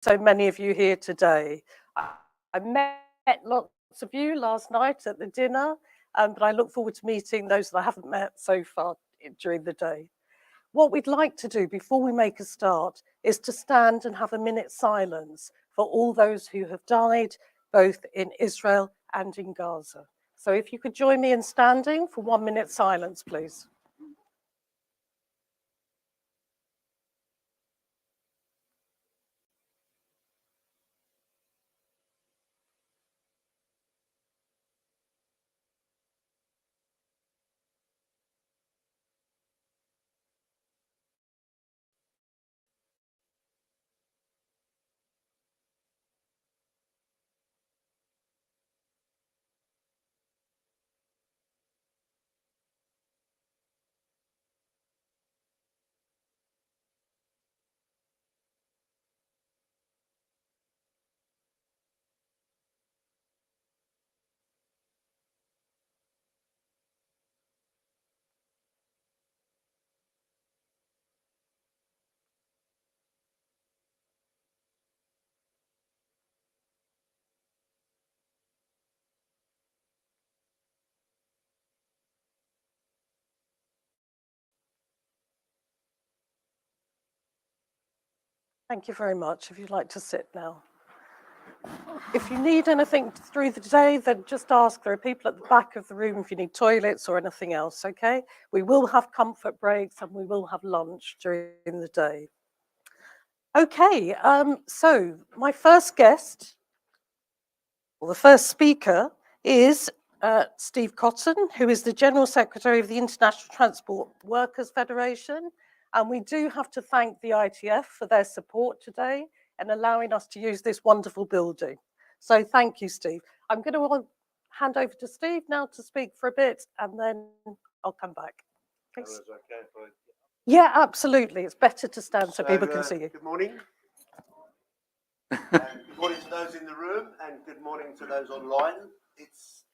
so many of you here today. I met lots of you last night at the dinner, but I look forward to meeting those that I haven't met so far during the day. What we'd like to do before we make a start is to stand and have a minute's silence for all those who have died, both in Israel and in Gaza. So if you could join me in standing for 1 minute silence, please. Thank you very much. If you'd like to sit now. If you need anything through the day, then just ask. There are people at the back of the room if you need toilets or anything else, okay? We will have comfort breaks and we will have lunch during the day. Okay, so my first guest, or the first speaker, is Steve Cotton, who is the General Secretary of the International Transport Workers Federation. And we do have to thank the ITF for their support today and allowing us to use this wonderful building. So thank you, Steve. I'm going to hand over to Steve now to speak for a bit, and then I'll come back. Thanks. Yeah, absolutely. It's better to stand so people can see you. Good morning. Good morning to those in the room, and good morning to those online. It's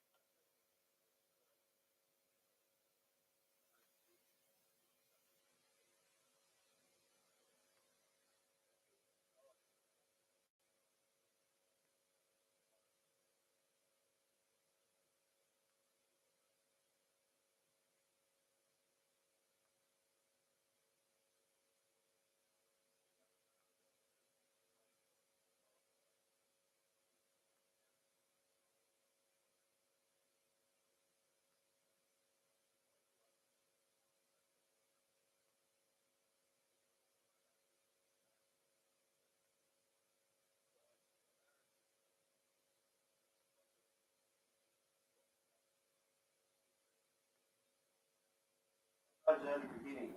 those early beginnings.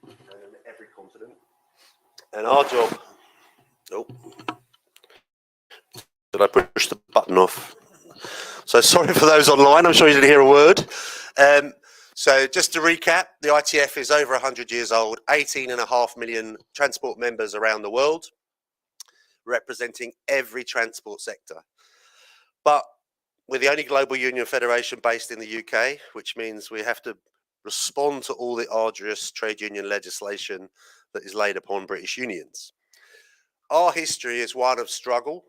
In every continent. And our job. Oh, did I push the button off? So sorry for those online. I'm sure you didn't hear a word. So just to recap, the ITF is over 100 years old, 18.5 million transport members around the world, representing every transport sector. But we're the only global union federation based in the UK, which means we have to respond to all the arduous trade union legislation that is laid upon British unions. Our history is one of struggle,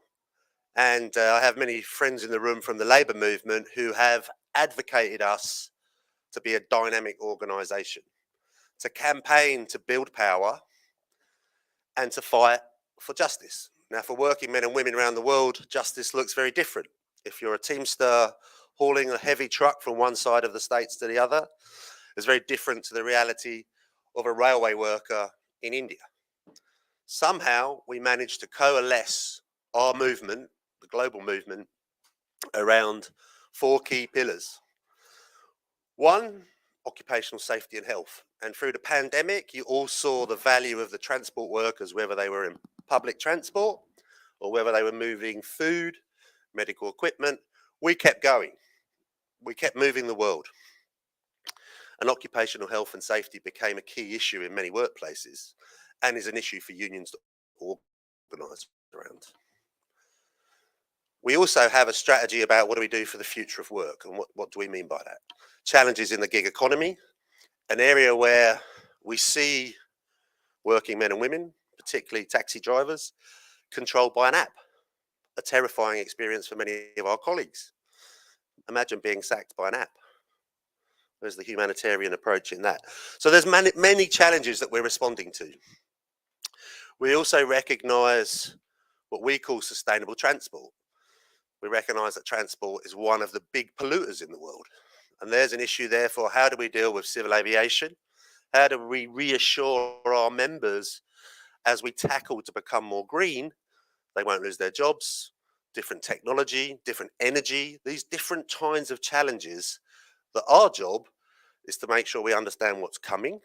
and I have many friends in the room from the labour movement who have advocated us to be a dynamic organisation, to campaign to build power, and to fight for justice. Now, for working men and women around the world, justice looks very different. If you're a teamster hauling a heavy truck from one side of the states to the other, it's very different to the reality of a railway worker in India. Somehow we managed to coalesce our movement, the global movement, around 4 key pillars. One, occupational safety and health. And through the pandemic, you all saw the value of the transport workers, whether they were in public transport or whether they were moving food, medical equipment. We kept going. We kept moving the world. And occupational health and safety became a key issue in many workplaces and is an issue for unions to organise around. We also have a strategy about what do we do for the future of work, and what do we mean by that? Challenges in the gig economy, an area where we see working men and women, particularly taxi drivers, controlled by an app, a terrifying experience for many of our colleagues. Imagine being sacked by an app. There's the humanitarian approach in that. So there's many challenges that we're responding to. We also recognise what we call sustainable transport. We recognise that transport is one of the big polluters in the world. And there's an issue there for how do we deal with civil aviation? How do we reassure our members as we tackle to become more green, they won't lose their jobs, different technology, different energy, these different kinds of challenges, that our job is to make sure we understand what's coming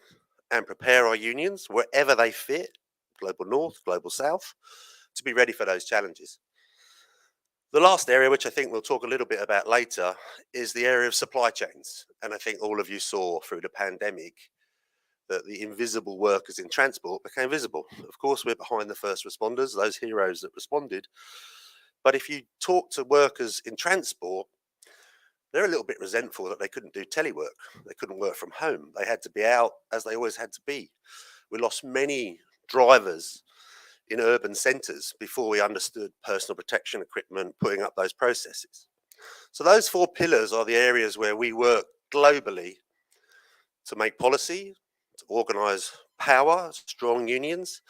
and prepare our unions wherever they fit, global north, global south, to be ready for those challenges. The last area, which I think we'll talk a little bit about later, is the area of supply chains. And I think all of you saw through the pandemic that the invisible workers in transport became visible. Of course, we're behind the first responders, those heroes that responded. But if you talk to workers in transport, they're a little bit resentful that they couldn't do telework. They couldn't work from home. They had to be out as they always had to be. We lost many drivers in urban centres before we understood personal protection equipment, putting up those processes. So those 4 pillars are the areas where we work globally to make policy, to organise power, strong unions.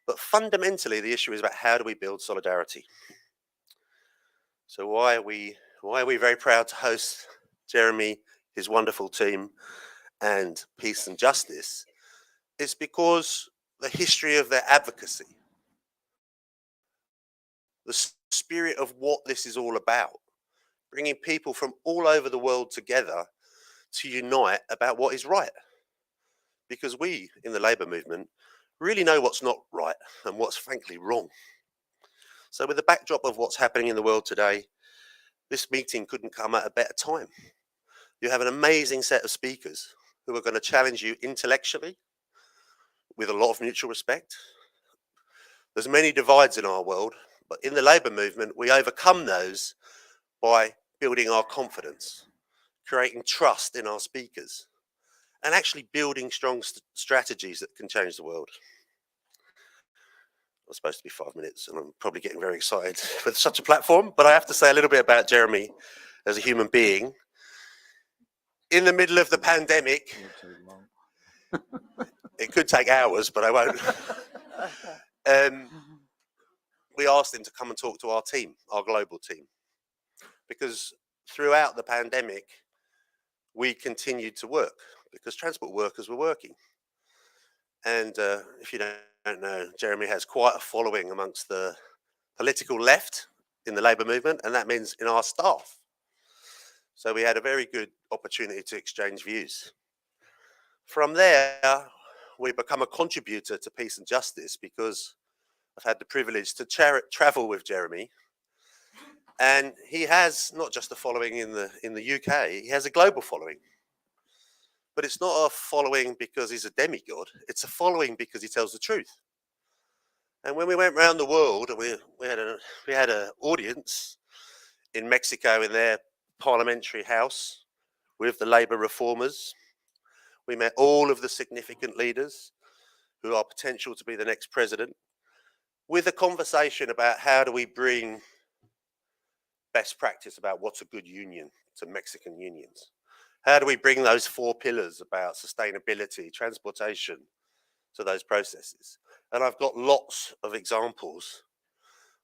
But fundamentally, the issue is about how do we build solidarity. So why are we very proud to host Jeremy, his wonderful team, and Peace and Justice? It's because the history of their advocacy, the spirit of what this is all about, bringing people from all over the world together to unite about what is right. Because we, in the labour movement, really know what's not right and what's frankly wrong. So with the backdrop of what's happening in the world today, this meeting couldn't come at a better time. You have an amazing set of speakers who are going to challenge you intellectually with a lot of mutual respect. There's many divides in our world, but in the labour movement, we overcome those by building our confidence, creating trust in our speakers, and actually building strong strategies that can change the world. It's supposed to be 5 minutes, and I'm probably getting very excited with such a platform, but I have to say a little bit about Jeremy as a human being. In the middle of the pandemic, it could take hours, but I won't. We asked him to come and talk to our team, our global team, because throughout the pandemic, we continued to work because transport workers were working. And if you don't know, Jeremy has quite a following amongst the political left in the labour movement, and that means in our staff. So we had a very good opportunity to exchange views. From there, we become a contributor to Peace and Justice because I've had the privilege to travel with Jeremy. And he has not just a following in the UK, he has a global following. But it's not a following because he's a demigod, it's a following because he tells the truth. And when we went around the world, we had an audience in Mexico in their parliamentary house with the Labour reformers. We met all of the significant leaders who are potential to be the next president, with a conversation about how do we bring best practice about what's a good union to Mexican unions. How do we bring those 4 pillars about sustainability, transportation to those processes? And I've got lots of examples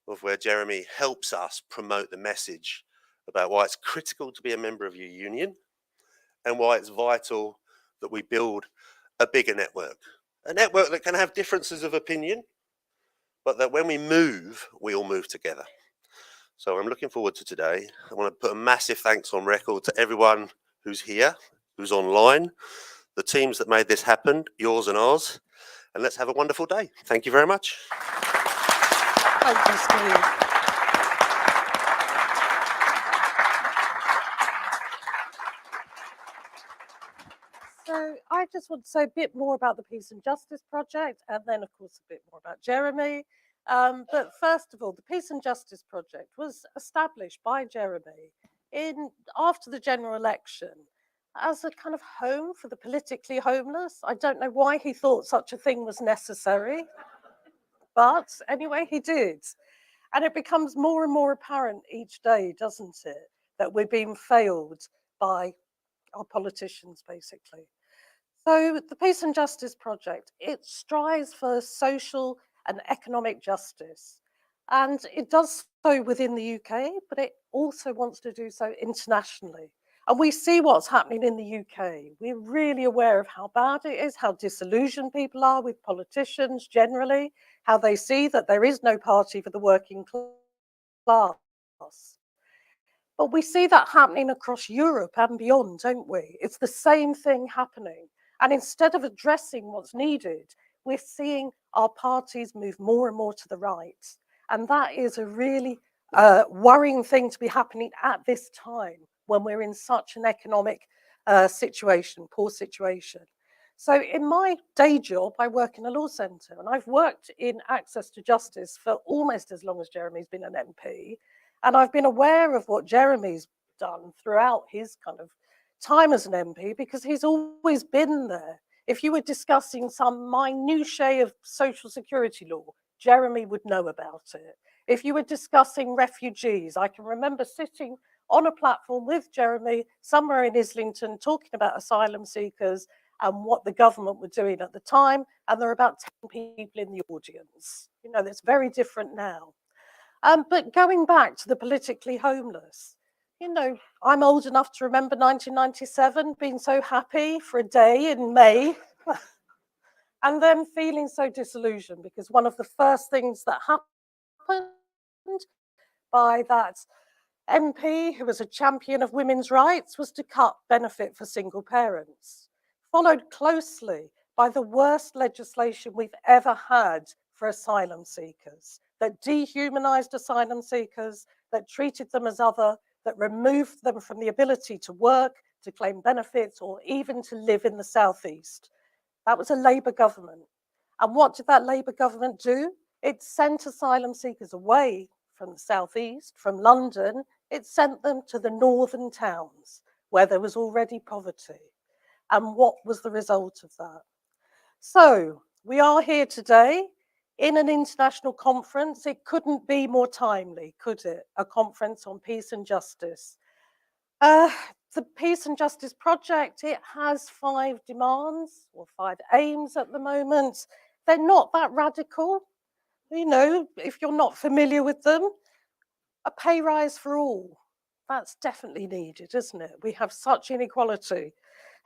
of where Jeremy helps us promote the message about why it's critical to be a member of your union and why it's vital that we build a bigger network. A network that can have differences of opinion, but that when we move, we all move together. So I'm looking forward to today. I want to put a massive thanks on record to everyone who's here, who's online, the teams that made this happen, yours and ours, and let's have a wonderful day. Thank you very much. Thank you, Steve. So I just want to say a bit more about the Peace and Justice Project, and then of course a bit more about Jeremy, But first of all, the Peace and Justice Project was established by Jeremy after the general election as a kind of home for the politically homeless. I don't know why he thought such a thing was necessary, but anyway, he did. And it becomes more and more apparent each day, doesn't it, that we're being failed by our politicians, basically. So the Peace and Justice Project, it strives for social and economic justice. And it does so within the UK, but it also wants to do so internationally. And we see what's happening in the UK. We're really aware of how bad it is, how disillusioned people are with politicians generally, how they see that there is no party for the working class. But we see that happening across Europe and beyond, don't we? It's the same thing happening. And instead of addressing what's needed, we're seeing our parties move more and more to the right. And that is a really worrying thing to be happening at this time when we're in such an economic situation, poor situation. So in my day job, I work in a law centre, and I've worked in access to justice for almost as long as Jeremy's been an MP. And I've been aware of what Jeremy's done throughout his kind of time as an MP, because he's always been there. If you were discussing some minutiae of social security law, Jeremy would know about it. If you were discussing refugees, I can remember sitting on a platform with Jeremy somewhere in Islington talking about asylum seekers and what the government were doing at the time. And there are about 10 people in the audience. You know, that's very different now. But going back to the politically homeless, you know, I'm old enough to remember 1997 being so happy for a day in May and then feeling so disillusioned because one of the first things that happened by that MP, who was a champion of women's rights, was to cut benefit for single parents, followed closely by the worst legislation we've ever had for asylum seekers, that dehumanized asylum seekers, that treated them as other, that removed them from the ability to work, to claim benefits, or even to live in the southeast. That was a Labour government. And what did that Labour government do? It sent asylum seekers away from the southeast, from London. It sent them to the northern towns where there was already poverty. And what was the result of that? So we are here today in an international conference. It couldn't be more timely, could it? A conference on peace and justice. The Peace and Justice Project, it has 5 demands or 5 aims at the moment. They're not that radical. You know, if you're not familiar with them, a pay rise for all. That's definitely needed, isn't it? We have such inequality,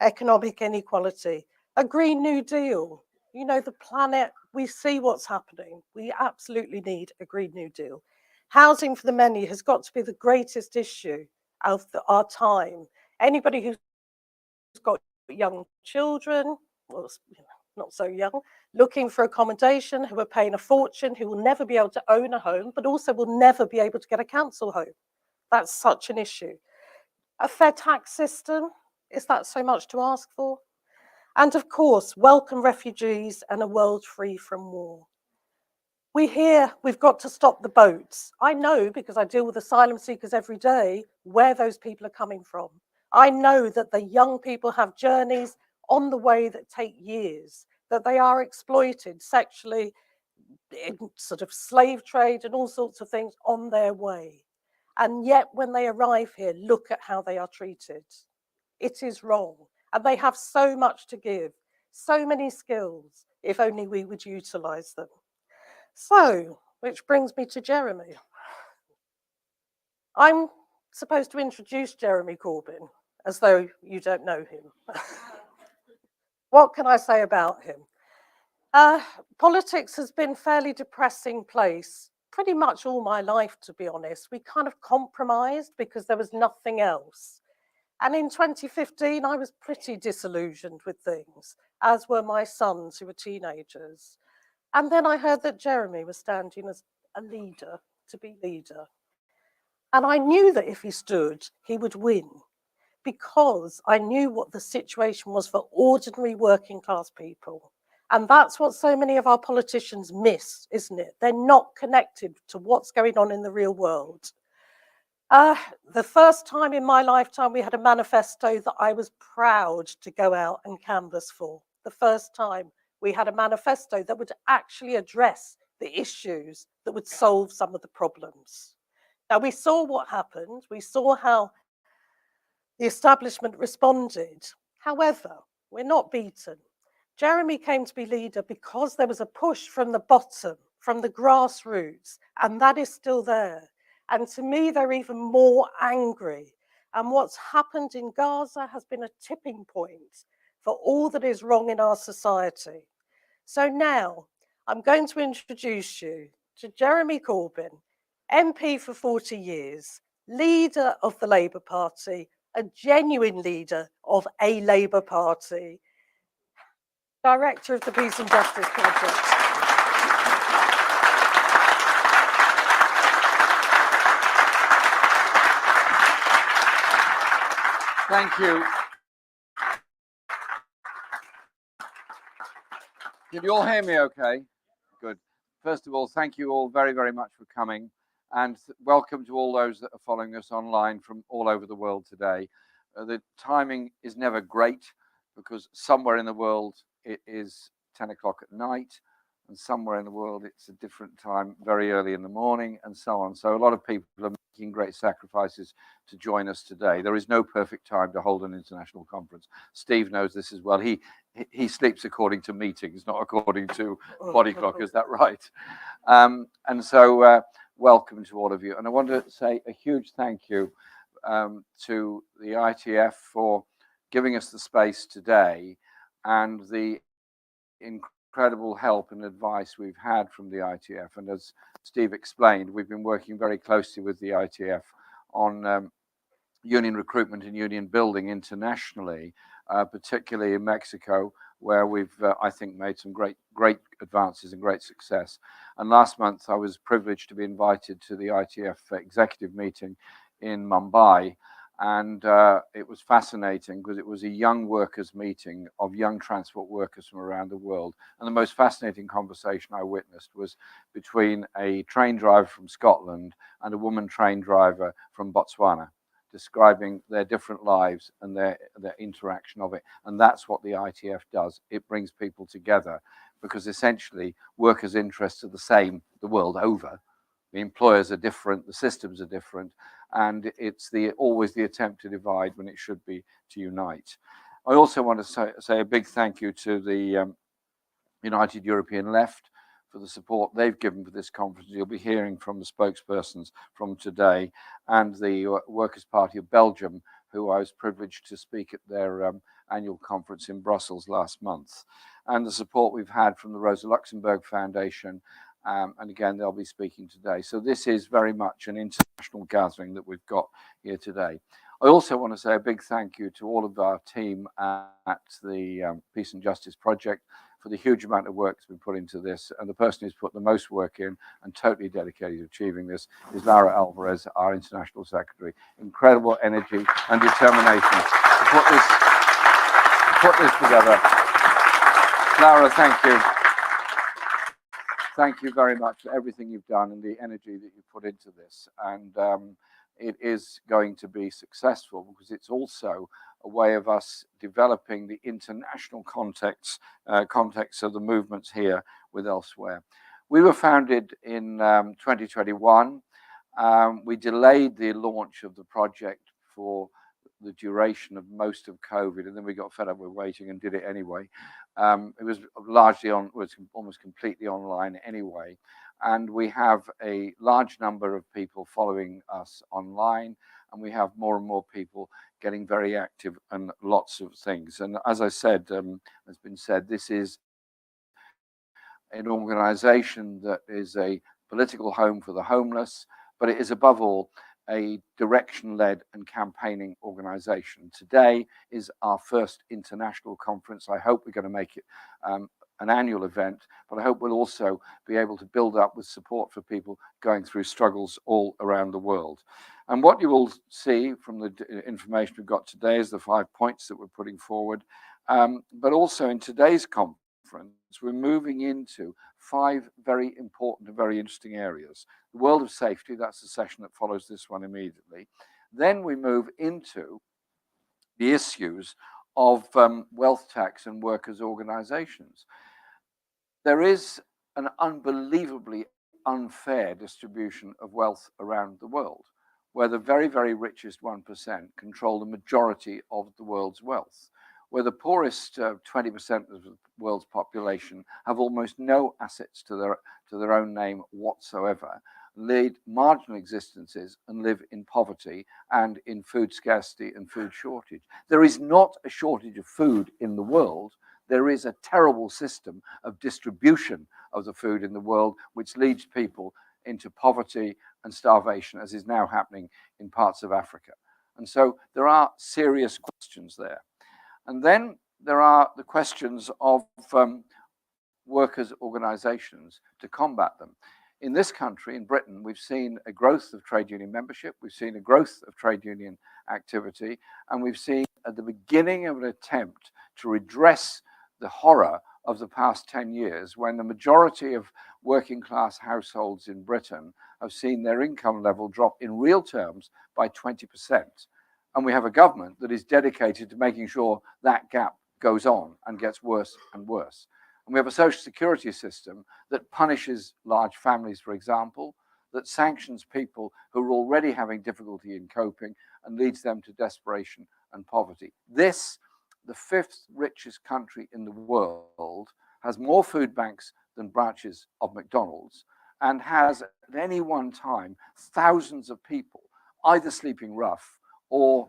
economic inequality. A Green New Deal. You know, the planet, we see what's happening. We absolutely need a Green New Deal. Housing for the many has got to be the greatest issue of our time. Anybody who's got young children, or not so young, looking for accommodation, who are paying a fortune, who will never be able to own a home, but also will never be able to get a council home. That's such an issue. A fair tax system, is that so much to ask for? And of course, welcome refugees and a world free from war. We hear we've got to stop the boats. I know, because I deal with asylum seekers every day, where those people are coming from. I know that the young people have journeys on the way that take years, that they are exploited sexually, in sort of slave trade and all sorts of things on their way. And yet when they arrive here, look at how they are treated. It is wrong. And they have so much to give, so many skills, if only we would utilize them. So, which brings me to Jeremy. I'm supposed to introduce Jeremy Corbyn as though you don't know him. What can I say about him? Politics has been a fairly depressing place pretty much all my life, to be honest. We kind of compromised because there was nothing else. And in 2015, I was pretty disillusioned with things, as were my sons who were teenagers. And then I heard that Jeremy was standing as a leader, to be leader. And I knew that if he stood, he would win, because I knew what the situation was for ordinary working class people. And that's what so many of our politicians miss, isn't it? They're not connected to what's going on in the real world. The first time in my lifetime we had a manifesto that I was proud to go out and canvass for. The first time we had a manifesto that would actually address the issues that would solve some of the problems. Now, we saw what happened. We saw how the establishment responded. However, we're not beaten. Jeremy came to be leader because there was a push from the bottom, from the grassroots, and that is still there. And to me, they're even more angry. And what's happened in Gaza has been a tipping point for all that is wrong in our society. So now I'm going to introduce you to Jeremy Corbyn, MP for 40 years, leader of the Labour Party, a genuine leader of a Labour Party, Director of the Peace and Justice Project. Thank you. Can you all hear me okay? Good. First of all, thank you all very, very much for coming, and welcome to all those that are following us online from all over the world today. The timing is never great because somewhere in the world it is 10 o'clock at night, and somewhere in the world it's a different time, very early in the morning, and so on. So a lot of people are making great sacrifices to join us today. There is no perfect time to hold an international conference. Steve knows this as well. He sleeps according to meetings, not according to body clock. Is that right? And so welcome to all of you. And I want to say a huge thank you to the ITF for giving us the space today and the incredible help and advice we've had from the ITF. And as Steve explained, we've been working very closely with the ITF on union recruitment and union building internationally, particularly in Mexico, where we've, I think, made some great advances and great success. And last month, I was privileged to be invited to the ITF executive meeting in Mumbai. And it was fascinating because it was a young workers meeting of young transport workers from around the world. And the most fascinating conversation I witnessed was between a train driver from Scotland and a woman train driver from Botswana, describing their different lives and their interaction of it. And that's what the ITF does. It brings people together because essentially workers' interests are the same the world over. The employers are different, the systems are different, and it's always the attempt to divide when it should be to unite. I also want to say a big thank you to the United European Left for the support they've given for this conference. You'll be hearing from the spokespersons from today, and the Workers' Party of Belgium, who I was privileged to speak at their annual conference in Brussels last month, and the support we've had from the Rosa Luxemburg Foundation. And again, they'll be speaking today. So this is very much an international gathering that we've got here today. I also want to say a big thank you to all of our team at the Peace and Justice Project for the huge amount of work that's been put into this. And the person who's put the most work in and totally dedicated to achieving this is Laura Alvarez, our International Secretary. Incredible energy and determination to put this together. Laura, thank you. Thank you very much for everything you've done and the energy that you put into this. And it is going to be successful because it's also a way of us developing the international context of the movements here with elsewhere. We were founded in 2021. We delayed the launch of the project for the duration of most of COVID, and then we got fed up with waiting and did it anyway. It was was almost completely online anyway, and we have a large number of people following us online, and we have more and more people getting very active and lots of things. And as I said, has been said, this is an organization that is a political home for the homeless, but it is above all a direction-led and campaigning organization. Today is our first international conference. I hope we're going to make it an annual event, but I hope we'll also be able to build up with support for people going through struggles all around the world. And what you will see from the information we've got today is the 5 points that we're putting forward, but also in today's conference, conference, we're moving into 5 very important and very interesting areas. The world of safety, that's the session that follows this one immediately. Then we move into the issues of wealth tax and workers' organizations. There is an unbelievably unfair distribution of wealth around the world, where the very, very richest 1% control the majority of the world's wealth, where the poorest 20% of the world's population have almost no assets to their own name whatsoever, lead marginal existences and live in poverty and in food scarcity and food shortage. There is not a shortage of food in the world. There is a terrible system of distribution of the food in the world, which leads people into poverty and starvation, as is now happening in parts of Africa. And so there are serious questions there. And then there are the questions of workers' organizations to combat them. In this country, in Britain, we've seen a growth of trade union membership, we've seen a growth of trade union activity, and we've seen at the beginning of an attempt to redress the horror of the past 10 years, when the majority of working class households in Britain have seen their income level drop in real terms by 20%. And we have a government that is dedicated to making sure that gap goes on and gets worse and worse. And we have a social security system that punishes large families, for example, that sanctions people who are already having difficulty in coping and leads them to desperation and poverty. This, the 5th richest country in the world, has more food banks than branches of McDonald's, and has at any one time thousands of people either sleeping rough or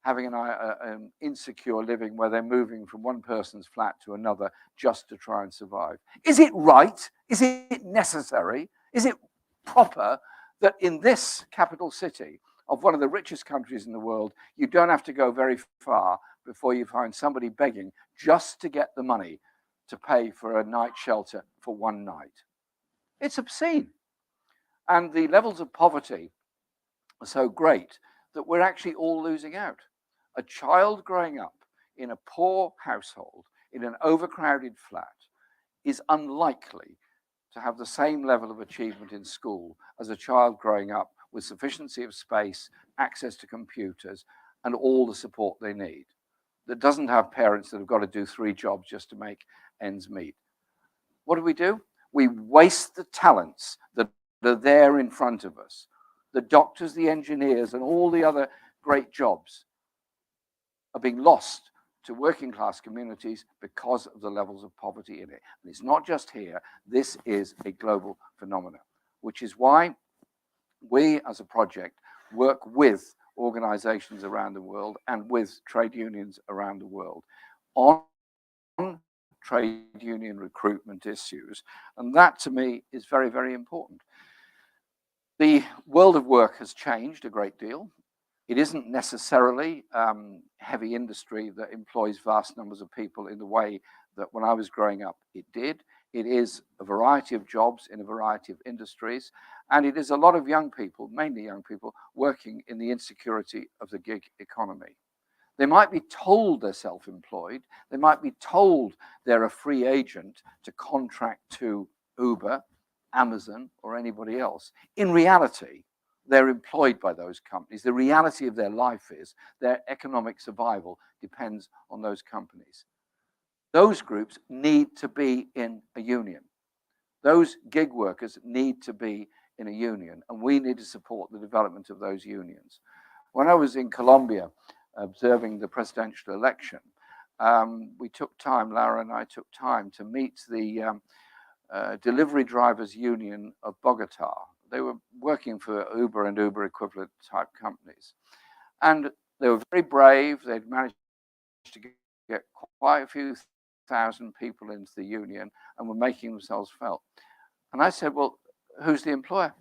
having an insecure living where they're moving from one person's flat to another just to try and survive. Is it right? Is it necessary? Is it proper that in this capital city of one of the richest countries in the world, you don't have to go very far before you find somebody begging just to get the money to pay for a night shelter for one night? It's obscene. And the levels of poverty are so great that we're actually all losing out. A child growing up in a poor household, in an overcrowded flat, is unlikely to have the same level of achievement in school as a child growing up with sufficiency of space, access to computers, and all the support they need, that doesn't have parents that have got to do 3 jobs just to make ends meet. What do? We waste the talents that are there in front of us. The doctors, the engineers, and all the other great jobs are being lost to working class communities because of the levels of poverty in it. And it's not just here, this is a global phenomenon, which is why we as a project work with organizations around the world and with trade unions around the world on trade union recruitment issues. And that to me is very, very important. The world of work has changed a great deal. It isn't necessarily heavy industry that employs vast numbers of people in the way that when I was growing up it did. It is a variety of jobs in a variety of industries, and it is a lot of young people, mainly young people, working in the insecurity of the gig economy. They might be told they're self-employed, they might be told they're a free agent to contract to Uber, Amazon, or anybody else. In reality, they're employed by those companies. The reality of their life is their economic survival depends on those companies. Those groups need to be in a union. Those gig workers need to be in a union, and we need to support the development of those unions. When I was in Colombia observing the presidential election, we took time, Lara and I took time to meet the delivery drivers union of Bogota. They were working for Uber and Uber equivalent type companies. And they were very brave. They'd managed to get quite a few thousand people into the union and were making themselves felt. And I said, well, who's the employer?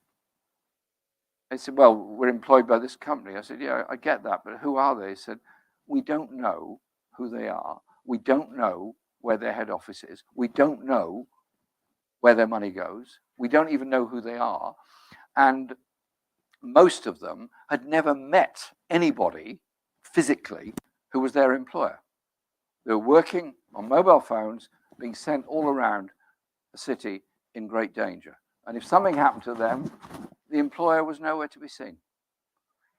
They said, well, we're employed by this company. I said, yeah, I get that, but who are they? They said, we don't know who they are. We don't know where their head office is. We don't know where their money goes. We don't even know who they are. And most of them had never met anybody physically who was their employer. They were working on mobile phones, being sent all around the city in great danger. And if something happened to them, the employer was nowhere to be seen.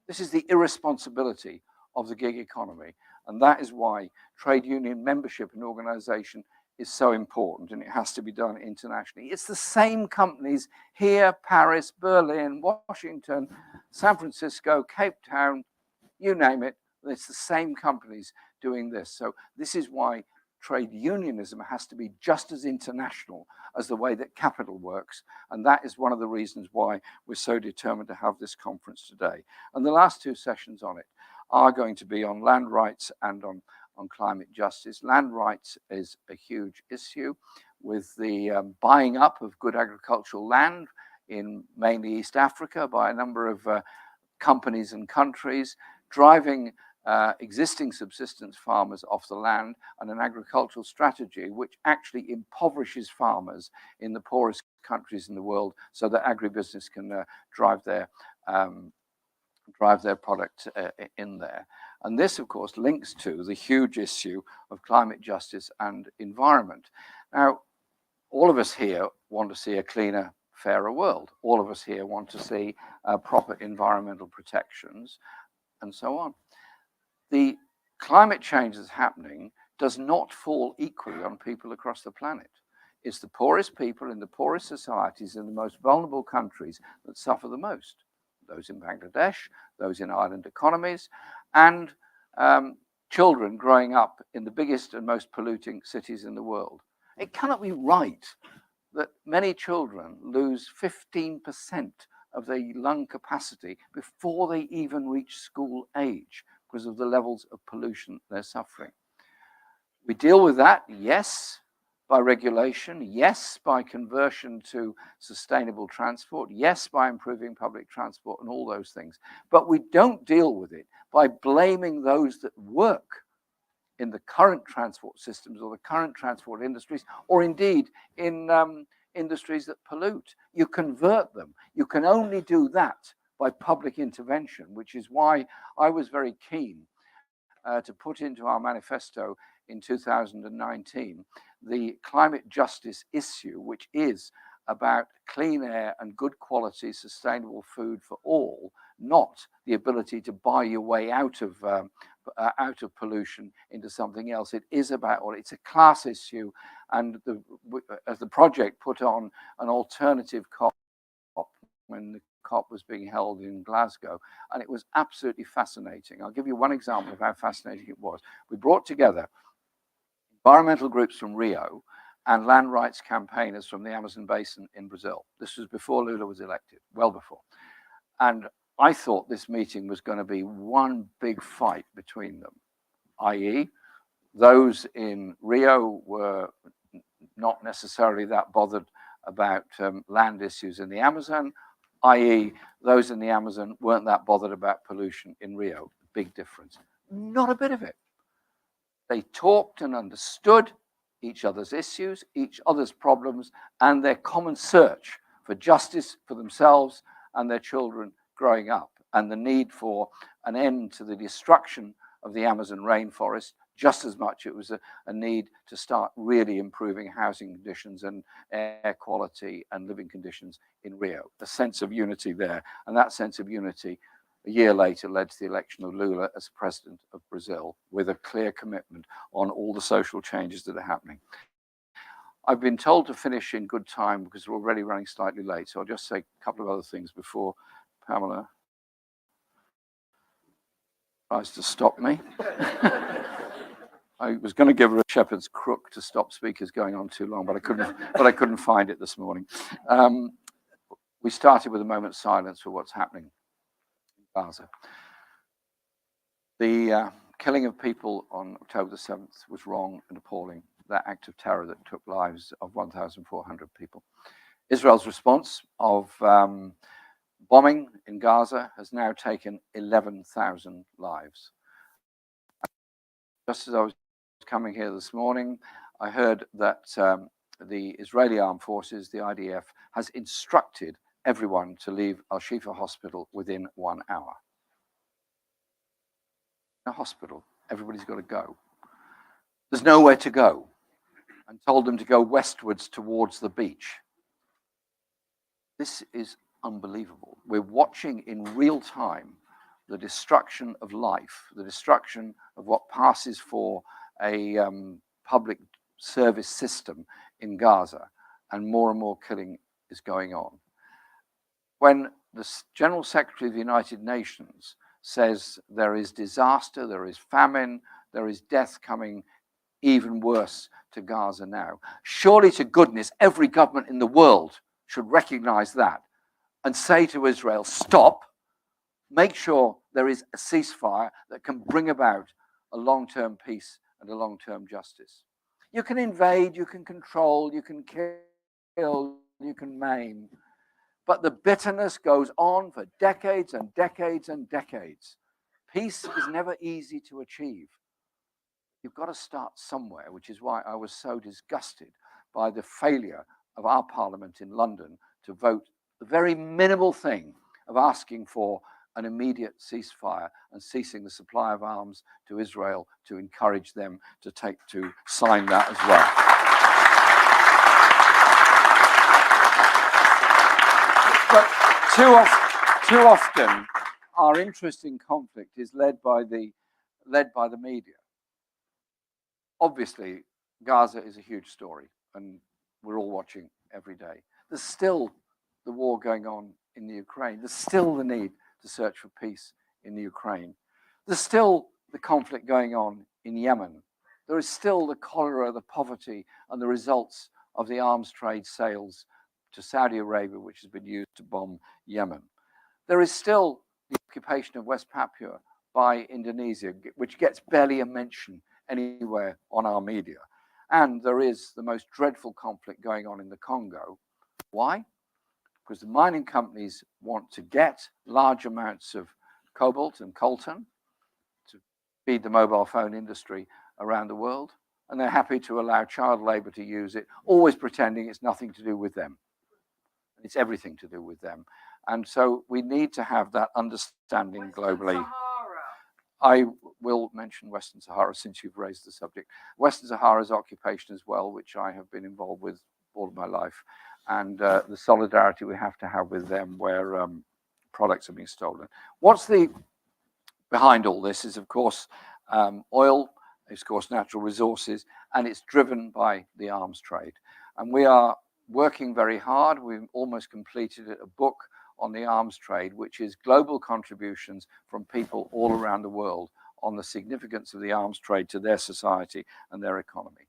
This is the irresponsibility of the gig economy. And that is why trade union membership in organization is so important, and it has to be done internationally. It's the same companies here, Paris, Berlin, Washington, San Francisco, Cape Town, you name it. It's the same companies doing this. So this is why trade unionism has to be just as international as the way that capital works. And that is one of the reasons why we're so determined to have this conference today. And the last two sessions on it are going to be on land rights and on climate justice. Land rights is a huge issue with the buying up of good agricultural land in mainly East Africa by a number of companies and countries, driving existing subsistence farmers off the land, and an agricultural strategy which actually impoverishes farmers in the poorest countries in the world so that agribusiness can drive their product in there. And this, of course, links to the huge issue of climate justice and environment. Now, all of us here want to see a cleaner, fairer world. All of us here want to see proper environmental protections and so on. The climate change that's happening does not fall equally on people across the planet. It's the poorest people in the poorest societies in the most vulnerable countries that suffer the most. Those in Bangladesh, those in island economies, and children growing up in the biggest and most polluting cities in the world. It cannot be right that many children lose 15% of their lung capacity before they even reach school age because of the levels of pollution they're suffering. We deal with that, yes, by regulation, yes, by conversion to sustainable transport, yes, by improving public transport and all those things. But we don't deal with it by blaming those that work in the current transport systems or the current transport industries, or indeed in industries that pollute. You convert them. You can only do that by public intervention, which is why I was very keen to put into our manifesto in 2019 the climate justice issue, which is about clean air and good quality sustainable food for all, not the ability to buy your way out of pollution into something else. It is about, well, it's a class issue, and as the project put on an alternative COP when the COP was being held in Glasgow, and it was absolutely fascinating. I'll give you one example of how fascinating it was. We brought together environmental groups from Rio and land rights campaigners from the Amazon basin in Brazil. This was before Lula was elected, well before. And I thought this meeting was going to be one big fight between them, i.e., those in Rio were not necessarily that bothered about land issues in the Amazon, i.e., those in the Amazon weren't that bothered about pollution in Rio. Big difference. Not a bit of it. They talked and understood each other's issues, each other's problems, and their common search for justice for themselves and their children growing up, and the need for an end to the destruction of the Amazon rainforest. Just as much it was a need to start really improving housing conditions and air quality and living conditions in Rio. A sense of unity there, and that sense of unity a year later led to the election of Lula as president of Brazil, with a clear commitment on all the social changes that are happening. I've been told to finish in good time because we're already running slightly late, so I'll just say a couple of other things before Pamela tries to stop me. I was going to give her a shepherd's crook to stop speakers going on too long, but I couldn't find it this morning. We started with a moment's silence for what's happening in Gaza. The killing of people on October the 7th was wrong and appalling. That act of terror that took lives of 1,400 people. Israel's response of bombing in Gaza has now taken 11,000 lives. Just as I was coming here this morning, I heard that the Israeli Armed Forces, the IDF, has instructed everyone to leave Al-Shifa hospital within 1 hour. A hospital, everybody's got to go. There's nowhere to go. and told them to go westwards towards the beach. This is unbelievable. We're watching in real time the destruction of life, the destruction of what passes for a public service system in Gaza, and more killing is going on. When the General Secretary of the United Nations says there is disaster, there is famine, there is death coming even worse to Gaza now, surely to goodness every government in the world should recognize that and say to Israel, stop, make sure there is a ceasefire that can bring about a long-term peace and a long-term justice. You can invade, you can control, you can kill, you can maim, but the bitterness goes on for decades and decades and decades. Peace is never easy to achieve. You've got to start somewhere, which is why I was so disgusted by the failure of our parliament in London to vote the very minimal thing of asking for an immediate ceasefire and ceasing the supply of arms to Israel to encourage them to sign that as well. But too often, our interest in conflict is led by the media. Obviously, Gaza is a huge story, and we're all watching every day. There's still the war going on in the Ukraine. There's still the need to search for peace in the Ukraine. There's still the conflict going on in Yemen. There is still the cholera, the poverty, and the results of the arms trade sales to Saudi Arabia, which has been used to bomb Yemen. There is still the occupation of West Papua by Indonesia, which gets barely a mention anywhere on our media. And there is the most dreadful conflict going on in the Congo. Why? Because the mining companies want to get large amounts of cobalt and coltan to feed the mobile phone industry around the world, and they're happy to allow child labor to use it, always pretending it's nothing to do with them. It's everything to do with them. And so we need to have that understanding globally. I will mention Western Sahara since you've raised the subject. Western Sahara's occupation as well, which I have been involved with all of my life, and the solidarity we have to have with them where products are being stolen. What's behind all this is, of course, oil, is, of course, natural resources, and it's driven by the arms trade. And we are working very hard. We've almost completed a book on the arms trade, which is global contributions from people all around the world on the significance of the arms trade to their society and their economy.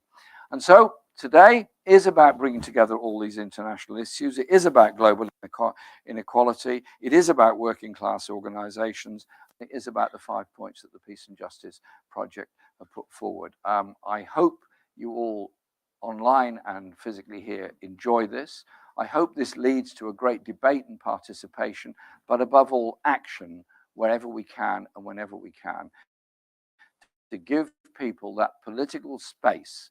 And so today is about bringing together all these international issues. It is about global inequality. It is about working class organizations. It is about the 5 points that the Peace and Justice Project have put forward. I hope you all online and physically here enjoy this. I hope this leads to a great debate and participation, but above all, action wherever we can and whenever we can, to give people that political space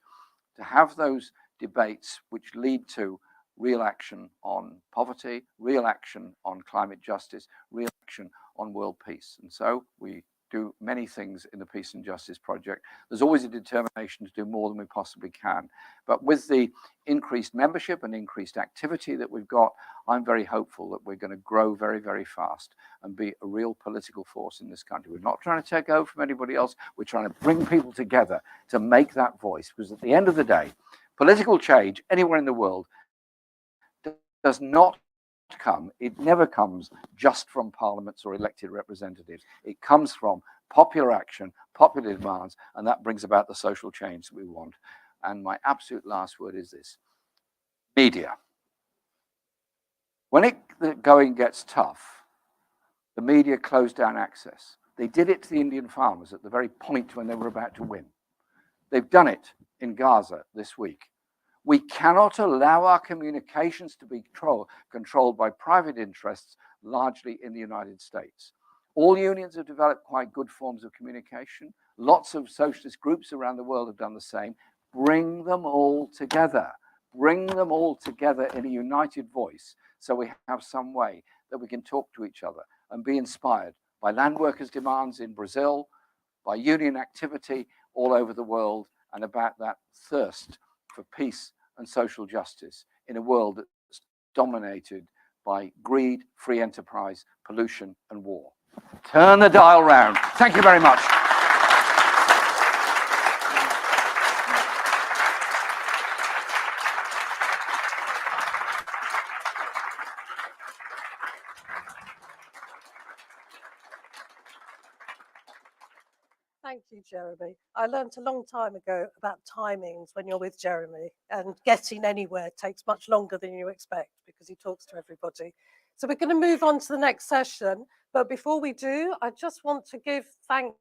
to have those debates which lead to real action on poverty, real action on climate justice, real action on world peace. And so we do many things in the Peace and Justice Project. There's always a determination to do more than we possibly can. But with the increased membership and increased activity that we've got, I'm very hopeful that we're going to grow very, very fast and be a real political force in this country. We're not trying to take over from anybody else. We're trying to bring people together to make that voice. Because at the end of the day, political change anywhere in the world does not it never comes just from parliaments or elected representatives. It comes from popular action, popular demands, and that brings about the social change that we want. And my absolute last word is this: media. When the going gets tough, the media close down access. They did it to the Indian farmers at the very point when they were about to win. They've done it in Gaza this week. We cannot allow our communications to be controlled by private interests, largely in the United States. All unions have developed quite good forms of communication. Lots of socialist groups around the world have done the same. Bring them all together. Bring them all together in a united voice, so we have some way that we can talk to each other and be inspired by land workers' demands in Brazil, by union activity all over the world, and about that thirst for peace and social justice in a world that's dominated by greed, free enterprise, pollution, and war. Turn the dial round. Thank you very much. Thank you, Jeremy. I learned a long time ago about timings when you're with Jeremy, and getting anywhere takes much longer than you expect because he talks to everybody. So we're going to move on to the next session. But before we do, I just want to give thanks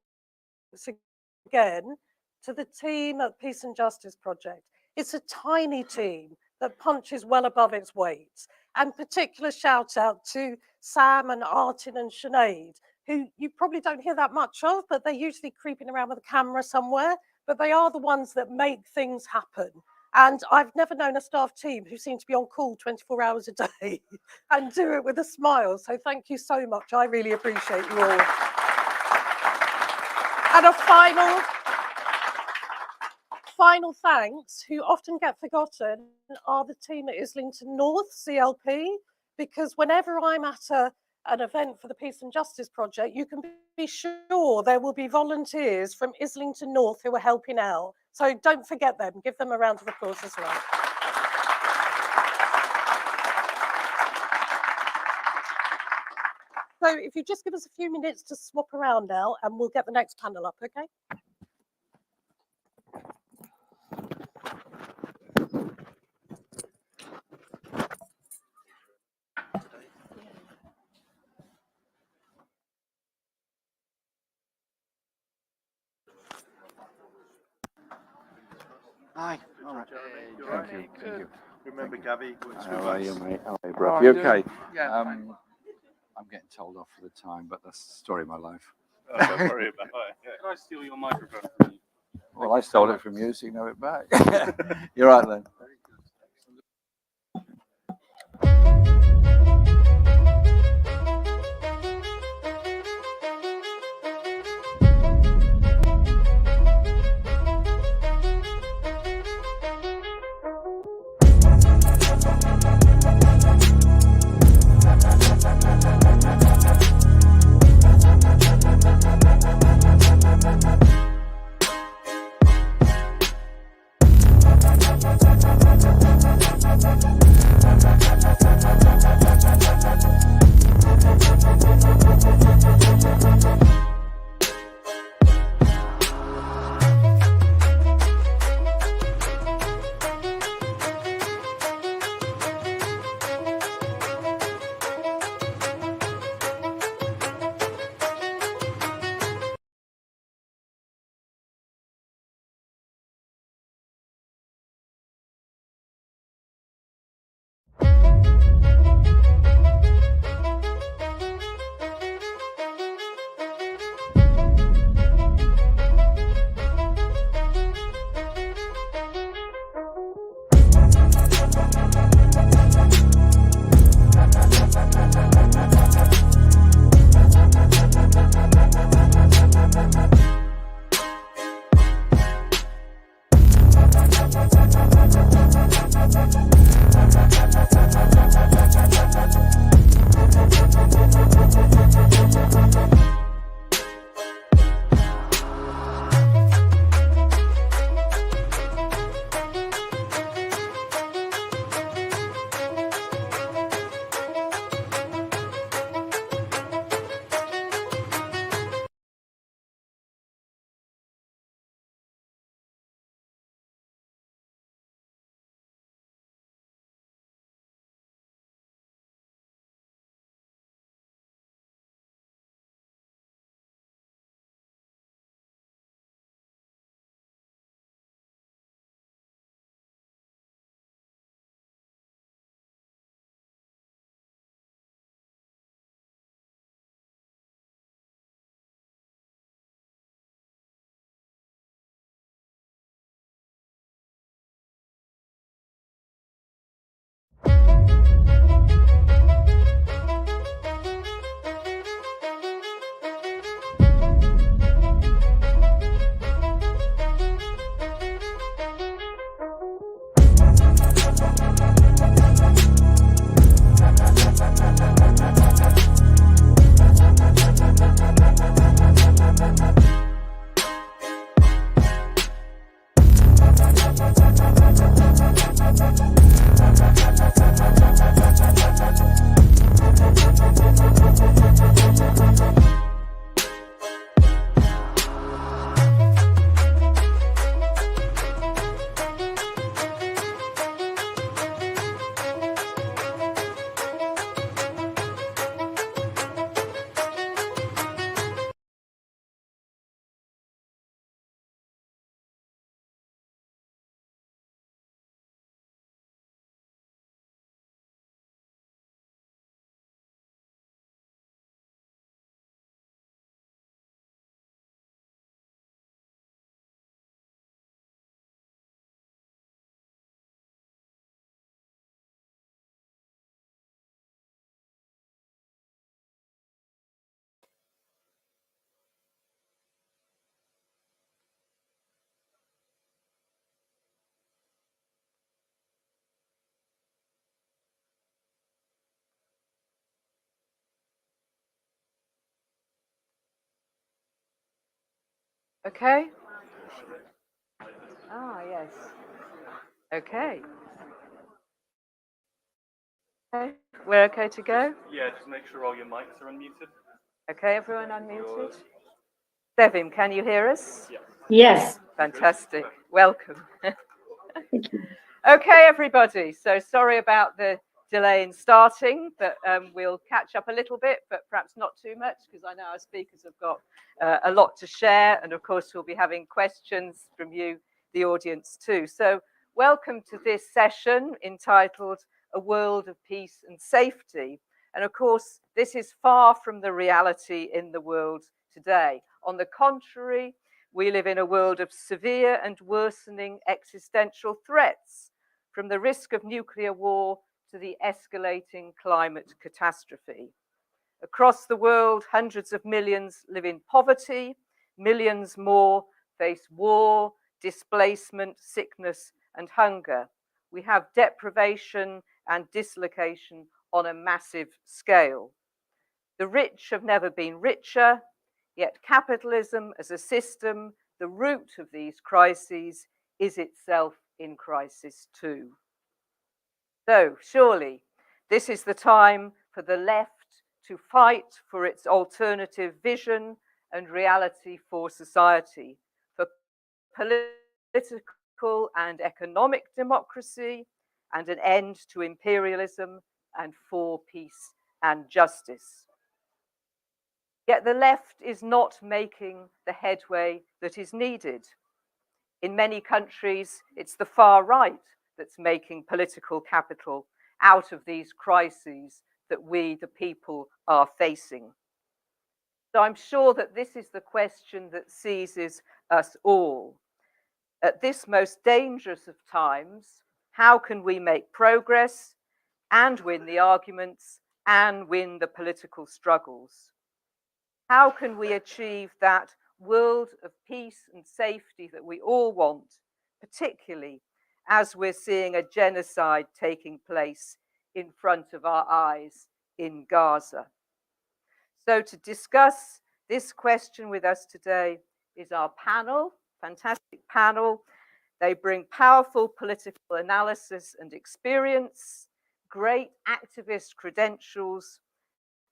again to the team at Peace and Justice Project. It's a tiny team that punches well above its weight. And particular shout out to Sam and Artin and Sinead, who you probably don't hear that much of, but they're usually creeping around with a camera somewhere, but they are the ones that make things happen. And I've never known a staff team who seem to be on call 24 hours a day and do it with a smile. So thank you so much. I really appreciate you all. And a final thanks, who often get forgotten, are the team at Islington North, CLP, because whenever I'm at an event for the Peace and Justice Project, you can be sure there will be volunteers from Islington North who are helping out. So don't forget them. Give them a round of applause as well. So if you just give us a few minutes to swap around now, and we'll get the next panel up, okay? Hi. All right. Thank you. Thank you. Remember Gabby? How are you, mate? How are you, bro? You okay? Yeah. I'm getting told off for the time, but that's the story of my life. Oh, don't worry about it. Can I steal your microphone from you? Well, I stole it from you, so you know it back. You're right then. Okay. Ah, yes. Okay. Okay. We're okay to go? Yeah, just make sure all your mics are unmuted. Okay, everyone unmuted? Sevim, can you hear us? Yeah. Yes. Fantastic. Welcome. Thank you. Okay, everybody. So sorry about the delay in starting, but we'll catch up a little bit, but perhaps not too much, because I know our speakers have got a lot to share. And of course, we'll be having questions from you, the audience, too. So welcome to this session entitled A World of Peace and Safety. And of course, this is far from the reality in the world today. On the contrary, we live in a world of severe and worsening existential threats, from the risk of nuclear war to the escalating climate catastrophe. Across the world, hundreds of millions live in poverty, millions more face war, displacement, sickness, and hunger. We have deprivation and dislocation on a massive scale. The rich have never been richer, yet capitalism as a system, the root of these crises, is itself in crisis too. So surely this is the time for the left to fight for its alternative vision and reality for society, for political and economic democracy, and an end to imperialism, and for peace and justice. Yet the left is not making the headway that is needed. In many countries, it's the far right that's making political capital out of these crises that we, the people, are facing. So I'm sure that this is the question that seizes us all. At this most dangerous of times, how can we make progress and win the arguments and win the political struggles? How can we achieve that world of peace and safety that we all want, particularly as we're seeing a genocide taking place in front of our eyes in Gaza? So to discuss this question with us today is our panel, fantastic panel. They bring powerful political analysis and experience, great activist credentials,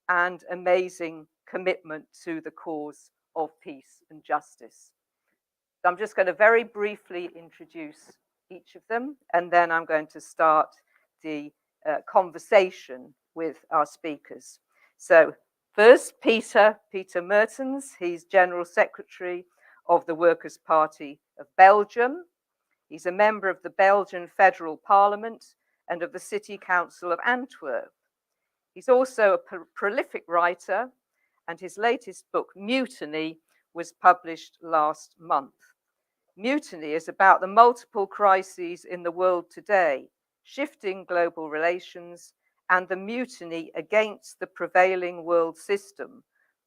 and amazing commitment to the cause of peace and justice. So I'm just going to very briefly introduce each of them, and then I'm going to start the conversation with our speakers. So first, Peter Mertens. He's General Secretary of the Workers' Party of Belgium. He's a member of the Belgian Federal Parliament and of the City Council of Antwerp. He's also a prolific writer, and his latest book, Mutiny, was published last month. Mutiny is about the multiple crises in the world today, shifting global relations, and the mutiny against the prevailing world system,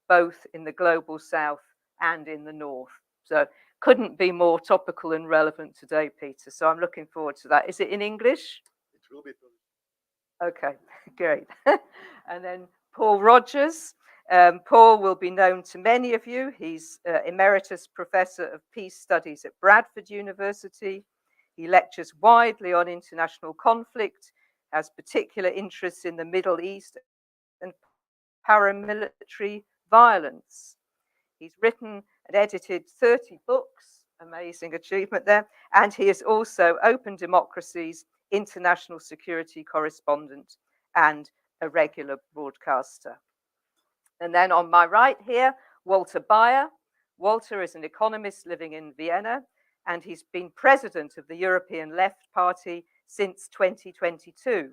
both in the global south and in the north. So couldn't be more topical and relevant today, Peter. So I'm looking forward to that. Is it in English? It will be. Okay, great. And then Paul Rogers. Paul will be known to many of you. He's Emeritus Professor of Peace Studies at Bradford University. He lectures widely on international conflict, has particular interests in the Middle East and paramilitary violence. He's written and edited 30 books, amazing achievement there, and he is also Open Democracy's international security correspondent and a regular broadcaster. And then on my right here, Walter Bayer. Walter is an economist living in Vienna, and he's been president of the European Left Party since 2022.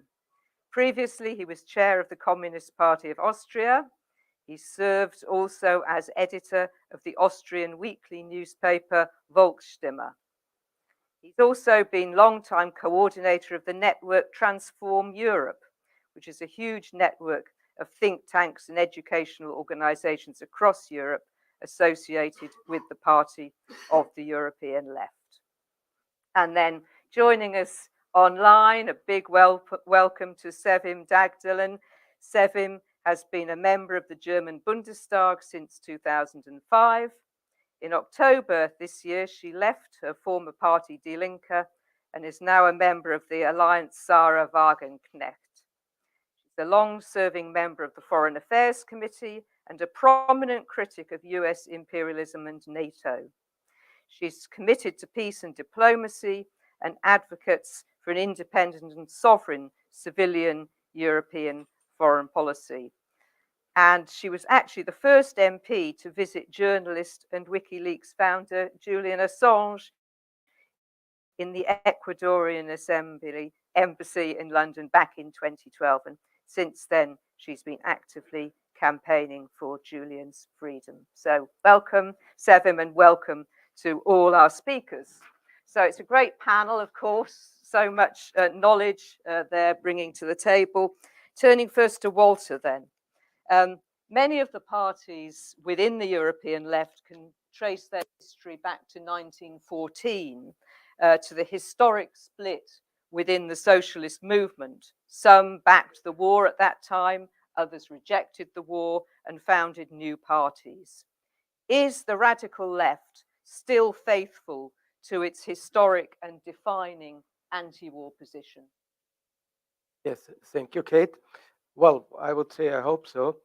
Previously, he was chair of the Communist Party of Austria. He served also as editor of the Austrian weekly newspaper Volksstimme. He's also been long-time coordinator of the network Transform Europe, which is a huge network of think tanks and educational organizations across Europe associated with the party of the European left. And then joining us online, a big welcome to Sevim Dagdelen. Sevim has been a member of the German Bundestag since 2005. In October this year, she left her former party Die Linke and is now a member of the Alliance Sarah Wagenknecht. She's a long-serving member of the Foreign Affairs Committee and a prominent critic of US imperialism and NATO. She's committed to peace and diplomacy and advocates for an independent and sovereign civilian European foreign policy. And she was actually the first MP to visit journalist and WikiLeaks founder Julian Assange in the Ecuadorian embassy in London back in 2012. And since then, she's been actively campaigning for Julian's freedom. So welcome, Sevim, and welcome to all our speakers. So it's a great panel, of course, so much knowledge they're bringing to the table. Turning first to Walter then. Many of the parties within the European left can trace their history back to 1914, to the historic split within the socialist movement. Some backed the war at that time, others rejected the war and founded new parties. Is the radical left still faithful to its historic and defining anti-war position? Yes, thank you, Kate. Well, I would say I hope so.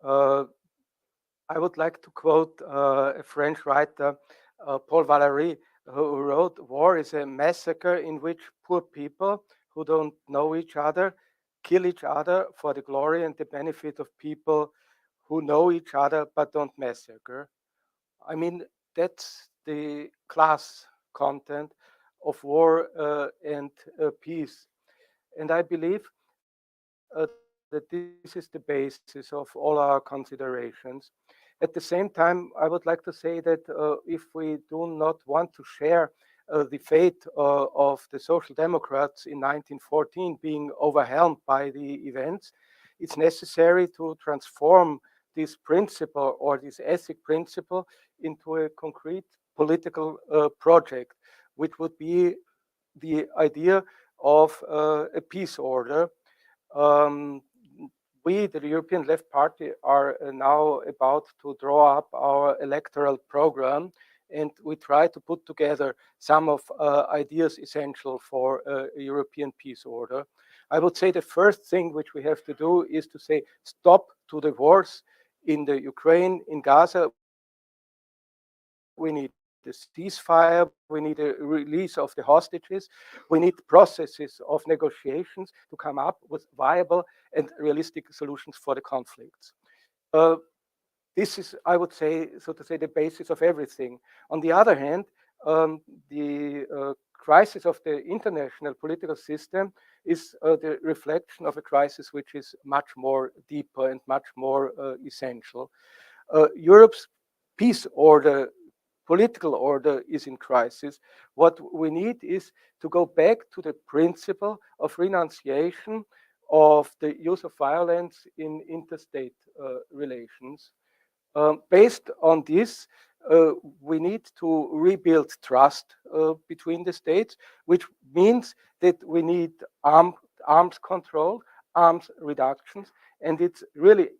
I would like to quote a French writer, Paul Valéry, who wrote, "War is a massacre in which poor people who don't know each other kill each other for the glory and the benefit of people who know each other but don't massacre." I mean, that's the class content of war and peace. And I believe that this is the basis of all our considerations. At the same time, I would like to say that if we do not want to share the fate of the Social Democrats in 1914 being overwhelmed by the events, it's necessary to transform this principle or this ethic principle into a concrete political project, which would be the idea of a peace order. We, the European Left Party, are now about to draw up our electoral program, and we try to put together some of ideas essential for a European peace order. I would say the first thing which we have to do is to say stop to the wars in the Ukraine, in Gaza. We need a ceasefire, we need a release of the hostages, we need processes of negotiations to come up with viable and realistic solutions for the conflicts. This is, I would say, so to say, the basis of everything. On the other hand, the crisis of the international political system is the reflection of a crisis which is much more deeper and much more essential. Europe's peace order, political order is in crisis. What we need is to go back to the principle of renunciation of the use of violence in interstate relations. Based on this, we need to rebuild trust between the states, which means that we need arms control, arms reductions, and it's really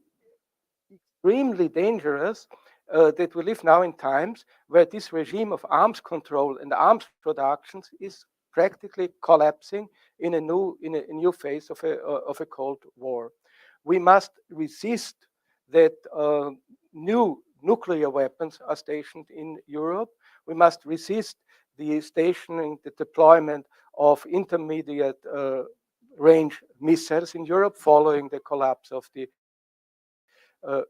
extremely dangerous that we live now in times where this regime of arms control and arms productions is practically collapsing in a new phase of a Cold War. We must resist that new nuclear weapons are stationed in Europe. We must resist the stationing, the deployment of intermediate range missiles in Europe following the collapse of the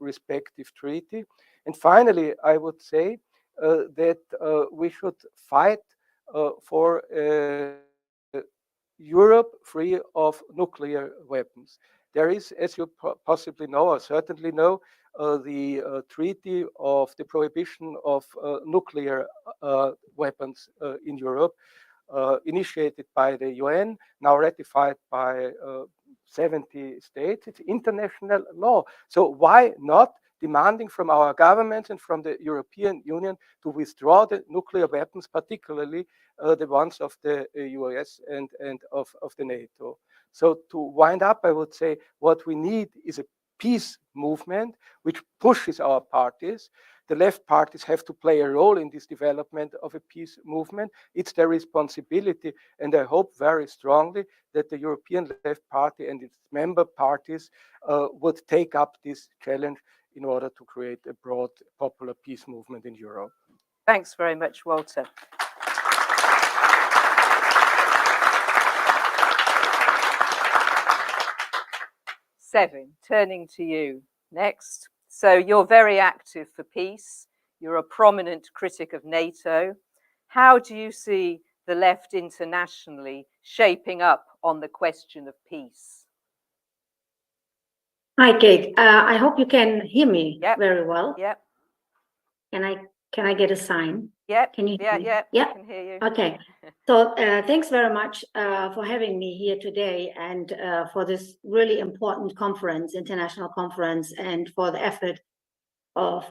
respective treaty. And finally, I would say that we should fight for Europe free of nuclear weapons. There is, as you possibly know, or certainly know, the treaty of the prohibition of nuclear weapons in Europe, initiated by the UN, now ratified by 70 states. It's international law. So why not demanding from our governments and from the European Union to withdraw the nuclear weapons, particularly the ones of the US and of the NATO? So to wind up, I would say what we need is a peace movement which pushes our parties. The left parties have to play a role in this development of a peace movement. It's their responsibility, and I hope very strongly that the European Left Party and its member parties would take up this challenge in order to create a broad popular peace movement in Europe. Thanks very much, Walter. Sevin, turning to you next. So you're very active for peace. You're a prominent critic of NATO. How do you see the left internationally shaping up on the question of peace? Hi, Kate. I hope you can hear me very well. Yep. Can I get a sign? Yep. Can you hear me? Yeah. Yeah. I can hear you. Okay. So thanks very much for having me here today and for this really important conference, international conference, and for the effort of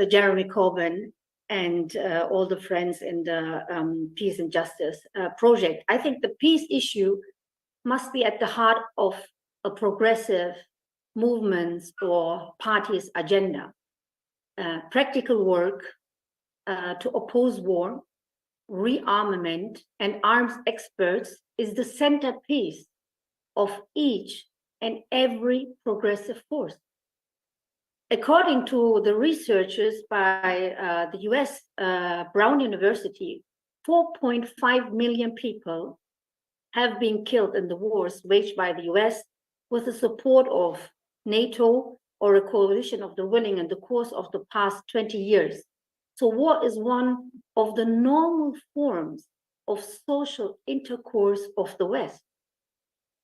Jeremy Corbyn and all the friends in the Peace and Justice project. I think the peace issue must be at the heart of a progressive movements or parties' agenda. Practical work to oppose war, rearmament, and arms experts is the centerpiece of each and every progressive force. According to the researchers by the US Brown University, 4.5 million people have been killed in the wars waged by the US with the support of NATO or a coalition of the willing in the course of the past 20 years. So war is one of the normal forms of social intercourse of the West.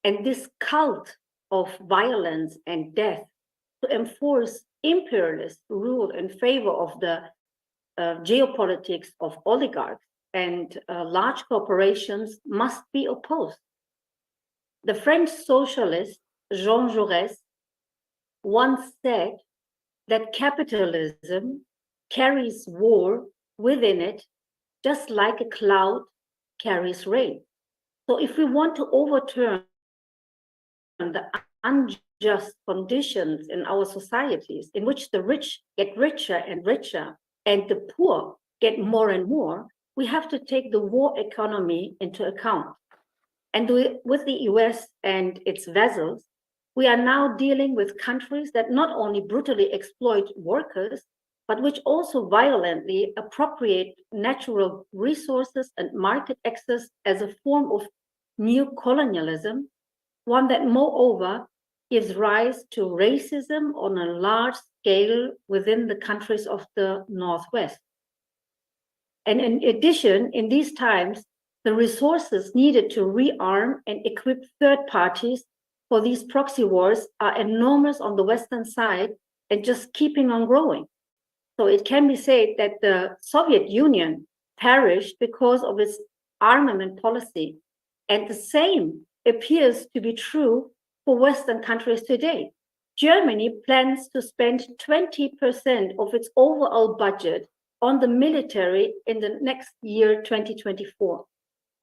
And this cult of violence and death to enforce imperialist rule in favor of the geopolitics of oligarchs and large corporations must be opposed. The French socialist Jean Jaurès once said that capitalism carries war within it, just like a cloud carries rain. So if we want to overturn the unjust conditions in our societies, in which the rich get richer and richer and the poor get more and more, we have to take the war economy into account. And with the US and its vassals, we are now dealing with countries that not only brutally exploit workers, but which also violently appropriate natural resources and market access as a form of new colonialism, one that moreover gives rise to racism on a large scale within the countries of the Northwest. And in addition, in these times, the resources needed to rearm and equip third parties for these proxy wars are enormous on the Western side and just keeping on growing. So it can be said that the Soviet Union perished because of its armament policy. And the same appears to be true for Western countries today. Germany plans to spend 20% of its overall budget on the military in the next year, 2024.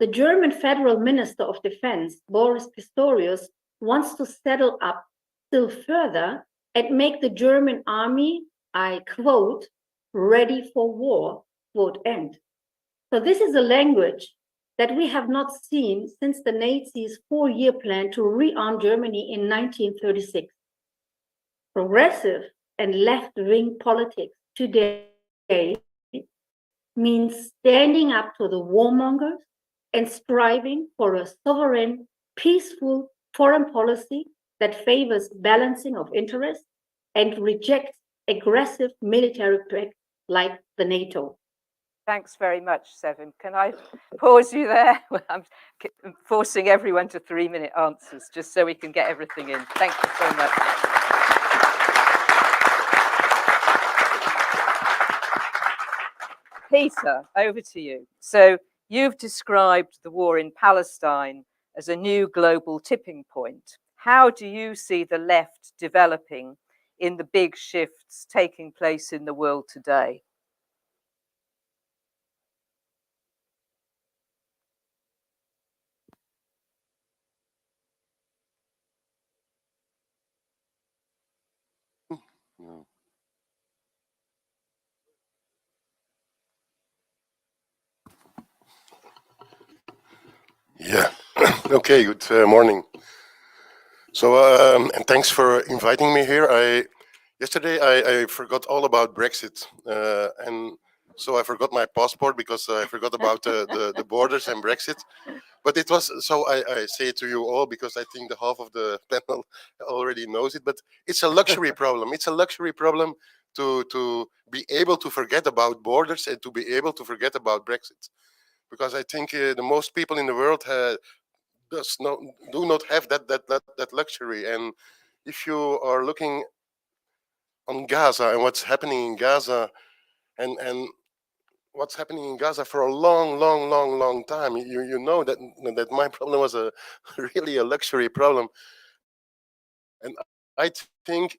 The German Federal Minister of Defense, Boris Pistorius, wants to settle up still further and make the German army, I quote, ready for war, quote end. So this is a language that we have not seen since the Nazis' 4-year plan to rearm Germany in 1936. Progressive and left-wing politics today means standing up to the warmongers and striving for a sovereign, peaceful foreign policy that favors balancing of interests and rejects aggressive military threats like the NATO. Thanks very much, Sevim. Can I pause you there? I'm forcing everyone to 3-minute answers just so we can get everything in. Thank you so much. Peter, over to you. So you've described the war in Palestine as a new global tipping point. How do you see the left developing in the big shifts taking place in the world today? No. Yeah. Okay. Good morning. So, and thanks for inviting me here. Yesterday I forgot all about Brexit, and so I forgot my passport because I forgot about the borders and Brexit. But it was so I say it to you all because I think the half of the panel already knows it. But it's a luxury problem. It's a luxury problem to be able to forget about borders and to be able to forget about Brexit, because I think the most people in the world do not have that luxury. And if you are looking on Gaza and what's happening in Gaza and what's happening in Gaza for a long time, you know that my problem was a really a luxury problem. And I think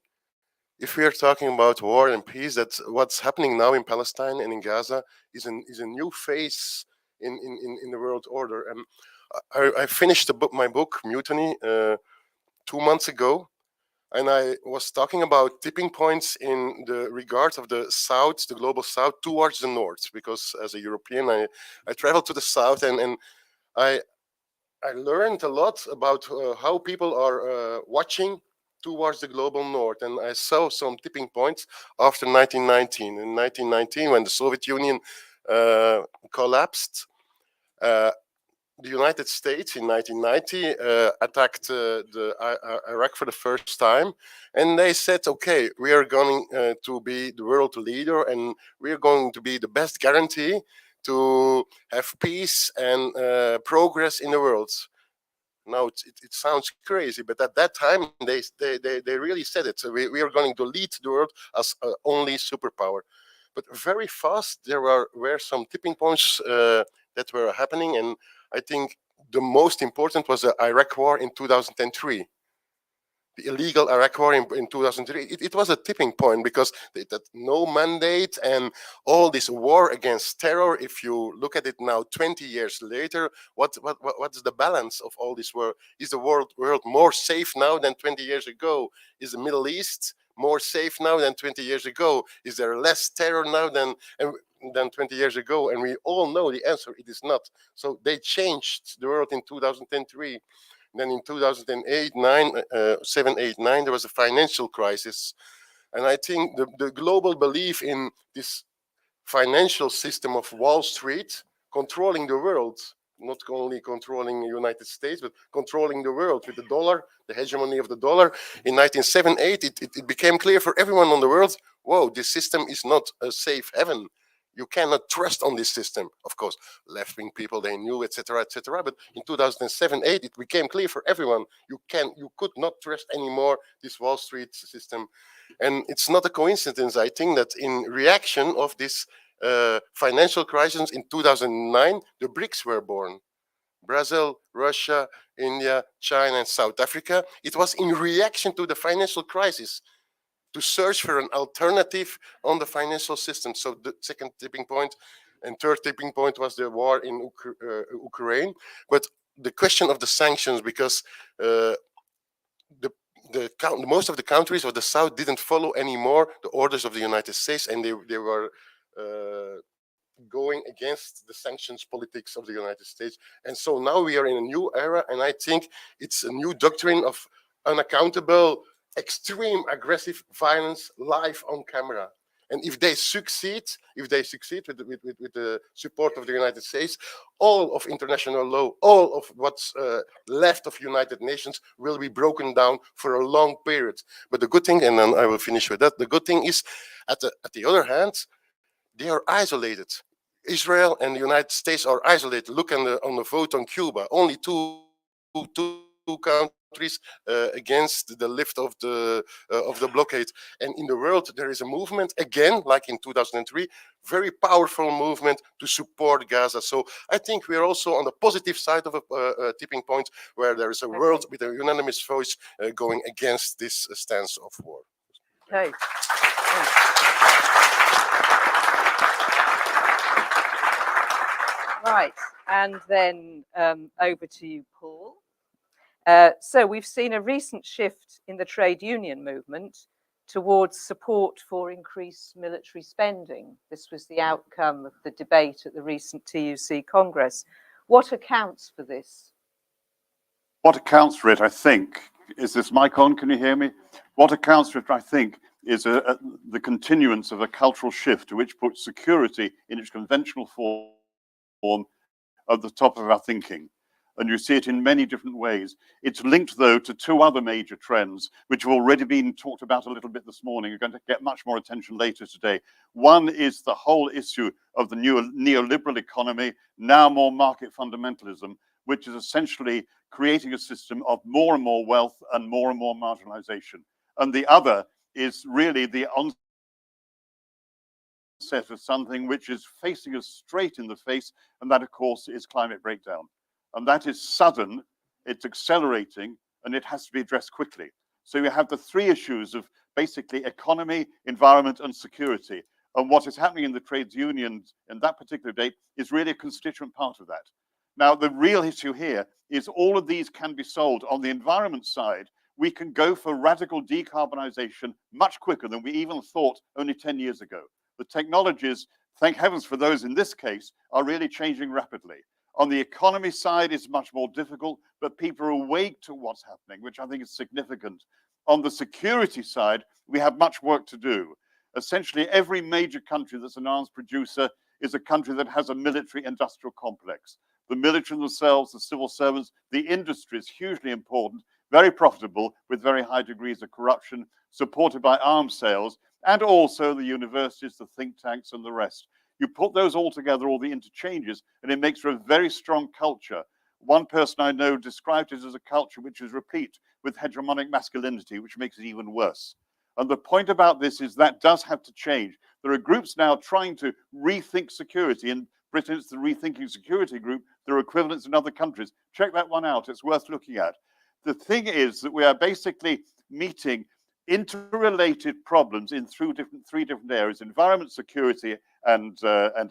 if we are talking about war and peace, that's what's happening now in Palestine and in Gaza is a new phase in the world order. And I finished my book Mutiny 2 months ago, and I was talking about tipping points in the regard of the South, the global South, towards the North, because as a European, I traveled to the South, and I learned a lot about how people are watching towards the global North. And I saw some tipping points after 1919. In 1919, when the Soviet Union collapsed, the United States in 1990 attacked Iraq for the first time, and they said, okay, we are going to be the world leader, and we are going to be the best guarantee to have peace and progress in the world. Now it sounds crazy, but at that time they really said it. So we are going to lead the world as only superpower. But very fast there were some tipping points that were happening, and I think the most important was the Iraq War in 2003. The illegal Iraq War in 2003. It was a tipping point because that no mandate and all this war against terror. If you look at it now, 20 years later, what's the balance of all this war? Is the world more safe now than 20 years ago? Is the Middle East more safe now than 20 years ago? Is there less terror now than 20 years ago? And we all know the answer, it is not. So they changed the world in 2003. Then in 2008, 7, 8, 9, there was a financial crisis. And I think the global belief in this financial system of Wall Street controlling the world, not only controlling the United States, but controlling the world with the dollar, the hegemony of the dollar. In 1978, it became clear for everyone on the world, whoa, this system is not a safe haven. You cannot trust on this system. Of course, left-wing people, they knew, etc., etc. But in 2007, 8, it became clear for everyone. You could not trust anymore this Wall Street system. And it's not a coincidence, I think, that in reaction of this financial crisis in 2009, the BRICS were born. Brazil, Russia, India, China, and South Africa. It was in reaction to the financial crisis, to search for an alternative on the financial system. So the second tipping point and third tipping point was the war in Ukraine. But the question of the sanctions, because most of the countries of the South didn't follow anymore the orders of the United States, and they were going against the sanctions politics of the United States. And so now we are in a new era, and I think it's a new doctrine of unaccountable, extreme aggressive violence live on camera. And if they succeed with the support of the United States, all of international law, all of what's left of United Nations will be broken down for a long period. But the good thing, and then I will finish with that, the good thing is, at the other hand, they are isolated. Israel and the United States are isolated. Look on the vote on Cuba. Only two countries against the lift of the blockade. And in the world, there is a movement again, like in 2003, very powerful movement to support Gaza. So I think we are also on the positive side of a tipping point where there is a world with a unanimous voice going against this stance of war. Okay. Right, and then over to you, Paul. So we've seen a recent shift in the trade union movement towards support for increased military spending. This was the outcome of the debate at the recent TUC Congress. What accounts for this? What accounts for it, I think, is this mic on? Can you hear me? What accounts for it, I think, is the continuance of a cultural shift which puts security in its conventional form at the top of our thinking. And you see it in many different ways. It's linked, though, to two other major trends, which have already been talked about a little bit this morning. You're going to get much more attention later today. One is the whole issue of the new neoliberal economy, now more market fundamentalism, which is essentially creating a system of more and more wealth and more marginalization. And the other is really the onset of something which is facing us straight in the face, and that, of course, is climate breakdown. And that is sudden, it's accelerating, and it has to be addressed quickly. So you have the three issues of basically economy, environment, and security. And what is happening in the trades unions in that particular date is really a constituent part of that. Now, the real issue here is all of these can be solved. On the environment side, we can go for radical decarbonization much quicker than we even thought only 10 years ago. The technologies, thank heavens for those in this case, are really changing rapidly. On the economy side, it's much more difficult, but people are awake to what's happening, which I think is significant. On the security side, we have much work to do. Essentially, every major country that's an arms producer is a country that has a military industrial complex. The military themselves, the civil servants, the industry is hugely important, very profitable, with very high degrees of corruption, supported by arms sales, and also the universities, the think tanks, and the rest. You put those all together, all the interchanges, and it makes for a very strong culture. One person I know described it as a culture which is replete with hegemonic masculinity, which makes it even worse. And the point about this is that does have to change. There are groups now trying to rethink security. In Britain, it's the Rethinking Security Group. There are equivalents in other countries. Check that one out. It's worth looking at. The thing is that we are basically meeting interrelated problems in three different areas: environment, security, and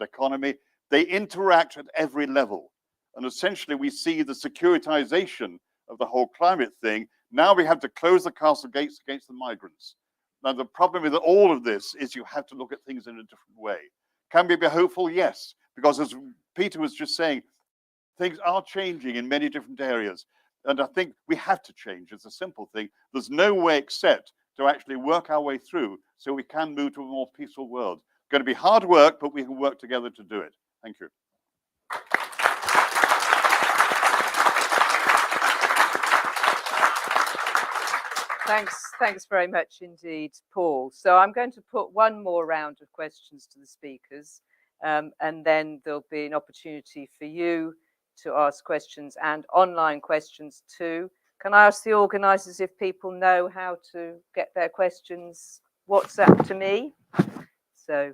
economy. They interact at every level. And essentially, we see the securitization of the whole climate thing. Now we have to close the castle gates against the migrants. Now, the problem with all of this is you have to look at things in a different way. Can we be hopeful? Yes. Because as Peter was just saying, things are changing in many different areas. And I think we have to change. It's a simple thing. There's no way except to actually work our way through so we can move to a more peaceful world. It's going to be hard work, but we can work together to do it. Thank you. Thanks very much indeed, Paul. So I'm going to put one more round of questions to the speakers, and then there'll be an opportunity for you to ask questions and online questions too. Can I ask the organisers if people know how to get their questions WhatsApp to me? So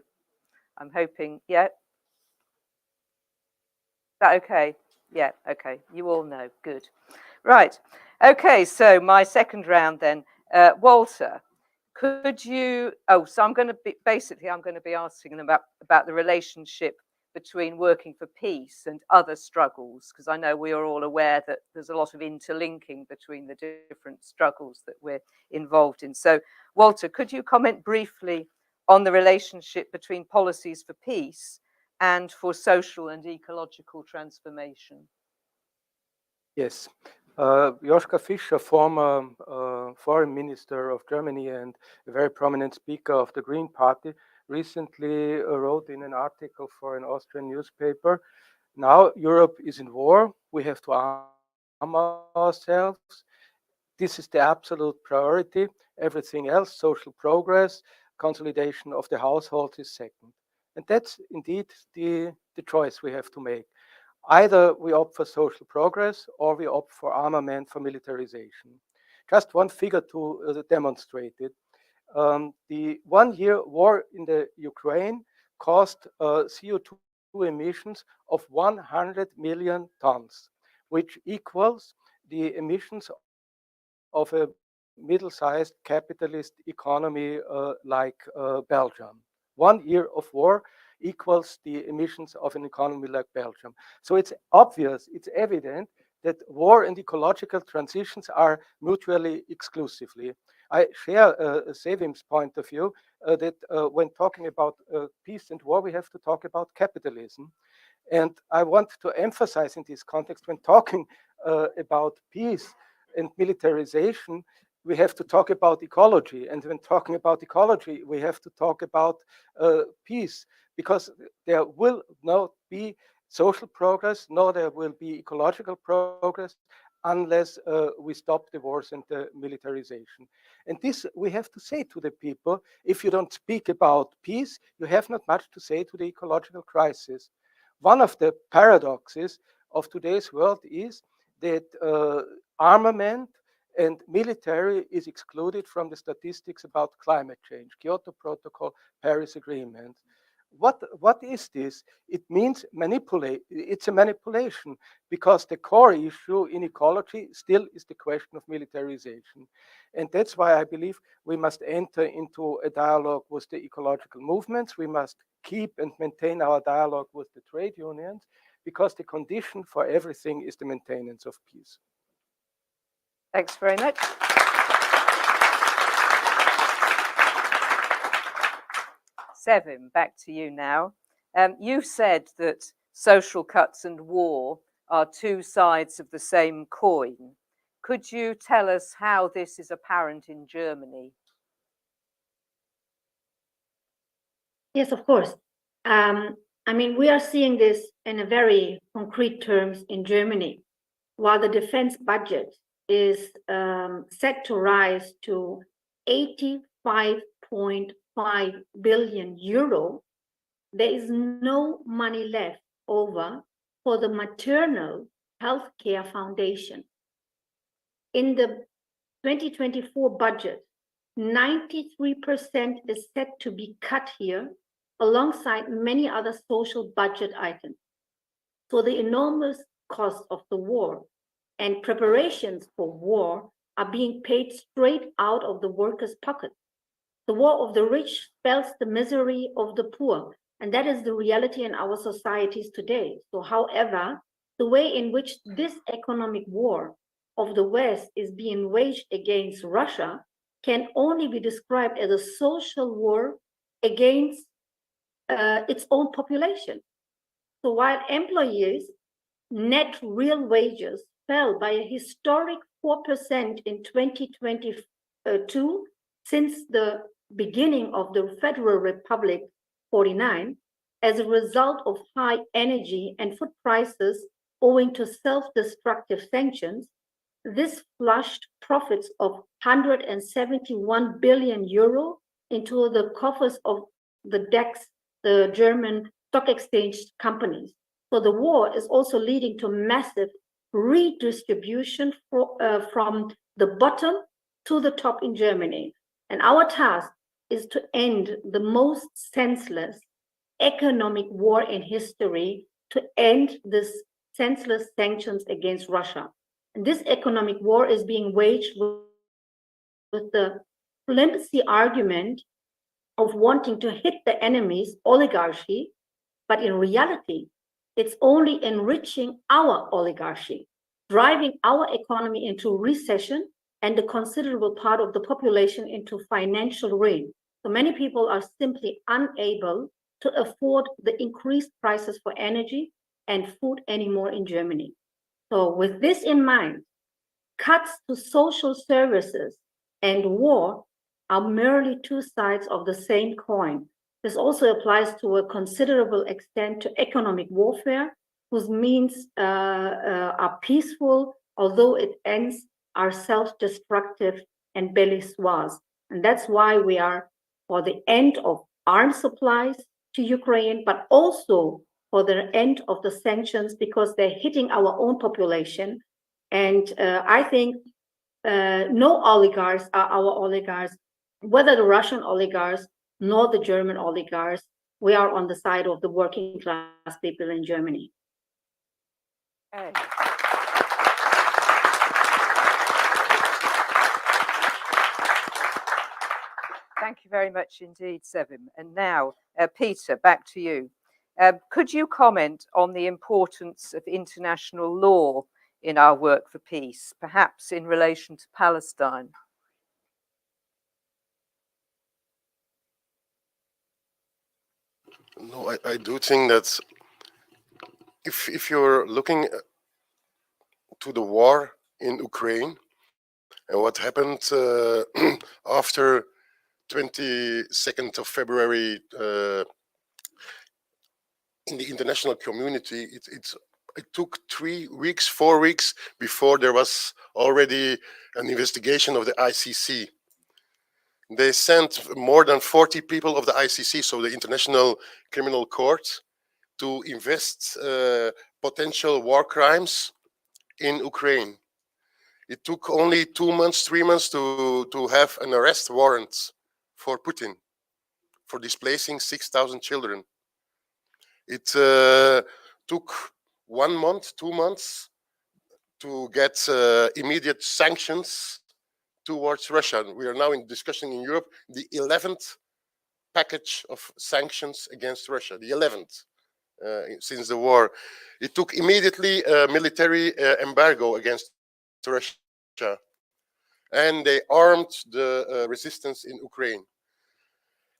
I'm hoping, yeah. Is that okay? Yeah, okay. You all know, good. Right, okay, so my second round then. Walter, could you, so I'm going to be asking them about the relationship between working for peace and other struggles, because I know we are all aware that there's a lot of interlinking between the different struggles that we're involved in. So, Walter, could you comment briefly on the relationship between policies for peace and for social and ecological transformation? Yes. Joschka Fischer, former foreign minister of Germany and a very prominent speaker of the Green Party, recently wrote in an article for an Austrian newspaper, now Europe is in war, we have to arm ourselves. This is the absolute priority. Everything else, social progress, consolidation of the household is second. And that's indeed the choice we have to make. Either we opt for social progress or we opt for armament, for militarization. Just one figure to demonstrate it. The 1 year war in the Ukraine caused CO2 emissions of 100 million tons, which equals the emissions of a middle-sized capitalist economy like Belgium. 1 year of war equals the emissions of an economy like Belgium. So it's obvious, it's evident that war and ecological transitions are mutually exclusively. I share Sevim's point of view that when talking about peace and war, we have to talk about capitalism. And I want to emphasize in this context, when talking about peace and militarization, we have to talk about ecology. And when talking about ecology, we have to talk about peace, because there will not be social progress, nor there will be ecological progress unless we stop the wars and the militarization. And this we have to say to the people. If you don't speak about peace, you have not much to say to the ecological crisis. One of the paradoxes of today's world is that armament and military is excluded from the statistics about climate change, Kyoto Protocol, Paris Agreement. What is this? It means manipulate. It's a manipulation, because the core issue in ecology still is the question of militarization. And that's why I believe we must enter into a dialogue with the ecological movements. We must keep and maintain our dialogue with the trade unions, because the condition for everything is the maintenance of peace. Thanks very much. Sevim, back to you now. You've said that social cuts and war are two sides of the same coin. Could you tell us how this is apparent in Germany? Yes, of course. I mean, we are seeing this in a very concrete terms in Germany. While the defense budget is set to rise to 85.5 billion euro, there is no money left over for the maternal health care foundation. In the 2024 budget, 93% is set to be cut here, alongside many other social budget items. So the enormous cost of the war and preparations for war are being paid straight out of the workers' pocket. The war of the rich spells the misery of the poor, and that is the reality in our societies today. So, however, the way in which this economic war of the West is being waged against Russia can only be described as a social war against its own population. So while employees' net real wages fell by a historic 4% in 2022, since the beginning of the Federal Republic 49, as a result of high energy and food prices owing to self-destructive sanctions, this flushed profits of 171 billion euro into the coffers of the DAX, the German stock exchange companies. So the war is also leading to massive redistribution from the bottom to the top in Germany. And our task is to end the most senseless economic war in history, to end this senseless sanctions against Russia. And this economic war is being waged with the flimsy argument of wanting to hit the enemy's oligarchy, but in reality, it's only enriching our oligarchy, driving our economy into recession and a considerable part of the population into financial ruin. So many people are simply unable to afford the increased prices for energy and food anymore in Germany. So with this in mind, cuts to social services and war are merely two sides of the same coin. This also applies to a considerable extent to economic warfare, whose means are peaceful, although its ends are self-destructive and bellicose. And that's why we are for the end of arms supplies to Ukraine, but also for the end of the sanctions, because they're hitting our own population. And I think no oligarchs are our oligarchs, whether the Russian oligarchs nor the German oligarchs. We are on the side of the working class people in Germany. Okay. Thank you very much indeed, Sevim. And now, Peter, back to you. Could you comment on the importance of international law in our work for peace, perhaps in relation to Palestine? No, I do think that if you're looking to the war in Ukraine and what happened after 22nd of February in the international community, it took 3 weeks, 4 weeks before there was already an investigation of the ICC. They sent more than 40 people of the ICC, so the International Criminal Court, to invest potential war crimes in Ukraine. It took only 2 months, 3 months to have an arrest warrant for Putin for displacing 6,000 children. It took 1 month, 2 months to get immediate sanctions towards Russia. We are now in discussion in Europe, the 11th package of sanctions against Russia, the 11th since the war. It took immediately a military embargo against Russia, and they armed the resistance in Ukraine.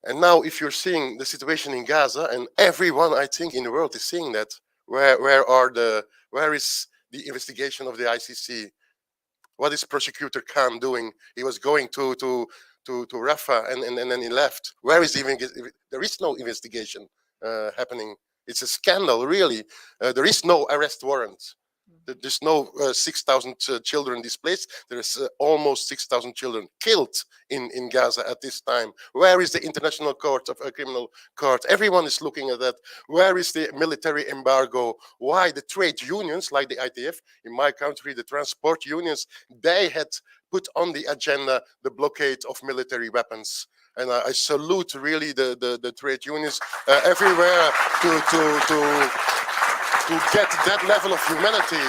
And now if you're seeing the situation in Gaza, and everyone I think in the world is seeing that, where is the investigation of the ICC? What is Prosecutor Khan doing? He was going to Rafah and then he left. Where is there is no investigation happening. It's a scandal, really. There is no arrest warrant. There's no 6,000 children displaced. There's almost 6,000 children killed in Gaza at this time. Where is the International Court of Criminal Court? Everyone is looking at that. Where is the military embargo? Why the trade unions like the ITF in my country, the transport unions, they had put on the agenda the blockade of military weapons. And I salute really the trade unions everywhere to get that level of humanity.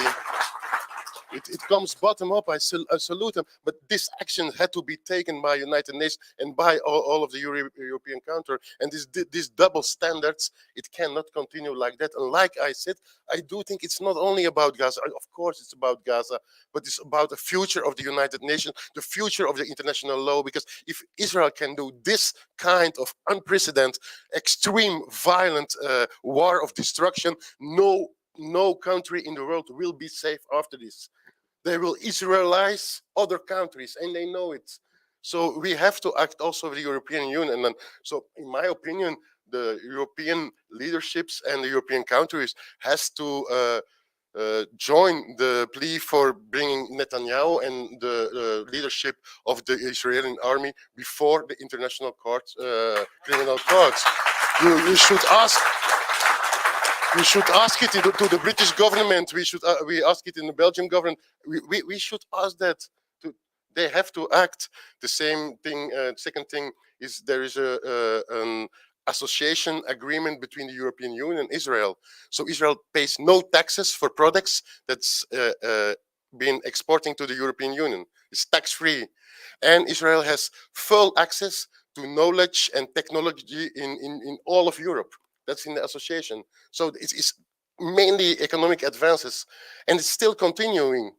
It comes bottom up. I salute them. But this action had to be taken by United Nations and by all of the European country. And these double standards, it cannot continue like that. And like I said, I do think it's not only about Gaza. Of course, it's about Gaza, but it's about the future of the United Nations, the future of the international law. Because if Israel can do this kind of unprecedented, extreme, violent war of destruction, no country in the world will be safe after this. They will Israelize other countries, and they know it. So we have to act also with the European Union. And so, in my opinion, the European leaderships and the European countries has to join the plea for bringing Netanyahu and the leadership of the Israeli army before the International Court, Criminal Courts. You should ask. We should ask it to the British government. We ask it in the Belgian government. We should ask that. They have to act. The same thing. Second thing is there is an association agreement between the European Union and Israel. So Israel pays no taxes for products that's been exporting to the European Union. It's tax-free, and Israel has full access to knowledge and technology in all of Europe. That's in the association. So it's mainly economic advances, and it's still continuing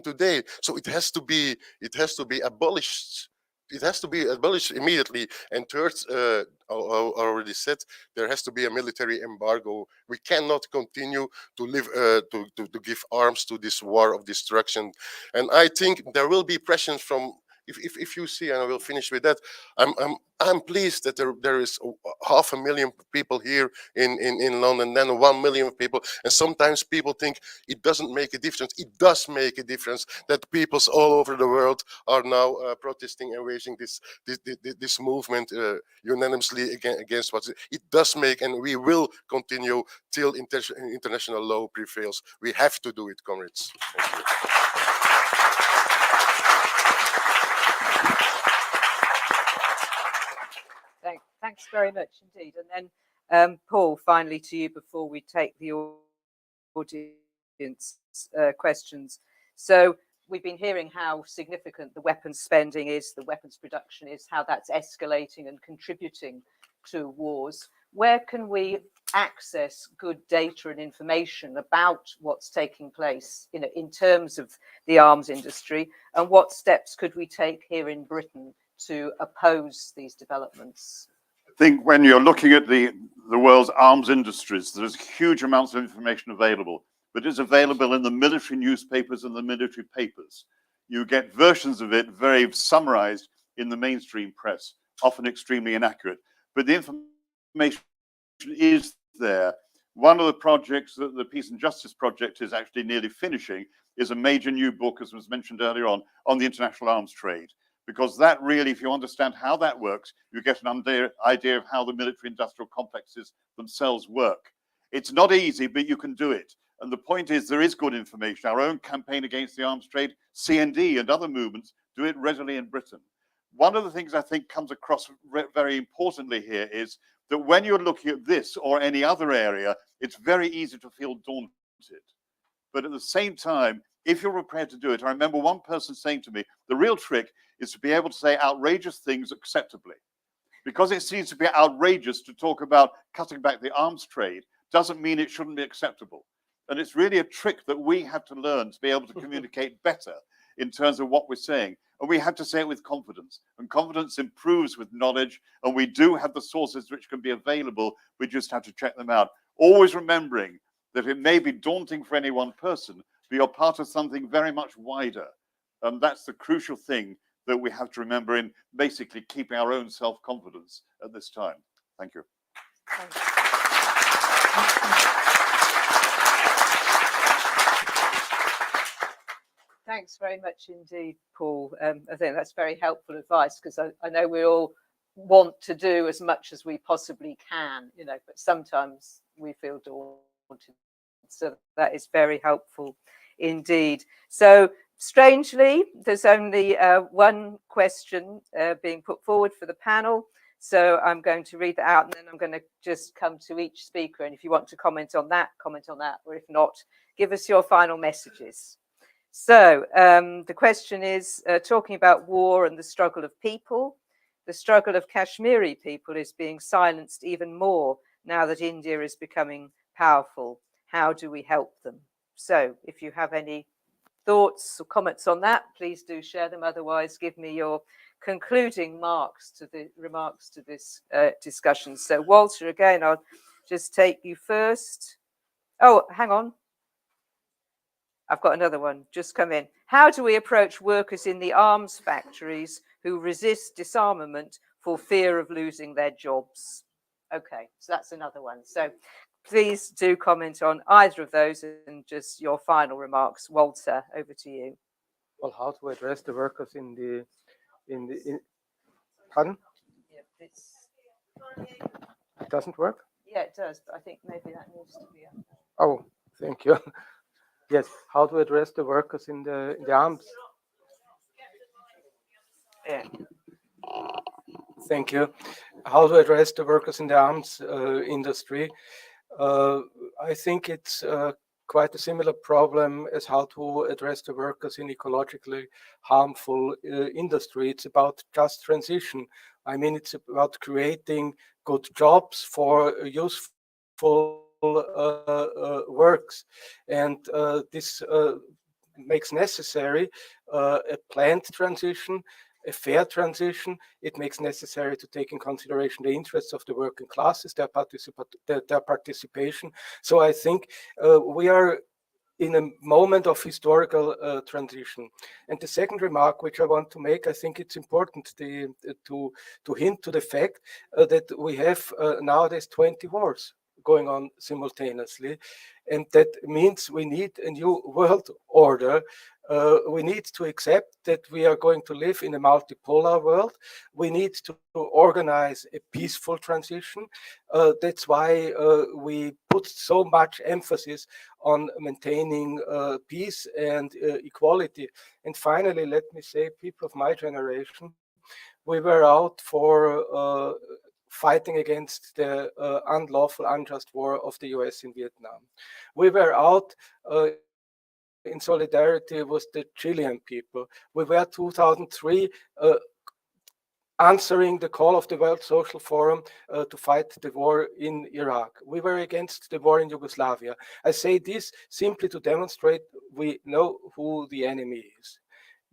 today. So it has to be abolished. it has to be abolished immediately. And third, I already said, there has to be a military embargo. We cannot continue to live to give arms to this war of destruction. And I think there will be pressure from. If you see, and I will finish with that, I'm pleased that there is 500,000 people here in London, then 1 million people, and sometimes people think it doesn't make a difference. It does make a difference that peoples all over the world are now protesting and waging this movement unanimously against what it does make, and we will continue till international law prevails. We have to do it, comrades. Thank you. Thanks very much indeed. And then, Paul, finally to you before we take the audience questions. So we've been hearing how significant the weapons spending is, the weapons production is, how that's escalating and contributing to wars. Where can we access good data and information about what's taking place, in terms of the arms industry, and what steps could we take here in Britain to oppose these developments? I think when you're looking at the world's arms industries, there's huge amounts of information available, but it's available in the military newspapers and the military papers. You get versions of it very summarized in the mainstream press, often extremely inaccurate, but the information is there. One of the projects that the Peace and Justice Project is actually nearly finishing is a major new book, as was mentioned earlier on the international arms trade. Because that really, if you understand how that works, you get an idea of how the military industrial complexes themselves work. It's not easy, but you can do it. And the point is, there is good information. Our own campaign against the arms trade, CND and other movements do it readily in Britain. One of the things I think comes across very importantly here is that when you're looking at this or any other area, it's very easy to feel daunted. But at the same time, if you're prepared to do it, I remember one person saying to me, the real trick is to be able to say outrageous things acceptably. Because it seems to be outrageous to talk about cutting back the arms trade doesn't mean it shouldn't be acceptable. And it's really a trick that we have to learn to be able to communicate better in terms of what we're saying. And we have to say it with confidence. And confidence improves with knowledge. And we do have the sources which can be available. We just have to check them out. Always remembering that it may be daunting for any one person, but you're part of something very much wider. And that's the crucial thing that we have to remember in basically keeping our own self-confidence at this time. Thank you. Thanks very much indeed, Paul. I think that's very helpful advice, because I know we all want to do as much as we possibly can, but sometimes we feel daunted. So that is very helpful indeed. So strangely, there's only one question being put forward for the panel. So I'm going to read that out, and then I'm going to just come to each speaker. And if you want to comment on that, or if not, give us your final messages. So the question is, talking about war and the struggle of people, the struggle of Kashmiri people is being silenced even more now that India is becoming powerful. How do we help them? So if you have any thoughts or comments on that, please do share them. Otherwise, give me your concluding remarks to this discussion. So Walter, again, I'll just take you first. Oh, hang on. I've got another one just come in. How do we approach workers in the arms factories who resist disarmament for fear of losing their jobs? Okay, so that's another one. So please do comment on either of those and just your final remarks. Walter, over to you. Well, how to address the workers in pardon? Yeah, it doesn't work? Yeah, it does, but I think maybe that needs to be up. Oh, thank you. Yes, how to address the workers in the arms? Yeah. Thank you. How to address the workers in the arms industry? I think it's quite a similar problem as how to address the workers in ecologically harmful industry. It's about just transition. I mean, it's about creating good jobs for useful works, and this makes necessary a planned transition, a fair transition. It makes necessary to take in consideration the interests of the working classes, their participation. So I think we are in a moment of historical transition. And the second remark which I want to make, I think it's important to hint to the fact that we have nowadays 20 wars going on simultaneously. And that means we need a new world order. We need to accept that we are going to live in a multipolar world. We need to organize a peaceful transition. That's why we put so much emphasis on maintaining peace and equality. And finally, let me say, people of my generation, we were out for fighting against the unlawful, unjust war of the US in Vietnam. We were out in solidarity with the Chilean people. We were 2003 answering the call of the World Social Forum to fight the war in Iraq. We were against the war in Yugoslavia. I say this simply to demonstrate we know who the enemy is.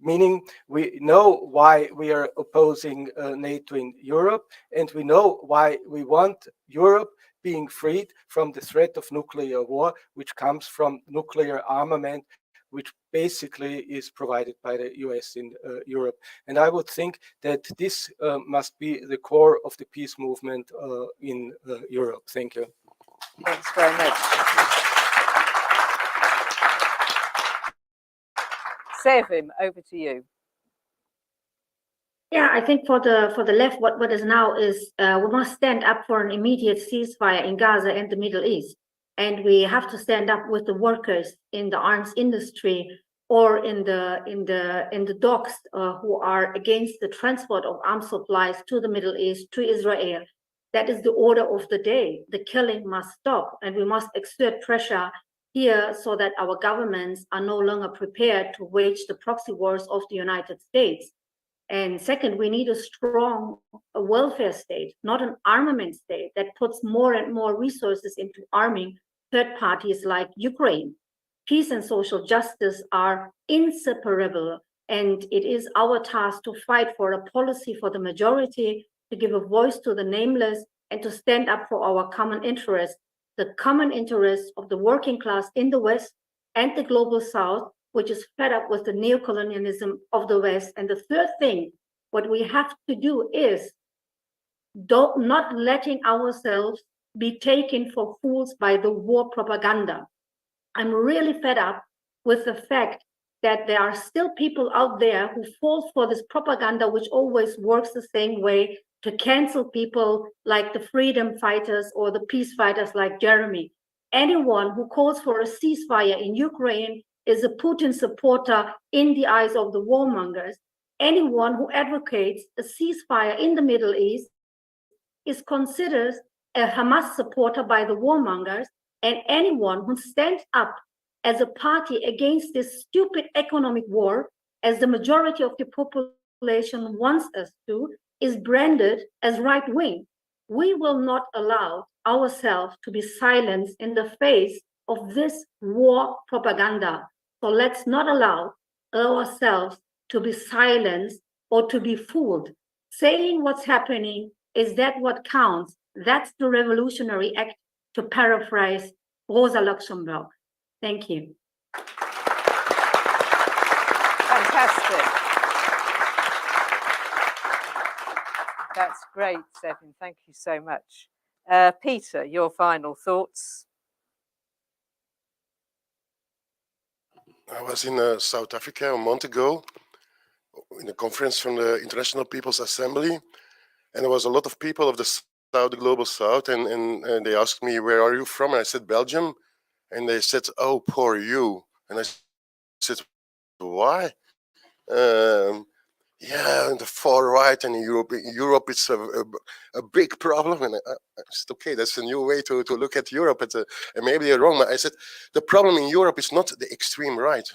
Meaning we know why we are opposing NATO in Europe, and we know why we want Europe being freed from the threat of nuclear war, which comes from nuclear armament, which basically is provided by the US in Europe. And I would think that this must be the core of the peace movement in Europe. Thank you. Thanks very much. Sevim, over to you. Yeah, I think for the left, what is now is we must stand up for an immediate ceasefire in Gaza and the Middle East, and we have to stand up with the workers in the arms industry or in the docks who are against the transport of arms supplies to the Middle East, to Israel. That is the order of the day. The killing must stop, and we must exert pressure here so that our governments are no longer prepared to wage the proxy wars of the United States. And second, we need a strong welfare state, not an armament state that puts more and more resources into arming third parties like Ukraine. Peace and social justice are inseparable, and it is our task to fight for a policy for the majority, to give a voice to the nameless, and to stand up for our common interest, the common interest of the working class in the West and the global South, which is fed up with the neocolonialism of the West. And the third thing, what we have to do is not letting ourselves be taken for fools by the war propaganda. I'm really fed up with the fact that there are still people out there who fall for this propaganda, which always works the same way, to cancel people like the freedom fighters or the peace fighters like Jeremy. Anyone who calls for a ceasefire in Ukraine is a Putin supporter in the eyes of the warmongers. Anyone who advocates a ceasefire in the Middle East is considered a Hamas supporter by the warmongers, and anyone who stands up as a party against this stupid economic war, as the majority of the population wants us to, is branded as right-wing. We will not allow ourselves to be silenced in the face of this war propaganda. So let's not allow ourselves to be silenced or to be fooled. Saying what's happening, is that what counts? That's the revolutionary act, to paraphrase Rosa Luxemburg. Thank you. Fantastic. That's great, Sevim. Thank you so much. Peter, your final thoughts. I was in South Africa a month ago in a conference from the International People's Assembly, and there was a lot of people of the South, the global South, and they asked me, where are you from? And I said, Belgium. And they said, oh, poor you. And I said, why? Yeah, in the far right and in Europe it's a big problem. And I said, okay, that's a new way to look at Europe. And maybe they're wrong, but I said, the problem in Europe is not the extreme right.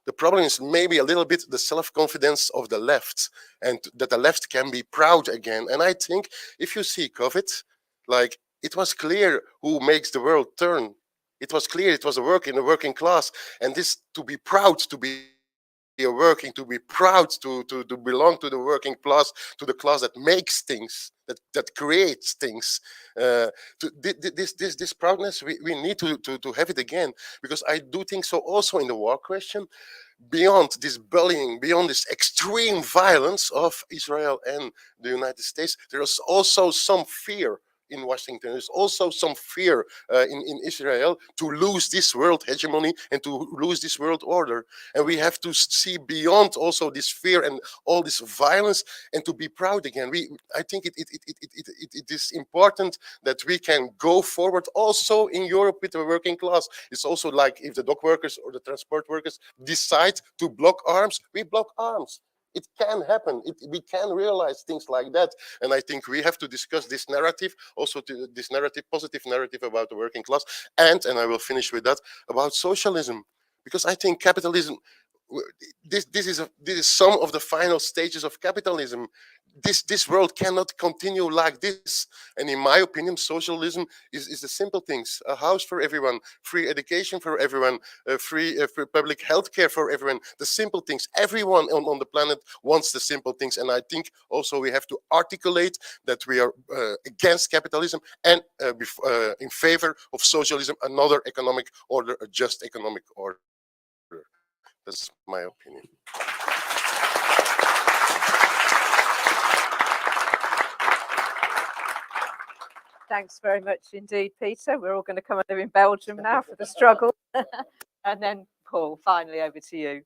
The problem is maybe a little bit the self-confidence of the left, and that the left can be proud again. And I think if you see COVID, like, it was clear who makes the world turn. It was clear it was the working class, and this to be proud to be working, to be proud to belong to the working class, to the class that makes things, that creates things. This proudness, we need to have it again, because I do think so also in the war question. Beyond this bullying, beyond this extreme violence of Israel and the United States, there is also some fear in Washington. There's also some fear in Israel to lose this world hegemony and to lose this world order. And we have to see beyond also this fear and all this violence and to be proud again. I think it is important that we can go forward also in Europe with the working class. It's also like if the dock workers or the transport workers decide to block arms, we block arms. It can happen. We can realize things like that. And I think we have to discuss this narrative, also this narrative, positive narrative about the working class. And I will finish with that, about socialism. Because I think capitalism, this is some of the final stages of capitalism. This world cannot continue like this. And in my opinion, socialism is the simple things: a house for everyone, free education for everyone, free public health care for everyone, the simple things. Everyone on the planet wants the simple things. And I think also we have to articulate that we are against capitalism and in favor of socialism, another economic order, a just economic order. That's my opinion. Thanks very much indeed, Peter. We're all going to come over in Belgium now for the struggle. And then, Paul, finally over to you.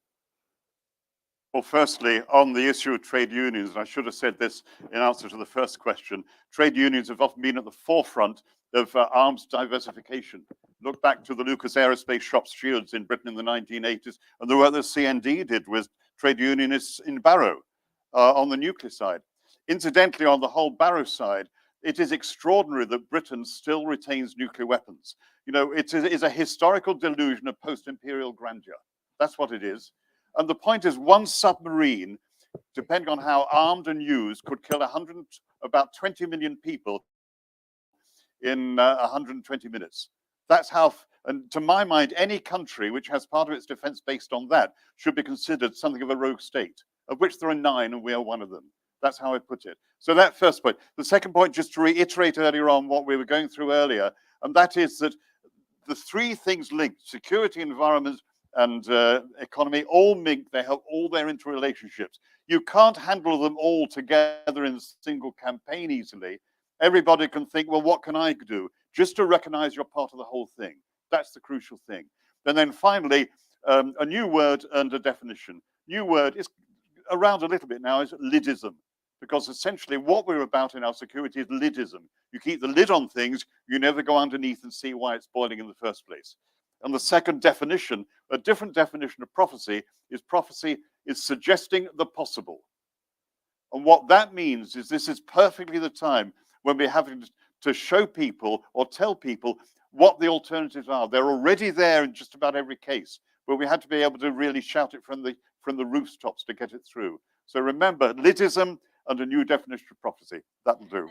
Well, firstly, on the issue of trade unions, and I should have said this in answer to the first question, trade unions have often been at the forefront of arms diversification. Look back to the Lucas Aerospace Shop Stewards in Britain in the 1980s, and the work the CND did with trade unionists in Barrow on the nuclear side. Incidentally, on the whole Barrow side, it is extraordinary that Britain still retains nuclear weapons. You know, it is a historical delusion of post-imperial grandeur. That's what it is. And the point is, one submarine, depending on how armed and used, could kill about 20 million people in 120 minutes. That's how, and to my mind, any country which has part of its defense based on that should be considered something of a rogue state, of which there are 9 and we are one of them. That's how I put it. So that first point. The second point, just to reiterate earlier on what we were going through earlier, and that is that the 3 things linked, security, environment, and economy, all linked, they have all their interrelationships. You can't handle them all together in a single campaign easily. Everybody can think, well, what can I do? Just to recognize you're part of the whole thing. That's the crucial thing. And then finally, a new word and a definition. New word is around a little bit now, is lidism. Because essentially what we're about in our security is lidism. You keep the lid on things, you never go underneath and see why it's boiling in the first place. And the second definition, a different definition of prophecy is suggesting the possible. And what that means is this is perfectly the time when we're having to show people or tell people what the alternatives are. They're already there in just about every case, but we had to be able to really shout it from the rooftops to get it through. So remember, lidism and a new definition of prophecy. That'll do.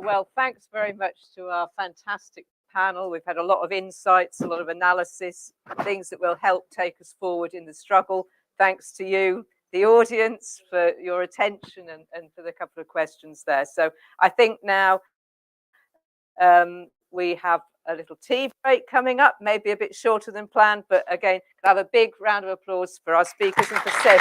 Well, thanks very much to our fantastic panel. We've had a lot of insights, a lot of analysis, things that will help take us forward in the struggle. Thanks to you, the audience, for your attention and for the couple of questions there. So I think now we have a little tea break coming up, maybe a bit shorter than planned, but again, have a big round of applause for our speakers and for 7.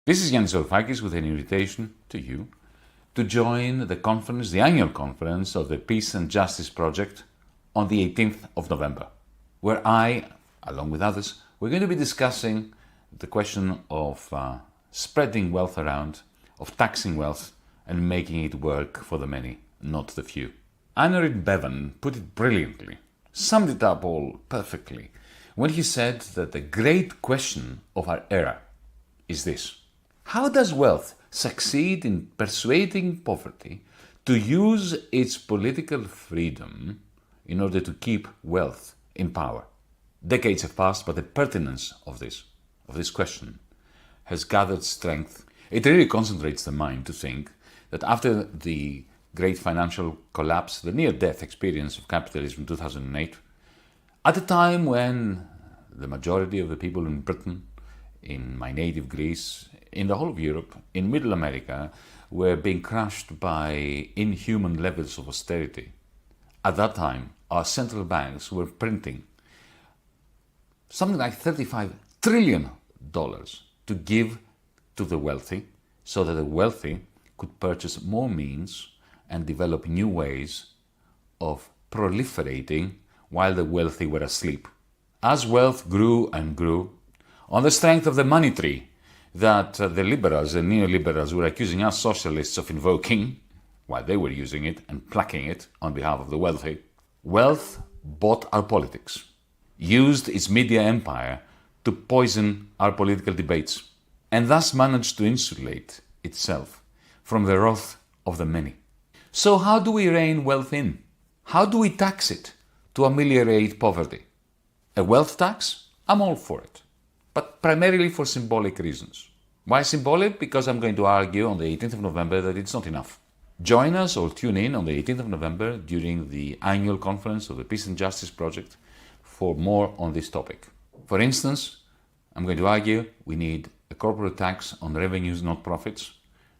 This is Yannis Varoufakis with an invitation to you to join the conference, the annual conference of the Peace and Justice Project on the 18th of November, where I, along with others, we're going to be discussing the question of spreading wealth around, of taxing wealth and making it work for the many, not the few. Anna Bevan put it brilliantly, summed it up all perfectly, when he said that the great question of our era is this: how does wealth succeed in persuading poverty to use its political freedom in order to keep wealth in power. Decades have passed, but the pertinence of this question has gathered strength. It really concentrates the mind to think that after the great financial collapse, the near-death experience of capitalism in 2008, at a time when the majority of the people in Britain, in my native Greece, in the whole of Europe, in Middle America, were being crushed by inhuman levels of austerity, at that time, our central banks were printing something like $35 trillion to give to the wealthy, so that the wealthy could purchase more means and develop new ways of proliferating while the wealthy were asleep. As wealth grew and grew, on the strength of the money tree that the liberals and neoliberals were accusing us socialists of invoking, while they were using it and plucking it on behalf of the wealthy, wealth bought our politics, used its media empire to poison our political debates, and thus managed to insulate itself from the wrath of the many. So how do we rein wealth in? How do we tax it to ameliorate poverty? A wealth tax? I'm all for it, but primarily for symbolic reasons. Why symbolic? Because I'm going to argue on the 18th of November that it's not enough. Join us or tune in on the 18th of November during the annual conference of the Peace and Justice Project for more on this topic. For instance, I'm going to argue we need a corporate tax on revenues, not profits,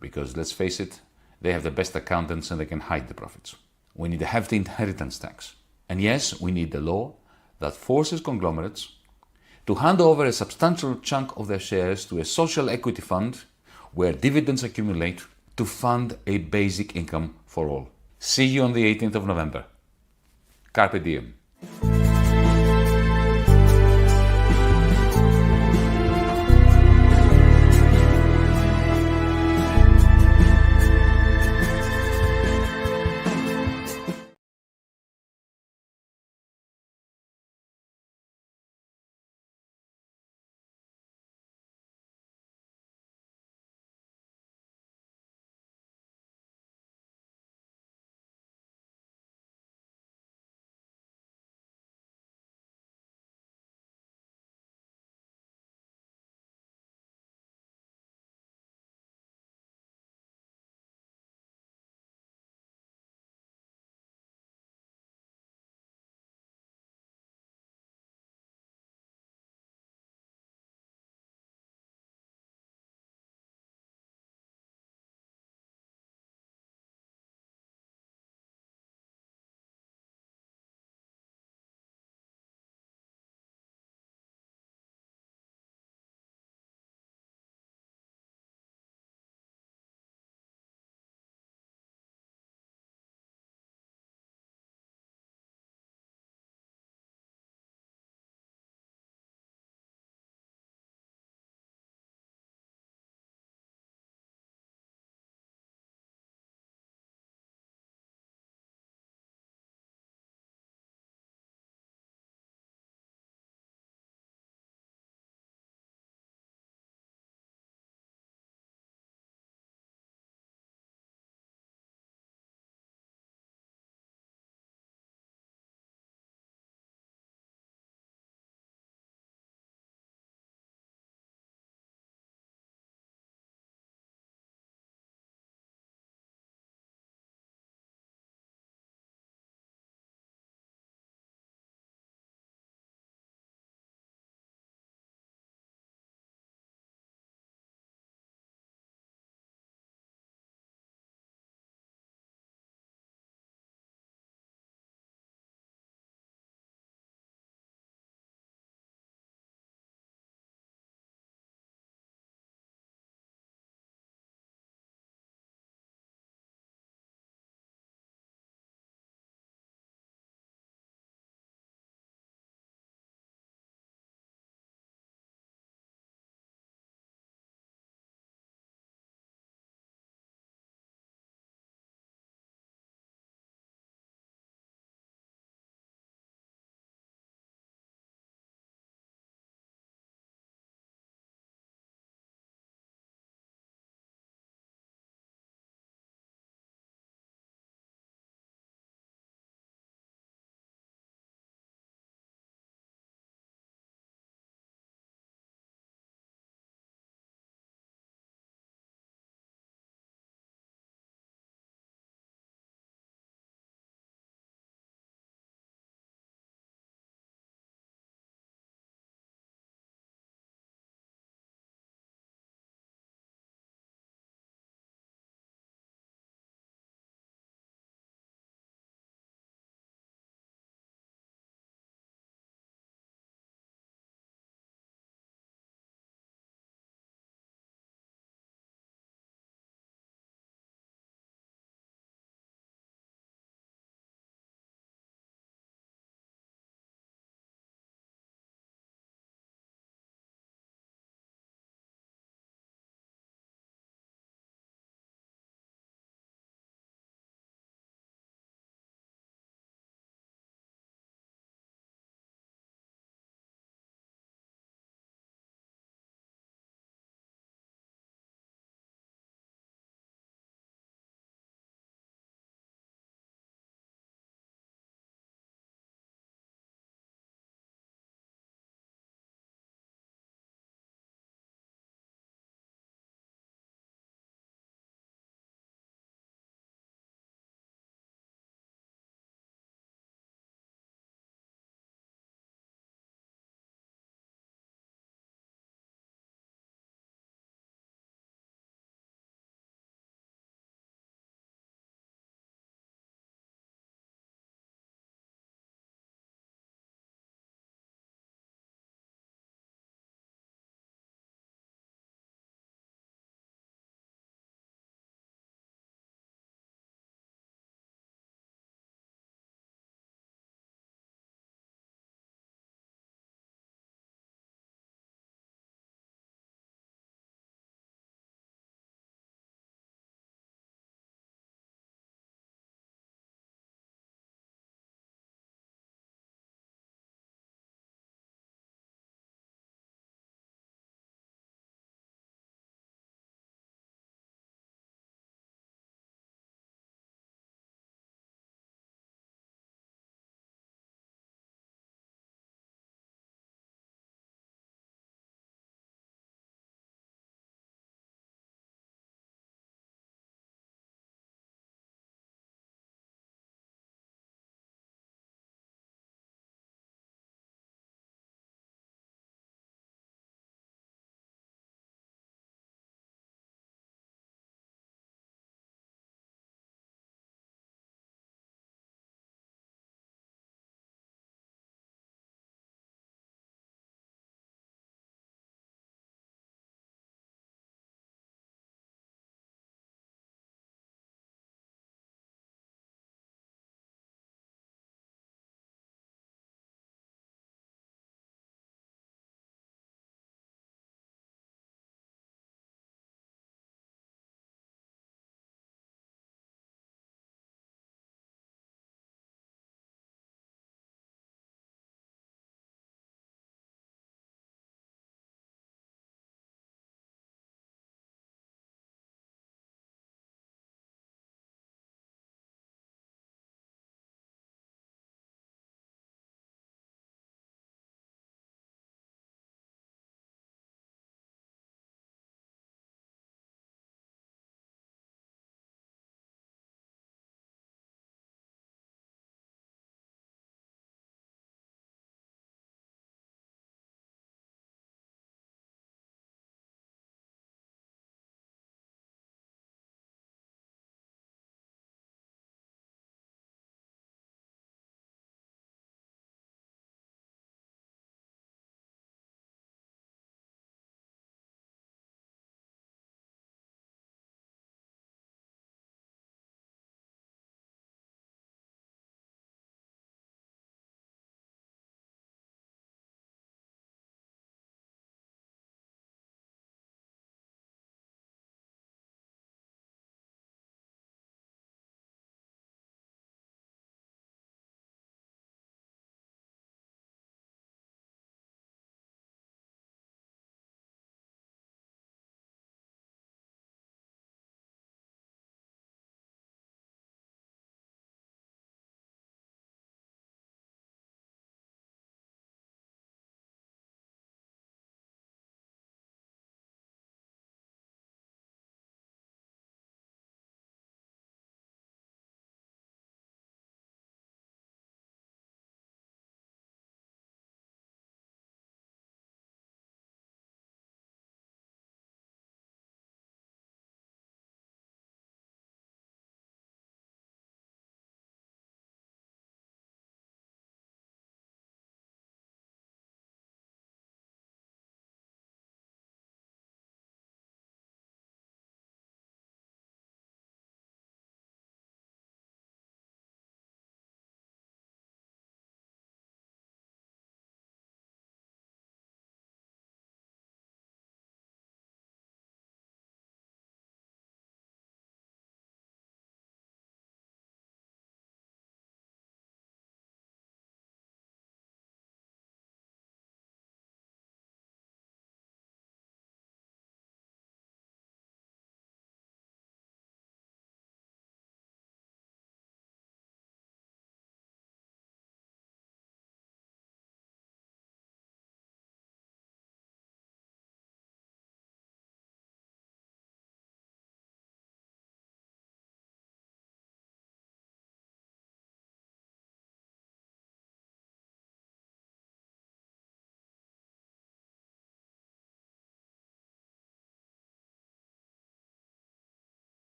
because let's face it, they have the best accountants and they can hide the profits. We need a hefty inheritance tax. And yes, we need a law that forces conglomerates to hand over a substantial chunk of their shares to a social equity fund where dividends accumulate to fund a basic income for all. See you on the 18th of November. Carpe diem.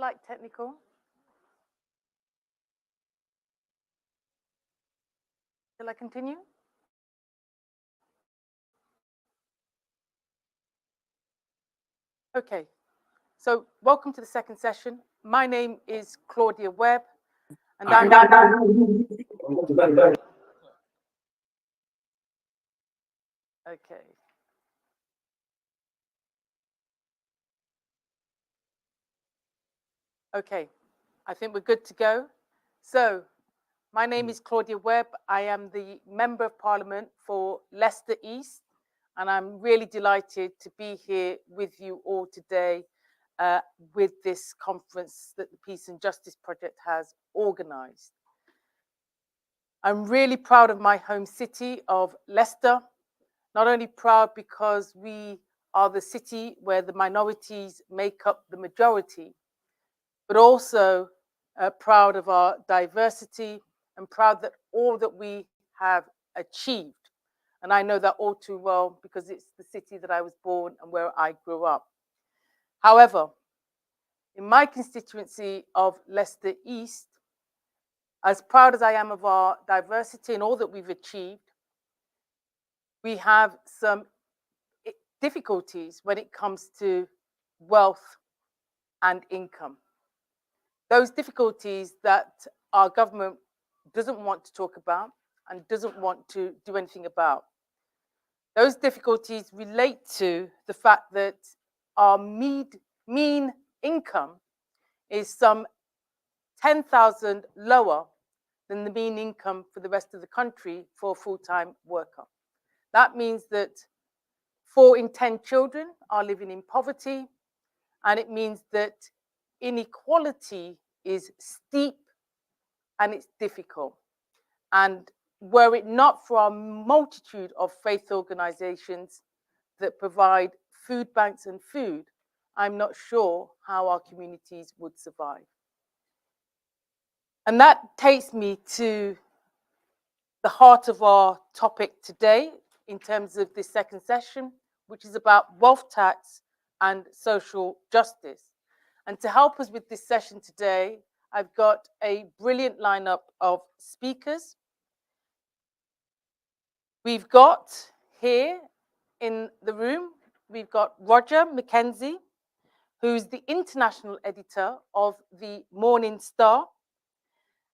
Slight technical. Shall I continue? Okay, so welcome to the second session. My name is Claudia Webb, and I'm okay. Okay, I think we're good to go. So, my name is Claudia Webb. I am the Member of Parliament for Leicester East, and I'm really delighted to be here with you all today with this conference that the Peace and Justice Project has organised. I'm really proud of my home city of Leicester, not only proud because we are the city where the minorities make up the majority, but also proud of our diversity and proud that all that we have achieved. And I know that all too well because it's the city that I was born and where I grew up. However, in my constituency of Leicester East, as proud as I am of our diversity and all that we've achieved, we have some difficulties when it comes to wealth and income. Those difficulties that our government doesn't want to talk about and doesn't want to do anything about. Those difficulties relate to the fact that our mean income is some 10,000 lower than the mean income for the rest of the country for a full-time worker. That means that 4 in 10 children are living in poverty, and it means that inequality is steep and it's difficult. And were it not for our multitude of faith organizations that provide food banks and food, I'm not sure how our communities would survive. And that takes me to the heart of our topic today in terms of this second session, which is about wealth tax and social justice. And to help us with this session today, I've got a brilliant lineup of speakers. We've got here in the room, we've got Roger Mackenzie, who's the international editor of the Morning Star.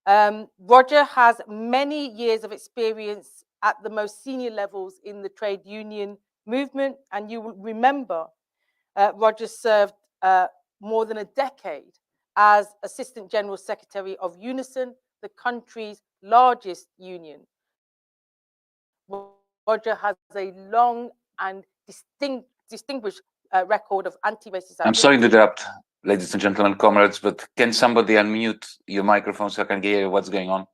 Roger has many years of experience at the most senior levels in the trade union movement, and you will remember Roger served more than a decade as Assistant General Secretary of Unison, the country's largest union. Roger has a long and distinguished record of anti-racist I'm sorry to interrupt, ladies and gentlemen, comrades, but can somebody unmute your microphone so I can hear what's going on?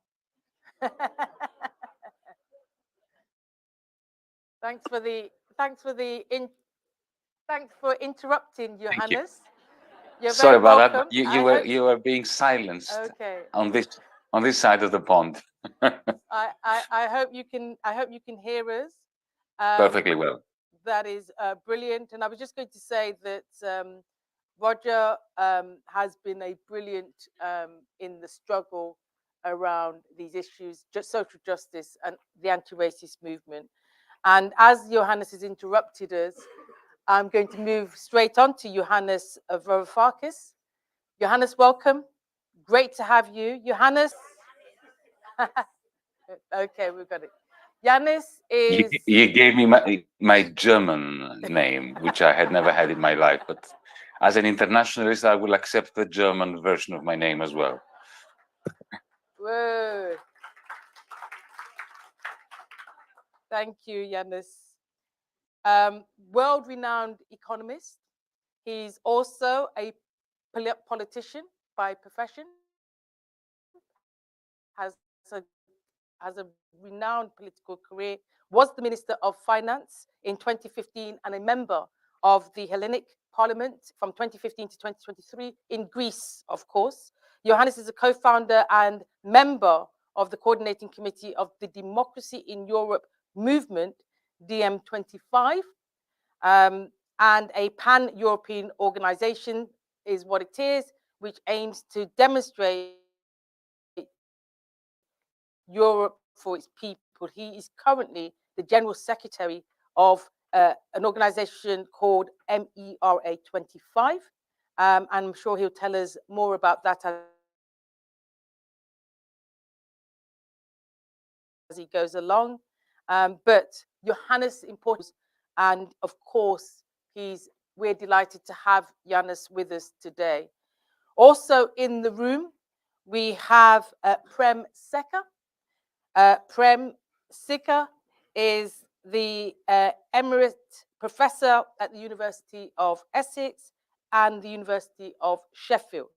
Thanks for interrupting, Johannes. You're Sorry very about welcome. that. You were being silenced on this side of the pond. I hope you can hear us Perfectly well. That is brilliant. And I was just going to say that Roger has been a brilliant in the struggle around these issues, just social justice and the anti-racist movement. And as Johannes has interrupted us, I'm going to move straight on to Johannes Varoufakis. Johannes, welcome. Great to have you. Johannes. Okay, we've got it. Johannes is... You gave me my German name, which I had never had in my life. But as an internationalist, I will accept the German version of my name as well. Whoa. Thank you, Johannes. World-renowned economist. He's also a politician by profession. Has a renowned political career. Was the Minister of Finance in 2015 and a member of the Hellenic Parliament from 2015 to 2023 in Greece, of course. Johannes is a co-founder and member of the Coordinating Committee of the Democracy in Europe Movement, DM25, and a pan-European organization is what it is, which aims to demonstrate Europe for its people. He is currently the General Secretary of an organization called MERA 25. And I'm sure he'll tell us more about that as he goes along. But Johannes importance, and of course, we're delighted to have Johannes with us today. Also in the room, we have Prem Sekar. Prem Sekar is the Emerite Professor at the University of Essex and the University of Sheffield.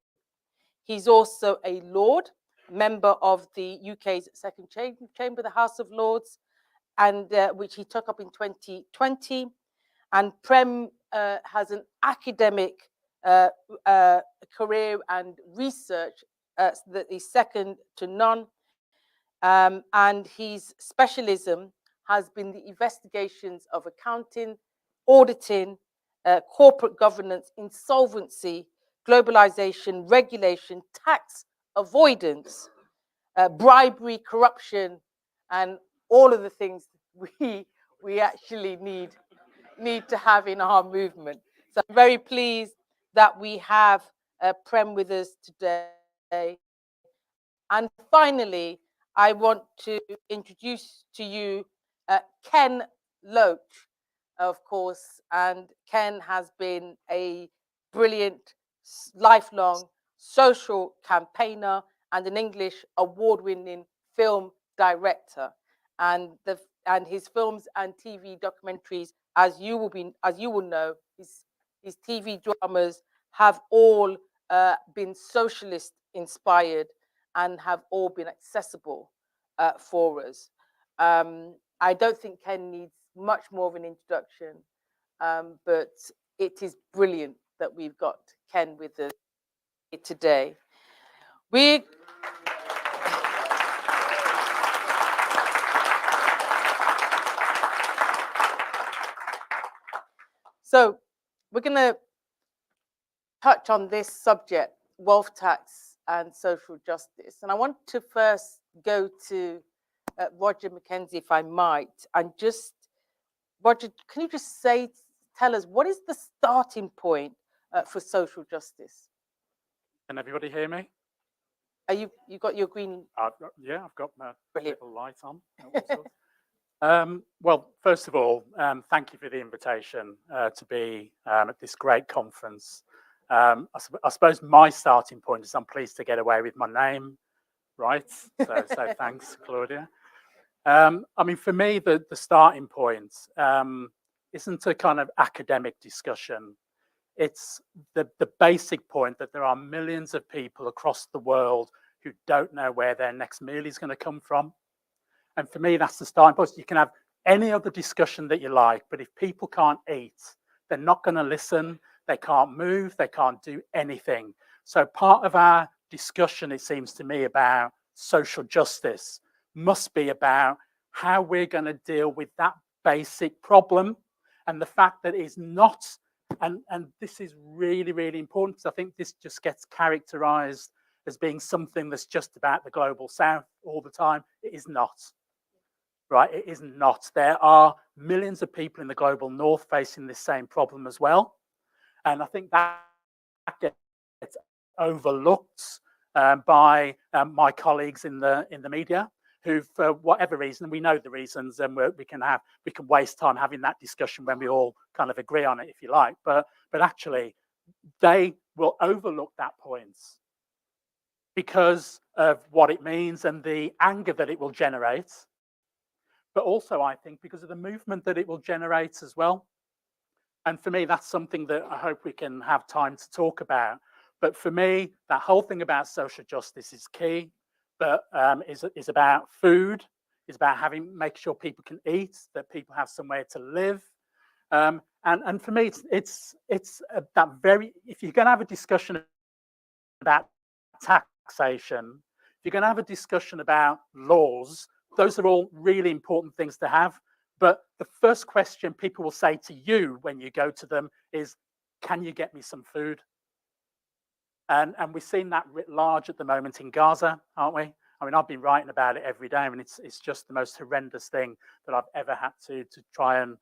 He's also a Lord, member of the UK's second chamber, the House of Lords, and which he took up in 2020. And Prem has an academic career and research that is second to none. And his specialism has been the investigations of accounting, auditing, corporate governance, insolvency, globalization, regulation, tax avoidance, bribery, corruption, and all of the things we actually need to have in our movement. So I'm very pleased that we have Prem with us today. And finally, I want to introduce to you Ken Loach, of course, and Ken has been a brilliant, lifelong social campaigner and an English award-winning film director. And his films and TV documentaries, as you will know, his TV dramas have all been socialist inspired and have all been accessible for us. I don't think Ken needs much more of an introduction, but it is brilliant that we've got Ken with us today. So we're going to touch on this subject, wealth tax and social justice. And I want to first go to Roger Mackenzie, if I might, and just, Roger, can you just tell us, what is the starting point for social justice? Can everybody hear me? You got your green? Yeah, I've got my Brilliant. little light on. Well, first of all, thank you for the invitation to be at this great conference. I suppose my starting point is I'm pleased to get away with my name, right? So thanks, Claudia. I mean, for me, the starting point isn't a kind of academic discussion. It's the basic point that there are millions of people across the world who don't know where their next meal is going to come from. And for me, that's the starting point. You can have any other discussion that you like, but if people can't eat, they're not going to listen, they can't move, they can't do anything. So part of our discussion, it seems to me, about social justice must be about how we're going to deal with that basic problem, and the fact that it's not, and this is really, really important, because I think this just gets characterized as being something that's just about the global south all the time. It is not. Right, it is not. There are millions of people in the global north facing this same problem as well. And I think that gets overlooked by my colleagues in the media, who, for whatever reason, we know the reasons, and we can waste time having that discussion when we all kind of agree on it, if you like. But actually, they will overlook that point because of what it means and the anger that it will generate. But also, I think, because of the movement that it will generate as well. And for me, that's something that I hope we can have time to talk about. But for me, that whole thing about social justice is key, but is about food, is about making sure people can eat, that people have somewhere to live. And for me, it's that very, if you're going to have a discussion about taxation, if you're going to have a discussion about laws, those are all really important things to have. But the first question people will say to you when you go to them is, can you get me some food? And we've seen that writ large at the moment in Gaza, aren't we? I mean, I've been writing about it every day. I mean, it's just the most horrendous thing that I've ever had to try and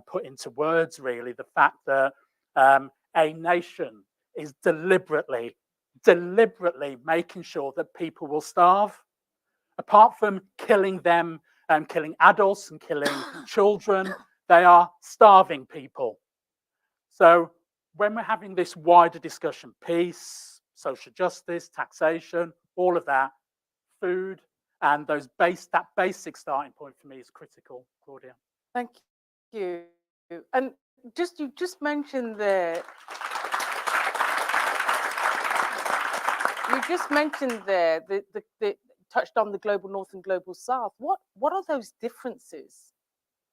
put into words, really. The fact that a nation is deliberately making sure that people will starve, apart from killing them and killing adults and killing children, they are starving people. So when we're having this wider discussion, peace, social justice, taxation, all of that, food, and that basic starting point for me is critical, Claudia. Thank you. And you just mentioned there, the touched on the global north and global south. What are those differences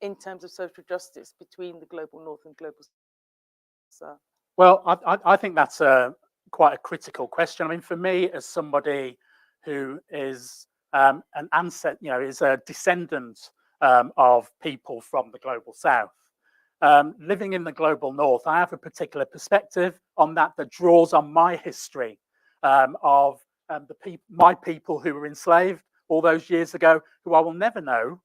in terms of social justice between the global north and global south? Well, I think that's quite a critical question. I mean, for me, as somebody who is an ancestor, is a descendant of people from the global south, living in the global north, I have a particular perspective on that draws on my history of my people who were enslaved all those years ago, who I will never know.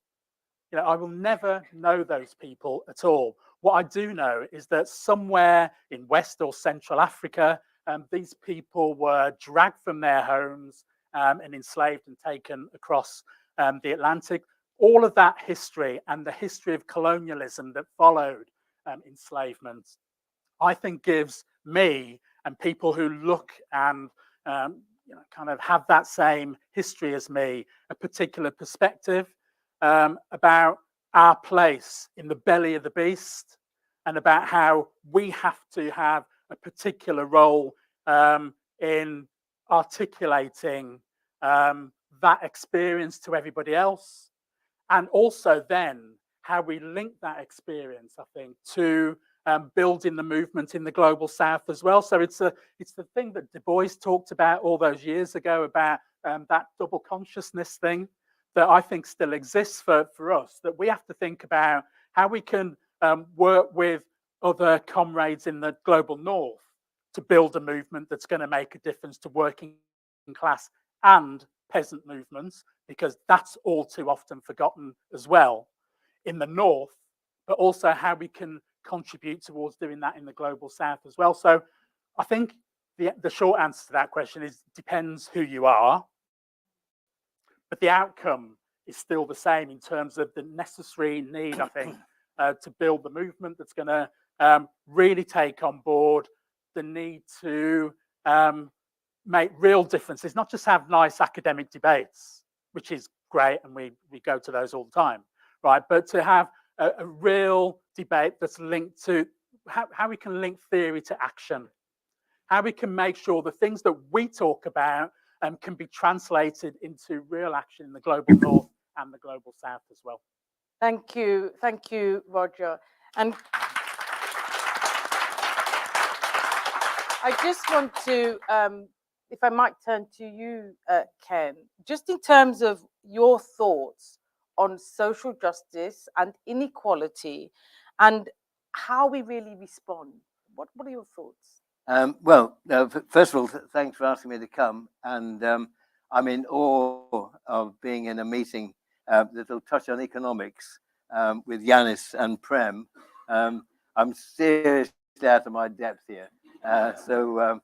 I will never know those people at all. What I do know is that somewhere in West or Central Africa, these people were dragged from their homes and enslaved and taken across the Atlantic. All of that history and the history of colonialism that followed enslavement, I think gives me and people who look and kind of have that same history as me a particular perspective about our place in the belly of the beast, and about how we have to have a particular role in articulating that experience to everybody else, and also then how we link that experience, I think, to building the movement in the global south as well. So it's the thing that Du Bois talked about all those years ago, about that double consciousness thing that I think still exists for us, that we have to think about how we can work with other comrades in the global north to build a movement that's going to make a difference to working class and peasant movements, because that's all too often forgotten as well in the north, but also how we can contribute towards doing that in the global south as well. So I think the short answer to that question is depends who you are, but the outcome is still the same in terms of the necessary need, I think, to build the movement that's going to really take on board the need to make real differences, not just have nice academic debates, which is great, and we go to those all the time, right? But to have a real debate that's linked to how we can link theory to action, how we can make sure the things that we talk about can be translated into real action in the global north and the global south as well. Thank you, Roger. And I just want to, if I might turn to you, Ken, just in terms of your thoughts on social justice and inequality and how we really respond. What are your thoughts? First of all, thanks for asking me to come. And I'm in awe of being in a meeting that'll touch on economics with Yanis and Prem. I'm seriously out of my depth here. So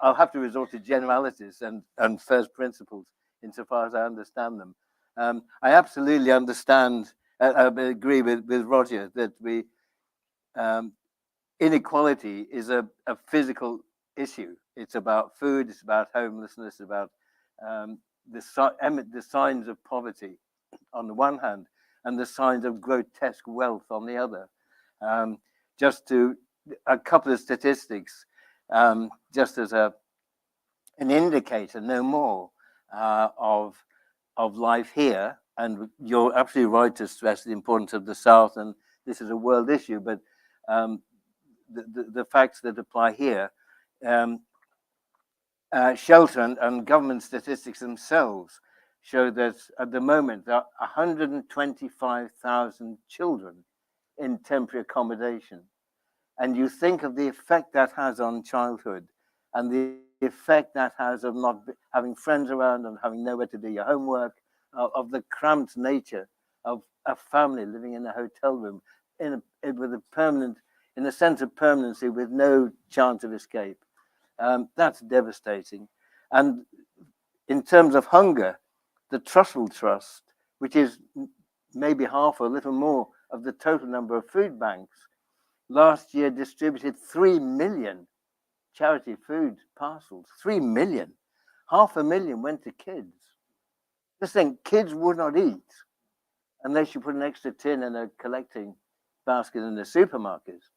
I'll have to resort to generalities and first principles insofar as I understand them. I absolutely understand, I agree with Roger that inequality is a physical issue. It's about food, it's about homelessness, about the signs of poverty on the one hand, and the signs of grotesque wealth on the other. Just to a couple of statistics, just as an indicator, no more, of life here. And you're absolutely right to stress the importance of the South, and this is a world issue, but the facts that apply here, shelter and government statistics themselves show that at the moment there are 125,000 children in temporary accommodation. And you think of the effect that has on childhood and the effect that has of not having friends around and having nowhere to do your homework, of the cramped nature of a family living in a hotel room with a permanent, in a sense of permanency with no chance of escape. That's devastating. And in terms of hunger, the Trussell Trust, which is maybe half or a little more of the total number of food banks, last year distributed 3 million charity food parcels. 3 million. 500,000 went to kids. Just think, kids would not eat unless you put an extra tin in a collecting basket in the supermarkets.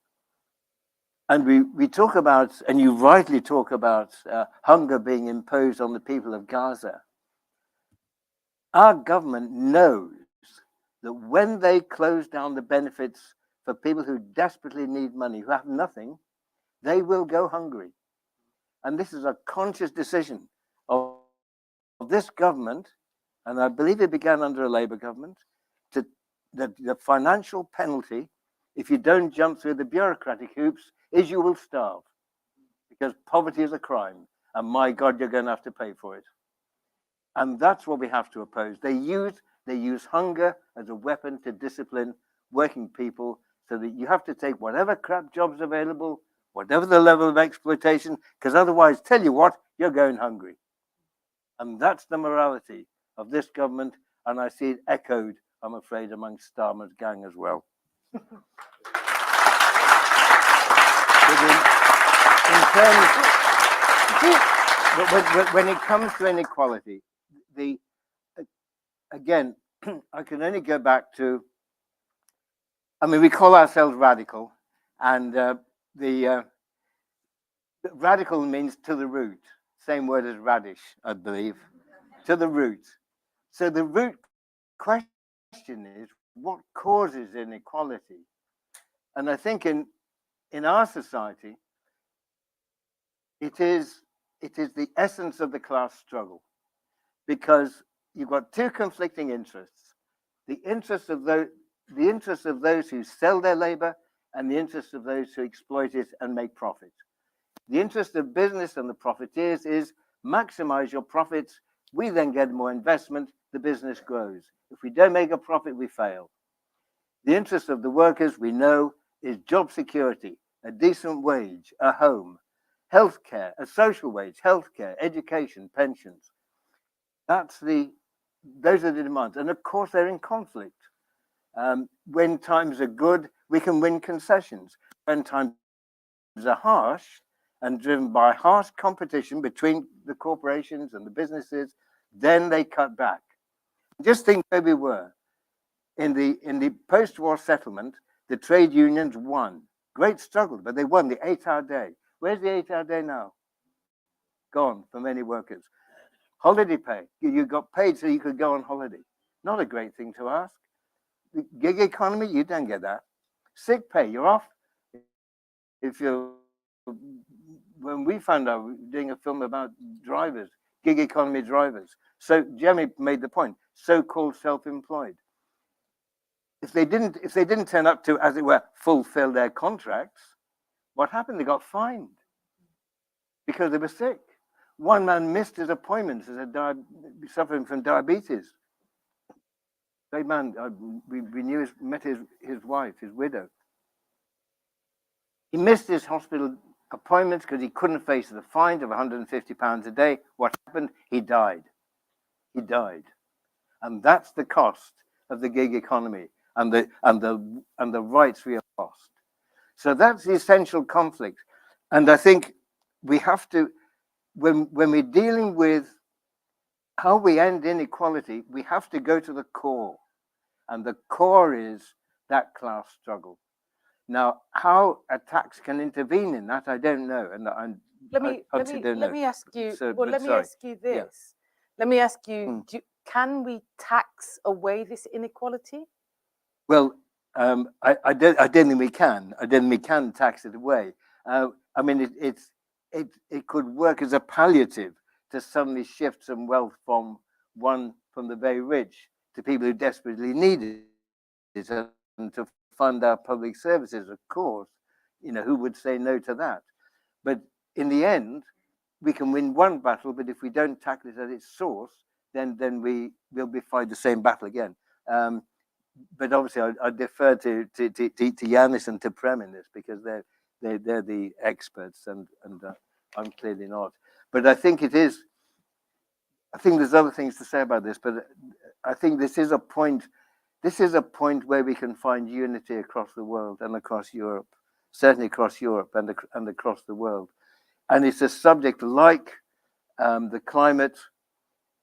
And we talk about, and you rightly talk about hunger being imposed on the people of Gaza. Our government knows that when they close down the benefits for people who desperately need money, who have nothing, they will go hungry. And this is a conscious decision of this government, and I believe it began under a Labour government, to the financial penalty, if you don't jump through the bureaucratic hoops, is you will starve. Because poverty is a crime, and my God, you're going to have to pay for it. And that's what we have to oppose. They use hunger as a weapon to discipline working people, so that you have to take whatever crap jobs available, whatever the level of exploitation, because otherwise, tell you what, you're going hungry. And that's the morality of this government, and I see it echoed, I'm afraid, among Starmer's gang as well. When it comes to inequality, again, I can only go back to, I mean, we call ourselves radical, and radical means to the root, same word as radish, I believe, to the root. So the root question is, what causes inequality? And I think in our society, it is the essence of the class struggle, because you've got two conflicting interests: the interests of those who sell their labor, and the interests of those who exploit it and make profit. The interest of business and the profiteers is maximize your profits. We then get more investment, the business grows. If we don't make a profit, we fail. The interest of the workers, we know, is job security, a decent wage, a home, healthcare, a social wage, healthcare, education, pensions. Those are the demands. And of course, they're in conflict. When times are good, we can win concessions. When times are harsh and driven by harsh competition between the corporations and the businesses, then they cut back. Just think where we were. In the post-war settlement, the trade unions won. Great struggle, but they won the 8-hour day. Where's the 8-hour day now? Gone for many workers. Holiday pay. You got paid so you could go on holiday. Not a great thing to ask. The gig economy, you don't get that. Sick pay, you're off. When we found out, we were doing a film about drivers, gig economy drivers. So Jeremy made the point, so-called self-employed. If they didn't turn up to, as it were, fulfill their contracts, what happened? They got fined because they were sick. One man missed his appointments as suffering from diabetes. Great man, we met his wife, his widow. He missed his hospital appointments because he couldn't face the fine of £150 a day. What happened? He died. He died. And that's the cost of the gig economy and the rights we have lost. So that's the essential conflict. And I think we have to, when we're dealing with how we end inequality, we have to go to the core. And the core is that class struggle. Now, how a tax can intervene in that, I don't know. And let me ask you. So, well, let me ask you this. Yeah. Let me ask you: can we tax away this inequality? Well, I don't think we can. I don't think we can tax it away. I mean, it could work as a palliative to suddenly shift some wealth from the very rich to people who desperately need it, and to fund our public services, of course. You know, who would say no to that? But in the end, we can win one battle, but if we don't tackle it at its source, then we will be fighting the same battle again. But obviously, I defer to Yanis and to Prem in this, because they're the experts, and I'm clearly not. But I think it is. I think there's other things to say about this, but I think this is a point. This is a point where we can find unity across the world and across Europe, certainly across Europe and across the world. And it's a subject like the climate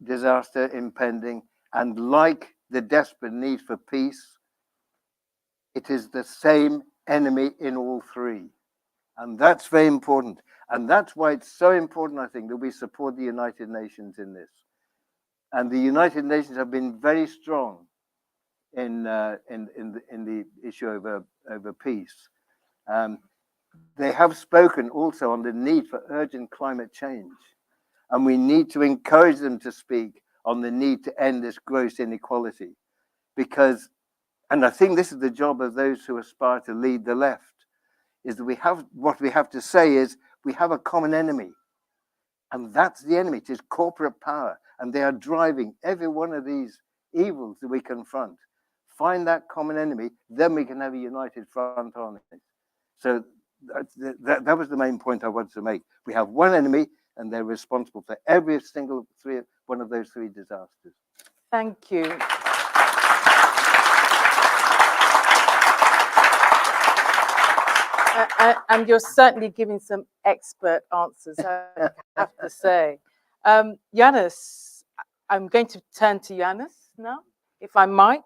disaster impending, and like the desperate need for peace. It is the same enemy in all three. And that's very important. And that's why it's so important, I think, that we support the United Nations in this. And the United Nations have been very strong in the issue over peace. They have spoken also on the need for urgent climate change. And we need to encourage them to speak on the need to end this gross inequality. Because, and I think this is the job of those who aspire to lead the left, is that what we have to say is we have a common enemy. And that's the enemy. It is corporate power. And they are driving every one of these evils that we confront. Find that common enemy, then we can have a united front on it. So that was the main point I wanted to make. We have one enemy, and they're responsible for every single one of those three disasters. Thank you. And you're certainly giving some expert answers, I have to say. Yanis, I'm going to turn to Yanis now, if I might.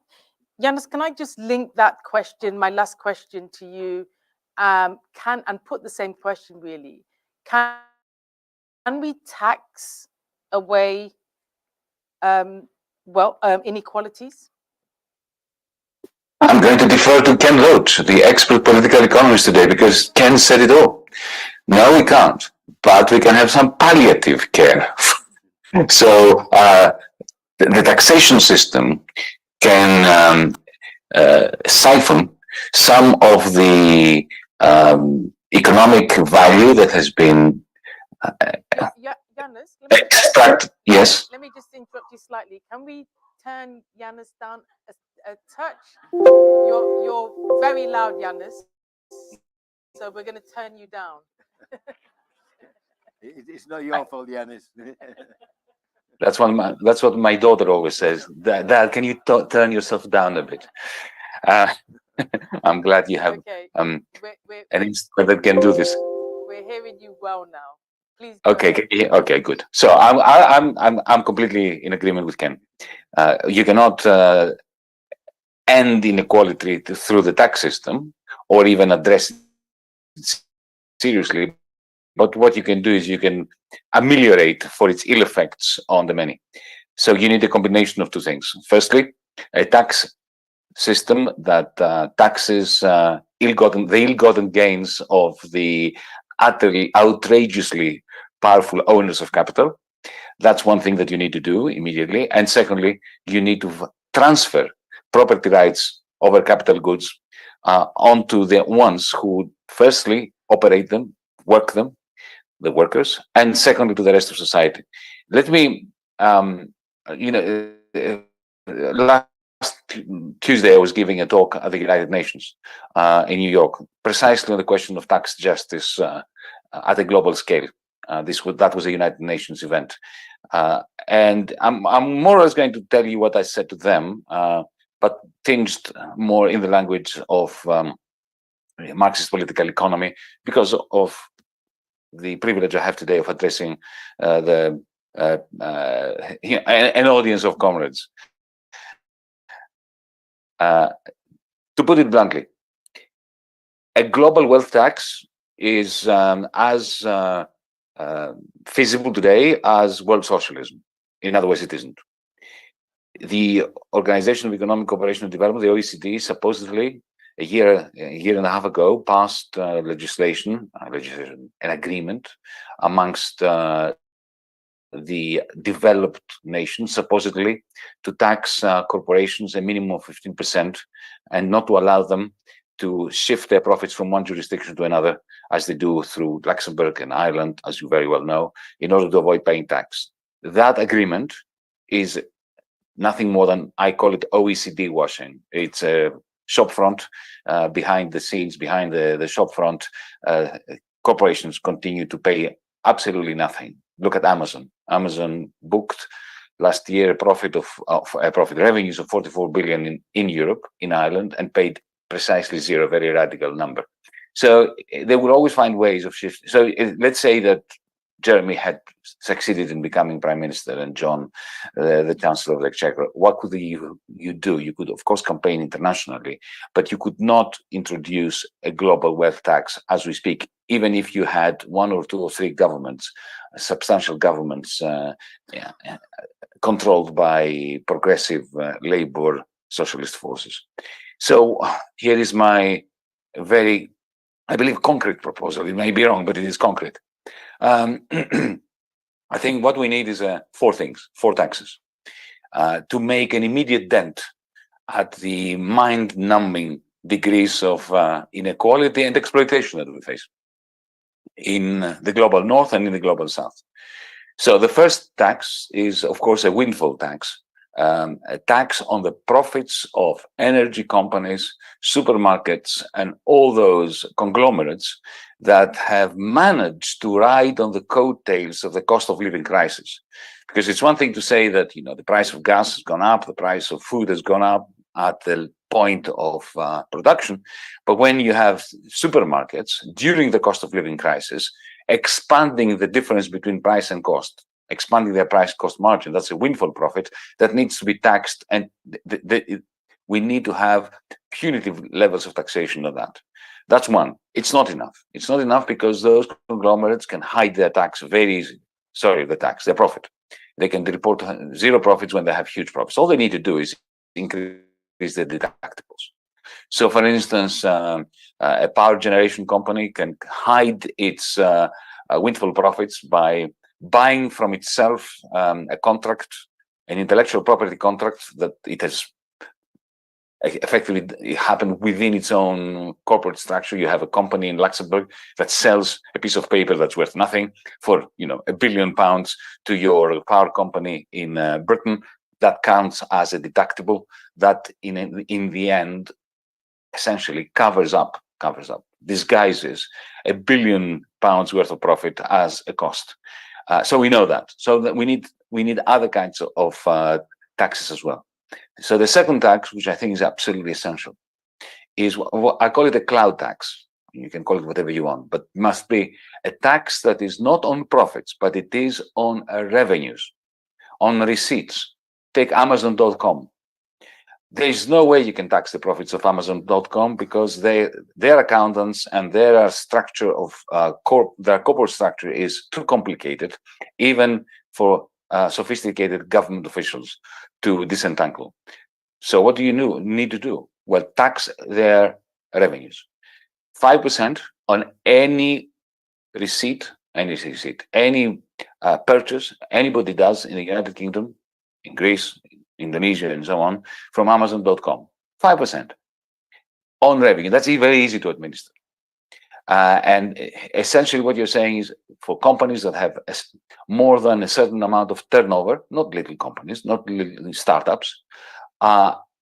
Yanis, can I just link that question, my last question, to you, and put the same question really? Can we tax away inequalities? I'm going to defer to Ken Loach, the expert political economist today, because Ken said it all. No, we can't, but we can have some palliative care. So the taxation system can siphon some of the economic value that has been Yanis, extracted. Yes. Let me just interrupt you slightly. Can we turn Yanis down a touch? You're very loud, Yanis. So we're going to turn you down. It's not your fault, Yanis. That's what my daughter always says. Dad, can you turn yourself down a bit? I'm glad you have an instrument that can do this. We're hearing you well now. Please. Okay. Okay. Good. So I'm completely in agreement with Ken. You cannot end inequality through the tax system, or even address it seriously. But what you can do is you can ameliorate for its ill effects on the many. So you need a combination of two things. Firstly, a tax system that taxes the ill-gotten gains of the utterly outrageously powerful owners of capital. That's one thing that you need to do immediately. And secondly, you need to transfer property rights over capital goods onto the ones who firstly operate them, work them, the workers, and secondly to the rest of society. Let me, last Tuesday I was giving a talk at the United Nations in New York, precisely on the question of tax justice at a global scale. That was a United Nations event, and I'm more or less going to tell you what I said to them, but tinged more in the language of Marxist political economy, because of the privilege I have today of addressing an audience of comrades. To put it bluntly, a global wealth tax is as feasible today as world socialism. In other words, it isn't. The Organization of Economic Cooperation and Development, the OECD, supposedly a year and a half ago passed legislation, an agreement amongst the developed nations, supposedly, to tax corporations a minimum of 15% and not to allow them to shift their profits from one jurisdiction to another, as they do through Luxembourg and Ireland, as you very well know, in order to avoid paying tax. That agreement is nothing more than, I call it OECD washing. It's a shop front, behind the scenes, behind the shop front, corporations continue to pay absolutely nothing. Look at Amazon. Amazon booked last year a revenues of 44 billion in Europe, in Ireland, and paid precisely zero, very radical number. So they will always find ways of shifting. So let's say that Jeremy had succeeded in becoming prime minister and John, the chancellor of the exchequer. What could you do? You could, of course, campaign internationally, but you could not introduce a global wealth tax as we speak, even if you had one or two or three governments, substantial governments controlled by progressive labor socialist forces. So here is my very, I believe, concrete proposal. It may be wrong, but it is concrete. I think what we need is four taxes, to make an immediate dent at the mind-numbing degrees of inequality and exploitation that we face in the global north and in the global south. So the first tax is, of course, a windfall tax, a tax on the profits of energy companies, supermarkets, and all those conglomerates that have managed to ride on the coattails of the cost of living crisis. Because it's one thing to say that, you know, the price of gas has gone up, the price of food has gone up at the point of production, but when you have supermarkets during the cost of living crisis expanding the difference between price and cost, expanding their price cost margin, that's a windfall profit that needs to be taxed, and we need to have punitive levels of taxation of that. That's one. It's not enough. It's not enough because those conglomerates can hide their tax very easily. Sorry, their profit. They can report zero profits when they have huge profits. All they need to do is increase the deductibles. So, for instance, a power generation company can hide its windfall profits by buying from itself a contract, an intellectual property contract that it has effectively happened within its own corporate structure. You have a company in Luxembourg that sells a piece of paper that's worth nothing for, you know, £1 billion to your power company in Britain. That counts as a deductible that in the end essentially covers up, disguises £1 billion worth of profit as a cost. So we know that. So that we need other kinds of taxes as well. So the second tax, which I think is absolutely essential, is what I call it a cloud tax. You can call it whatever you want, but must be a tax that is not on profits, but it is on revenues, on receipts. Take Amazon.com. There is no way you can tax the profits of Amazon.com because their accountants and their structure of their corporate structure is too complicated, even for sophisticated government officials to disentangle. So what do you need to do? Well, tax their revenues. 5% on any receipt, any purchase anybody does in the United Kingdom, in Greece, Indonesia, and so on, from Amazon.com. 5% on revenue. That's very easy to administer. And essentially what you're saying is for companies that have more than a certain amount of turnover, not little companies, not little startups,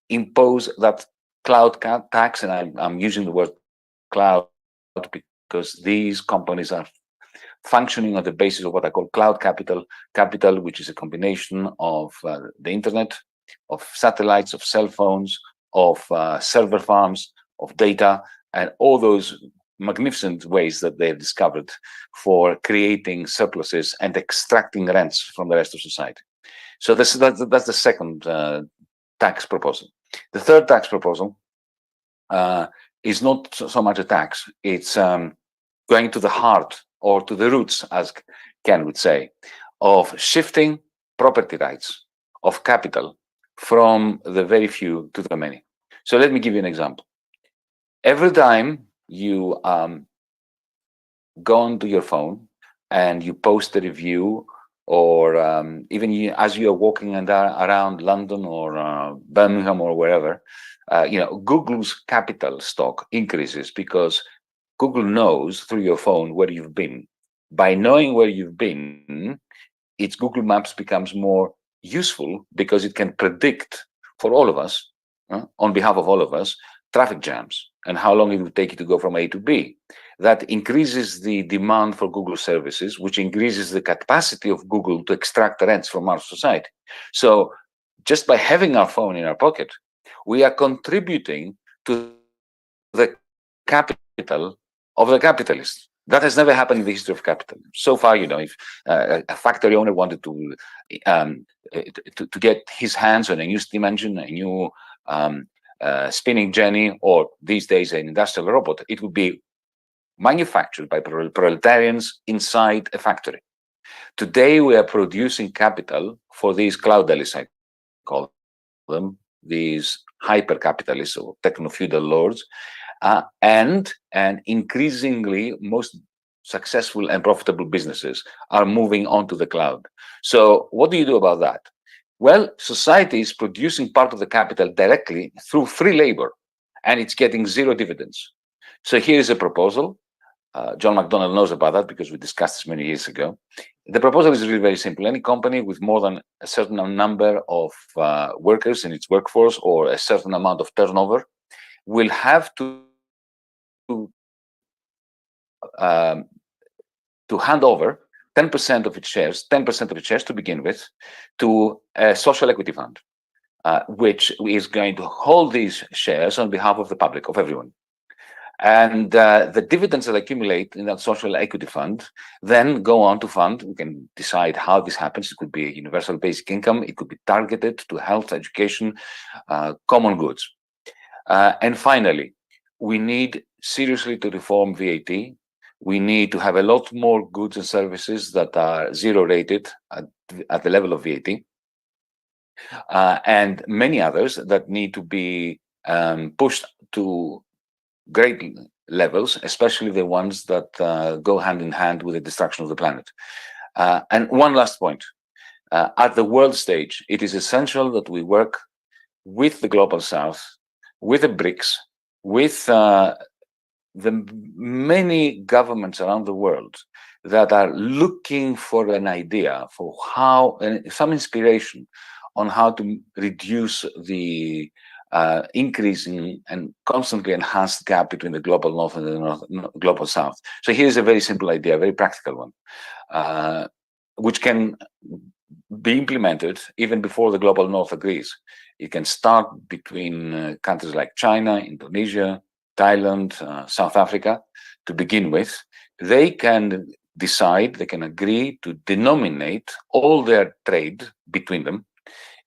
impose that cloud tax. And I'm using the word cloud because these companies are functioning on the basis of what I call cloud capital, which is a combination of the internet, of satellites, of cell phones, of server farms, of data, and all those magnificent ways that they've discovered for creating surpluses and extracting rents from the rest of society. So that's the second tax proposal. The third tax proposal is not so much a tax. It's going to the heart or to the roots, as Ken would say, of shifting property rights of capital from the very few to the many. So let me give you an example. Every time you go onto your phone and you post a review or even as you are walking around London or Birmingham or wherever, Google's capital stock increases because Google knows through your phone where you've been. By knowing where you've been, its Google Maps becomes more useful because it can predict for all of us, on behalf of all of us, traffic jams and how long it will take you to go from A to B. That increases the demand for Google services, which increases the capacity of Google to extract rents from our society. So just by having our phone in our pocket, we are contributing to the capital of the capitalists. That has never happened in the history of capitalism. So far, if a factory owner wanted to get his hands on a new steam engine, a new spinning jenny, or these days an industrial robot, it would be manufactured by proletarians inside a factory. Today, we are producing capital for these cloud-ellis, I call them, these hyper-capitalists or techno-feudal lords, and increasingly most successful and profitable businesses are moving onto the cloud. So what do you do about that? Well, society is producing part of the capital directly through free labor, and it's getting zero dividends. So here is a proposal. John McDonnell knows about that because we discussed this many years ago. The proposal is really very simple. Any company with more than a certain number of workers in its workforce or a certain amount of turnover will have to hand over 10% of its shares to begin with, to a social equity fund, which is going to hold these shares on behalf of the public, of everyone. And the dividends that accumulate in that social equity fund then go on to fund. We can decide how this happens. It could be a universal basic income. It could be targeted to health, education, common goods. And finally, we need seriously to reform VAT. We need to have a lot more goods and services that are zero rated at the level of VAT, and many others that need to be pushed to great levels, especially the ones that go hand in hand with the destruction of the planet. And one last point. At the world stage, it is essential that we work with the Global South, with the BRICS, with the many governments around the world that are looking for an idea for how, some inspiration on how to reduce the increasing and constantly enhanced gap between the global north and the global south. So here's a very simple idea, a very practical one, which can be implemented even before the global north agrees. It can start between countries like China, Indonesia, Thailand, South Africa, to begin with. They can decide, they can agree to denominate all their trade between them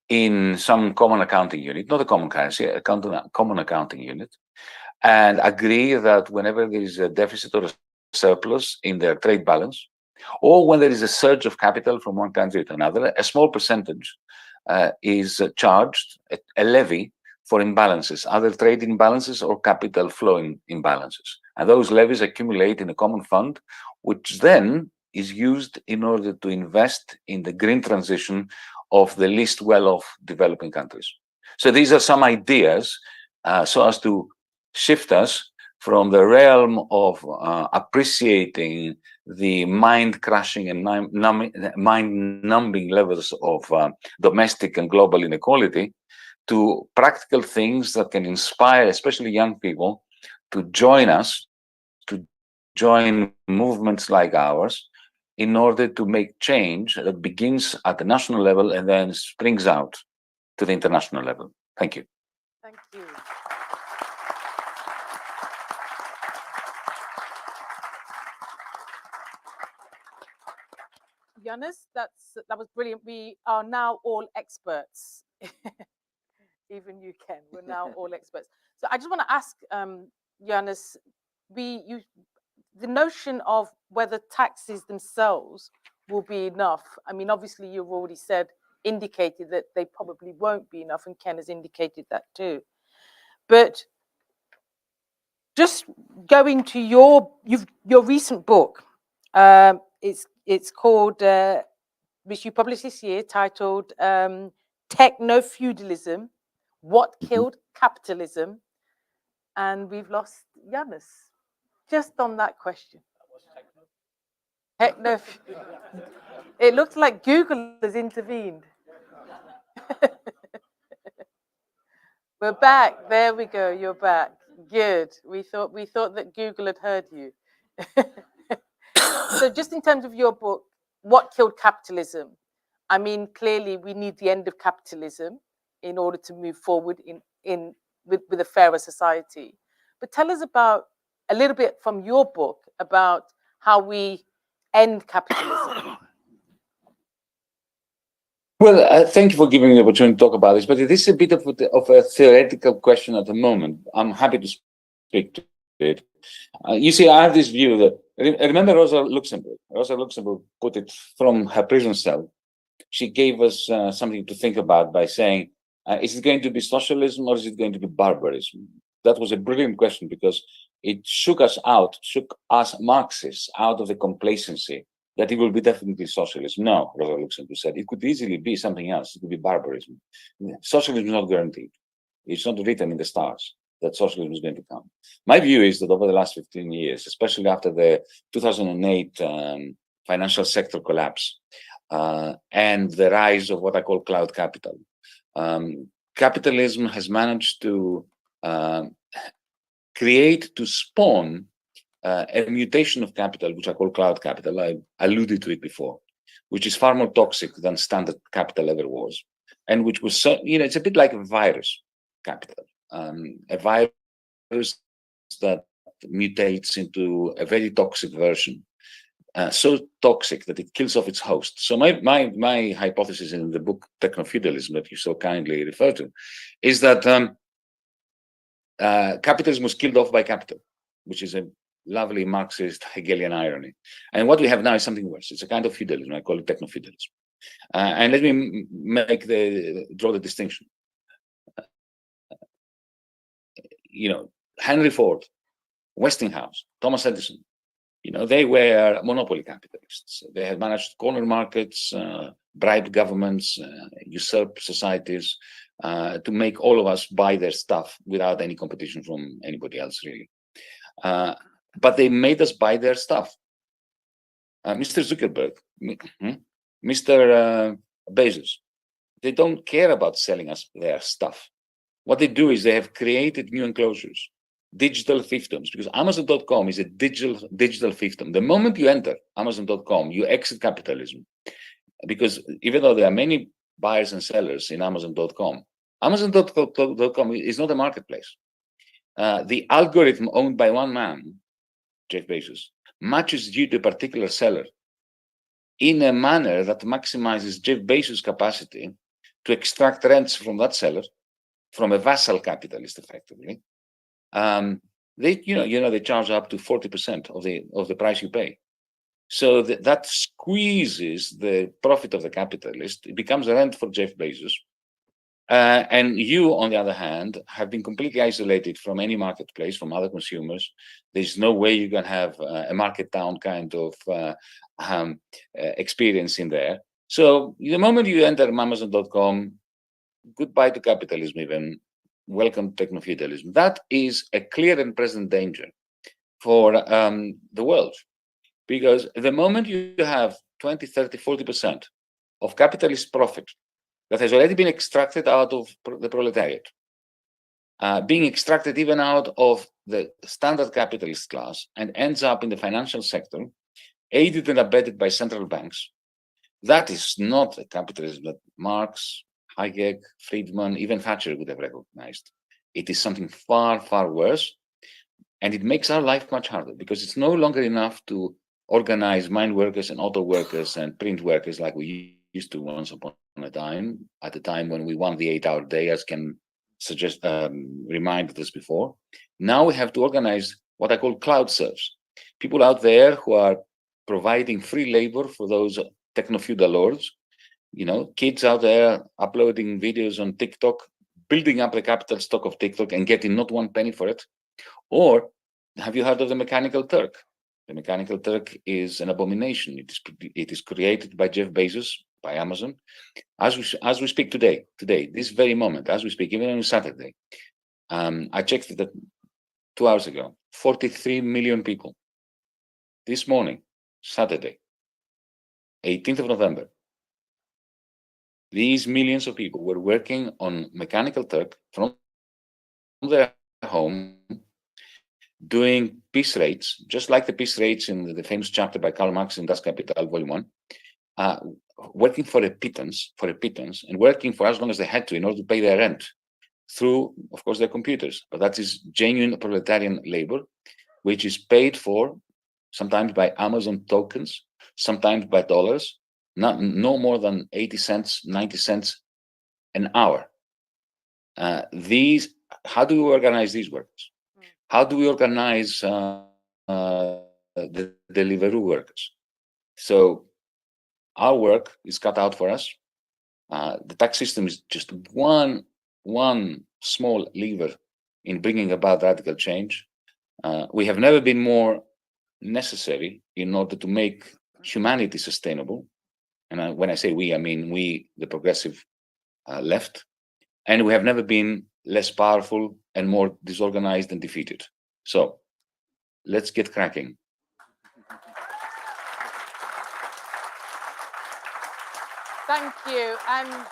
in some common accounting unit, not a common currency, a common accounting unit, and agree that whenever there is a deficit or a surplus in their trade balance, or when there is a surge of capital from one country to another, a small percentage is charged, a levy for imbalances, either trade imbalances or capital flow imbalances. And those levies accumulate in a common fund, which then is used in order to invest in the green transition of the least well-off developing countries. So these are some ideas so as to shift us from the realm of appreciating the mind-crushing and mind-numbing levels of domestic and global inequality to practical things that can inspire, especially young people, to join us, to join movements like ours, in order to make change that begins at the national level and then springs out to the international level. Thank you. Thank you. Yanis, that was brilliant. We are now all experts. Even you, Ken, we're now all experts. So I just want to ask Yanis, the notion of whether taxes themselves will be enough. I mean, obviously, you've already indicated that they probably won't be enough, and Ken has indicated that too. But just going to your recent book, it's called which you published this year, titled Techno-Feudalism, What Killed Capitalism? And we've lost Yanis just on that question. Techno. It looks like Google has intervened. We're back. There we go. You're back. Good. We thought that Google had heard you. So just in terms of your book, What Killed Capitalism? I mean, clearly we need the end of capitalism in order to move forward with a fairer society. But tell us about a little bit from your book about how we end capitalism. Well, thank you for giving me the opportunity to talk about this, but it is a bit of a theoretical question at the moment. I'm happy to speak to it. You see, I have this view that, remember Rosa Luxemburg? Rosa Luxemburg put it from her prison cell. She gave us something to think about by saying, is it going to be socialism or is it going to be barbarism? That was a brilliant question because it shook us Marxists out of the complacency that it will be definitely socialism. No, Rosa Luxemburg said, it could easily be something else. It could be barbarism. Socialism is not guaranteed. It's not written in the stars that socialism is going to come. My view is that over the last 15 years, especially after the 2008 financial sector collapse and the rise of what I call cloud capital, capitalism has managed to spawn a mutation of capital, which I call cloud capital. I alluded to it before, which is far more toxic than standard capital ever was, and which was, it's a bit like a virus capital, a virus that mutates into a very toxic version, so toxic that it kills off its host. So my hypothesis in the book Techno-Feudalism that you so kindly refer to is that capitalism was killed off by capital, which is a lovely Marxist Hegelian irony. And what we have now is something worse. It's a kind of feudalism. I call it techno-feudalism. And let me draw the distinction. Henry Ford, Westinghouse, Thomas Edison, they were monopoly capitalists. They had managed to corner markets, bribe governments, usurp societies, to make all of us buy their stuff without any competition from anybody else, really. But they made us buy their stuff. Mr. Zuckerberg, Mr. Bezos, they don't care about selling us their stuff. What they do is they have created new enclosures, digital fiefdoms, because Amazon.com is a digital fiefdom. The moment you enter Amazon.com, you exit capitalism. Because even though there are many buyers and sellers in Amazon.com, Amazon.com is not a marketplace. The algorithm owned by one man, Jeff Bezos, matches you to a particular seller in a manner that maximizes Jeff Bezos' capacity to extract rents from that seller, from a vassal capitalist, effectively. They charge up to 40% of the price you pay. So that squeezes the profit of the capitalist. It becomes a rent for Jeff Bezos. And you, on the other hand, have been completely isolated from any marketplace, from other consumers. There's no way you can have a market down kind of experience in there. So the moment you enter Amazon.com, goodbye to capitalism even, welcome to techno-feudalism. That is a clear and present danger for the world. Because the moment you have 20, 30, 40% of capitalist profit that has already been extracted out of the proletariat, being extracted even out of the standard capitalist class and ends up in the financial sector, aided and abetted by central banks, that is not a capitalism that Marx, Hayek, Friedman, even Thatcher would have recognized. It is something far, far worse, and it makes our life much harder because it's no longer enough to organize mine workers and auto workers and print workers like we used to once upon a time, at a time when we won the 8-hour day, as can reminded us before. Now we have to organize what I call cloud serfs, people out there who are providing free labor for those techno-feudal lords, kids out there uploading videos on TikTok, building up the capital stock of TikTok and getting not one penny for it. Or have you heard of the Mechanical Turk? The Mechanical Turk is an abomination. It is created by Jeff Bezos by Amazon. As we speak today, this very moment, as we speak, even on Saturday, I checked it 2 hours ago, 43 million people. This morning, Saturday, 18th of November, these millions of people were working on Mechanical Turk from their home, doing piece rates, just like the piece rates in the famous chapter by Karl Marx in Das Kapital, Volume 1, working for a pittance, and working for as long as they had to in order to pay their rent through, of course, their computers. But that is genuine proletarian labor, which is paid for sometimes by Amazon tokens, sometimes by dollars, no more than 80 cents, 90 cents an hour. How do we organize these workers? How do we organize the Deliveroo workers? So our work is cut out for us. The tax system is just one small lever in bringing about radical change. We have never been more necessary in order to make humanity sustainable. And when I say we, I mean we, the progressive left. And we have never been less powerful and more disorganized and defeated. So let's get cracking. Thank you. And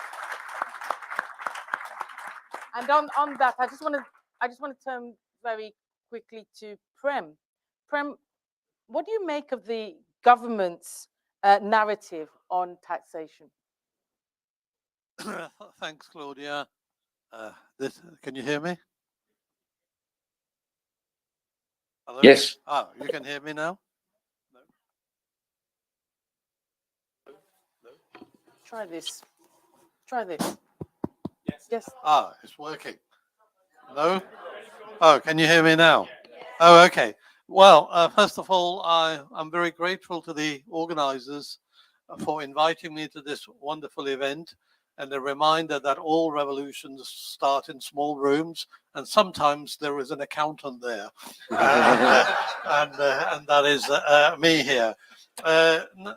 on that, I just want to turn very quickly to Prem. Prem, what do you make of the government's narrative on taxation? Thanks, Claudia. Can you hear me? Hello? Yes. Oh, you can hear me now? No? No? Try this. Try this. Yes. Ah, it's working. No? Oh, can you hear me now? Oh, okay. Well, first of all, I'm very grateful to the organizers for inviting me to this wonderful event, and a reminder that all revolutions start in small rooms, and sometimes there is an accountant there, and that is me here.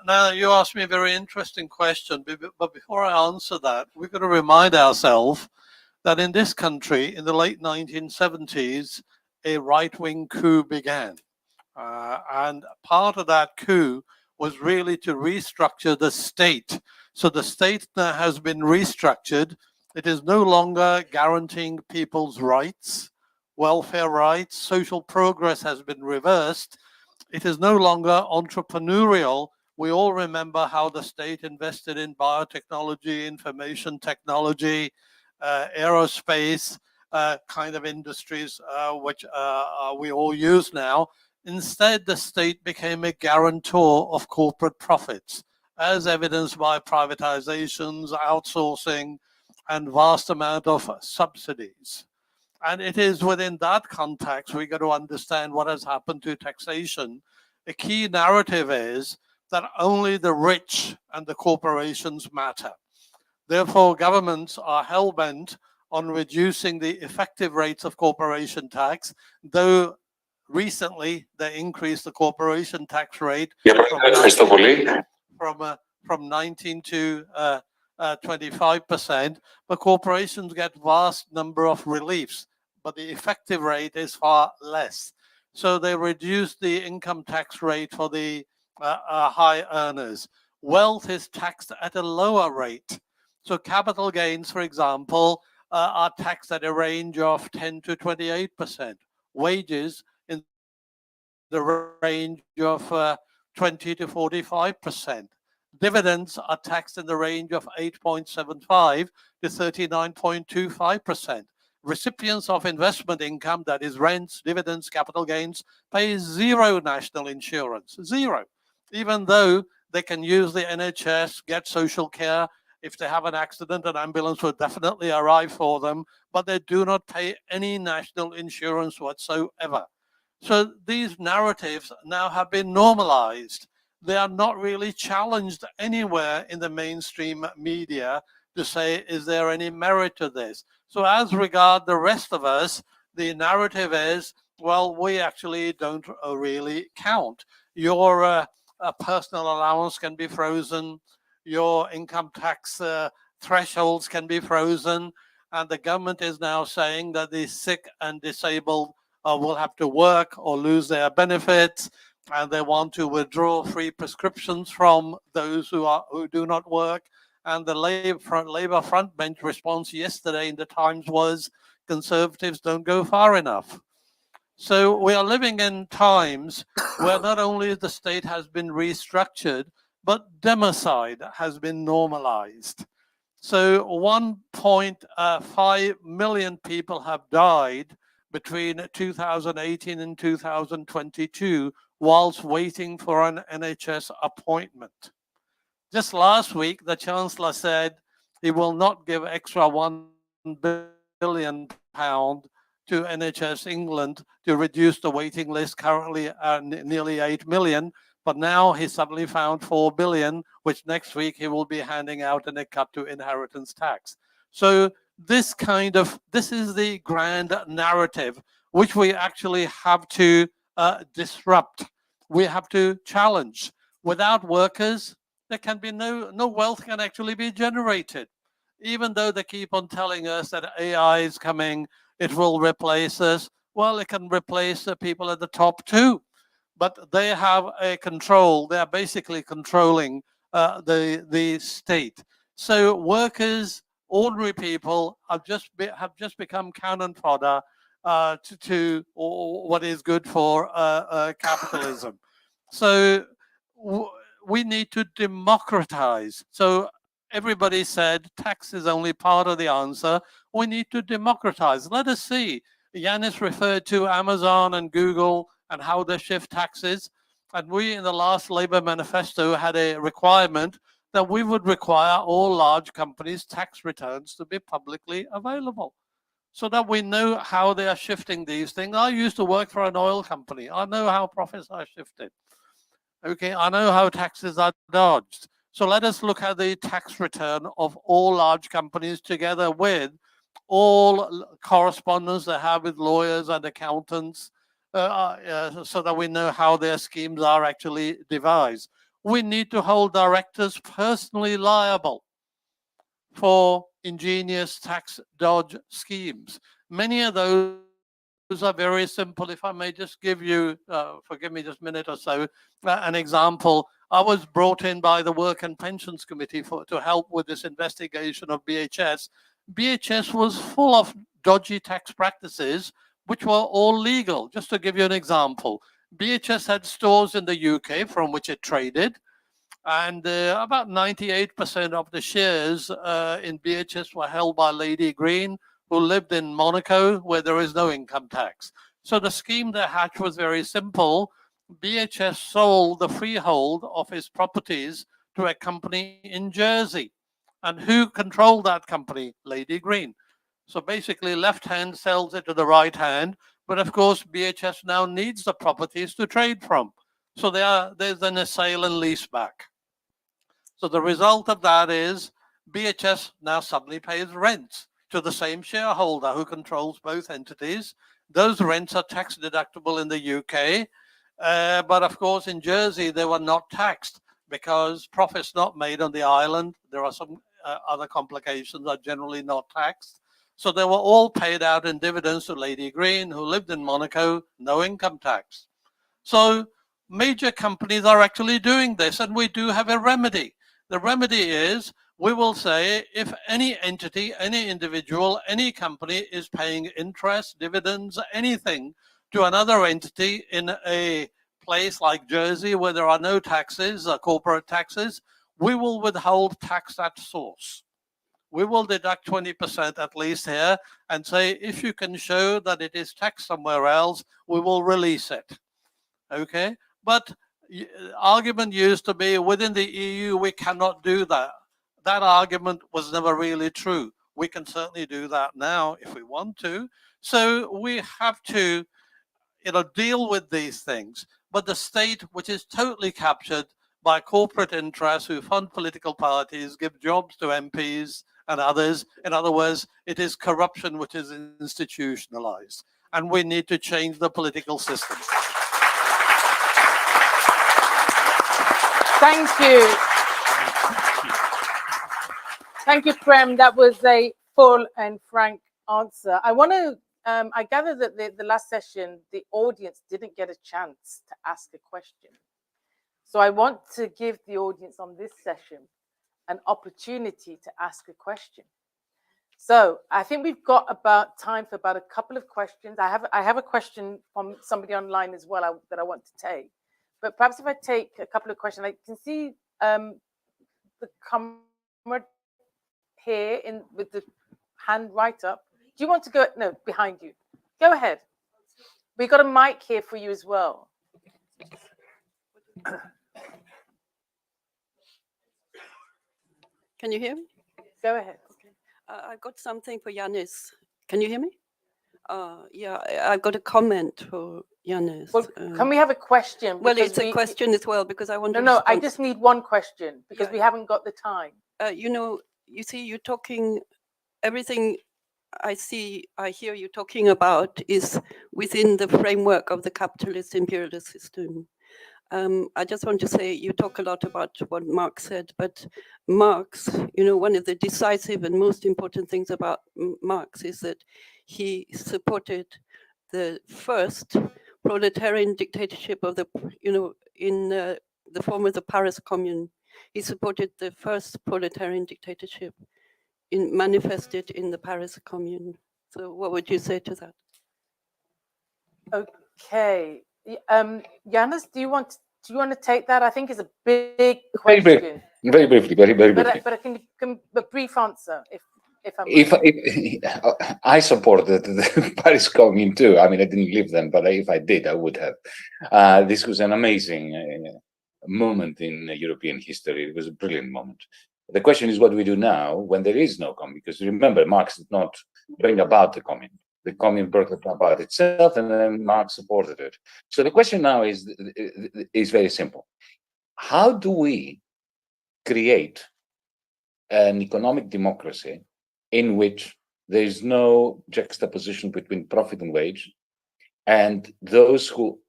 Now, you asked me a very interesting question, but before I answer that, we've got to remind ourselves that in this country, in the late 1970s, a right-wing coup began. And part of that coup was really to restructure the state. So the state now has been restructured. It is no longer guaranteeing people's rights, welfare rights. Social progress has been reversed. It is no longer entrepreneurial. We all remember how the state invested in biotechnology, information technology, aerospace kind of industries, which we all use now. Instead, the state became a guarantor of corporate profits, as evidenced by privatizations, outsourcing, and vast amount of subsidies. And it is within that context we got to understand what has happened to taxation. A key narrative is that only the rich and the corporations matter. Therefore, governments are hell-bent on reducing the effective rates of corporation tax, though recently they increased the corporation tax rate from 19 to 25%, but corporations get vast number of reliefs, but the effective rate is far less. So they reduce the income tax rate for the high earners. Wealth is taxed at a lower rate. So capital gains, for example, are taxed at a range of 10 to 28%. Wages in the range of 20 to 45%. Dividends are taxed in the range of 8.75 to 39.25%. Recipients of investment income, that is rents, dividends, capital gains, pay zero national insurance, zero, even though they can use the NHS, get social care. If they have an accident, an ambulance will definitely arrive for them, but they do not pay any national insurance whatsoever. So these narratives now have been normalized. They are not really challenged anywhere in the mainstream media to say, is there any merit to this? So as regard the rest of us, the narrative is, well, we actually don't really count. Your personal allowance can be frozen. your income tax thresholds can be frozen. And the government is now saying that the sick and disabled will have to work or lose their benefits, and they want to withdraw free prescriptions from those who do not work. And the Labour frontbench response yesterday in the Times was, Conservatives don't go far enough. So we are living in times where not only the state has been restructured, but democide has been normalized. So 1.5 million people have died between 2018 and 2022 whilst waiting for an NHS appointment. Just last week, the Chancellor said he will not give extra £1 billion to NHS England to reduce the waiting list, currently nearly 8 million. But now he suddenly found 4 billion, which next week he will be handing out in a cut to inheritance tax. So this is the grand narrative, which we actually have to disrupt. We have to challenge. Without workers, there can be no wealth can actually be generated. Even though they keep on telling us that AI is coming, it will replace us. Well, it can replace the people at the top too. But they have a control. They are basically controlling the state. So workers, ordinary people, have just become cannon fodder to what is good for capitalism. So we need to democratize. So everybody said tax is only part of the answer. We need to democratize. Let us see. Yanis referred to Amazon and Google and how they shift taxes. And we, in the last Labour manifesto, had a requirement that we would require all large companies' tax returns to be publicly available so that we know how they are shifting these things. I used to work for an oil company. I know how profits are shifted. Okay, I know how taxes are dodged. So let us look at the tax return of all large companies together with all correspondence they have with lawyers and accountants, so that we know how their schemes are actually devised. We need to hold directors personally liable for ingenious tax dodge schemes. Many of those are very simple. If I may just give you, forgive me just a minute or so, an example. I was brought in by the Work and Pensions Committee to help with this investigation of BHS. BHS was full of dodgy tax practices, which were all legal. Just to give you an example, BHS had stores in the UK from which it traded, and about 98% of the shares in BHS were held by Lady Green, who lived in Monaco, where there is no income tax. So the scheme they hatched was very simple. BHS sold the freehold of his properties to a company in Jersey. And who controlled that company? Lady Green. So basically, left hand sells it to the right hand, but of course, BHS now needs the properties to trade from. So there's then a sale and lease back. So the result of that is BHS now suddenly pays rent to the same shareholder who controls both entities. Those rents are tax deductible in the UK, but of course in Jersey they were not taxed because profits not made on the island, there are some other complications, are generally not taxed. So they were all paid out in dividends to Lady Green, who lived in Monaco, no income tax. So major companies are actually doing this, and we do have a remedy. The remedy is we will say if any entity, any individual, any company is paying interest, dividends, anything to another entity in a place like Jersey where there are no taxes, corporate taxes, we will withhold tax at source. We will deduct 20% at least here and say if you can show that it is taxed somewhere else, we will release it. Okay? But argument used to be within the EU we cannot do that. That argument was never really true. We can certainly do that now if we want to. So we have to, deal with these things. But the state, which is totally captured by corporate interests who fund political parties, give jobs to MPs and others. In other words, it is corruption which is institutionalized. And we need to change the political system. Thank you. Thank you, Prem. That was a full and frank answer. I want to, I gather that the last session, the audience didn't get a chance to ask a question. So I want to give the audience on this session an opportunity to ask a question. So I think we've got about time for about a couple of questions. I have a question from somebody online as well that I want to take. But perhaps if I take a couple of questions, I can see the camera here with the hand right up. Do you want to go? No, behind you. Go ahead. We got a mic here for you as well. Can you hear me? Go ahead. Okay. I've got something for Yanis. Can you hear me? Yeah, I've got a comment for Yanis. Well, can we have a question? Well, it's a question as well because I want to. No, I just need one question because we haven't got the time. You know, you see, you're talking. Everything I hear you talking about is within the framework of the capitalist imperialist system. I just want to say you talk a lot about what Marx said, but Marx, you know, one of the decisive and most important things about Marx is that he supported the first proletarian dictatorship of the, you know, in the form of the Paris Commune. He supported the first proletarian dictatorship manifested in the Paris Commune. So what would you say to that? Okay. Yanis, do you want to take that? I think it's a big question. Very briefly. But a brief answer, if I supported the Paris Commune too. I mean, I didn't live them, but if I did, I would have. This was an amazing moment in European history. It was a brilliant moment. The question is, what do we do now when there is no commune? Because remember, Marx did not bring about the commune. The commune brought it about itself, and then Marx supported it. So the question now is very simple. How do we create an economic democracy in which there is no juxtaposition between profit and wage, and those who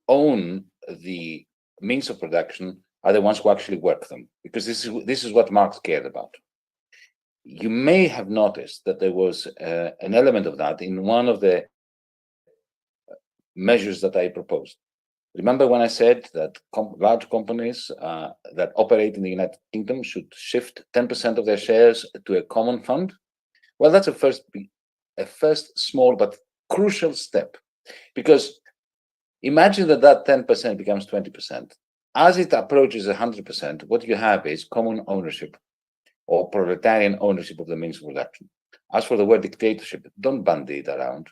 own the means of production are the ones who actually work them? Because this is what Marx cared about. You may have noticed that there was an element of that in one of the measures that I proposed. Remember when I said that large companies that operate in the United Kingdom should shift 10% of their shares to a common fund? Well, that's a first small but crucial step, because imagine that 10% becomes 20%. As it approaches 100%, what you have is common ownership or proletarian ownership of the means of production. As for the word dictatorship, don't bandy it around.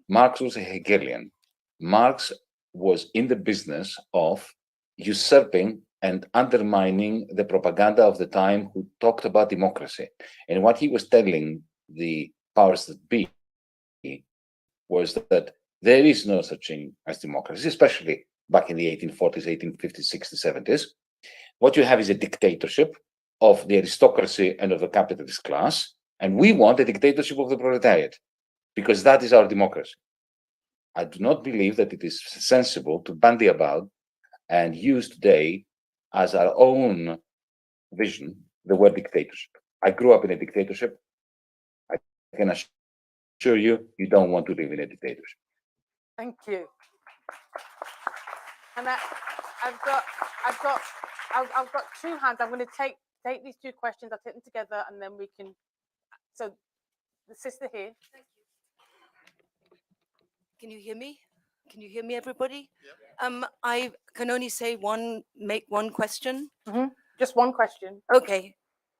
Marx was a Hegelian. Marx was in the business of usurping and undermining the propaganda of the time who talked about democracy. And what he was telling the powers that be was that there is no such thing as democracy, especially back in the 1840s, 1850s, 60s, 70s. What you have is a dictatorship of the aristocracy and of the capitalist class, and we want a dictatorship of the proletariat, because that is our democracy. I do not believe that it is sensible to bandy about and use today as our own vision the word dictatorship. I grew up in a dictatorship. I can assure you, you don't want to live in a dictatorship. Thank you. And I've got two hands. I'm going to take these two questions. I'll take them together, and then we can. So, the sister here. Thank you. Can you hear me? Can you hear me, everybody? Yep. I can only make one question. Mm-hmm. Just one question. Okay.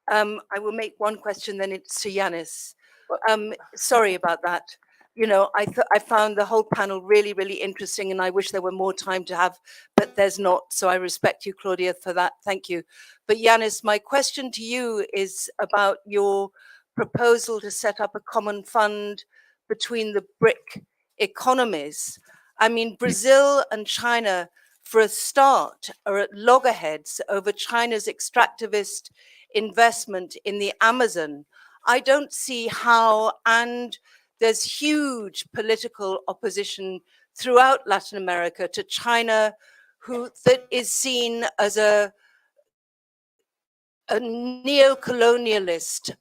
I will make one question. Then it's to Yanis. Sorry about that. You know, I found the whole panel really, really interesting, and I wish there were more time to have, but there's not. So I respect you, Claudia, for that. Thank you. But Yanis, my question to you is about your proposal to set up a common fund between the BRIC economies. I mean, Brazil and China, for a start, are at loggerheads over China's extractivist investment in the Amazon. I don't see how, and there's huge political opposition throughout Latin America to China, that is seen as a a neo-colonialist,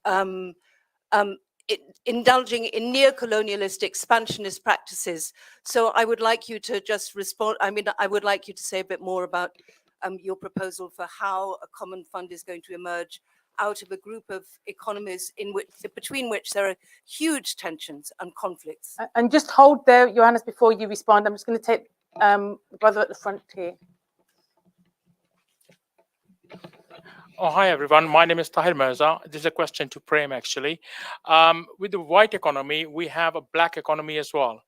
indulging in neo-colonialist expansionist practices. So I would like you to just respond. I mean, I would like you to say a bit more about your proposal for how a common fund is going to emerge out of a group of economies between which there are huge tensions and conflicts. And just hold there, Johannes, before you respond. I'm just going to take the brother at the front here. Oh, hi, everyone. My name is Tahir Mirza. This is a question to Prem, actually. With the white economy, we have a black economy as well,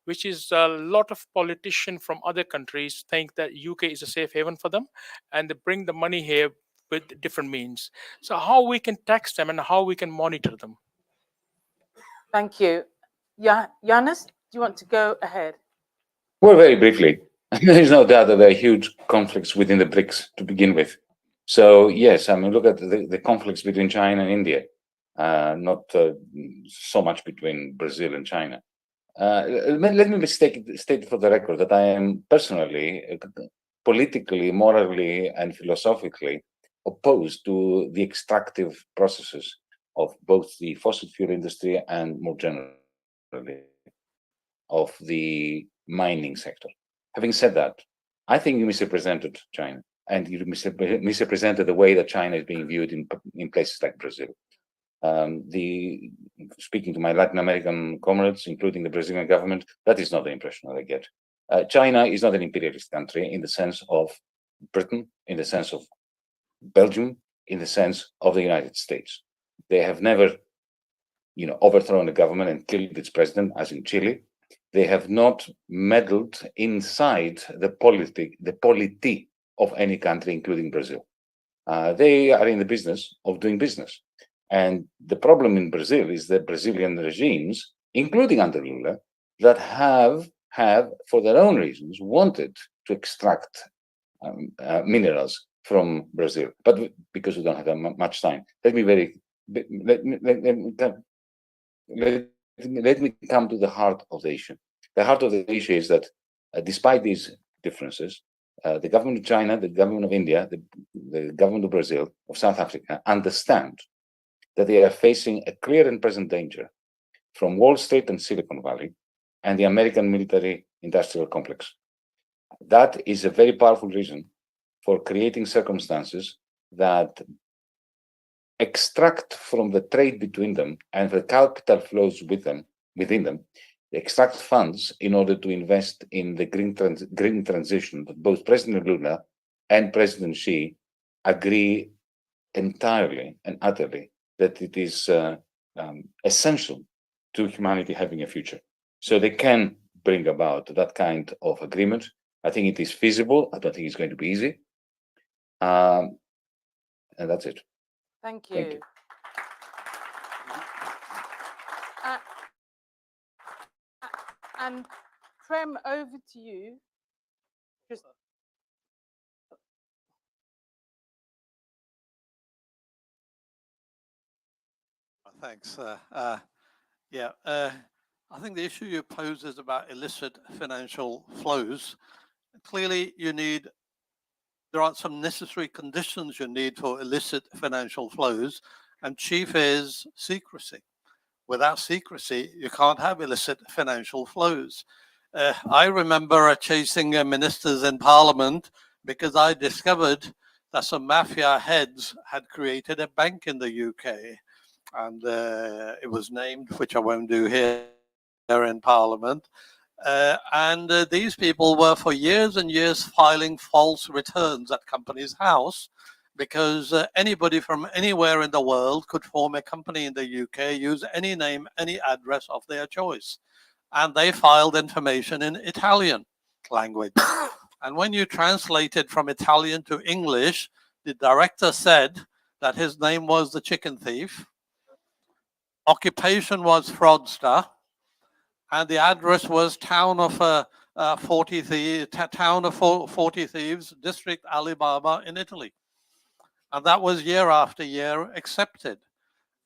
which is a lot of politicians from other countries think that UK is a safe haven for them, and they bring the money here with different means. So how we can tax them and how we can monitor them? Thank you. Johannes, do you want to go ahead? Well, very briefly, there is no doubt that there are huge conflicts within the BRICS to begin with. So yes, I mean, look at the conflicts between China and India, not so much between Brazil and China. Let me state for the record that I am personally, politically, morally, and philosophically opposed to the extractive processes of both the fossil fuel industry and more generally of the mining sector. Having said that, I think you misrepresented China. And you misrepresented the way that China is being viewed in places like Brazil. Speaking to my Latin American comrades, including the Brazilian government, that is not the impression that I get. China is not an imperialist country in the sense of Britain, in the sense of Belgium, in the sense of the United States. They have never, overthrown a government and killed its president, as in Chile. They have not meddled inside the polity of any country, including Brazil. They are in the business of doing business. And the problem in Brazil is the Brazilian regimes, including under Lula, that have, for their own reasons, wanted to extract minerals from Brazil. But because we don't have that much time, let me come to the heart of the issue. The heart of the issue is that despite these differences, the government of China, the government of India, the government of Brazil, of South Africa, understand that they are facing a clear and present danger from Wall Street and Silicon Valley and the American military-industrial complex. That is a very powerful reason for creating circumstances that extract from the trade between them and the capital flows within them, extract funds in order to invest in the green transition that both President Lula and President Xi agree entirely and utterly that it is essential to humanity having a future. So they can bring about that kind of agreement. I think it is feasible. I don't think it's going to be easy. And that's it. Thank you. Thank you. And Prem, over to you. Thanks. I think the issue you pose is about illicit financial flows. Clearly, there are some necessary conditions you need for illicit financial flows, and chief is secrecy. Without secrecy, you can't have illicit financial flows. I remember chasing ministers in Parliament because I discovered that some mafia heads had created a bank in the UK, and it was named, which I won't do here in Parliament. And these people were for years and years filing false returns at Companies House, because anybody from anywhere in the world could form a company in the UK, use any name, any address of their choice. And they filed information in Italian language. And when you translate it from Italian to English, the director said that his name was the chicken thief, occupation was fraudster, and the address was town of 40 Thieves, District Alibaba in Italy. And that was year after year accepted.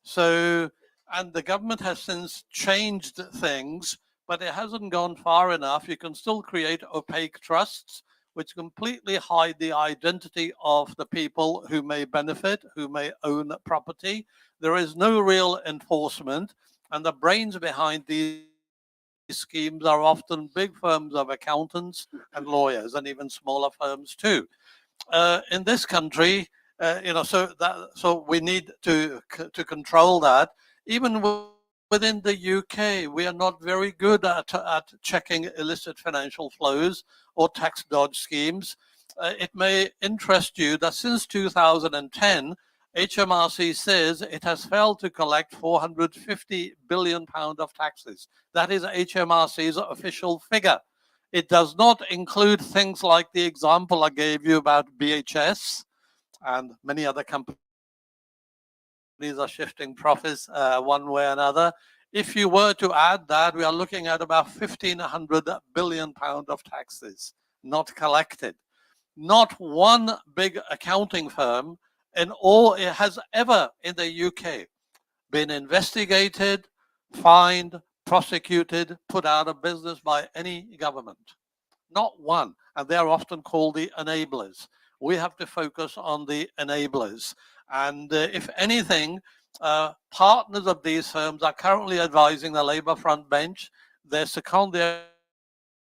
So, and the government has since changed things, but it hasn't gone far enough. You can still create opaque trusts which completely hide the identity of the people who may benefit, who may own property. There is no real enforcement, and the brains behind these schemes are often big firms of accountants and lawyers, and even smaller firms too. In this country, so we need to control that. Even within the UK, we are not very good at checking illicit financial flows or tax dodge schemes. It may interest you that since 2010, HMRC says it has failed to collect £450 billion of taxes. That is HMRC's official figure. It does not include things like the example I gave you about BHS, and many other companies are shifting profits one way or another. If you were to add that, we are looking at about £1,500 billion of taxes not collected. Not one big accounting firm it has ever in the UK been investigated, fined, prosecuted, put out of business by any government. Not one. And they're often called the enablers. We have to focus on the enablers. And if anything, partners of these firms are currently advising the Labour front bench. They second their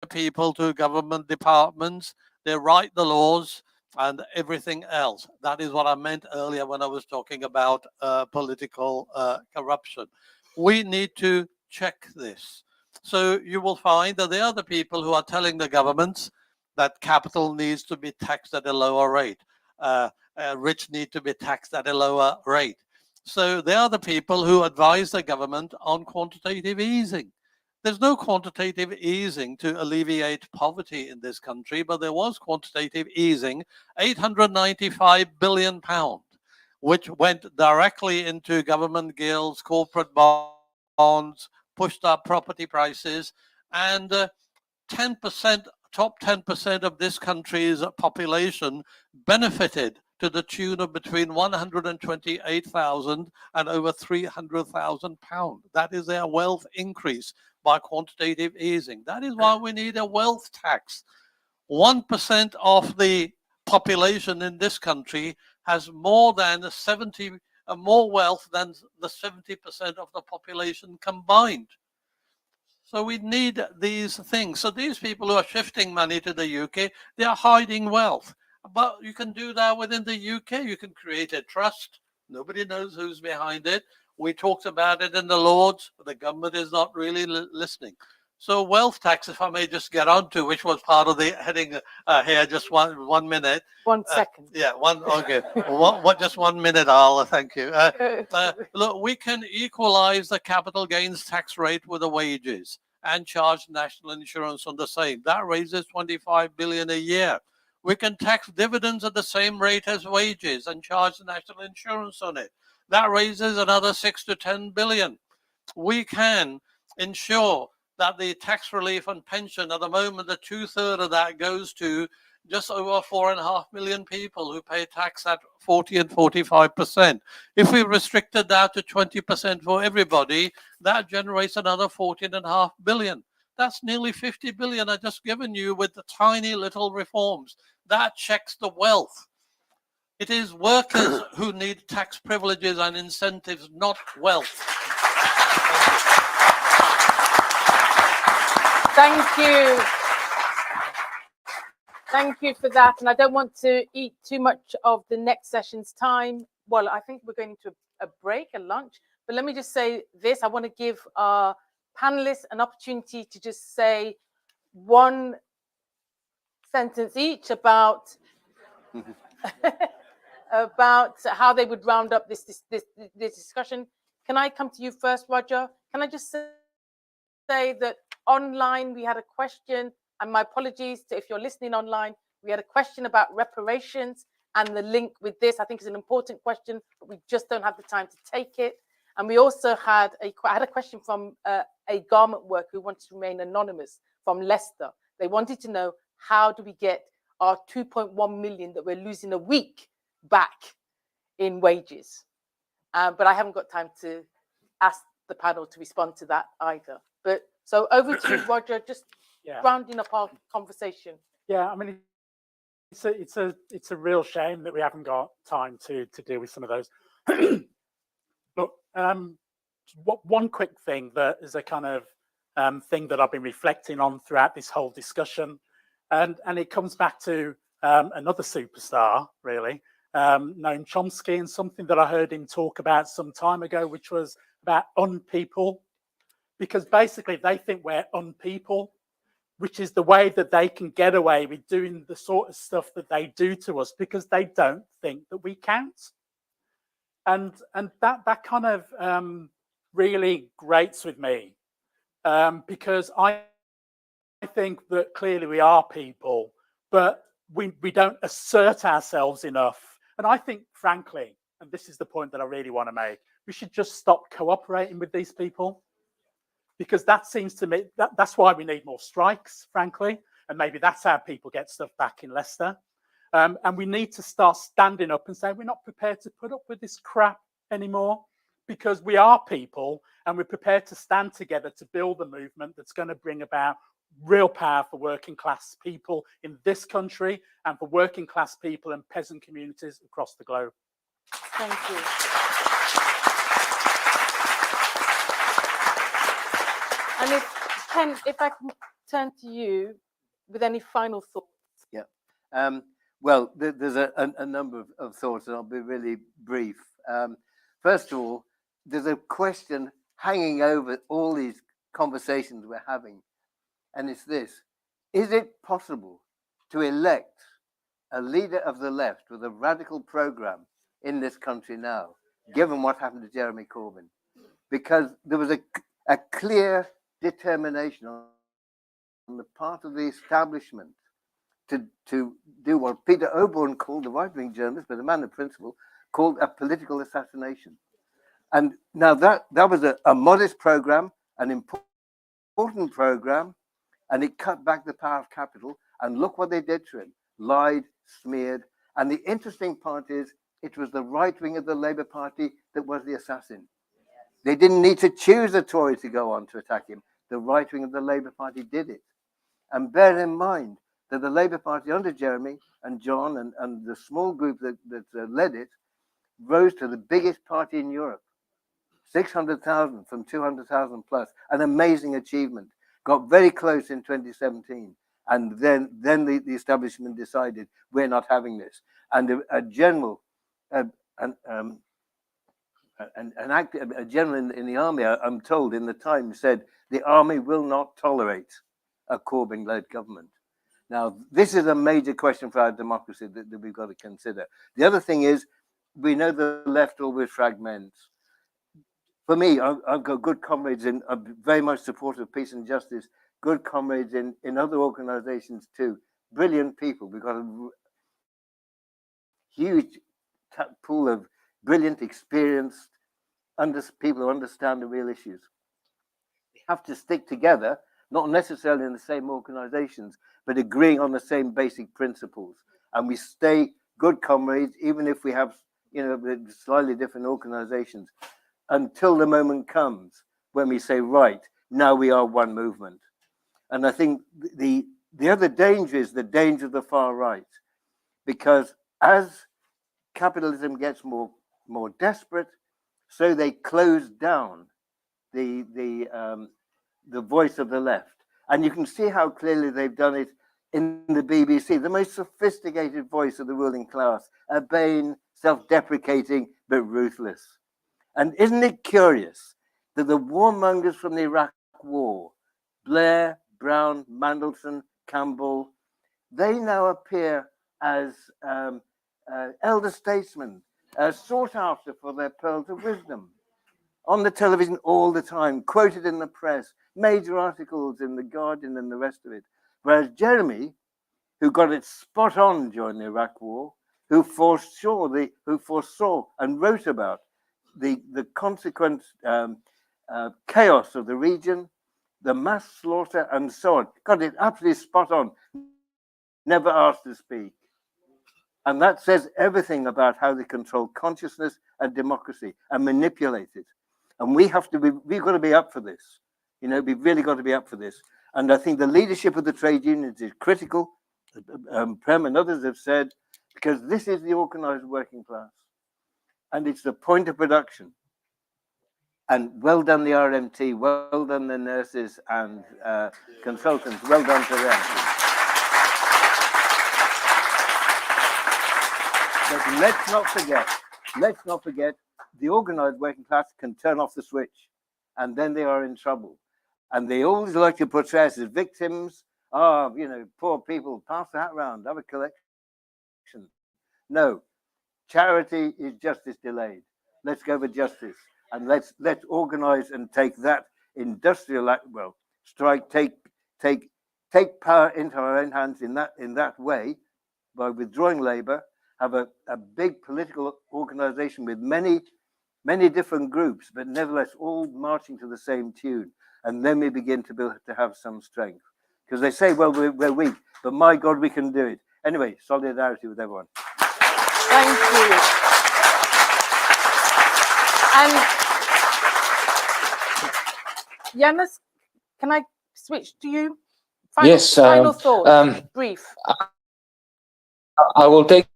people to government departments. They write the laws and everything else. That is what I meant earlier when I was talking about political corruption. We need to check this. So you will find that they are the people who are telling the governments that capital needs to be taxed at a lower rate. Rich need to be taxed at a lower rate. So they are the people who advise the government on quantitative easing. There's no quantitative easing to alleviate poverty in this country, but there was quantitative easing, £895 billion, which went directly into government guilds, corporate bonds, pushed up property prices, and 10%, top 10% of this country's population benefited to the tune of between 128,000 and over 300,000 pounds. That is their wealth increase by quantitative easing. That is why we need a wealth tax. 1% of the population in this country has more wealth than the 70% of the population combined. So we need these things. So these people who are shifting money to the UK, they are hiding wealth. But you can do that within the UK. You can create a trust. Nobody knows who's behind it. We talked about it in the Lords, but the government is not really listening. So wealth tax, if I may just get on to, which was part of the heading here, just one minute. 1 second. Okay. Just 1 minute, thank you. Look, we can equalize the capital gains tax rate with the wages and charge national insurance on the same. That raises 25 billion a year. We can tax dividends at the same rate as wages and charge the national insurance on it. That raises another 6 to 10 billion. We can ensure that the tax relief and pension, at the moment, the 2/3 of that goes to just over 4.5 million people who pay tax at 40 and 45%. If we restricted that to 20% for everybody, that generates another 14.5 billion. That's nearly 50 billion I've just given you with the tiny little reforms. That checks the wealth. It is workers who need tax privileges and incentives, not wealth. Thank you. Thank you for that. And I don't want to eat too much of the next session's time. Well, I think we're going to a break, a lunch. But let me just say this. I want to give our panelists an opportunity to just say one sentence each about about how they would round up this discussion. Can I come to you first, Roger? Can I just say that online we had a question, and my apologies to if you're listening online, we had a question about reparations, and the link with this I think is an important question, but we just don't have the time to take it. And we also had a question from a garment worker who wanted to remain anonymous from Leicester. They wanted to know, how do we get our 2.1 million that we're losing a week back in wages? But I haven't got time to ask the panel to respond to that either. But so over to you, Roger, just rounding up our conversation. Yeah, I mean, it's a real shame that we haven't got time to deal with some of those. Look, one quick thing that is a kind of thing that I've been reflecting on throughout this whole discussion, and it comes back to another superstar, really, Noam Chomsky, and something that I heard him talk about some time ago, which was about unpeople, because basically they think we're unpeople, which is the way that they can get away with doing the sort of stuff that they do to us, because they don't think that we count. And that kind of really grates with me, because I think that clearly we are people, but we don't assert ourselves enough. And I think, frankly, and this is the point that I really want to make, we should just stop cooperating with these people, because that seems to me, that's why we need more strikes, frankly, and maybe that's how people get stuff back in Leicester. And we need to start standing up and say, we're not prepared to put up with this crap anymore, because we are people and we're prepared to stand together to build a movement that's going to bring about real power for working class people in this country and for working class people and peasant communities across the globe. Thank you. And if I can turn to you with any final thoughts. Yeah. Well, there's a number of thoughts, and I'll be really brief. First of all, there's a question hanging over all these conversations we're having, and it's this: is it possible to elect a leader of the left with a radical program in this country now, given what happened to Jeremy Corbyn? Because there was a clear determination on the part of the establishment to do what Peter Oborne called, the right-wing journalist, but a man of principle, called a political assassination. And now that was a modest program, an important program, and it cut back the power of capital. And look what they did to him: lied, smeared. And the interesting part is, it was the right wing of the Labour Party that was the assassin. They didn't need to choose a Tory to go on to attack him. The right wing of the Labour Party did it. And bear in mind that the Labour Party under Jeremy and John and the small group that led it rose to the biggest party in Europe. 600,000 from 200,000 plus, an amazing achievement. Got very close in 2017, and then the establishment decided we're not having this. And a general, a general in the army, I'm told in the Times, said the army will not tolerate a Corbyn-led government. Now, this is a major question for our democracy that we've got to consider. The other thing is, we know the left always fragments. For me, I've got good comrades I'm very much supportive of peace and justice, good comrades in other organizations too. Brilliant people. We've got a huge pool of brilliant, experienced people who understand the real issues. We have to stick together, not necessarily in the same organizations, but agreeing on the same basic principles. And we stay good comrades, even if we have, slightly different organizations, until the moment comes when we say, right, now we are one movement. And I think the other danger is the danger of the far right, because as capitalism gets more desperate, so they close down the voice of the left. And you can see how clearly they've done it in the BBC, the most sophisticated voice of the ruling class, urbane, self-deprecating, but ruthless. And isn't it curious that the warmongers from the Iraq War, Blair, Brown, Mandelson, Campbell, they now appear as elder statesmen, sought after for their pearls of wisdom, on the television all the time, quoted in the press, major articles in The Guardian and the rest of it. Whereas Jeremy, who got it spot on during the Iraq War, who foresaw and wrote about the consequent chaos of the region, the mass slaughter, and so on, got it absolutely spot on, never asked to speak. And that says everything about how they control consciousness and democracy and manipulate it. And we've got to be up for this. We've really got to be up for this. And I think the leadership of the trade unions is critical Prem and others have said, because this is the organized working class, and it's the point of production. And well done the RMT, well done the nurses and consultants, well done to them. But let's not forget, the organized working class can turn off the switch, and then they are in trouble. And they always like to portray us as victims. Oh, you know, poor people, pass that round, have a collection. No, charity is justice delayed. Let's go for justice, and let's organize and take that industrial strike, take power into our own hands in that way, by withdrawing labor, have a big political organization with many different groups, but nevertheless all marching to the same tune, and then we begin to have some strength. Because they say, well, we're weak, but my God, we can do it. Anyway, solidarity with everyone. Thank you. And Yanis, can I switch to you? Final thoughts, brief. I will take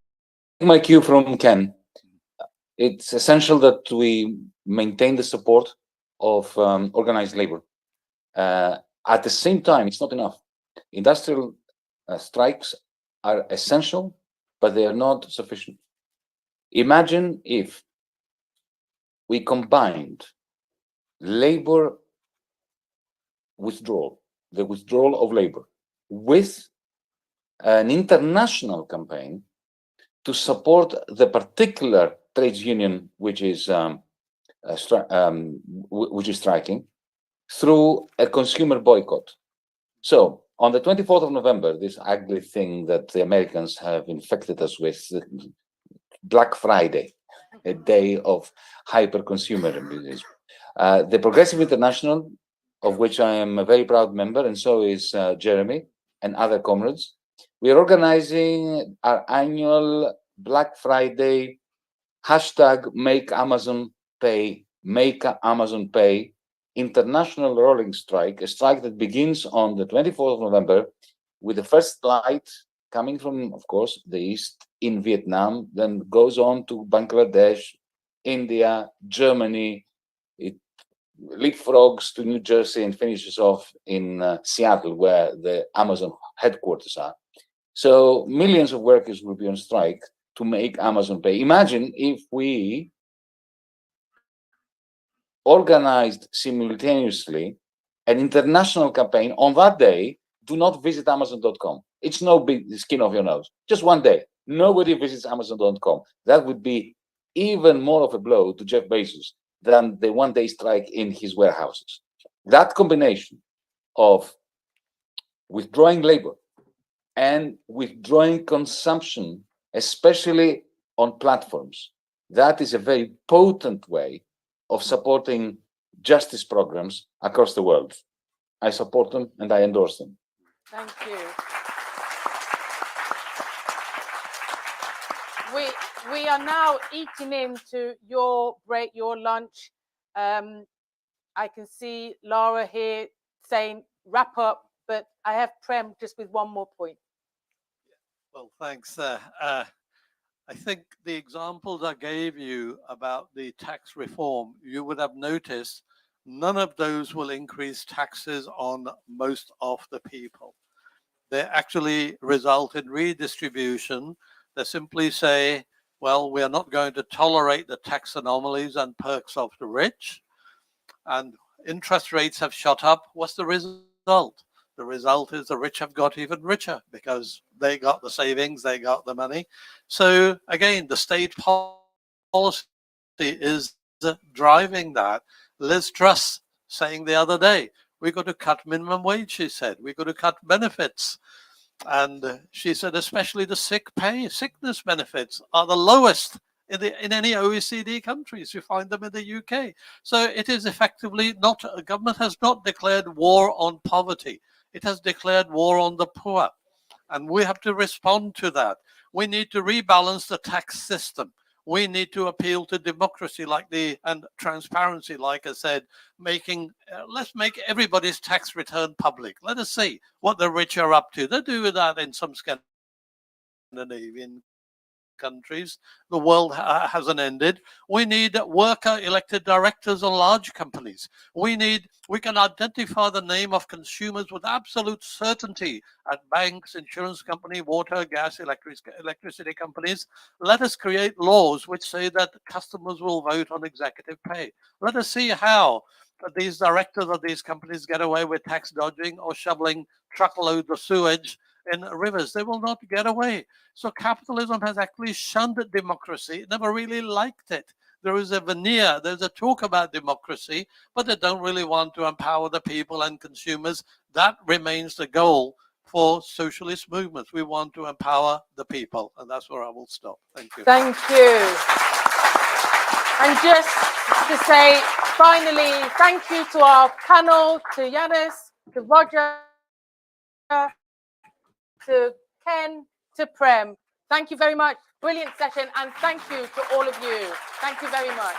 my cue from Ken. It's essential that we maintain the support of organized labor. At the same time, it's not enough. Industrial strikes are essential, but they are not sufficient. Imagine if we combined labor withdrawal, the withdrawal of labor, with an international campaign to support the particular trades union which is striking through a consumer boycott. So on the 24th of November, this ugly thing that the Americans have infected us with, Black Friday, a day of hyper-consumerism. The Progressive International, of which I am a very proud member, and so is Jeremy and other comrades, we are organizing our annual Black Friday hashtag Make Amazon Pay international rolling strike, a strike that begins on the 24th of November with the first flight coming from, of course, the East in Vietnam, then goes on to Bangladesh, India, Germany. It leapfrogs to New Jersey and finishes off in Seattle, where the Amazon headquarters are. So millions of workers will be on strike to make Amazon pay. Imagine if we organized simultaneously an international campaign on that day. Do not visit Amazon.com. It's no big skin off your nose. Just one day. Nobody visits Amazon.com. That would be even more of a blow to Jeff Bezos than the one-day strike in his warehouses. That combination of withdrawing labor and withdrawing consumption, especially on platforms, that is a very potent way of supporting justice programs across the world. I support them and I endorse them. Thank you. We are now eating into your break, your lunch. I can see Laura here saying wrap up, but I have Prem just with one more point. Well, thanks. I think the examples I gave you about the tax reform, you would have noticed none of those will increase taxes on most of the people. They actually result in redistribution. They simply say, well, we are not going to tolerate the tax anomalies and perks of the rich. And interest rates have shot up. What's the result? The result is the rich have got even richer because they got the savings, they got the money. So again, the state policy is driving that. Liz Truss saying the other day, we've got to cut minimum wage, she said. We've got to cut benefits. And she said, especially the sickness benefits are the lowest in any OECD countries. You find them in the UK. So it is effectively not, government has not declared war on poverty. It has declared war on the poor. And we have to respond to that. We need to rebalance the tax system. We need to appeal to democracy and transparency, like I said, let's make everybody's tax return public. Let us see what the rich are up to. They do that in some Scandinavian countries. The world hasn't ended. We need worker elected directors of large companies. We can identify the name of consumers with absolute certainty at banks, insurance company, water, gas, electricity companies. Let us create laws which say that customers will vote on executive pay. Let us see how these directors of these companies get away with tax dodging or shoveling truckloads of sewage in rivers. They will not get away. So capitalism has actually shunned democracy. It never really liked it. There is a veneer, there's a talk about democracy, but they don't really want to empower the people and consumers. That remains the goal for socialist movements. We want to empower the people, and that's where I will stop. Thank you. Thank you. And just to say, finally, thank you to our panel, to Yanis, to Roger, to Ken, to Prem. Thank you very much. Brilliant session. And thank you to all of you. Thank you very much.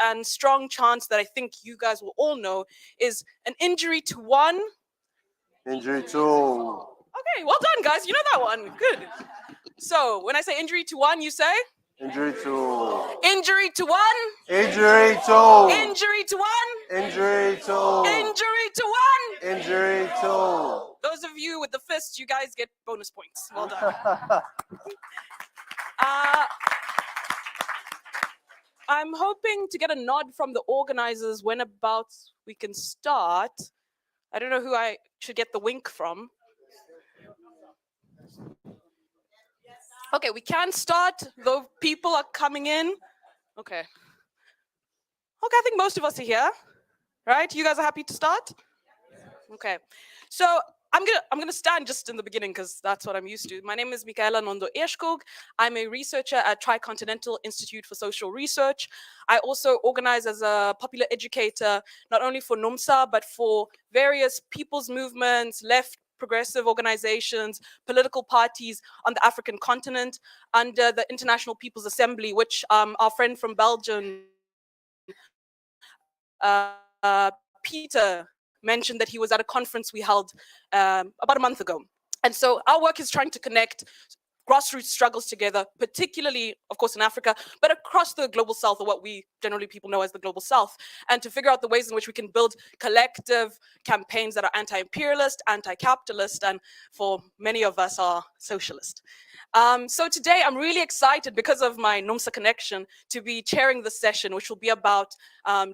and strong chant that I think you guys will all know is an injury to one. Injury to all. Okay, well done, guys. You know that one. Good. So when I say injury to one, you say? Injury to all. Injury to one. Injury to all. Injury to one. Injury to all. Injury to one. Injury to all. Those of you with the fists, you guys get bonus points. Well done. I'm hoping to get a nod from the organizers when about we can start. I don't know who I should get the wink from. Okay, we can start, though people are coming in. Okay. Okay, I think most of us are here, right? You guys are happy to start? Okay. So I'm gonna stand just in the beginning because that's what I'm used to. My name is Michaela Nondo Erskog. I'm a researcher at Tricontinental Institute for Social Research. I also organize as a popular educator, not only for NUMSA, but for various people's movements, left progressive organizations, political parties on the African continent under the International People's Assembly, which our friend from Belgium, Peter, mentioned that he was at a conference we held about a month ago. And so our work is trying to connect grassroots struggles together, particularly, of course, in Africa, but across the global south, or what we generally people know as the global south, and to figure out the ways in which we can build collective campaigns that are anti-imperialist, anti-capitalist, and for many of us are socialist. So today I'm really excited because of my NUMSA connection to be chairing this session, which will be about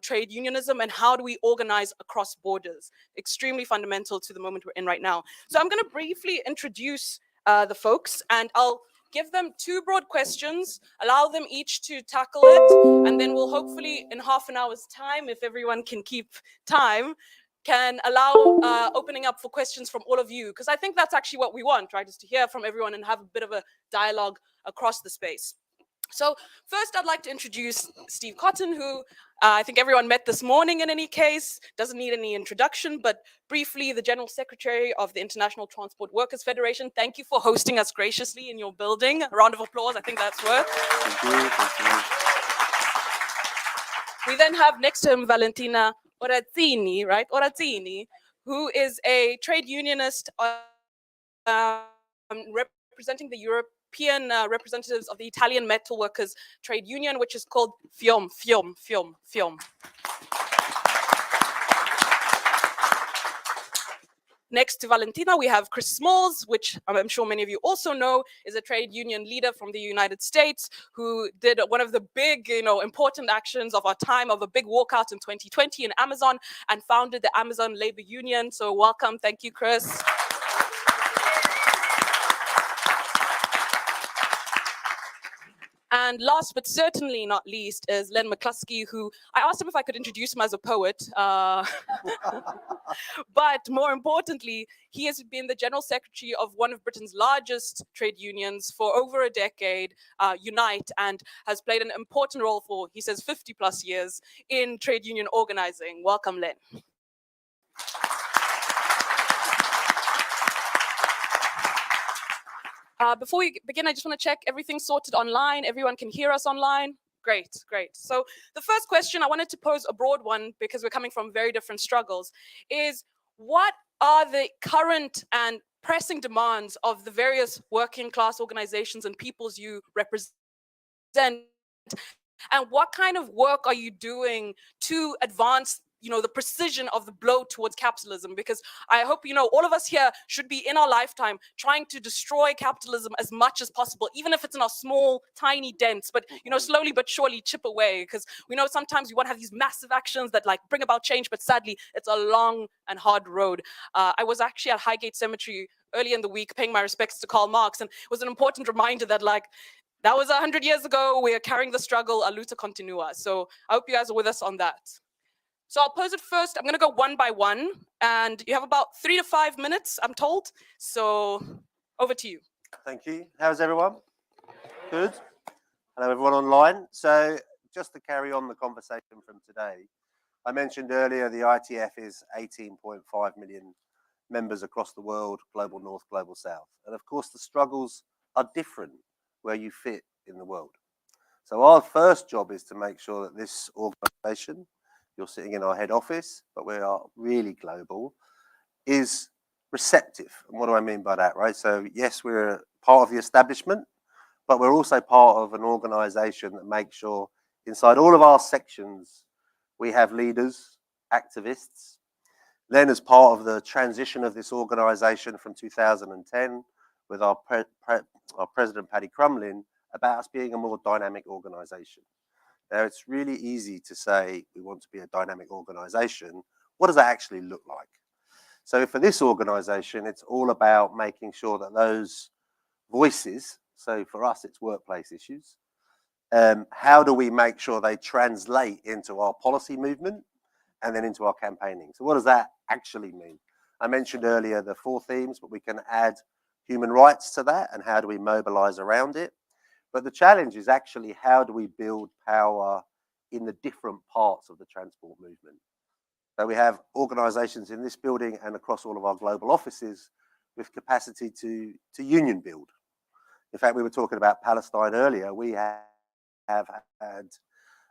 trade unionism and how do we organize across borders, extremely fundamental to the moment we're in right now. So I'm going to briefly introduce the folks, and I'll give them two broad questions, allow them each to tackle it, and then we'll hopefully in half an hour's time, if everyone can keep time, can allow opening up for questions from all of you, because I think that's actually what we want, right, is to hear from everyone and have a bit of a dialogue across the space. So first I'd like to introduce Steve Cotton, who I think everyone met this morning in any case, doesn't need any introduction, but briefly the General Secretary of the International Transport Workers Federation. Thank you for hosting us graciously in your building. A round of applause, I think that's worth. Thank you. We then have next to him Valentina Orazzini, right? Orazzini, who is a trade unionist representing the European representatives of the Italian metal workers trade union, which is called FIOM. Next to Valentina, we have Chris Smalls, which I'm sure many of you also know is a trade union leader from the United States who did one of the big, important actions of our time, of a big walkout in 2020 in Amazon, and founded the Amazon Labor Union. So welcome. Thank you, Chris. And last but certainly not least is Len McCluskey, who I asked him if I could introduce him as a poet. But more importantly, he has been the General Secretary of one of Britain's largest trade unions for over a decade, Unite, and has played an important role for, he says, 50 plus years in trade union organizing. Welcome, Len. Before we begin, I just want to check everything's sorted online. Everyone can hear us online. Great, great. So the first question, I wanted to pose a broad one because we're coming from very different struggles, is what are the current and pressing demands of the various working class organizations and peoples you represent? And what kind of work are you doing to advance the precision of the blow towards capitalism? Because I hope, all of us here should be in our lifetime trying to destroy capitalism as much as possible, even if it's in our small, tiny dents, but, slowly but surely chip away. Because we know sometimes we want to have these massive actions that bring about change, but sadly, it's a long and hard road. I was actually at Highgate Cemetery early in the week paying my respects to Karl Marx, and it was an important reminder that that was 100 years ago, we are carrying the struggle, a luta continua. So I hope you guys are with us on that. So I'll pose it first. I'm going to go one by one, and you have about 3 to 5 minutes, I'm told. So over to you. Thank you. How's everyone? Good. Hello, everyone online. So just to carry on the conversation from today, I mentioned earlier the ITF is 18.5 million members across the world, global north, global south. And of course, the struggles are different where you fit in the world. So our first job is to make sure that this organisation, you're sitting in our head office, but we are really global, is receptive. And what do I mean by that, right? So yes, we're part of the establishment, but we're also part of an organisation that makes sure inside all of our sections, we have leaders, activists. Then as part of the transition of this organisation from 2010 with our President Paddy Crumlin, about us being a more dynamic organisation. Now, it's really easy to say we want to be a dynamic organisation. What does that actually look like? So for this organisation, it's all about making sure that those voices, so for us, it's workplace issues, how do we make sure they translate into our policy movement and then into our campaigning? So what does that actually mean? I mentioned earlier the 4 themes, but we can add human rights to that and how do we mobilise around it? But the challenge is actually how do we build power in the different parts of the transport movement? So we have organisations in this building and across all of our global offices with capacity to union build. In fact, we were talking about Palestine earlier. We have had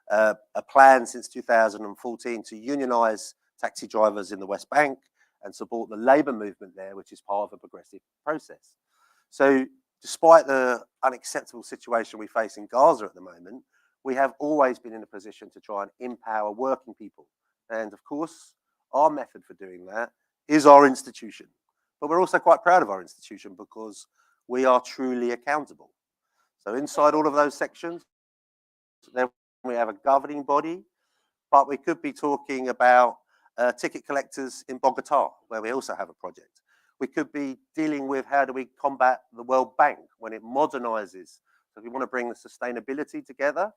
a plan since 2014 to unionise taxi drivers in the West Bank and support the labour movement there, which is part of a progressive process. So despite the unacceptable situation we face in Gaza at the moment, we have always been in a position to try and empower working people. And of course, our method for doing that is our institution. But we're also quite proud of our institution because we are truly accountable. So inside all of those sections, then we have a governing body, but we could be talking about ticket collectors in Bogota, where we also have a project. We could be dealing with how do we combat the World Bank when it modernizes. So if we want to bring the sustainability together,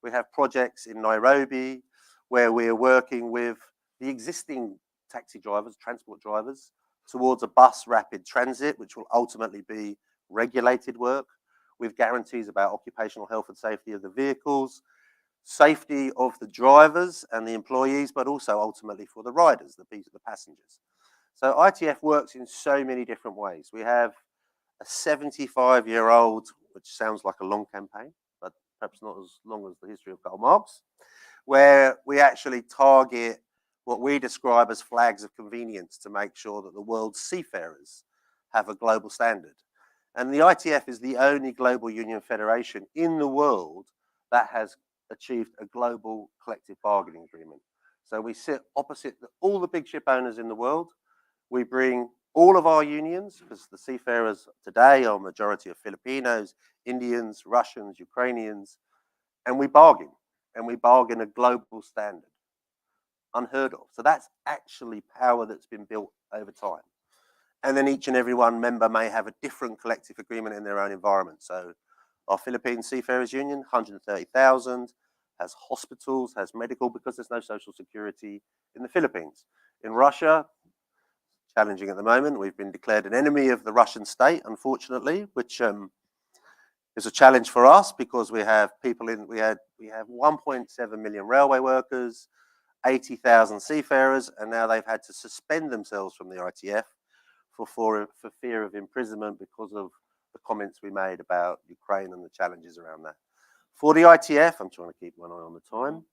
we have projects in Nairobi where we're working with the existing taxi drivers, transport drivers, towards a bus rapid transit, which will ultimately be regulated work with guarantees about occupational health and safety of the vehicles, safety of the drivers and the employees, but also ultimately for the riders, the passengers. So ITF works in so many different ways. We have a 75-year-old, which sounds like a long campaign, but perhaps not as long as the history of Karl Marx, where we actually target what we describe as flags of convenience to make sure that the world's seafarers have a global standard. And the ITF is the only global union federation in the world that has achieved a global collective bargaining agreement. So we sit opposite all the big ship owners in the world. We bring all of our unions, because the seafarers today are a majority of Filipinos, Indians, Russians, Ukrainians, and we bargain a global standard. Unheard of. So that's actually power that's been built over time. And then each and every one member may have a different collective agreement in their own environment. So our Philippine Seafarers Union, 130,000, has hospitals, has medical, because there's no social security in the Philippines. In Russia, challenging at the moment, we've been declared an enemy of the Russian state, unfortunately, which is a challenge for us because we have people we have 1.7 million railway workers, 80,000 seafarers, and now they've had to suspend themselves from the ITF for fear of imprisonment because of the comments we made about Ukraine and the challenges around that. For the ITF, I'm trying to keep one eye on the time.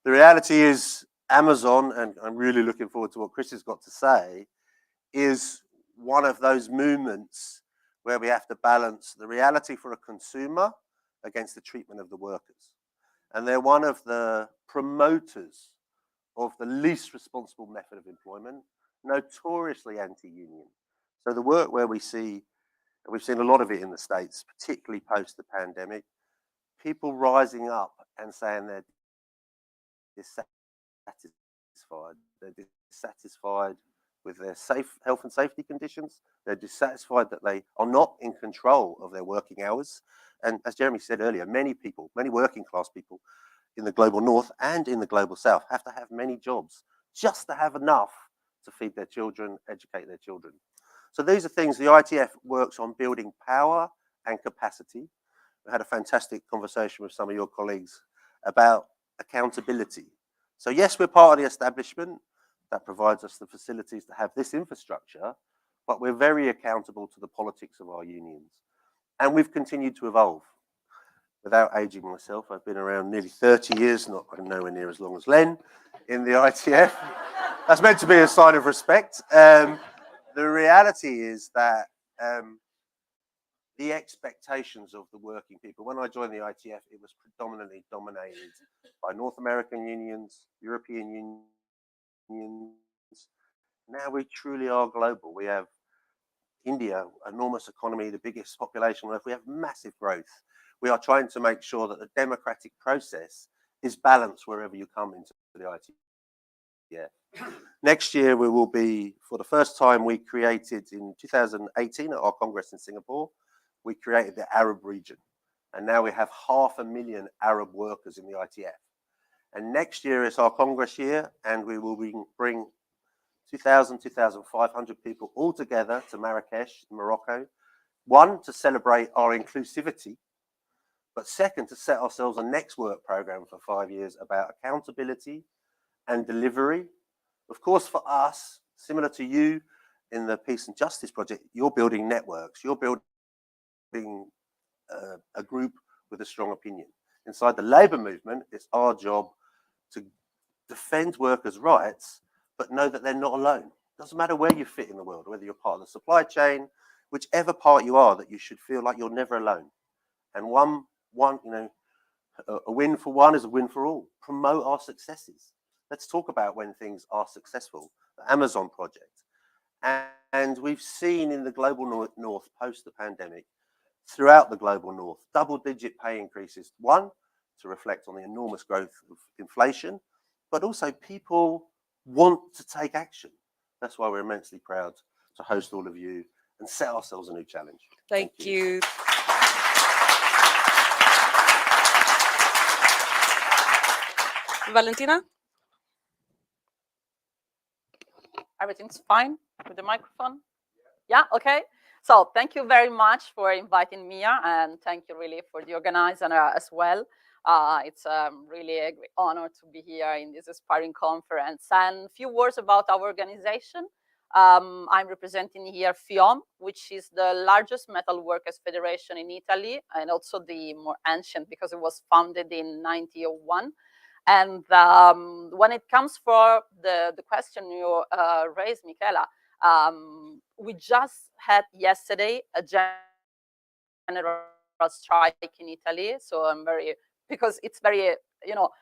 The reality is Amazon, and I'm really looking forward to what Chris has got to say, is one of those movements where we have to balance the reality for a consumer against the treatment of the workers. And they're one of the promoters of the least responsible method of employment, notoriously anti-union. So the work where we've seen a lot of it in the States, particularly post the pandemic, people rising up and saying they're dissatisfied. They're dissatisfied with their health and safety conditions. They're dissatisfied that they are not in control of their working hours. And as Jeremy said earlier, many people, many working class people in the global north and in the global south have to have many jobs just to have enough to feed their children, educate their children. So these are things the ITF works on, building power and capacity. We had a fantastic conversation with some of your colleagues about accountability. So yes, we're part of the establishment that provides us the facilities to have this infrastructure, but we're very accountable to the politics of our unions. And we've continued to evolve. without aging myself, I've been around nearly 30 years, not nowhere near as long as Len, in the ITF. That's meant to be a sign of respect. The reality is that the expectations of the working people, when I joined the ITF, it was predominantly dominated by North American unions, European unions. Now we truly are global. We have India, enormous economy, the biggest population on earth. We have massive growth. We are trying to make sure that the democratic process is balanced wherever you come into the ITF. Next year, we will be, for the first time, we created in 2018 at our Congress in Singapore, we created the Arab region. And now we have 500,000 Arab workers in the ITF. And next year is our Congress year, and we will bring 2,000, 2,500 people all together to Marrakesh, Morocco. One, to celebrate our inclusivity, but second, to set ourselves a next work program for 5 years about accountability and delivery. Of course, for us, similar to you in the Peace and Justice Project, you're building networks, you're building a group with a strong opinion. Inside the labour movement, it's our job to defend workers' rights, but know that they're not alone. Doesn't matter where you fit in the world, whether you're part of the supply chain, whichever part you are, that you should feel like you're never alone. And one, you know, a win for one is a win for all. Promote our successes. Let's talk about when things are successful. The Amazon project. And we've seen in the global north post the pandemic, throughout the global north, double-digit pay increases. One, to reflect on the enormous growth of inflation, but also people want to take action. That's why we're immensely proud to host all of you and set ourselves a new challenge. Thank you. Valentina? Everything's fine with the microphone? Yeah, okay. So thank you very much for inviting me here, and thank you really for the organizer as well. It's really a great honor to be here in this inspiring conference. And a few words about our organization. I'm representing here FIOM, which is the largest metal workers federation in Italy, and also the more ancient because it was founded in 1901. And when it comes for the question you raised, Michela, we just had yesterday a general strike in Italy. So I'm because it's very,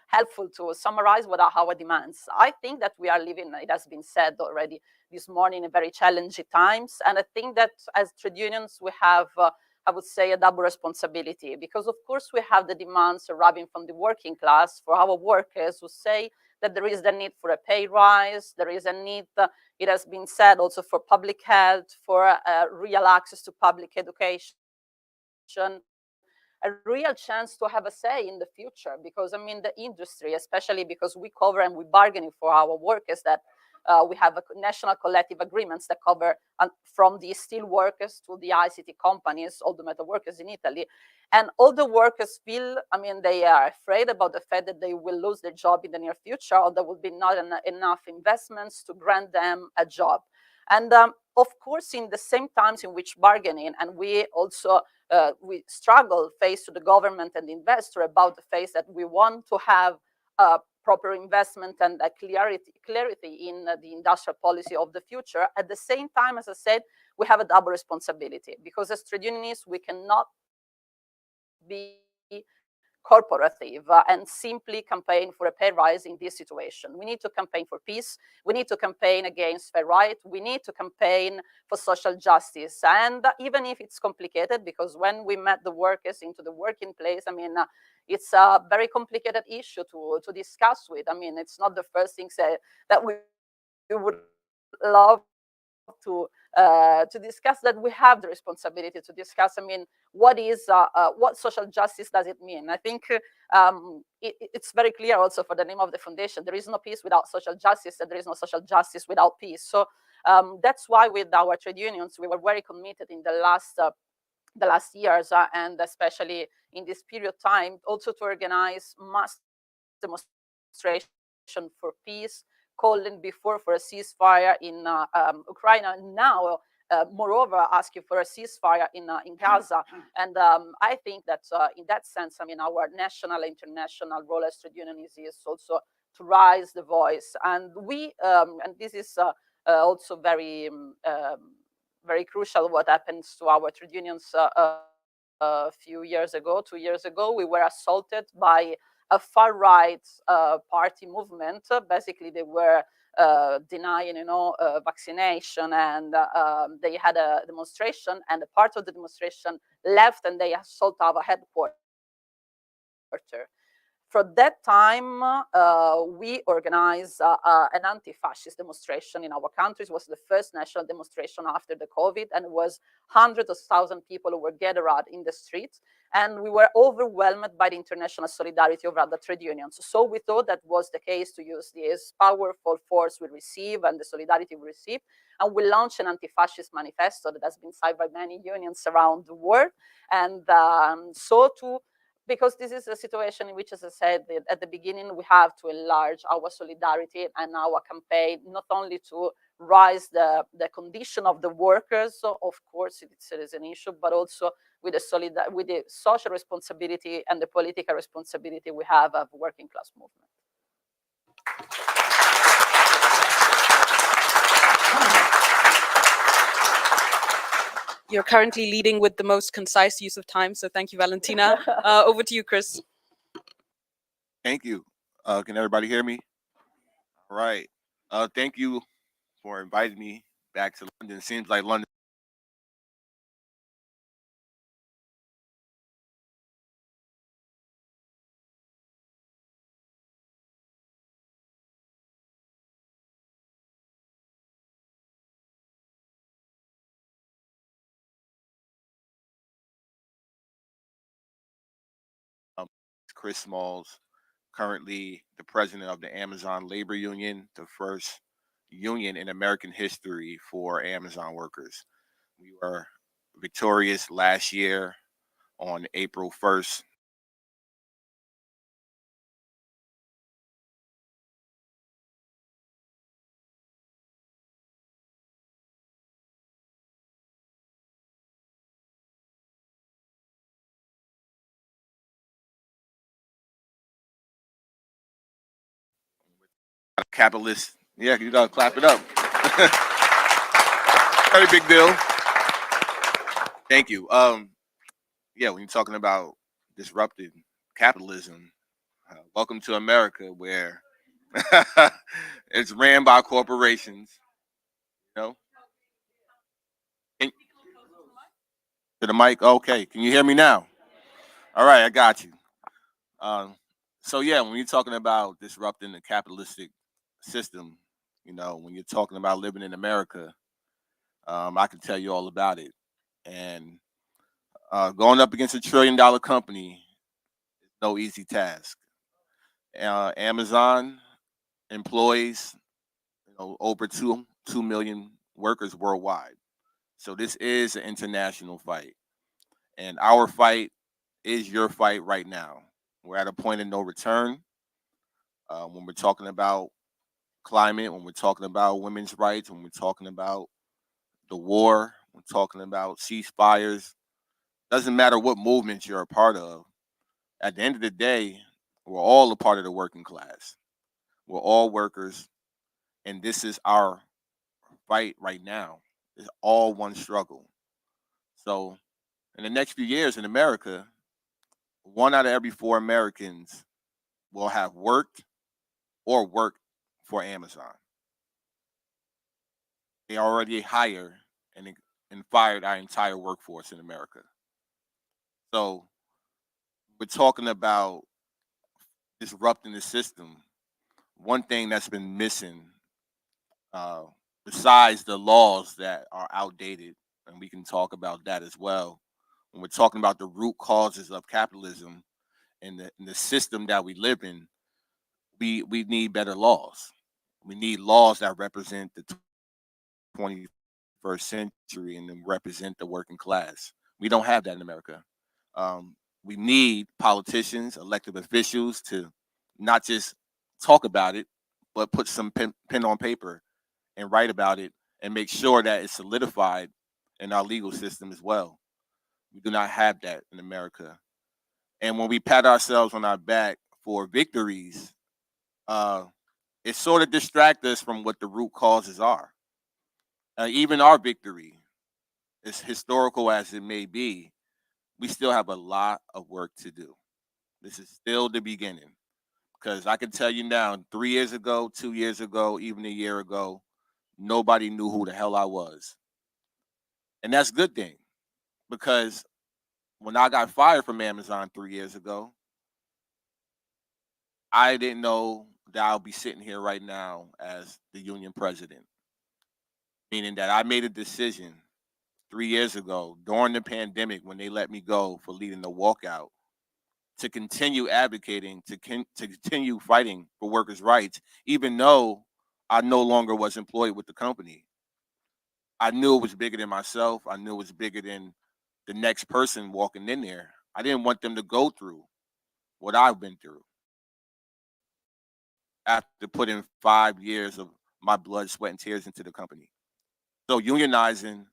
helpful to summarize what are our demands. I think that we are living, it has been said already this morning, in very challenging times. And I think that as trade unions, we have, I would say, a double responsibility, because of course we have the demands arriving from the working class for our workers who say that there is the need for a pay rise, there is a need, it has been said also, for public health, for real access to public education, a real chance to have a say in the future, because I mean the industry, especially because we cover and we bargaining for our workers, that we have national collective agreements that cover from the steel workers to the ICT companies, all the metal workers in Italy. And all the workers feel, I mean, they are afraid about the fact that they will lose their job in the near future, or there will be not enough investments to grant them a job. And of course, in the same times in which bargaining, and we also we struggle face to the government and the investor about the face that we want to have proper investment and a clarity in the industrial policy of the future. At the same time, as I said, we have a double responsibility, because as trade unionists, we cannot be corporative and simply campaign for a pay rise in this situation. We need to campaign for peace. We need to campaign against fair right. We need to campaign for social justice. And even if it's complicated, because when we met the workers into the working place, I mean, it's a very complicated issue to discuss with. I mean, it's not the first thing that we would love to discuss, that we have the responsibility to discuss. I mean, what social justice does it mean? I think it's very clear also for the name of the foundation. There is no peace without social justice, and there is no social justice without peace. So that's why with our trade unions, we were very committed in the last years, and especially in this period of time, also to organize mass demonstration for peace, calling before for a ceasefire in Ukraine. Now, moreover, asking for a ceasefire in Gaza. And I think that in that sense, I mean, our national, international role as trade unionists is also to raise the voice. And we, and this is also very, very crucial what happens to our trade unions a few years ago, 2 years ago. We were assaulted by a far-right party movement. Basically, they were denying, vaccination, and they had a demonstration, and a part of the demonstration left, and they assaulted our headquarters. For that time, we organized an anti-fascist demonstration in our country. It was the first national demonstration after the COVID, and it was hundreds of thousands of people who were gathered out in the streets. And we were overwhelmed by the international solidarity of other trade unions. So we thought that was the case to use this powerful force we receive and the solidarity we receive. And we launched an anti-fascist manifesto that has been signed by many unions around the world. And because this is a situation in which, as I said at the beginning, we have to enlarge our solidarity and our campaign, not only to rise the condition of the workers, so of course it is an issue, but also with the social responsibility and the political responsibility we have of working class movement. You're currently leading with the most concise use of time, so thank you, Valentina. Over to you, Chris. Thank you. Can everybody hear me? All right. Thank you for inviting me back to London. It seems like London Chris Smalls, currently the president of the Amazon Labor Union, the first union in American history for Amazon workers. We were victorious last year on April 1st. Capitalist, yeah, you gotta clap it up. Very big deal. Thank you. Yeah, when you're talking about disrupted capitalism, welcome to America, where it's ran by corporations. To the mic. Okay, can you hear me now? All right, I got you. So yeah, when you're talking about disrupting the capitalistic system, when you're talking about living in America, I can tell you all about it. And going up against $1 trillion company is no easy task. Amazon employs over 2 million workers worldwide. So this is an international fight. And our fight is your fight right now. We're at a point of no return. When we're talking about climate, when we're talking about women's rights, when we're talking about the war, we're talking about ceasefires, doesn't matter what movement you're a part of. At the end of the day, we're all a part of the working class. We're all workers, and this is our fight right now. It's all one struggle. So in the next few years in America, 1 out of every 4 Americans will have worked or work for Amazon. They already hired and fired our entire workforce in America. So we're talking about disrupting the system. One thing that's been missing, besides the laws that are outdated, and we can talk about that as well, when we're talking about the root causes of capitalism and the system that we live in, we need better laws. We need laws that represent the 21st century and then represent the working class. We don't have that in America. We need politicians, elected officials to not just talk about it, but put some pen on paper and write about it and make sure that it's solidified in our legal system as well. We do not have that in America. And when we pat ourselves on our back for victories, it sort of distracts us from what the root causes are. Even our victory, as historical as it may be, we still have a lot of work to do. This is still the beginning. Because I can tell you now, 3 years ago, 2 years ago, even a year ago, nobody knew who the hell I was. And that's a good thing. Because when I got fired from Amazon 3 years ago, I didn't know that I'll be sitting here right now as the union president. Meaning that I made a decision 3 years ago during the pandemic when they let me go for leading the walkout to continue advocating, to continue fighting for workers' rights, even though I no longer was employed with the company. I knew it was bigger than myself. I knew it was bigger than the next person walking in there. I didn't want them to go through what I've been through after putting 5 years of my blood, sweat, and tears into the company. So unionizing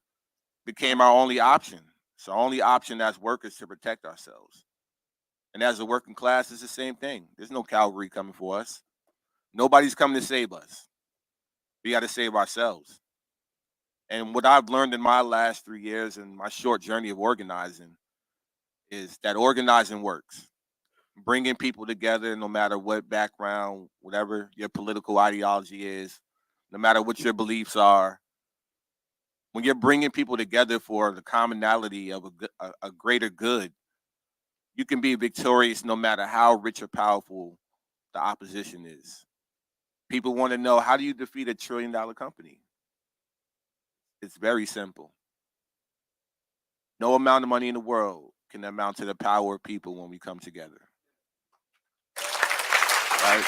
became our only option. It's our only option as workers to protect ourselves. And as a working class, it's the same thing. There's no cavalry coming for us. Nobody's coming to save us. We got to save ourselves. And what I've learned in my last 3 years and my short journey of organizing is that organizing works. Bringing people together, no matter what background, whatever your political ideology is, no matter what your beliefs are, when you're bringing people together for the commonality of a greater good, you can be victorious no matter how rich or powerful the opposition is. People want to know, how do you defeat $1 trillion company? It's very simple. No amount of money in the world can amount to the power of people when we come together. Right?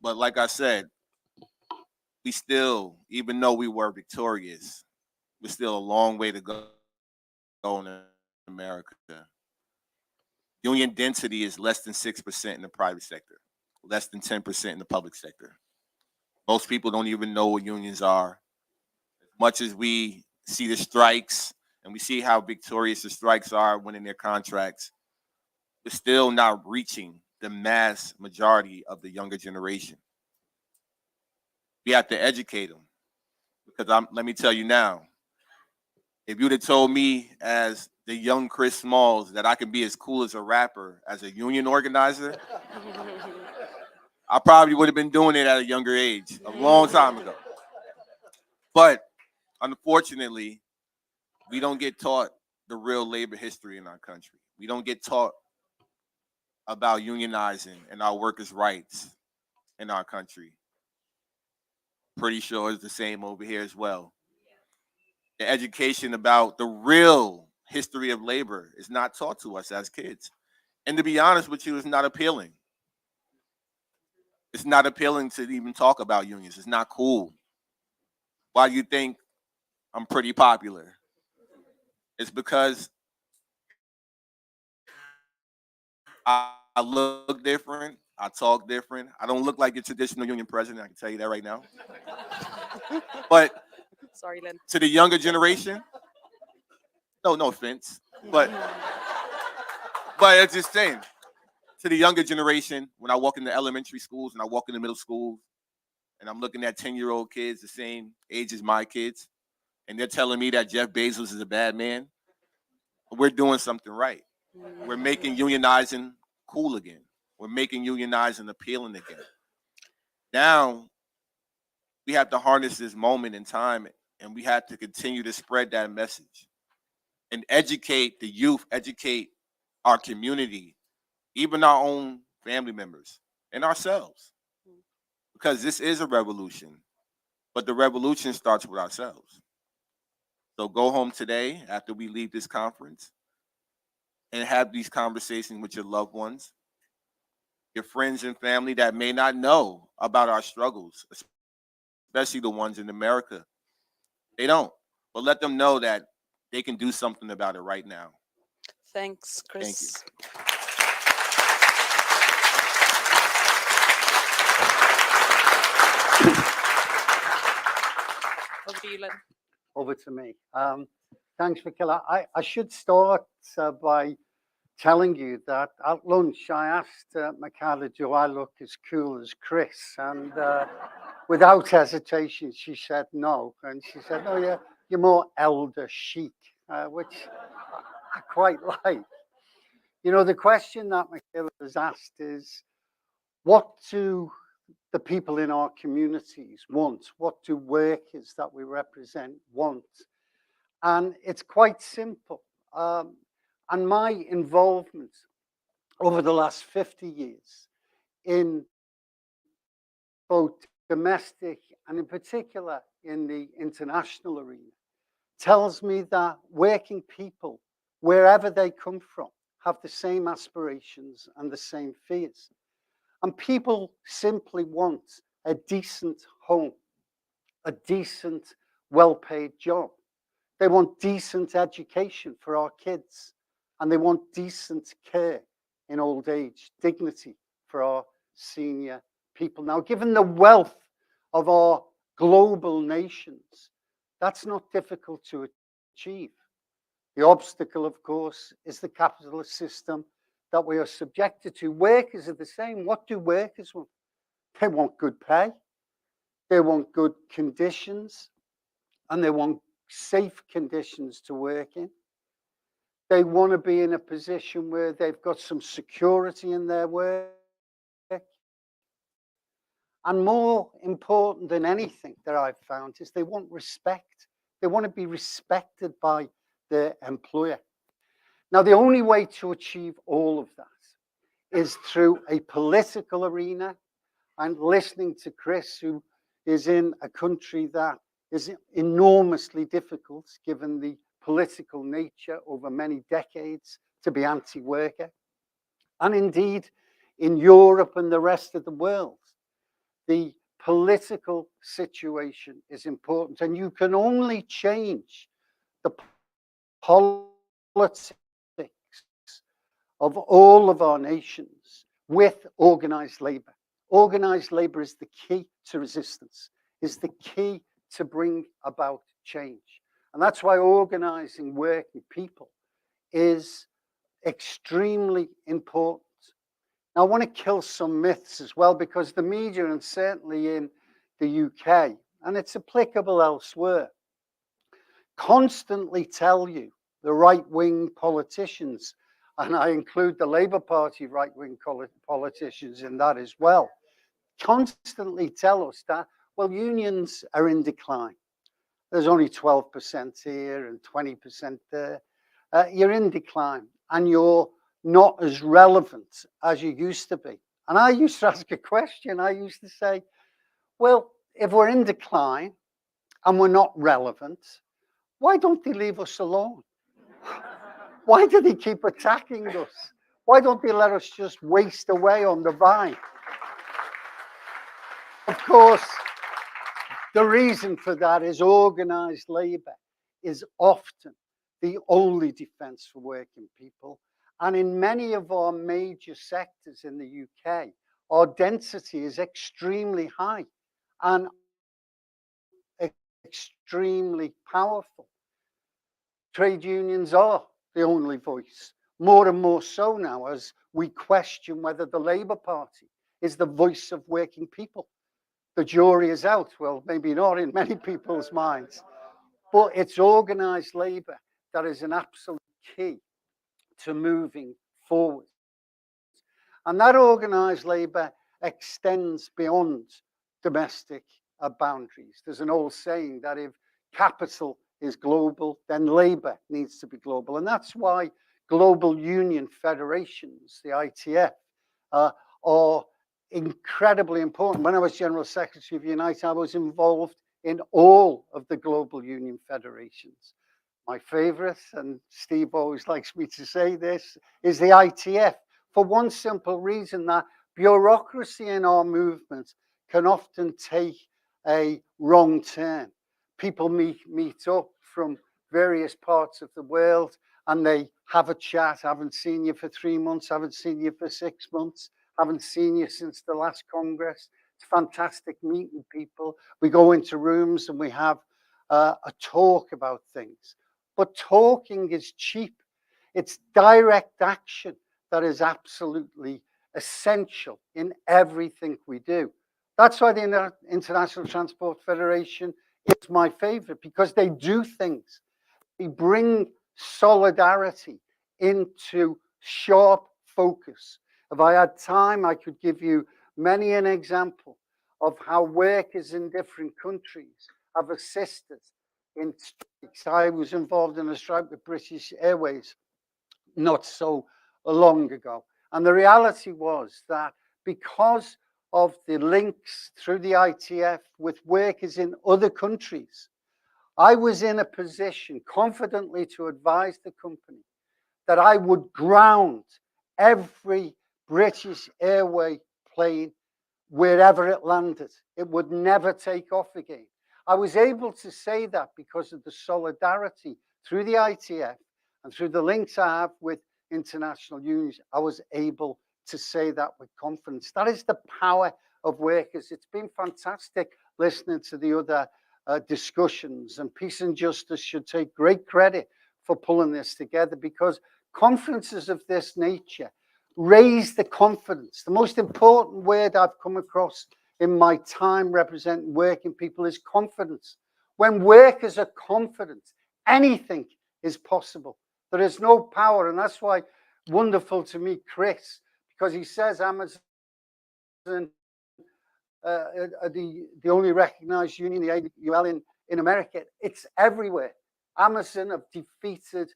But like I said, we still, even though we were victorious, we're still a long way to go in America. Union density is less than 6% in the private sector, less than 10% in the public sector. Most people don't even know what unions are. As much as we see the strikes and we see how victorious the strikes are winning their contracts, we're still not reaching the mass majority of the younger generation. We have to educate them. Because let me tell you now, if you'd have told me as the young Chris Smalls that I could be as cool as a rapper as a union organizer, I probably would have been doing it at a younger age, a long time ago. But unfortunately, we don't get taught the real labor history in our country. We don't get taught about unionizing and our workers' rights in our country. Pretty sure it's the same over here as well. The education about the real history of labor is not taught to us as kids. And to be honest with you, it's not appealing. It's not appealing to even talk about unions. It's not cool. Why do you think I'm pretty popular? It's because I look different. I talk different. I don't look like your traditional union president. I can tell you that right now. But sorry, Lynn. To the younger generation, no offense, but it's just saying. To the younger generation, when I walk into elementary schools and I walk into middle schools, and I'm looking at 10-year-old kids the same age as my kids, and they're telling me that Jeff Bezos is a bad man, we're doing something right. We're making unionizing cool again. We're making unionizing appealing again. Now, we have to harness this moment in time, and we have to continue to spread that message and educate the youth, educate our community, even our own family members and ourselves. Because this is a revolution, but the revolution starts with ourselves. So go home today after we leave this conference and have these conversations with your loved ones, your friends and family that may not know about our struggles, especially the ones in America. They don't, but let them know that they can do something about it right now. Thanks, Chris. Thank you. Over to you, Len. Over to me. Thanks, Michaela. I should start by telling you that at lunch I asked Michaela, do I look as cool as Chris? And without hesitation, she said no. And she said, no, you're more elder chic, which I quite like. You know, the question that Michaela has asked is, what do the people in our communities want? What do workers that we represent want? And it's quite simple. And my involvement over the last 50 years in both domestic and in particular in the international arena tells me that working people, wherever they come from, have the same aspirations and the same fears. And people simply want a decent home, a decent, well-paid job. They want decent education for our kids, and they want decent care in old age, dignity for our senior people. Now, given the wealth of our global nations, that's not difficult to achieve. The obstacle, of course, is the capitalist system that we are subjected to. Workers are the same. What do workers want? They want good pay, they want good conditions, and they want safe conditions to work in. They want to be in a position where they've got some security in their work. And more important than anything that I've found is they want respect. They want to be respected by their employer. Now, the only way to achieve all of that is through a political arena. And listening to Chris, who is in a country that is enormously difficult, given the political nature over many decades, to be anti-worker. And indeed, in Europe and the rest of the world, the political situation is important. And you can only change the politics of all of our nations with organized labor. Organized labor is the key to resistance, is the key to bring about change. And that's why organizing working people is extremely important. Now, I want to kill some myths as well, because the media, and certainly in the UK, and it's applicable elsewhere, constantly tell you, the right-wing politicians, and I include the Labour Party right-wing politicians in that as well, constantly tell us that, well, unions are in decline. There's only 12% here and 20% there. You're in decline and you're not as relevant as you used to be. And I used to ask a question. I used to say, well, if we're in decline and we're not relevant, why don't they leave us alone? Why do they keep attacking us? Why don't they let us just waste away on the vine? Of course, the reason for that is organized labor is often the only defense for working people. And in many of our major sectors in the UK, our density is extremely high and extremely powerful. Trade unions are the only voice, more and more so now as we question whether the Labour Party is the voice of working people. The jury is out. Well, maybe not in many people's minds, but it's organized labor that is an absolute key to moving forward. And that organized labor extends beyond domestic boundaries. There's an old saying that if capital is global, then labor needs to be global. And that's why global union federations, the ITF, are incredibly important. When I was General Secretary of Unite, I was involved in all of the global union federations. My favorite, and Steve always likes me to say this, is the ITF, for one simple reason, that bureaucracy in our movement can often take a wrong turn. People meet up from various parts of the world and they have a chat. Haven't seen you for 3 months, haven't seen you for 6 months, haven't seen you since the last Congress. It's fantastic meeting people. We go into rooms and we have a talk about things. But talking is cheap. It's direct action that is absolutely essential in everything we do. That's why the International Transport Federation is my favorite, because they do things. They bring solidarity into sharp focus. If I had time, I could give you many an example of how workers in different countries have assisted in strikes. I was involved in a strike with British Airways not so long ago. And the reality was that because of the links through the ITF with workers in other countries, I was in a position confidently to advise the company that I would ground every British Airways plane wherever it landed. It would never take off again. I was able to say that because of the solidarity through the ITF and through the links I have with international unions. I was able to say that with confidence. That is the power of workers. It's been fantastic listening to the other discussions, and Peace and Justice should take great credit for pulling this together, because conferences of this nature raise the confidence. The most important word I've come across in my time representing working people is confidence. When workers are confident, anything is possible. There is no power, and that's why wonderful to me, Chris, because he says Amazon the only recognized union, the AUL in America. It's everywhere. Amazon have defeated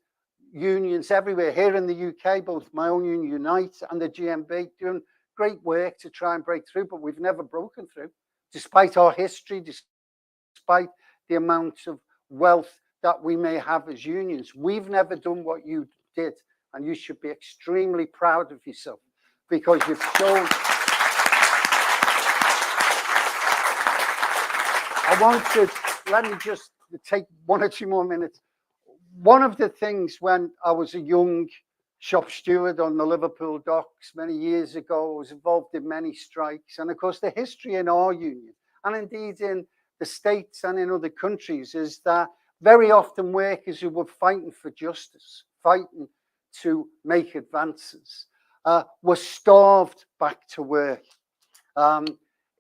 unions everywhere. Here in the UK, both my own union, Unite, and the GMB, doing great work to try and break through, but we've never broken through, despite our history, despite the amount of wealth that we may have as unions. We've never done what you did, and you should be extremely proud of yourself, because you've shown. Let me just take 1 or 2 more minutes. One of the things when I was a young shop steward on the Liverpool docks many years ago, I was involved in many strikes. And of course, the history in our union, and indeed in the States and in other countries, is that very often workers who were fighting for justice, fighting to make advances, were starved back to work.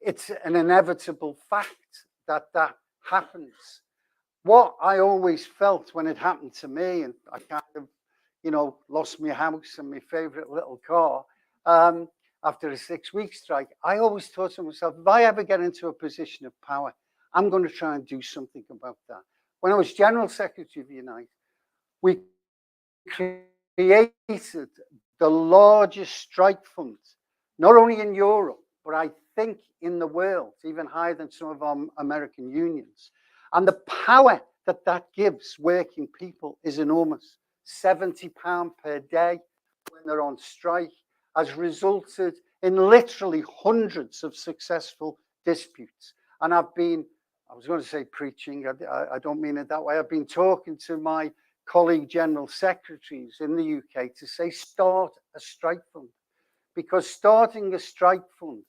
It's an inevitable fact that happens. What I always felt when it happened to me, and I kind of, lost my house and my favorite little car after a 6-week strike, I always thought to myself, if I ever get into a position of power, I'm going to try and do something about that. When I was General Secretary of Unite, we created the largest strike fund, not only in Europe, but I think in the world, even higher than some of our American unions. And the power that gives working people is enormous. £70 per day when they're on strike has resulted in literally hundreds of successful disputes. And I was going to say preaching, I don't mean it that way. I've been talking to my colleague general secretaries in the UK to say, start a strike fund, because starting a strike fund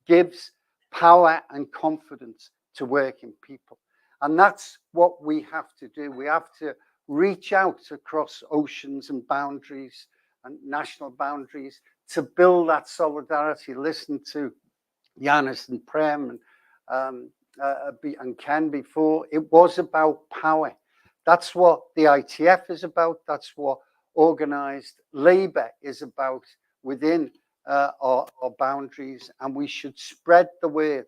gives power and confidence to working people. And that's what we have to do. We have to reach out across oceans and boundaries and national boundaries to build that solidarity. Listen to Yanis and Prem and Ken before. It was about power. That's what the ITF is about. That's what organized labor is about within our boundaries, and we should spread the word.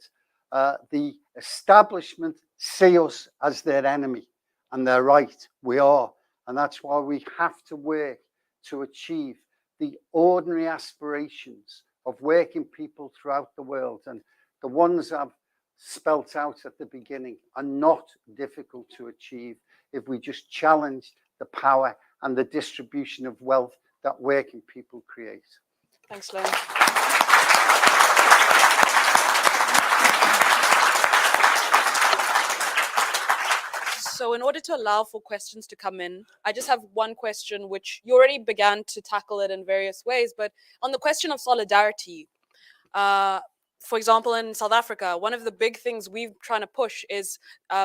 The establishment see us as their enemy, and they're right, we are. And that's why we have to work to achieve the ordinary aspirations of working people throughout the world. And the ones I've spelt out at the beginning are not difficult to achieve if we just challenge the power and the distribution of wealth that working people create. Thanks, Len. So in order to allow for questions to come in, I just have one question, which you already began to tackle it in various ways, but on the question of solidarity, for example, in South Africa, one of the big things we're trying to push is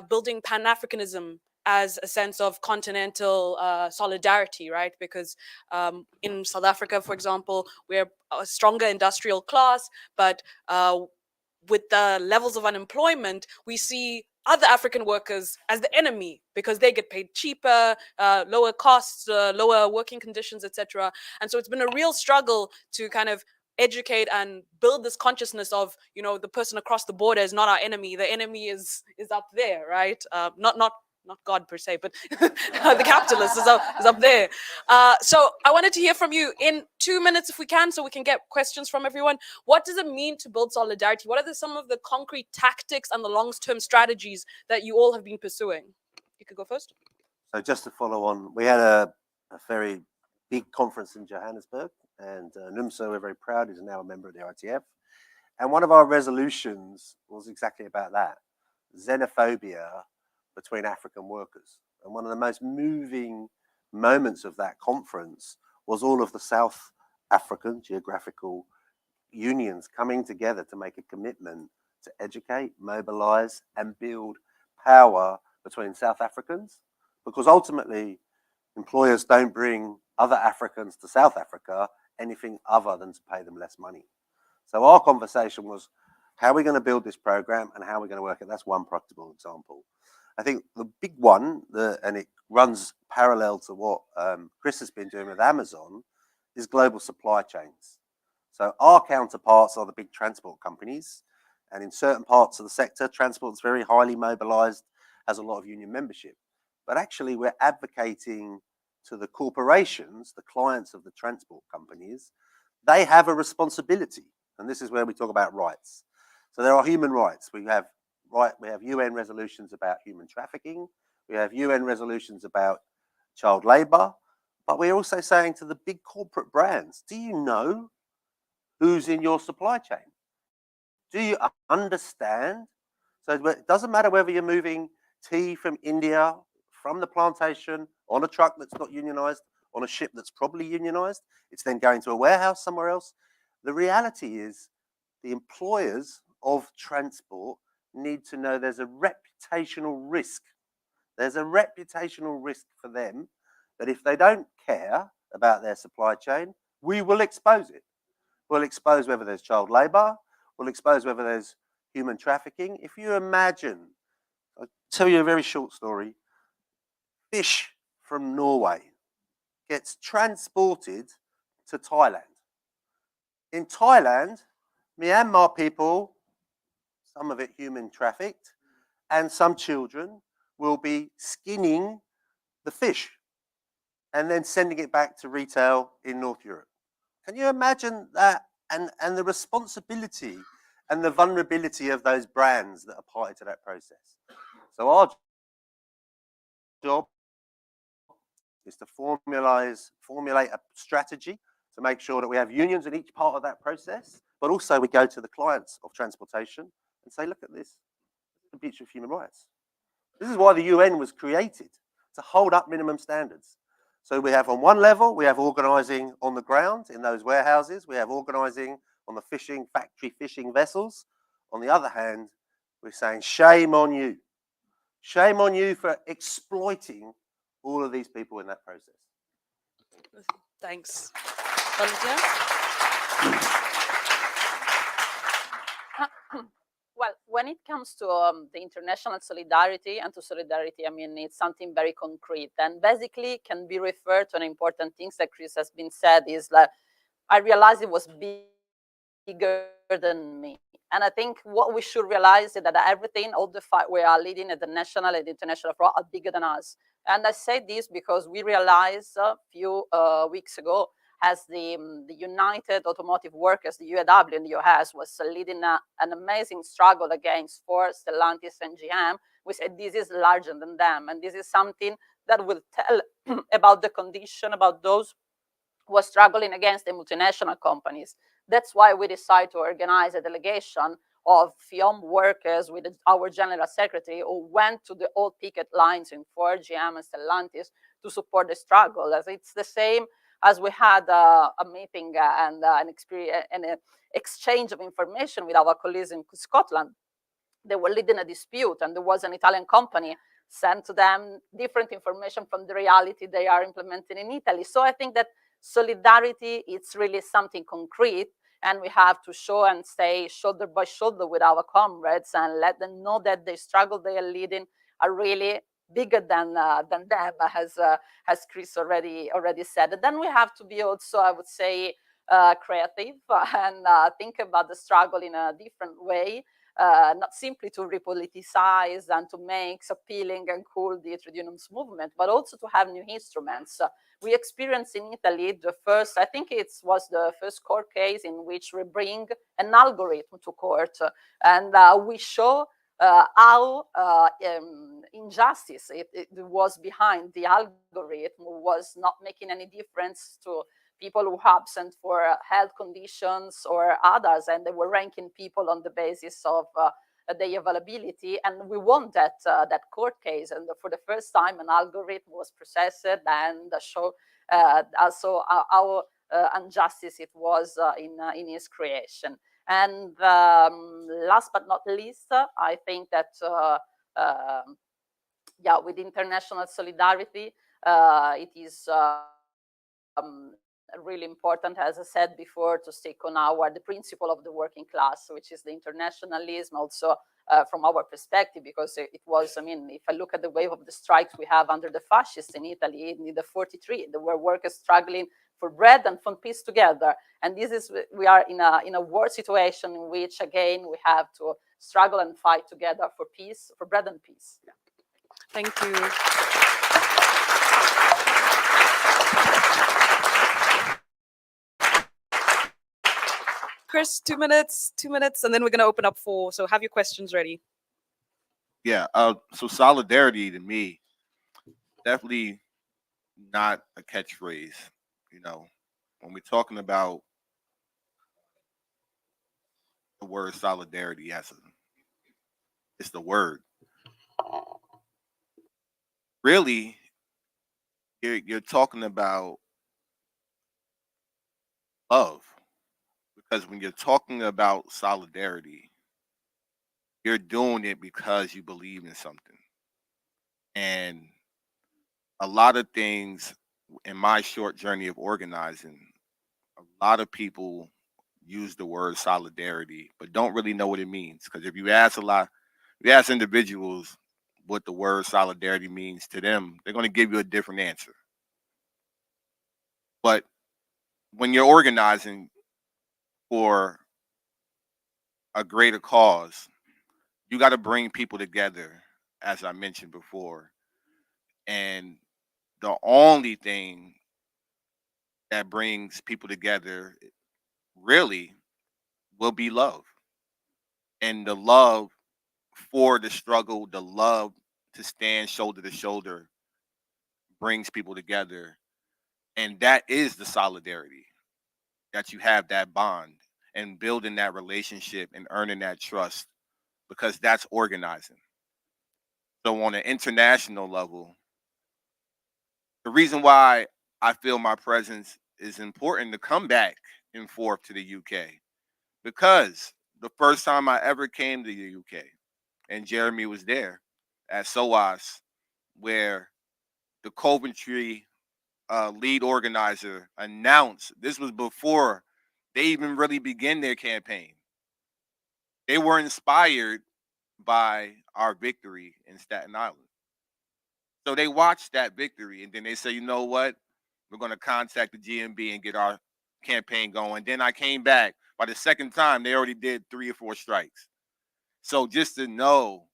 building Pan-Africanism as a sense of continental solidarity, right? Because in South Africa, for example, we're a stronger industrial class, but with the levels of unemployment, we see other African workers as the enemy because they get paid cheaper, lower costs, lower working conditions, etc. And so it's been a real struggle to kind of educate and build this consciousness of, you know, the person across the border is not our enemy. The enemy is up there, right? Not God per se, but the capitalist is up there. So I wanted to hear from you in 2 minutes, if we can, so we can get questions from everyone. What does it mean to build solidarity? What are some of the concrete tactics and the long-term strategies that you all have been pursuing? You could go first. So just to follow on, we had a very big conference in Johannesburg, and Numso, we're very proud, is now a member of the ITF. And one of our resolutions was exactly about that, xenophobia between African workers. And one of the most moving moments of that conference was all of the South African geographical unions coming together to make a commitment to educate, mobilize, and build power between South Africans, because ultimately employers don't bring other Africans to South Africa anything other than to pay them less money. So our conversation was, how are we going to build this program and how are we going to work it? That's one practical example. I think the big one, and it runs parallel to what Chris has been doing with Amazon, is global supply chains. So our counterparts are the big transport companies, and in certain parts of the sector, transport is very highly mobilized, has a lot of union membership. But actually, we're advocating to the corporations, the clients of the transport companies, they have a responsibility. And this is where we talk about rights. So there are human rights. We have UN resolutions about human trafficking. We have UN resolutions about child labor. But we're also saying to the big corporate brands, do you know who's in your supply chain? Do you understand? So it doesn't matter whether you're moving tea from India, from the plantation, on a truck that's not unionized, on a ship that's probably unionized. It's then going to a warehouse somewhere else. The reality is the employers of transport need to know there's a reputational risk. There's a reputational risk for them that if they don't care about their supply chain, we will expose it. We'll expose whether there's child labor, we'll expose whether there's human trafficking. If you imagine, I'll tell you a very short story. Fish from Norway gets transported to Thailand. In Thailand, Myanmar people, some of it human trafficked, and some children will be skinning the fish and then sending it back to retail in North Europe. Can you imagine that and the responsibility and the vulnerability of those brands that are party to that process? So our job is to formulate a strategy to make sure that we have unions in each part of that process, but also we go to the clients of transportation and say, look at this, the breach of human rights. This is why the UN was created, to hold up minimum standards. So we have on one level, we have organising on the ground in those warehouses, we have organising on the fishing, factory fishing vessels. On the other hand, we're saying shame on you. Shame on you for exploiting all of these people in that process. Thanks. Well, when it comes to the international solidarity and to solidarity, I mean, it's something very concrete and basically can be referred to an important things that Chris has been said is that I realized it was bigger than me. And I think what we should realize is that everything, all the fight we are leading at the national and international front are bigger than us. And I say this because we realized a few weeks ago as the United Automotive Workers, the UAW in the US, was leading an amazing struggle against Ford, Stellantis, and GM. We said this is larger than them. And this is something that will tell about the condition, about those who are struggling against the multinational companies. That's why we decided to organize a delegation of FIOM workers with our general secretary who went to the old picket lines in Ford, GM, and Stellantis to support the struggle. As it's the same as we had a meeting and an experience and an exchange of information with our colleagues in Scotland, they were leading a dispute, and there was an Italian company sent to them different information from the reality they are implementing in Italy. So I think that solidarity, it's really something concrete, and we have to show and stay shoulder by shoulder with our comrades and let them know that the struggle they are leading are really bigger than them, as Chris already said. And then we have to be also, I would say, creative and think about the struggle in a different way. Not simply to repoliticize and to make appealing and cool the trade unions movement, but also to have new instruments. We experienced in Italy the first, I think it was the first court case in which we bring an algorithm to court, and we show how injustice it was behind the algorithm, was not making any difference to people who are absent for health conditions or others, and they were ranking people on the basis of their availability. And we won that court case, and for the first time, an algorithm was processed and show also how injustice it was in its creation. And last but not least, I think that with international solidarity, it is really important, as I said before, to stick on the principle of the working class, which is the internationalism, also from our perspective, because it was, I mean, if I look at the wave of the strikes we have under the fascists in Italy in the 43, there were workers struggling for bread and for peace together. And this is, we are in a war situation in which, again, we have to struggle and fight together for peace, for bread and peace. Yeah. Thank you. Chris, 2 minutes, and then we're going to open up so have your questions ready. Yeah, so solidarity to me, definitely not a catchphrase. You know, when we're talking about the word solidarity, it's the word. Really, you're talking about love. Because when you're talking about solidarity, you're doing it because you believe in something. And a lot of things in my short journey of organizing, a lot of people use the word solidarity, but don't really know what it means. Because if you ask individuals what the word solidarity means to them, they're going to give you a different answer. But when you're organizing for a greater cause, you got to bring people together, as I mentioned before. And the only thing that brings people together really will be love. And the love for the struggle, the love to stand shoulder to shoulder brings people together. And that is the solidarity, that you have that bond and building that relationship and earning that trust, because that's organizing. So on an international level, the reason why I feel my presence is important to come back and forth to the UK, because the first time I ever came to the UK, and Jeremy was there at SOAS, where the Coventry lead organizer announced, this was before they even really began their campaign. They were inspired by our victory in Staten Island. So they watched that victory, and then they said, you know what? We're going to contact the GMB and get our campaign going. Then I came back. By the second time, they already did 3 or 4 strikes. So just to know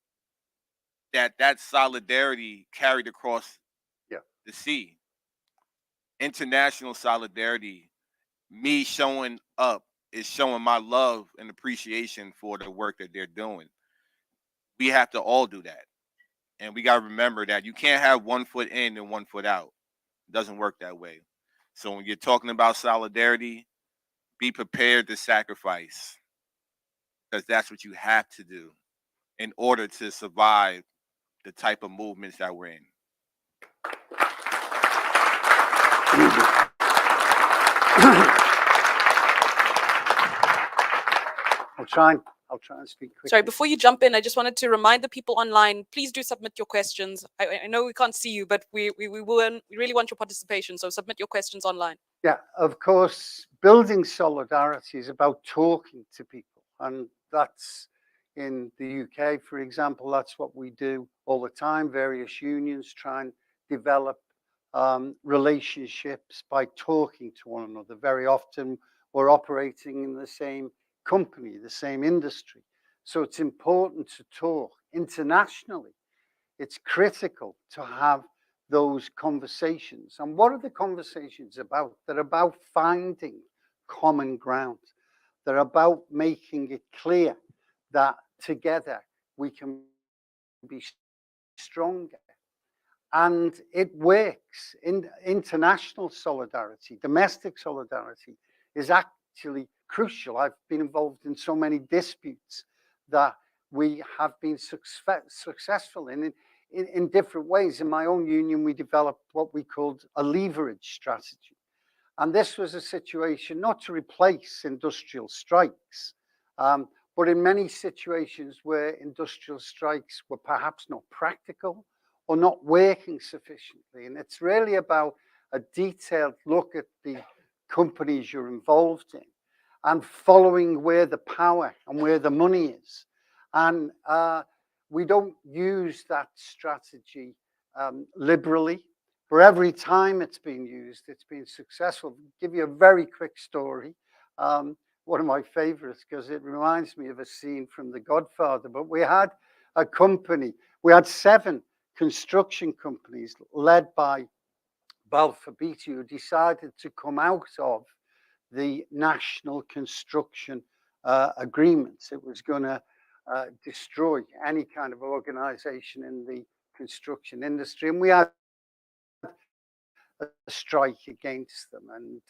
that solidarity carried across the sea. International solidarity, me showing up is showing my love and appreciation for the work that they're doing. We have to all do that. And we got to remember that you can't have one foot in and one foot out. It doesn't work that way. So when you're talking about solidarity, be prepared to sacrifice, because that's what you have to do in order to survive the type of movements that we're in. I'll try and speak quickly. Sorry, before you jump in, I just wanted to remind the people online, please do submit your questions. I know we can't see you, but we really want your participation, so submit your questions online. Yeah, of course, building solidarity is about talking to people. And that's in the UK, for example, that's what we do all the time. Various unions try and develop relationships by talking to one another. Very often we're operating in the same company, the same industry. So it's important to talk internationally. It's critical to have those conversations. And what are the conversations about? They're about finding common ground. They're about making it clear that together we can be stronger. And it works. In international solidarity, domestic solidarity is actually crucial. I've been involved in so many disputes that we have been successful in different ways. In my own union, we developed what we called a leverage strategy. And this was a situation not to replace industrial strikes, but in many situations where industrial strikes were perhaps not practical or not working sufficiently. And it's really about a detailed look at the companies you're involved in and following where the power and where the money is. And we don't use that strategy liberally. For every time it's been used, it's been successful. I'll give you a very quick story. One of my favorites, because it reminds me of a scene from The Godfather. But we had a company, we had 7 construction companies led by Balfour Beatty, who decided to come out of the national construction agreements. It was going to destroy any kind of organization in the construction industry. And we had a strike against them. And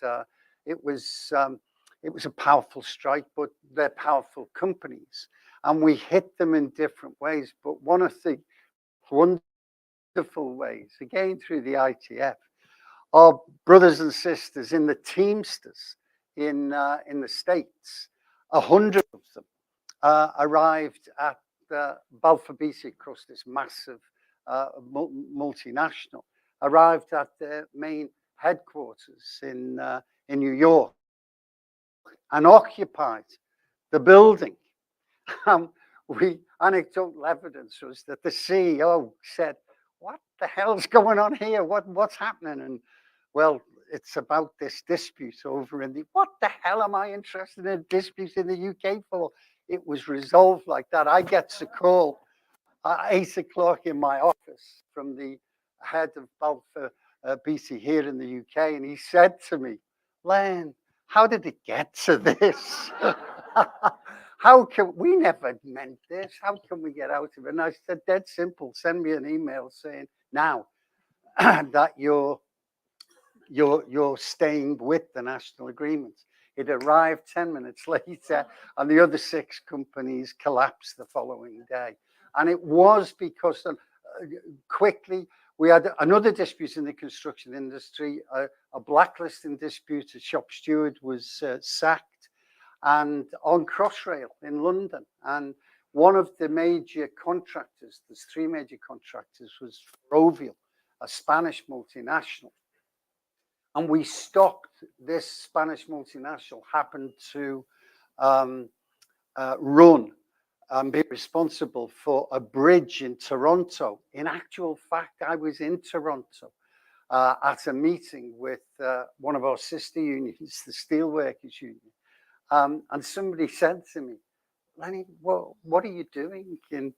it was a powerful strike, but they're powerful companies. And we hit them in different ways. But one of the wonderful ways, again through the ITF, our brothers and sisters in the Teamsters in the States, 100 of them arrived at Balfour Beatty, across this massive multinational, arrived at their main headquarters in New York and occupied the building. Anecdotal evidence was that the CEO said, "What the hell's going on here? What's happening?" And well, it's about this dispute over in the, what the hell am I interested in disputes in the UK for? It was resolved like that. I get a call at 8 o'clock in my office from the head of Balfour Beatty here in the UK. And he said to me, "Len, how did it get to this? How can we never meant this? How can we get out of it?" And I said, "Dead simple, send me an email saying now that you're staying with the national agreements." It arrived 10 minutes later, and the other 6 companies collapsed the following day. And it was because quickly we had another dispute in the construction industry, a blacklisting dispute. A shop steward was sacked, and on Crossrail in London. And one of the major contractors, there's 3 major contractors, was Ferrovial, a Spanish multinational. And we stopped this Spanish multinational, happened to run and be responsible for a bridge in Toronto. In actual fact, I was in Toronto at a meeting with one of our sister unions, the Steelworkers Union. And somebody said to me, "Lenny, what are you doing?" And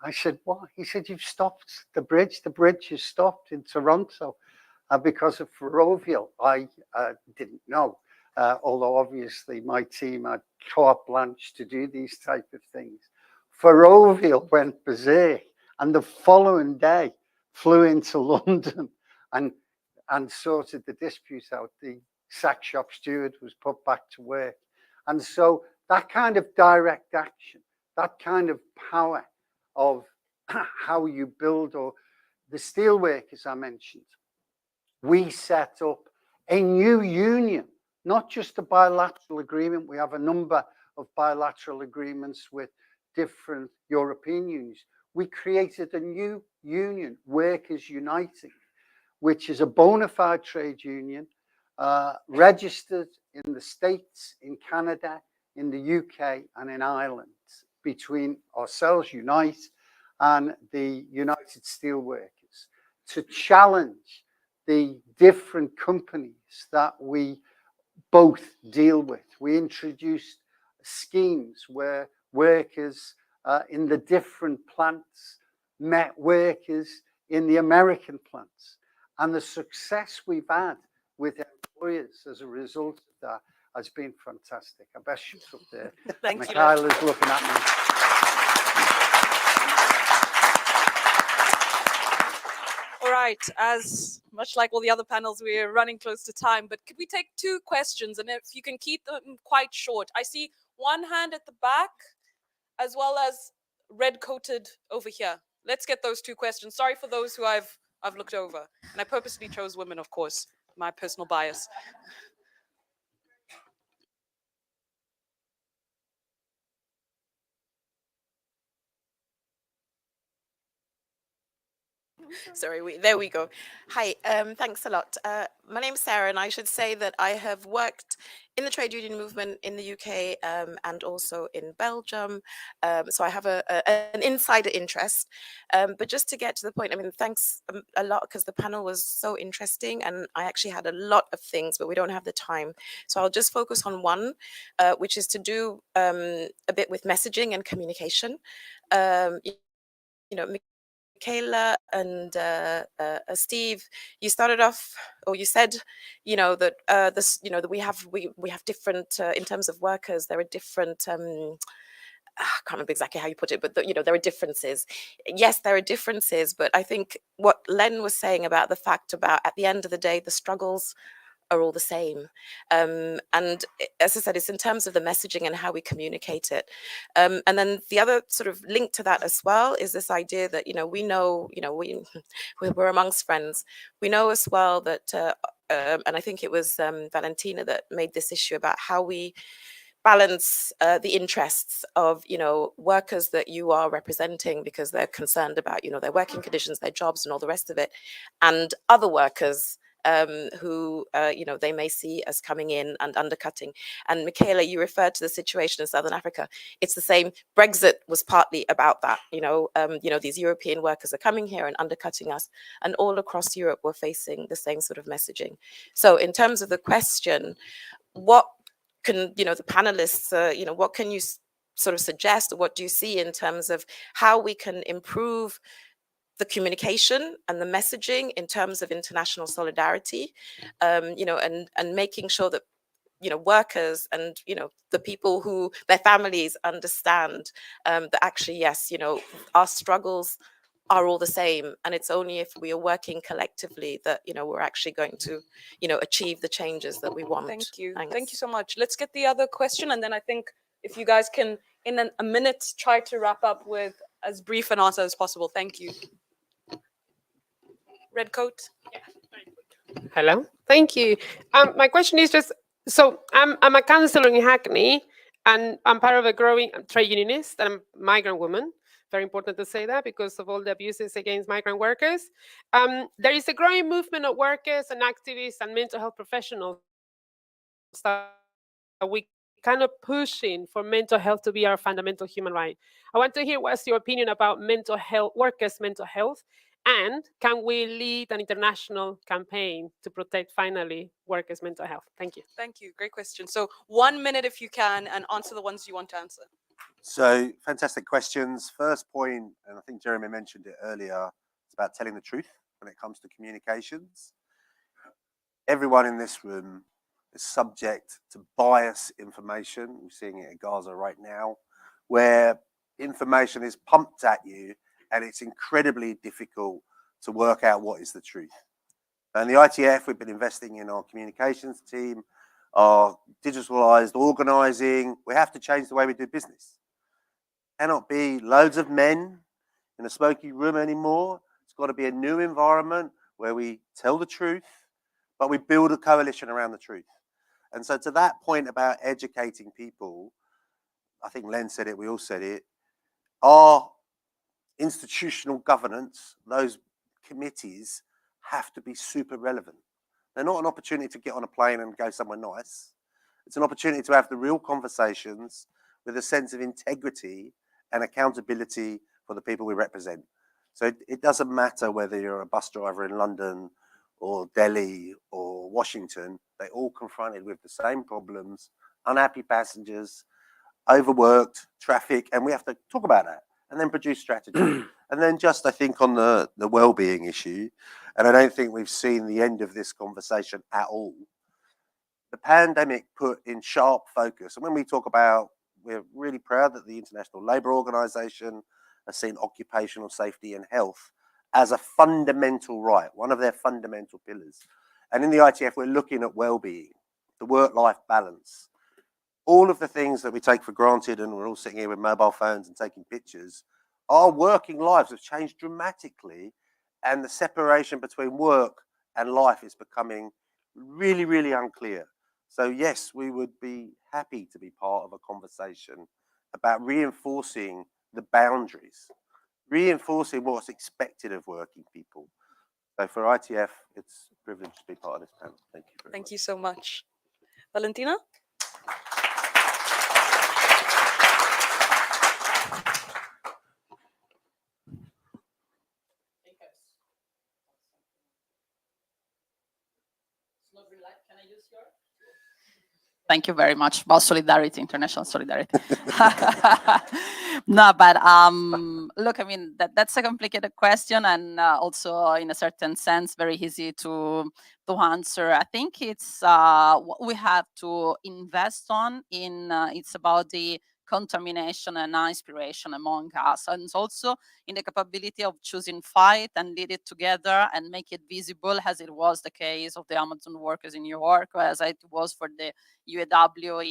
I said, "What?" He said, "You've stopped the bridge. The bridge is stopped in Toronto because of Ferrovial." I didn't know, although obviously my team had carte blanche to do these type of things. Ferrovial went berserk, and the following day flew into London and sorted the dispute out. The sack shop steward was put back to work. And so that kind of direct action, that kind of power of how you build, or the steelworkers I mentioned, we set up a new union not just a bilateral agreement. We have a number of bilateral agreements with different European unions. We created a new union, Workers Uniting, which is a bona fide trade union, registered in the States, in Canada, in the UK, and in Ireland, between ourselves, Unite, and the United Steelworkers, to challenge the different companies that we both deal with. We introduced schemes where workers in the different plants met workers in the American plants. And the success we've had with employers as a result of that has been fantastic. I best shut up there. Thank you. Michaela's looking at me. All right, as much like all the other panels, we're running close to time, but could we take 2 questions, and if you can keep them quite short. I see one hand at the back, as well as red-coated over here. Let's get those 2 questions. Sorry for those who I've looked over. And I purposely chose women, of course, my personal bias. Sorry, there we go. Hi, thanks a lot. My name's Sarah, and I should say that I have worked in the trade union movement in the UK and also in Belgium. So I have an insider interest. But just to get to the point, I mean, thanks a lot, because the panel was so interesting, and I actually had a lot of things, but we don't have the time. So I'll just focus on one, which is to do a bit with messaging and communication. You know, Michaela and Steve, you started off, or you said, you know, that this, you know, that we have different in terms of workers. There are different. I can't remember exactly how you put it, but you know, there are differences. Yes, there are differences, but I think what Len was saying about the fact about at the end of the day, the struggles are all the same. And as I said, it's in terms of the messaging and how we communicate it. And then the other sort of link to that as well is this idea that, you know, we're amongst friends. We know as well that, and I think it was Valentina that made this issue about how we balance the interests of, you know, workers that you are representing because they're concerned about, you know, their working conditions, their jobs and all the rest of it, and other workers who, you know, they may see as coming in and undercutting. And Michaela, you referred to the situation in Southern Africa. It's the same. Brexit was partly about that. You know, these European workers are coming here and undercutting us, and all across Europe we're facing the same sort of messaging. So in terms of the question, what can, you know, the panelists, you know, what can you sort of suggest, or what do you see in terms of how we can improve the communication and the messaging in terms of international solidarity, you know, and making sure that, you know, workers and, you know, the people who their families understand that actually, yes, you know, our struggles are all the same, and it's only if we are working collectively that, you know, we're actually going to, you know, achieve the changes that we want. Thank you. Thanks. Thank you so much. Let's get the other question, and then I think if you guys can, in a minute, try to wrap up with as brief an answer as possible. Thank you. Red coat. Hello, thank you. My question is just, so I'm a councillor in Hackney, and I'm part of a growing trade unionist, and I'm a migrant woman. Very important to say that because of all the abuses against migrant workers. There is a growing movement of workers and activists and mental health professionals that we kind of pushing for mental health to be our fundamental human right. I want to hear what's your opinion about mental health, workers' mental health, and can we lead an international campaign to protect finally workers' mental health? Thank you. Thank you. Great question. So 1 minute if you can, and answer the ones you want to answer. So fantastic questions. First point, and I think Jeremy mentioned it earlier, it's about telling the truth when it comes to communications. Everyone in this room is subject to bias information. We're seeing it in Gaza right now, where information is pumped at you and it's incredibly difficult to work out what is the truth. And the ITF, we've been investing in our communications team, our digitalized organizing. We have to change the way we do business. Cannot be loads of men in a smoky room anymore. It's got to be a new environment where we tell the truth, but we build a coalition around the truth. And so to that point about educating people, I think Len said it, we all said it, our institutional governance, those committees have to be super relevant. They're not an opportunity to get on a plane and go somewhere nice. It's an opportunity to have the real conversations with a sense of integrity and accountability for the people we represent. So it doesn't matter whether you're a bus driver in London or Delhi or Washington, they're all confronted with the same problems, unhappy passengers, overworked, traffic, and we have to talk about that and then produce strategy. And then just, I think, on the well-being issue, and I don't think we've seen the end of this conversation at all, the pandemic put in sharp focus. And when we talk about, we're really proud that the International Labour Organization has seen occupational safety and health as a fundamental right, one of their fundamental pillars. And in the ITF, we're looking at well-being, the work-life balance, all of the things that we take for granted, and we're all sitting here with mobile phones and taking pictures. Our working lives have changed dramatically, and the separation between work and life is becoming really, really unclear. So yes, we would be happy to be part of a conversation about reinforcing the boundaries, reinforcing what's expected of working people. So for ITF, it's a privilege to be part of this panel. Thank you very much. Thank you so much. Valentina? Thank you very much about solidarity, international solidarity. No, but look, I mean, that's a complicated question, and also in a certain sense, very easy to answer. I think it's what we have to invest on in, it's about the contamination and inspiration among us, and also in the capability of choosing fight and lead it together and make it visible, as it was the case of the Amazon workers in New York, or as it was for the UAW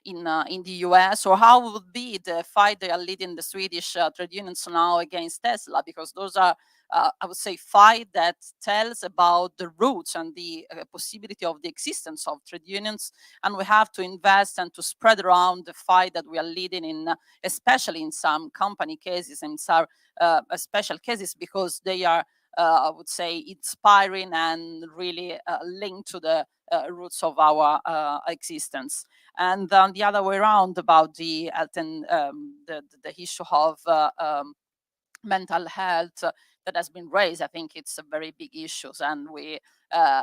in the US, or how would be the fight they are leading the Swedish trade unions now against Tesla, because those are I would say fight that tells about the roots and the possibility of the existence of trade unions, and we have to invest and to spread around the fight that we are leading in, especially in some company cases and some special cases, because they are I would say inspiring and really linked to the roots of our existence. And the other way around about the health and the issue of mental health that has been raised, I think it's a very big issue, and we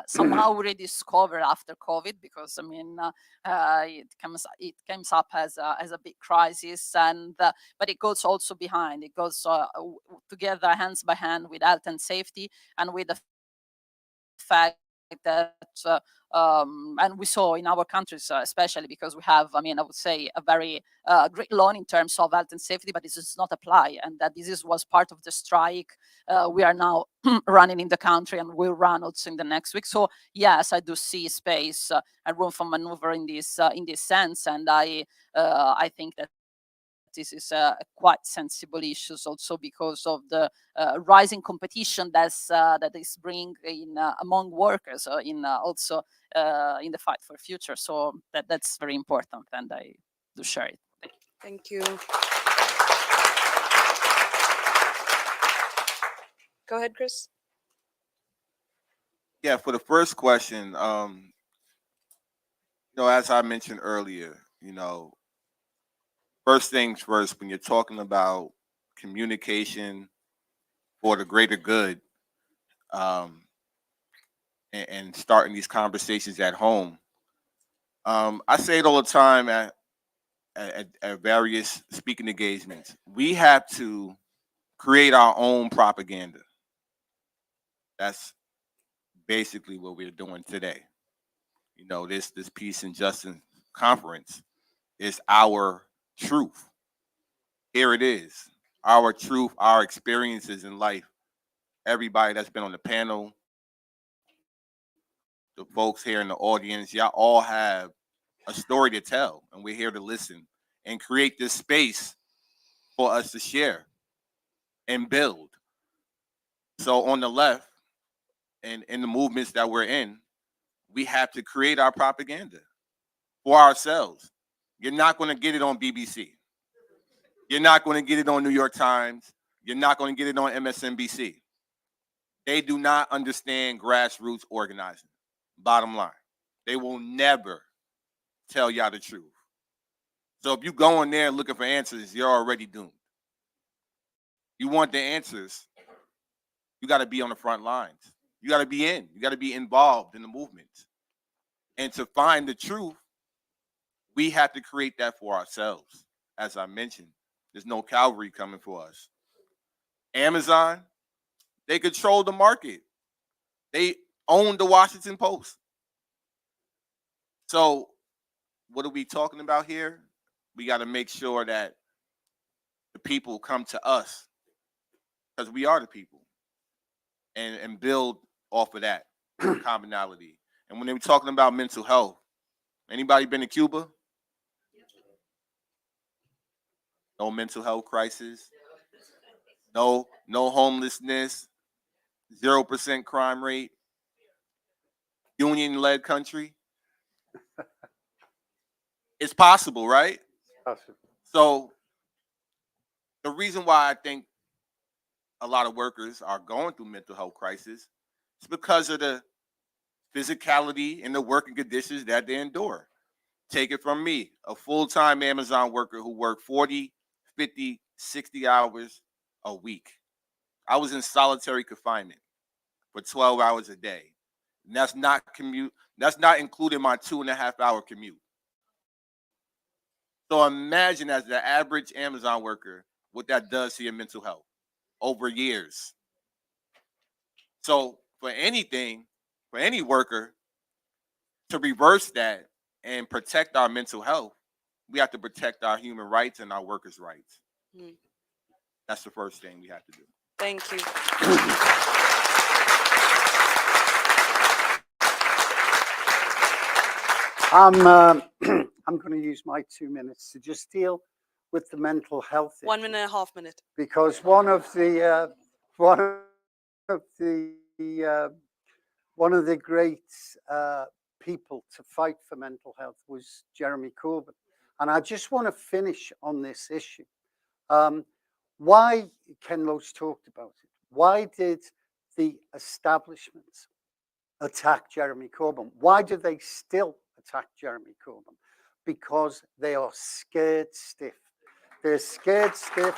somehow rediscover after COVID, because I mean it comes up as a big crisis, and but it goes also behind. It goes together, hands by hand, with health and safety, and with the fact that and we saw in our countries, especially because we have, I mean, I would say a very great law in terms of health and safety, but this does not apply, and that this was part of the strike we are now running in the country, and will run also in the next week. So yes, I do see space and room for maneuver in this sense, and I think that this is quite sensible issues also because of the rising competition that is bringing in among workers in also in the fight for future. So that's very important, and I do share it. Thank you. Go ahead, Chris. Yeah, for the first question, as I mentioned earlier, first things first, when you're talking about communication for the greater good, and starting these conversations at home, I say it all the time at various speaking engagements. We have to create our own propaganda. That's basically what we're doing today. This Peace and Justice Conference is our truth. Here it is, our truth, our experiences in life. Everybody that's been on the panel, the folks here in the audience, y'all all have a story to tell, and we're here to listen and create this space for us to share and build. So on the left and in the movements that we're in, we have to create our propaganda for ourselves. You're not going to get it on BBC. You're not going to get it on New York Times. You're not going to get it on MSNBC. They do not understand grassroots organizing. Bottom line, they will never tell y'all the truth. So if you go in there looking for answers, you're already doomed. You want the answers, you got to be on the front lines. You got to be in. You got to be involved in the movement. And to find the truth, we have to create that for ourselves. As I mentioned, there's no cavalry coming for us. Amazon, they control the market. They own the Washington Post. So what are we talking about here? We got to make sure that the people come to us, because we are the people, and build off of that commonality. And when they were talking about mental health, anybody been to Cuba? No mental health crisis, no homelessness, 0% crime rate, union-led country. It's possible, right? Possible. So the reason why I think a lot of workers are going through mental health crisis is because of the physicality and the working conditions that they endure. Take it from me, a full-time Amazon worker who worked 40, 50, 60 hours a week. I was in solitary confinement for 12 hours a day. And that's not commute. That's not including my 2.5-hour commute. So imagine, as the average Amazon worker, what that does to your mental health over years. So for anything, for any worker to reverse that and protect our mental health, we have to protect our human rights and our workers' rights. That's the first thing we have to do. Thank you. I'm going to use my 2 minutes to just deal with the mental health issue. 1 minute and a half minute. Because one of the great people to fight for mental health was Jeremy Corbyn, and I just want to finish on this issue. Why, Ken Loach talked about it. Why did the establishment attack Jeremy Corbyn? Why do they still attack Jeremy Corbyn? Because they are scared stiff. They're scared stiff.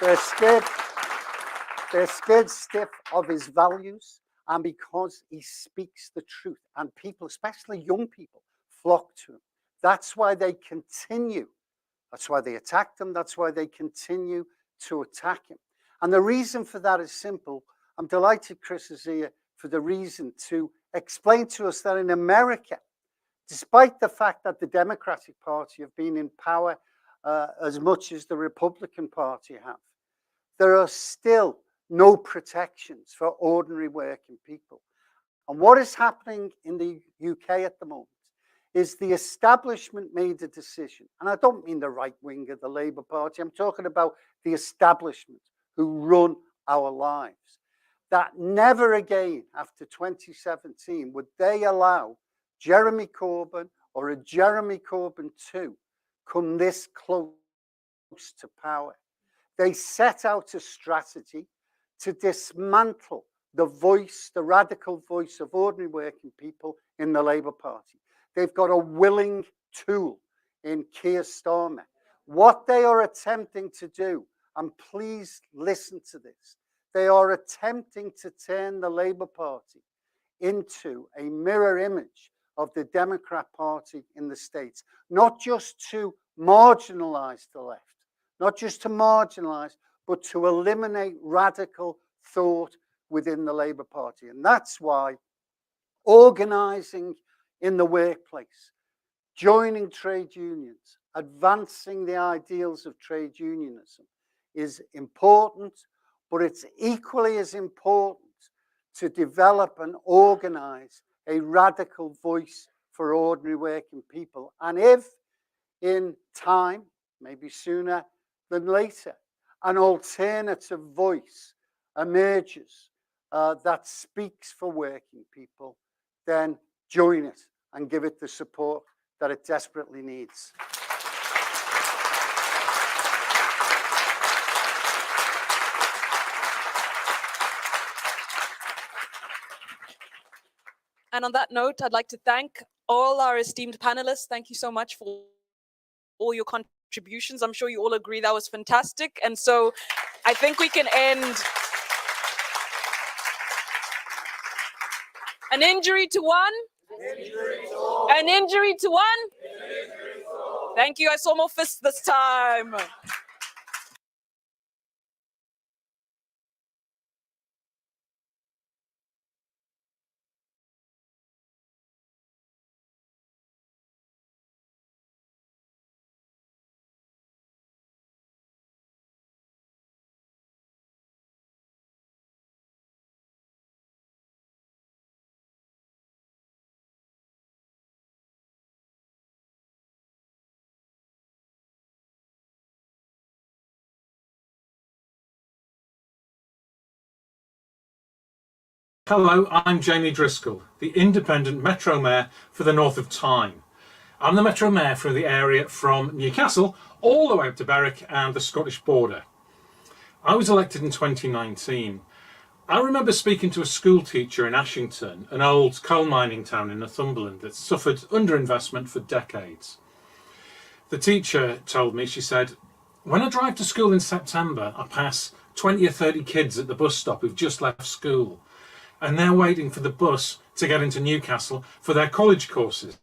They're scared stiff of his values, and because he speaks the truth, and people, especially young people, flock to him. That's why they continue. That's why they attacked him. That's why they continue to attack him. And the reason for that is simple. I'm delighted Chris is here for the reason to explain to us that in America, despite the fact that the Democratic Party have been in power as much as the Republican Party have, there are still no protections for ordinary working people. And what is happening in the UK at the moment is the establishment made a decision, and I don't mean the right wing of the Labour Party, I'm talking about the establishment who run our lives, that never again after 2017 would they allow Jeremy Corbyn or a Jeremy Corbyn 2 come this close to power. They set out a strategy to dismantle the voice, the radical voice of ordinary working people in the Labour Party. They've got a willing tool in Keir Starmer. What they are attempting to do, and please listen to this, they are attempting to turn the Labour Party into a mirror image of the Democrat Party in the States, not just to marginalize the left, not just to marginalize, but to eliminate radical thought within the Labour Party. And that's why organizing in the workplace, joining trade unions, advancing the ideals of trade unionism is important, but it's equally as important to develop and organize a radical voice for ordinary working people. And if in time, maybe sooner than later, an alternative voice emerges that speaks for working people, then join it and give it the support that it desperately needs. And on that note, I'd like to thank all our esteemed panelists. Thank you so much for all your contributions. I'm sure you all agree that was fantastic. And so I think we can end. An injury to one? An injury to one? Thank you. I saw more fists this time. Hello, I'm Jamie Driscoll, the independent Metro Mayor for the North of Tyne. I'm the Metro Mayor for the area from Newcastle all the way up to Berwick and the Scottish border. I was elected in 2019. I remember speaking to a school teacher in Ashington, an old coal mining town in Northumberland that suffered underinvestment for decades. The teacher told me, she said, when I drive to school in September, I pass 20 or 30 kids at the bus stop who've just left school, and they're waiting for the bus to get into Newcastle for their college courses.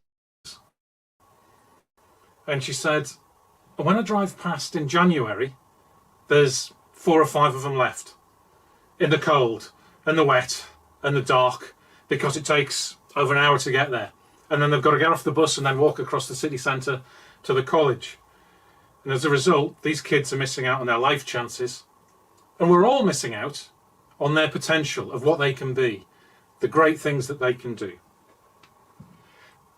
And she said, when I drive past in January, there's 4 or 5 of them left in the cold and the wet and the dark, because it takes over an hour to get there. And then they've got to get off the bus and then walk across the city centre to the college. And as a result, these kids are missing out on their life chances. And we're all missing out on their potential of what they can be, the great things that they can do.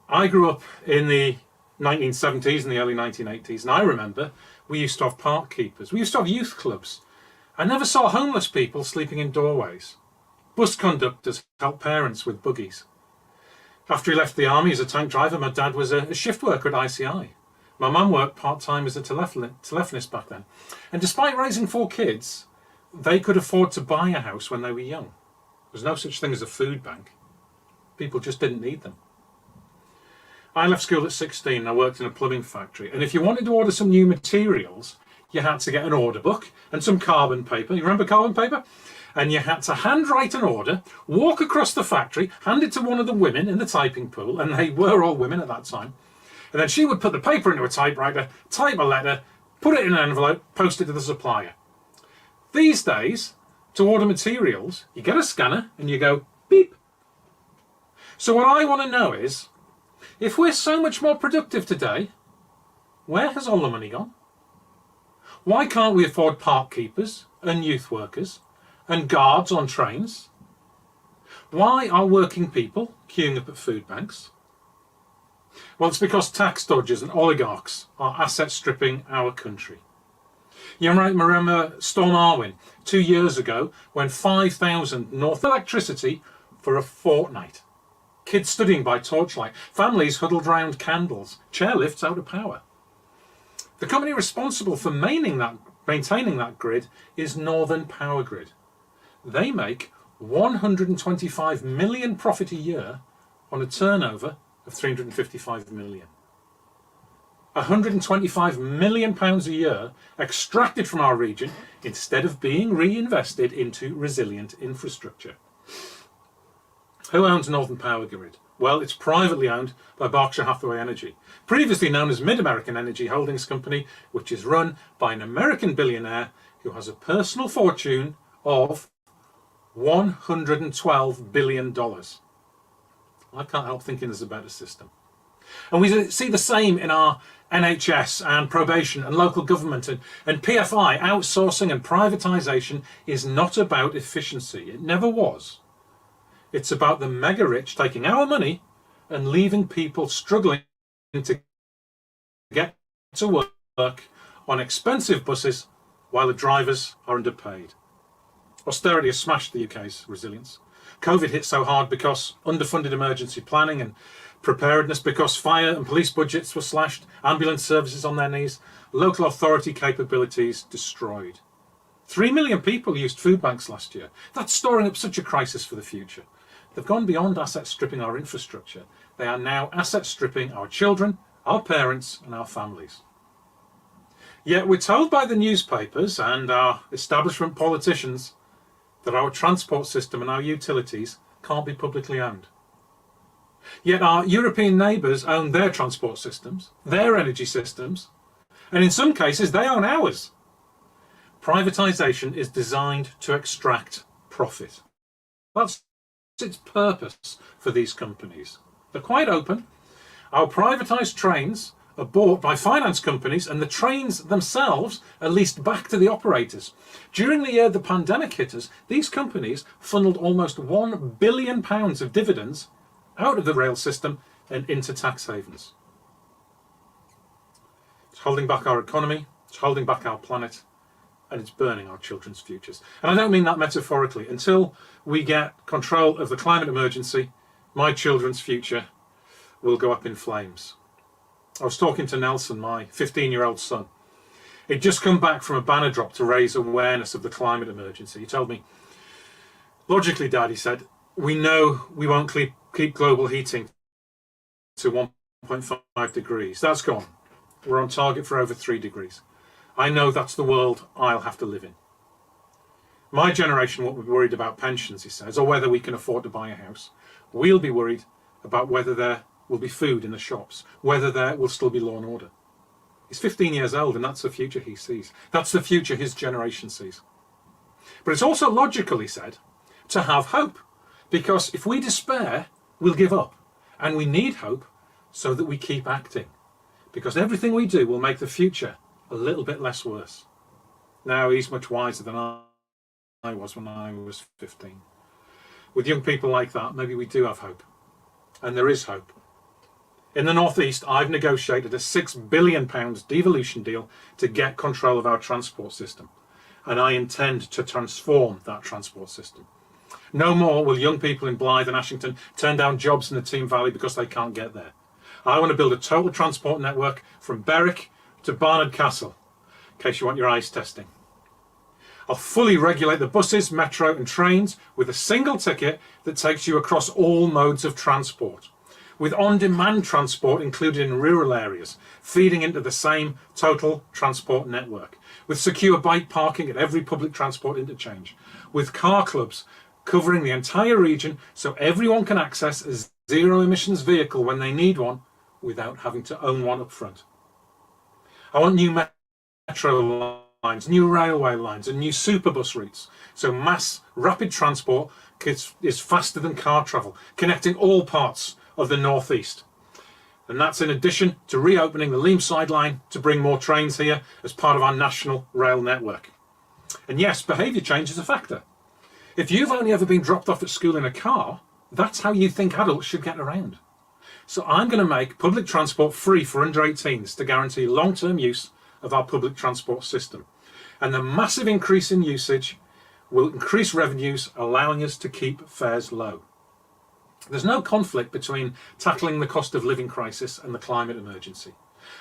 I grew up in the 1970s and the early 1980s, and I remember we used to have park keepers. We used to have youth clubs. I never saw homeless people sleeping in doorways. Bus conductors helped parents with buggies. After he left the army as a tank driver, my dad was a shift worker at ICI. My mum worked part-time as a telephonist back then. And despite raising 4 kids, they could afford to buy a house when they were young. There was no such thing as a food bank. People just didn't need them. I left school at 16 and I worked in a plumbing factory. And if you wanted to order some new materials, you had to get an order book and some carbon paper. You remember carbon paper? And you had to handwrite an order, walk across the factory, hand it to one of the women in the typing pool, and they were all women at that time. And then she would put the paper into a typewriter, type a letter, put it in an envelope, post it to the supplier. These days, to order materials, you get a scanner and you go beep. So what I want to know is, if we're so much more productive today, where has all the money gone? Why can't we afford park keepers and youth workers and guards on trains? Why are working people queuing up at food banks? Well, it's because tax dodgers and oligarchs are asset stripping our country. You might remember Storm Arwen 2 years ago, when 5,000 North electricity for a fortnight. Kids studying by torchlight, families huddled round candles, chairlifts out of power. The company responsible for maintaining that grid is Northern Power Grid. They make 125 million profit a year on a turnover of 355 million. 125 million pounds a year extracted from our region instead of being reinvested into resilient infrastructure. Who owns Northern Power Grid? Well, it's privately owned by Berkshire Hathaway Energy, previously known as Mid-American Energy Holdings Company, which is run by an American billionaire who has a personal fortune of $112 billion. I can't help thinking there's a better system. And we see the same in our NHS and probation and local government and PFI. Outsourcing and privatisation is not about efficiency. It never was. It's about the mega rich taking our money and leaving people struggling to get to work on expensive buses while the drivers are underpaid. Austerity has smashed the UK's resilience. COVID hit so hard because underfunded emergency planning and preparedness, because fire and police budgets were slashed, ambulance services on their knees, local authority capabilities destroyed. 3 million people used food banks last year. That's storing up such a crisis for the future. They've gone beyond asset stripping our infrastructure. They are now asset stripping our children, our parents, and our families. Yet we're told by the newspapers and our establishment politicians that our transport system and our utilities can't be publicly owned. Yet our European neighbours own their transport systems, their energy systems, and in some cases they own ours. Privatisation is designed to extract profit. That's its purpose for these companies. They're quite open. Our privatised trains are bought by finance companies, and the trains themselves are leased back to the operators. During the year the pandemic hit us, these companies funneled almost £1 billion of dividends out of the rail system and into tax havens. It's holding back our economy, it's holding back our planet, and it's burning our children's futures. And I don't mean that metaphorically. Until we get control of the climate emergency, my children's future will go up in flames. I was talking to Nelson, my 15-year-old son. He'd just come back from a banner drop to raise awareness of the climate emergency. He told me, logically, Dad, he said, we know we won't keep global heating to 1.5 degrees. That's gone. We're on target for over 3 degrees. I know that's the world I'll have to live in. My generation won't be worried about pensions, he says, or whether we can afford to buy a house. We'll be worried about whether there will be food in the shops, whether there will still be law and order. He's 15 years old, and that's the future he sees. That's the future his generation sees. But it's also logical, he said, to have hope, because if we despair, we'll give up. And we need hope so that we keep acting, because everything we do will make the future a little bit less worse. Now he's much wiser than I was when I was 15. With young people like that, maybe we do have hope. And there is hope. In the Northeast, I've negotiated a £6 billion devolution deal to get control of our transport system. And I intend to transform that transport system. No more will young people in Blyth and Ashington turn down jobs in the Team Valley because they can't get there. I want to build a total transport network from Berwick to Barnard Castle, in case you want your eyes testing. I'll fully regulate the buses, metro and trains with a single ticket that takes you across all modes of transport, with on-demand transport included in rural areas, feeding into the same total transport network, with secure bike parking at every public transport interchange, with car clubs covering the entire region so everyone can access a zero-emissions vehicle when they need one without having to own one up front. I want new metro lines, new railway lines and new superbus routes, so mass rapid transport is faster than car travel, connecting all parts of the Northeast. And that's in addition to reopening the Leamside line to bring more trains here as part of our national rail network. And yes, behaviour change is a factor. If you've only ever been dropped off at school in a car, that's how you think adults should get around. So I'm going to make public transport free for under 18s to guarantee long-term use of our public transport system. And the massive increase in usage will increase revenues, allowing us to keep fares low. There's no conflict between tackling the cost of living crisis and the climate emergency.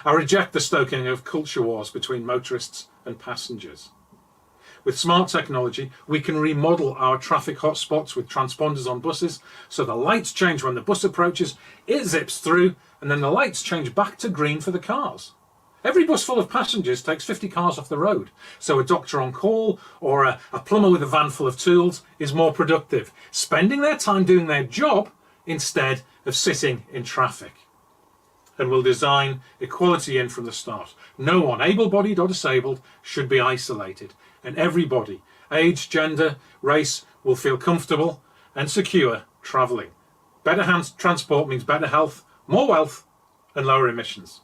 I reject the stoking of culture wars between motorists and passengers. With smart technology, we can remodel our traffic hotspots with transponders on buses, so the lights change when the bus approaches, it zips through, and then the lights change back to green for the cars. Every bus full of passengers takes 50 cars off the road, so a doctor on call or a plumber with a van full of tools is more productive, spending their time doing their job instead of sitting in traffic. And we'll design equality in from the start. No one, able-bodied or disabled, should be isolated. And everybody, age, gender, race, will feel comfortable and secure travelling. Better transport means better health, more wealth and lower emissions.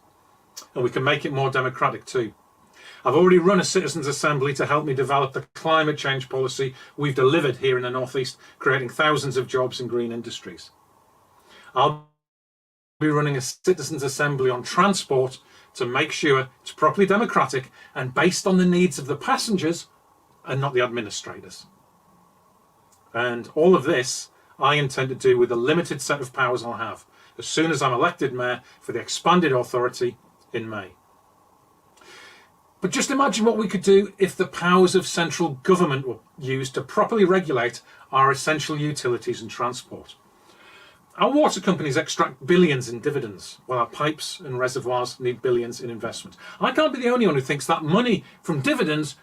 And we can make it more democratic too. I've already run a citizens' assembly to help me develop the climate change policy we've delivered here in the Northeast, creating thousands of jobs in green industries. I'll be running a citizens' assembly on transport to make sure it's properly democratic and based on the needs of the passengers and not the administrators. And all of this I intend to do with the limited set of powers I'll have as soon as I'm elected mayor for the expanded authority in May. But just imagine what we could do if the powers of central government were used to properly regulate our essential utilities and transport. Our water companies extract billions in dividends, while our pipes and reservoirs need billions in investment. I can't be the only one who thinks that money from dividends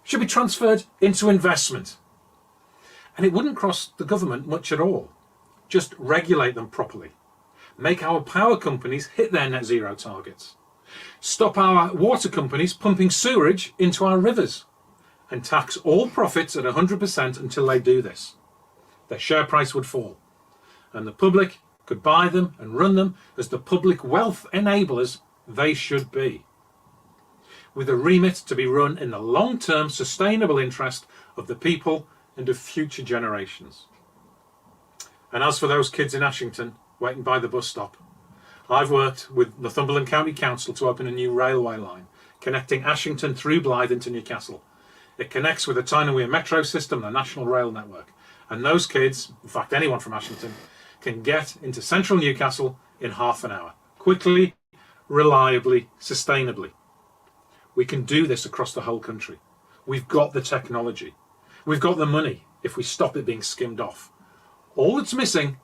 should be transferred into investment. And it wouldn't cost the government much at all. Just regulate them properly. Make our power companies hit their net zero targets. Stop our water companies pumping sewerage into our rivers. And tax all profits at 100% until they do this. Their share price would fall. And the public could buy them and run them as the public wealth enablers they should be, with a remit to be run in the long-term sustainable interest of the people and of future generations. And as for those kids in Ashington waiting by the bus stop, I've worked with Northumberland County Council to open a new railway line connecting Ashington through Blythe into Newcastle. It connects with the Tyne-and-Wear metro system, the national rail network. And those kids, in fact anyone from Ashington, can get into central Newcastle in half an hour, quickly, reliably, sustainably. We can do this across the whole country. We've got the technology. We've got the money if we stop it being skimmed off. All that's missing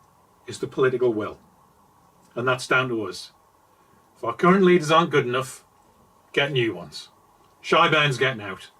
is the political will. And that's down to us. If our current leaders aren't good enough, get new ones. Shybane's getting out.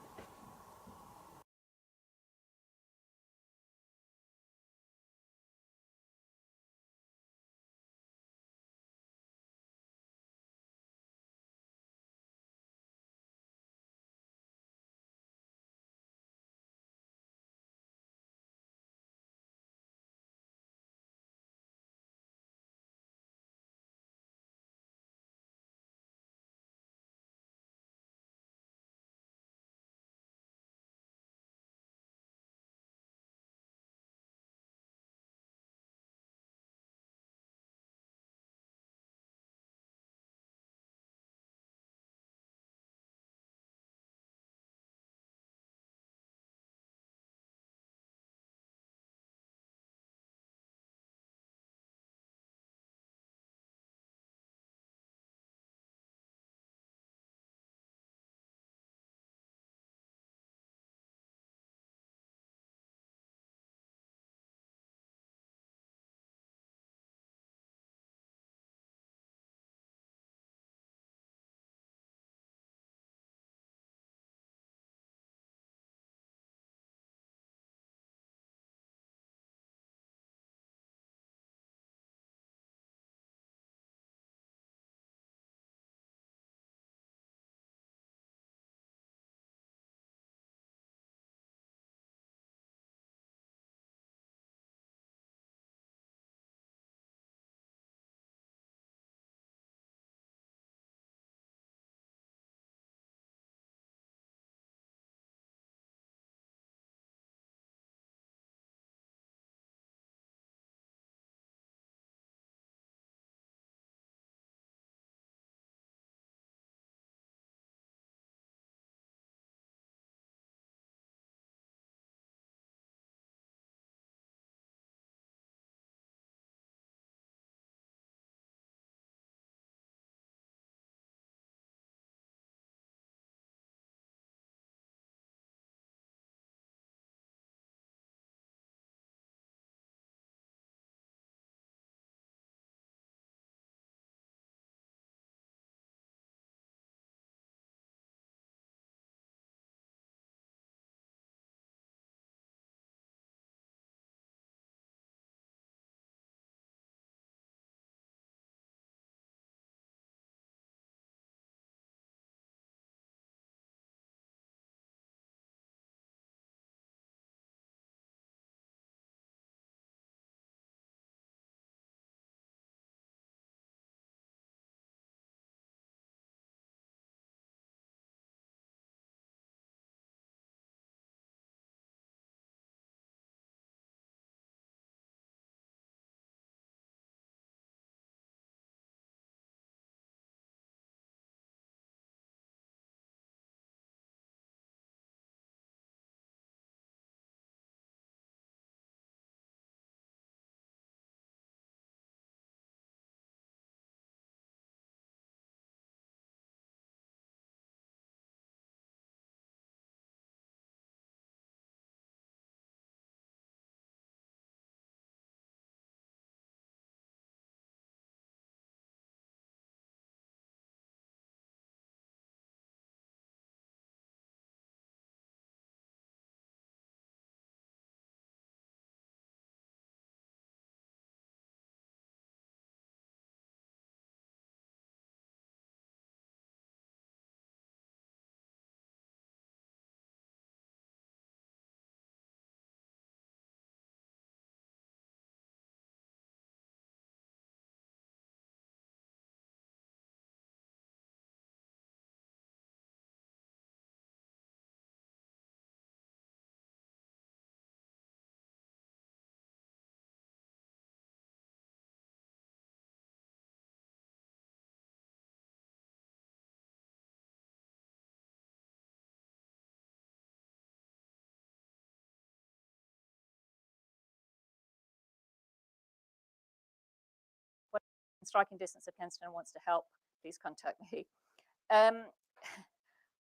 striking distance of Kensington and wants to help, please contact me.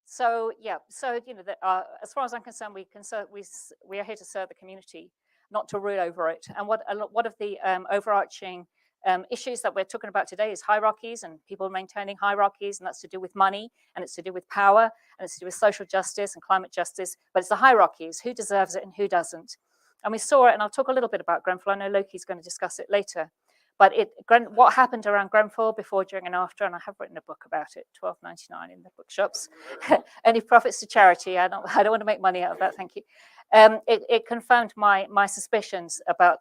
So yeah, so as far as I'm concerned, we are here to serve the community, not to rule over it. And what of the overarching issues that we're talking about today is hierarchies and people maintaining hierarchies, and that's to do with money, and it's to do with power, and it's to do with social justice and climate justice. But it's the hierarchies: who deserves it and who doesn't. And we saw it, and I'll talk a little bit about Grenfell. I know Loki's going to discuss it later. But what happened around Grenfell before, during, and after, and I have written a book about it, $12.99 in the bookshops. Any profits to charity? I don't want to make money out of that. Thank you. It confirmed my suspicions about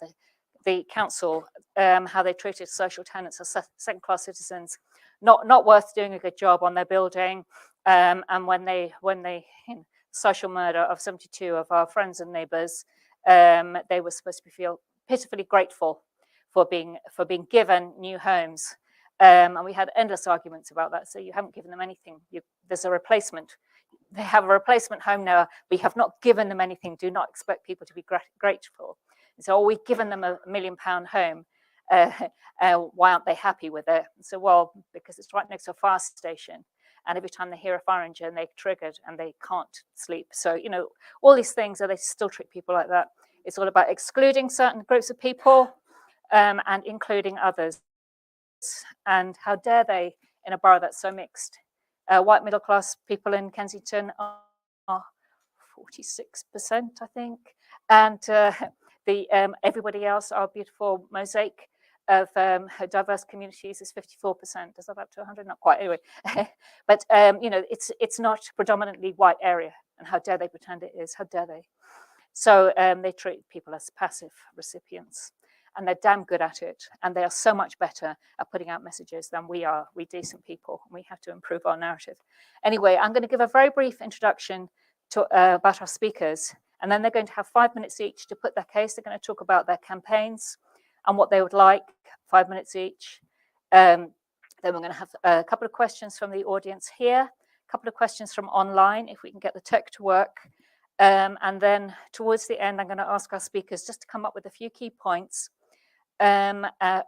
the council, how they treated social tenants as second-class citizens, not worth doing a good job on their building, and when they social murder of 72 of our friends and neighbours, they were supposed to feel pitifully grateful for being given new homes, and we had endless arguments about that. So you haven't given them anything. There's a replacement. They have a replacement home now, but you have not given them anything. Do not expect people to be grateful. And so, we've given them a £1 million home. Why aren't they happy with it? So, well, because it's right next to a fire station, and every time they hear a fire engine, they're triggered and they can't sleep. So, all these things, they still treat people like that. It's all about excluding certain groups of people and including others. And how dare they in a borough that's so mixed? White middle class people in Kensington are 46%, I think, and everybody else, our beautiful mosaic of diverse communities, is 54%. Does that up to 100? Not quite, anyway. But it's not predominantly white area, and how dare they pretend it is? How dare they? So they treat people as passive recipients, and they're damn good at it, and they are so much better at putting out messages than we are, we decent people. We have to improve our narrative. Anyway, I'm going to give a very brief introduction to about our speakers, and then they're going to have 5 minutes each to put their case. They're going to talk about their campaigns and what they would like, 5 minutes each. Then we're going to have a couple of questions from the audience here, a couple of questions from online, if we can get the tech to work. And then towards the end, I'm going to ask our speakers just to come up with a few key points. And I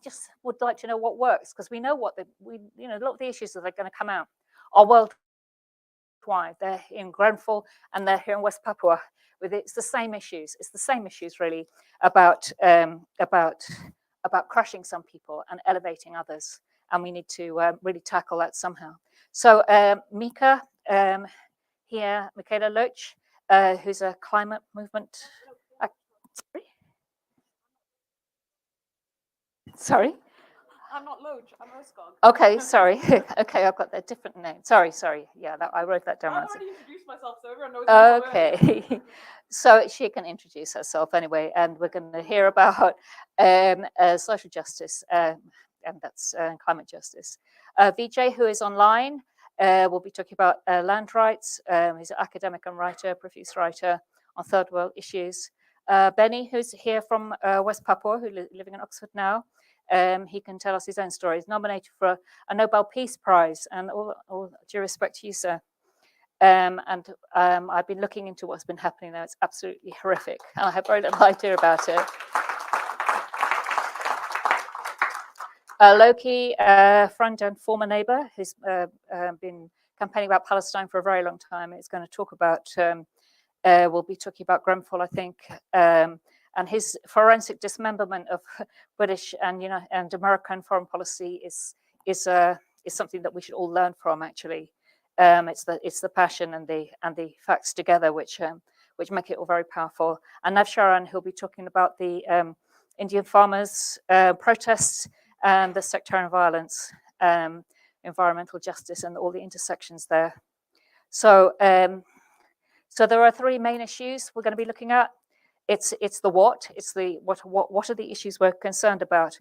just would like to know what works, because we know a lot of the issues that are going to come out are worldwide. They're in Grenfell and they're here in West Papua. It's the same issues. It's the same issues really about crushing some people and elevating others, and we need to really tackle that somehow. So Mika here, Michaela Loach, who's a climate movement. Sorry? I'm not Loach, I'm Erskog. Okay, sorry. Okay, I've got a different name. Sorry. Yeah, I wrote that down. I've already introduced myself, so everyone knows. Okay. So she can introduce herself anyway, and we're going to hear about social justice, and that's climate justice. Vijay, who is online, will be talking about land rights. He's an academic and writer, profuse writer on third world issues. Benny, who's here from West Papua, living in Oxford now. He can tell us his own story. He's nominated for a Nobel Peace Prize, and all due respect to you, sir. I've been looking into what's been happening there. It's absolutely horrific, and I have very little idea about it. Loki, friend and former neighbor, who's been campaigning about Palestine for a very long time, is going to talk about, we'll be talking about Grenfell, I think, and his forensic dismemberment of British and American foreign policy is something that we should all learn from. Actually, it's the passion and the facts together which make it all very powerful. And Nav Sharan, who'll be talking about the Indian farmers' protests and the sectarian violence, environmental justice, and all the intersections there. So there are three main issues we're going to be looking at. It's the what. It's the what are the issues we're concerned about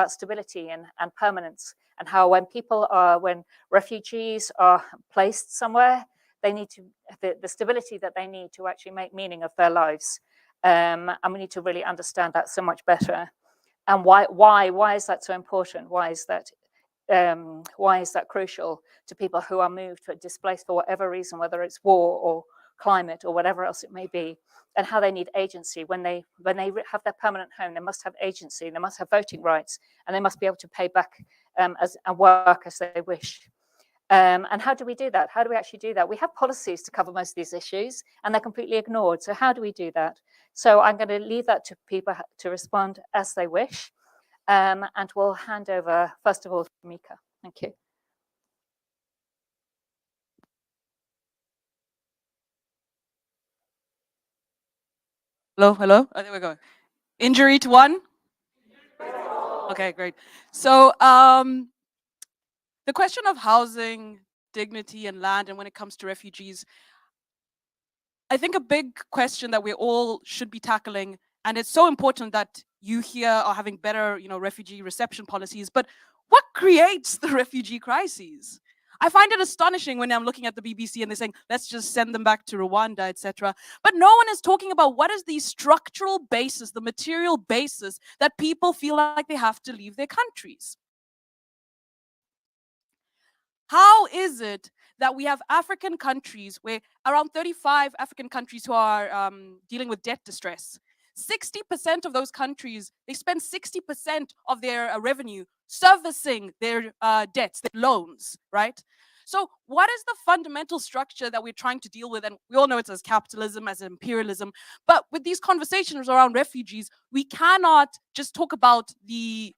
stability and permanence, and how when refugees are placed somewhere, they need to the stability that they need to actually make meaning of their lives, and we need to really understand that so much better. And why is that so important? Why is that crucial to people who are moved or displaced for whatever reason, whether it's war or climate or whatever else it may be, and how they need agency. When they have their permanent home, they must have agency, they must have voting rights, and they must be able to pay back and work as they wish. And how do we do that? How do we actually do that? We have policies to cover most of these issues, and they're completely ignored. So how do we do that? So I'm going to leave that to people to respond as they wish. And we'll hand over, first of all, to Mika. Thank you. Hello, hello. Oh, there we go. Injury to one? Okay, great. So the question of housing, dignity, and land, and when it comes to refugees, I think a big question that we all should be tackling, and it's so important that you here are having better, refugee reception policies, but what creates the refugee crises? I find it astonishing when I'm looking at the BBC and they're saying, let's just send them back to Rwanda, etc. But no one is talking about what is the structural basis, the material basis that people feel like they have to leave their countries. How is it that we have African countries, where around 35 African countries who are dealing with debt distress, 60% of those countries, they spend 60% of their revenue servicing their debts, their loans, right? So what is the fundamental structure that we're trying to deal with? And we all know it as capitalism, as imperialism. But with these conversations around refugees, we cannot just talk about the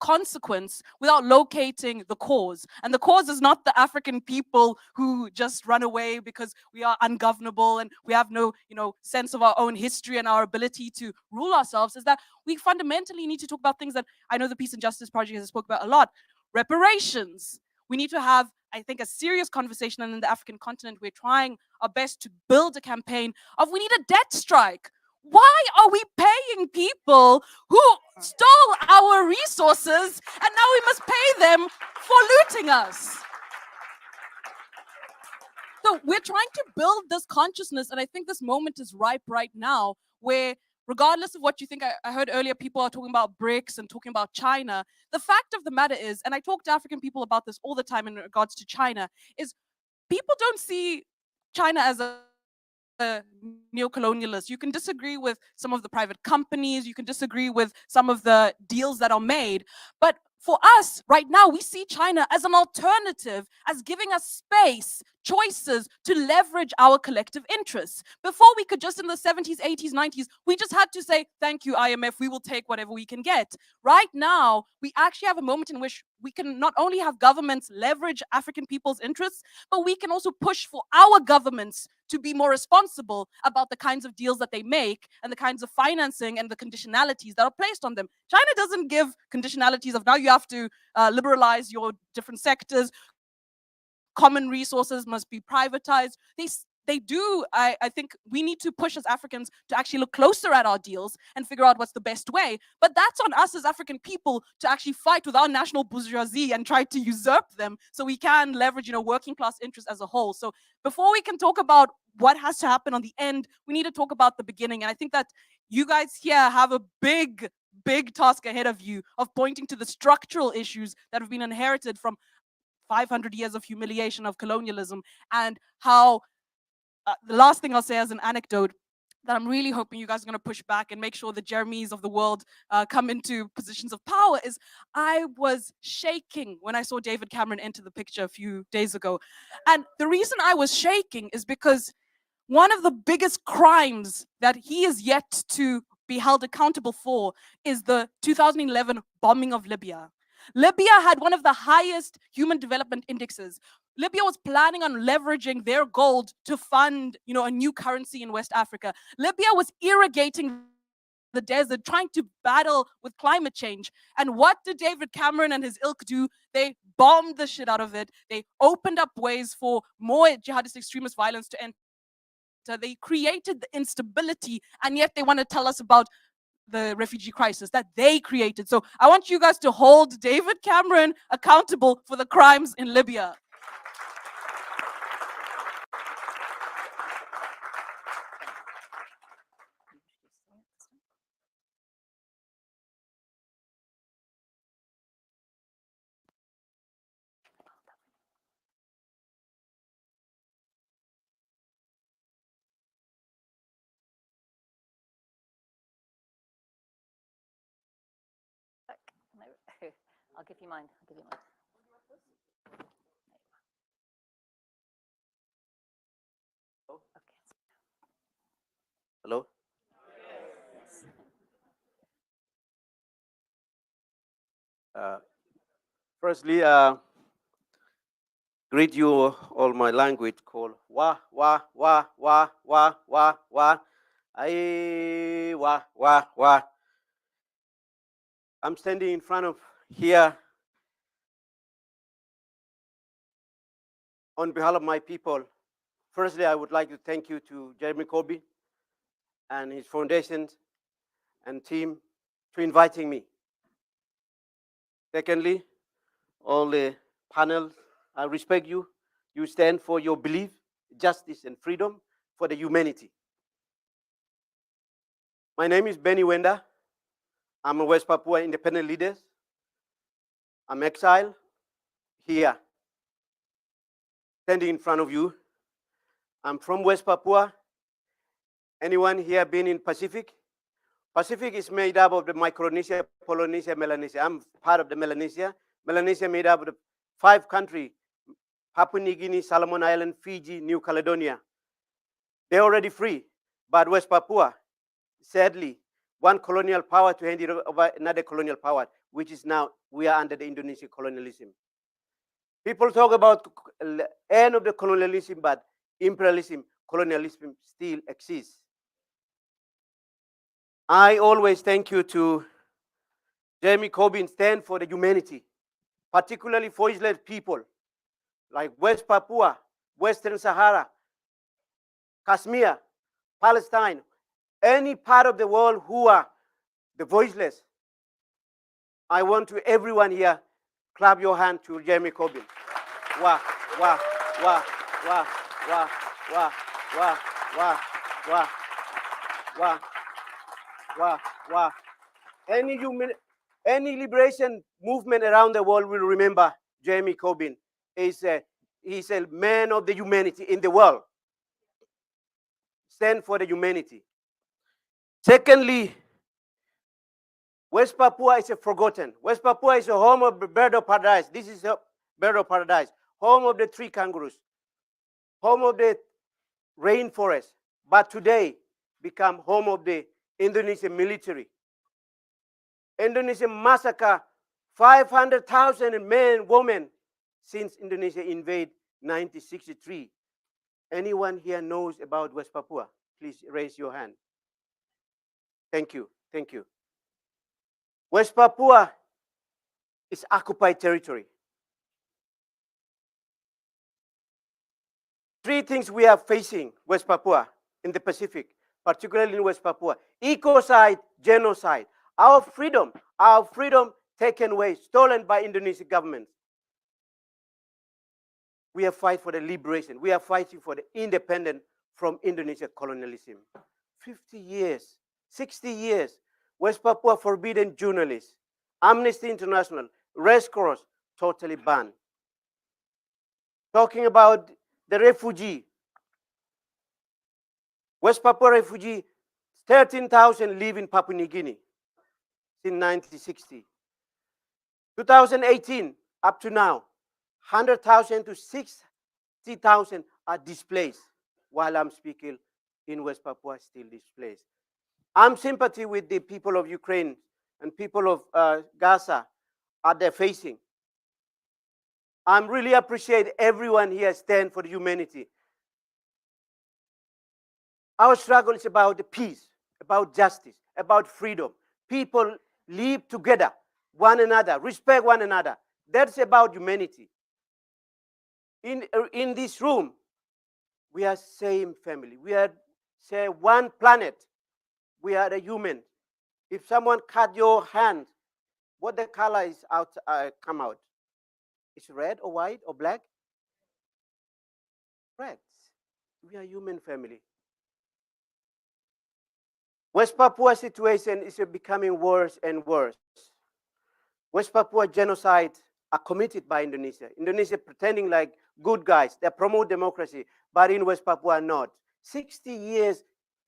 consequence without locating the cause. And the cause is not the African people who just run away because we are ungovernable and we have no, sense of our own history and our ability to rule ourselves. Is that we fundamentally need to talk about things that I know the Peace and Justice Project has spoke about a lot. Reparations. We need to have, I think, a serious conversation. And in the African continent, we're trying our best to build a campaign of we need a debt strike. Why are we paying people who stole our resources and now we must pay them for looting us? So we're trying to build this consciousness, and I think this moment is ripe right now, where regardless of what you think, I heard earlier people are talking about BRICS and talking about China. The fact of the matter is, and I talk to African people about this all the time in regards to China, is people don't see China as a neo-colonialist. You can disagree with some of the private companies, you can disagree with some of the deals that are made, but for us right now, we see China as an alternative, as giving us space, choices to leverage our collective interests. Before, we could just in the 70s, 80s, 90s, we just had to say, thank you, IMF, we will take whatever we can get. Right now, we actually have a moment in which we can not only have governments leverage African people's interests, but we can also push for our governments to be more responsible about the kinds of deals that they make and the kinds of financing and the conditionalities that are placed on them. China doesn't give conditionalities of now you have to liberalize your different sectors, common resources must be privatized. They do, I think we need to push as Africans to actually look closer at our deals and figure out what's the best way. But that's on us as African people to actually fight with our national bourgeoisie and try to usurp them so we can leverage, working class interests as a whole. So before we can talk about what has to happen on the end, we need to talk about the beginning. And I think that you guys here have a big task ahead of you of pointing to the structural issues that have been inherited from 500 years of humiliation of colonialism, and how the last thing I'll say as an anecdote that I'm really hoping you guys are going to push back and make sure the Jeremys of the world come into positions of power is I was shaking when I saw David Cameron enter the picture a few days ago. And the reason I was shaking is because one of the biggest crimes that he is yet to be held accountable for is the 2011 bombing of Libya. Libya had one of the highest human development indexes. Libya was planning on leveraging their gold to fund, a new currency in West Africa. Libya was irrigating the desert, trying to battle with climate change. And what did David Cameron and his ilk do? They bombed the shit out of it. They opened up ways for more jihadist extremist violence to enter. They created the instability, and yet they want to tell us about the refugee crisis that they created. So I want you guys to hold David Cameron accountable for the crimes in Libya. I'll give you mine. I'll give you mine. Hello? Firstly, greet you all my language called wa wa wa wa wa wa wa ay wa wa wa. I'm standing in front of here on behalf of my people. Firstly, I would like to thank you to Jeremy Corbyn and his foundation and team for inviting me. Secondly, all the panel, I respect you. You stand for your belief, justice, and freedom for the humanity. My name is Benny Wenda. I'm a West Papua independent leader. I'm exiled here, standing in front of you. I'm from West Papua. Anyone here been in Pacific? Pacific is made up of the Micronesia, Polynesia, Melanesia. I'm part of the Melanesia. Melanesia made up of the 5 countries, Papua New Guinea, Solomon Island, Fiji, New Caledonia. They're already free, but West Papua, sadly, one colonial power to hand it over another colonial power, which is now, we are under the Indonesian colonialism. People talk about the end of the colonialism, but imperialism, colonialism still exists. I always thank you to Jeremy Corbyn stand for the humanity, particularly for Israeli people, like West Papua, Western Sahara, Kashmir, Palestine, any part of the world who are the voiceless. I want to everyone here, clap your hand to Jeremy Corbyn. Wah, wah, wah, wah, wah, wah, wah, wah, wah, wah, wah, wah. Any liberation movement around the world will remember Jeremy Corbyn. He's a man of the humanity in the world. Stand for the humanity. Secondly, West Papua is a forgotten. West Papua is a home of the bird of paradise. This is a bird of paradise. Home of the 3 kangaroos. Home of the rainforest. But today, become home of the Indonesian military. Indonesia massacre 500,000 men, women since Indonesia invaded 1963. Anyone here knows about West Papua? Please raise your hand. Thank you. Thank you. West Papua is occupied territory. 3 things we are facing West Papua in the Pacific, particularly in West Papua. Ecocide, genocide. Our freedom taken away, stolen by Indonesian government. We are fighting for the liberation. We are fighting for the independence from Indonesian colonialism. 50 years, 60 years, West Papua forbidden journalists. Amnesty International, Red Cross, totally banned. Talking about the refugee. West Papua refugee, 13,000 live in Papua New Guinea since 1960. 2018, up to now, 100,000 to 60,000 are displaced. While I'm speaking in West Papua, still displaced. I'm sympathy with the people of Ukraine and people of Gaza are they facing. I'm really appreciate everyone here stand for the humanity. Our struggle is about the peace, about justice, about freedom. People live together, one another, respect one another. That's about humanity. In this room, we are same family. We are say one planet. We are a human. If someone cut your hand, what the color is out come out? It's red or white or black? Red. We are human family. West Papua situation is becoming worse and worse. West Papua genocide are committed by Indonesia. Indonesia pretending like good guys. They promote democracy, but in West Papua not. 60 years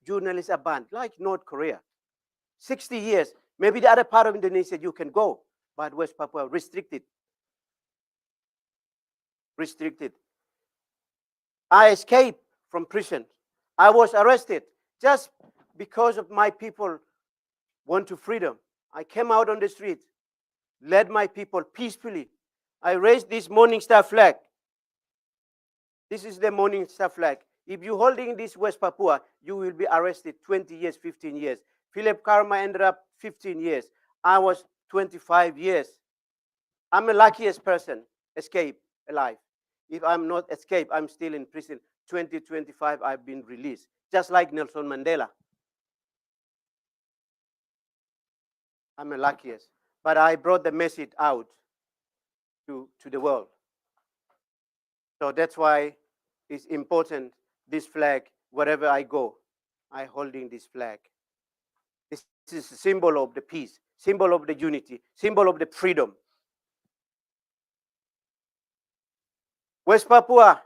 journalists are banned, like North Korea. 60 years. Maybe the other part of Indonesia you can go. but West Papua restricted. Restricted. I escaped from prison. I was arrested just because of my people want to freedom. I came out on the street, led my people peacefully. I raised this Morning Star flag. This is the Morning Star flag. If you're holding this West Papua, you will be arrested 20 years, 15 years. Philip Karma ended up 15 years. I was 25 years. I'm the luckiest person, escape alive. If I'm not escaped, I'm still in prison. 2025, I've been released, just like Nelson Mandela. I'm the luckiest. But I brought the message out to the world. So that's why it's important, this flag, wherever I go, I'm holding this flag. This is a symbol of the peace, symbol of the unity, symbol of the freedom. West Papua,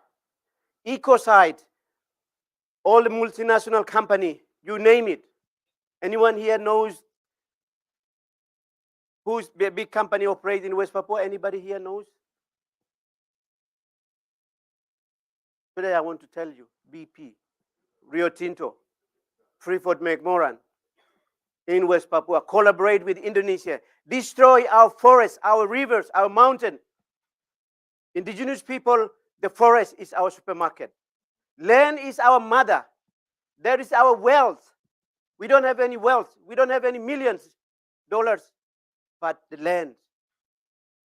Ecoside, all the multinational company, you name it. Anyone here knows who's a big company operating in West Papua? Anybody here knows? Today I want to tell you, BP, Rio Tinto, Freeport McMoran, in West Papua, collaborate with Indonesia, destroy our forests, our rivers, our mountain. Indigenous people, the forest is our supermarket. Land is our mother. That is our wealth. We don't have any wealth. We don't have any millions of dollars, but the land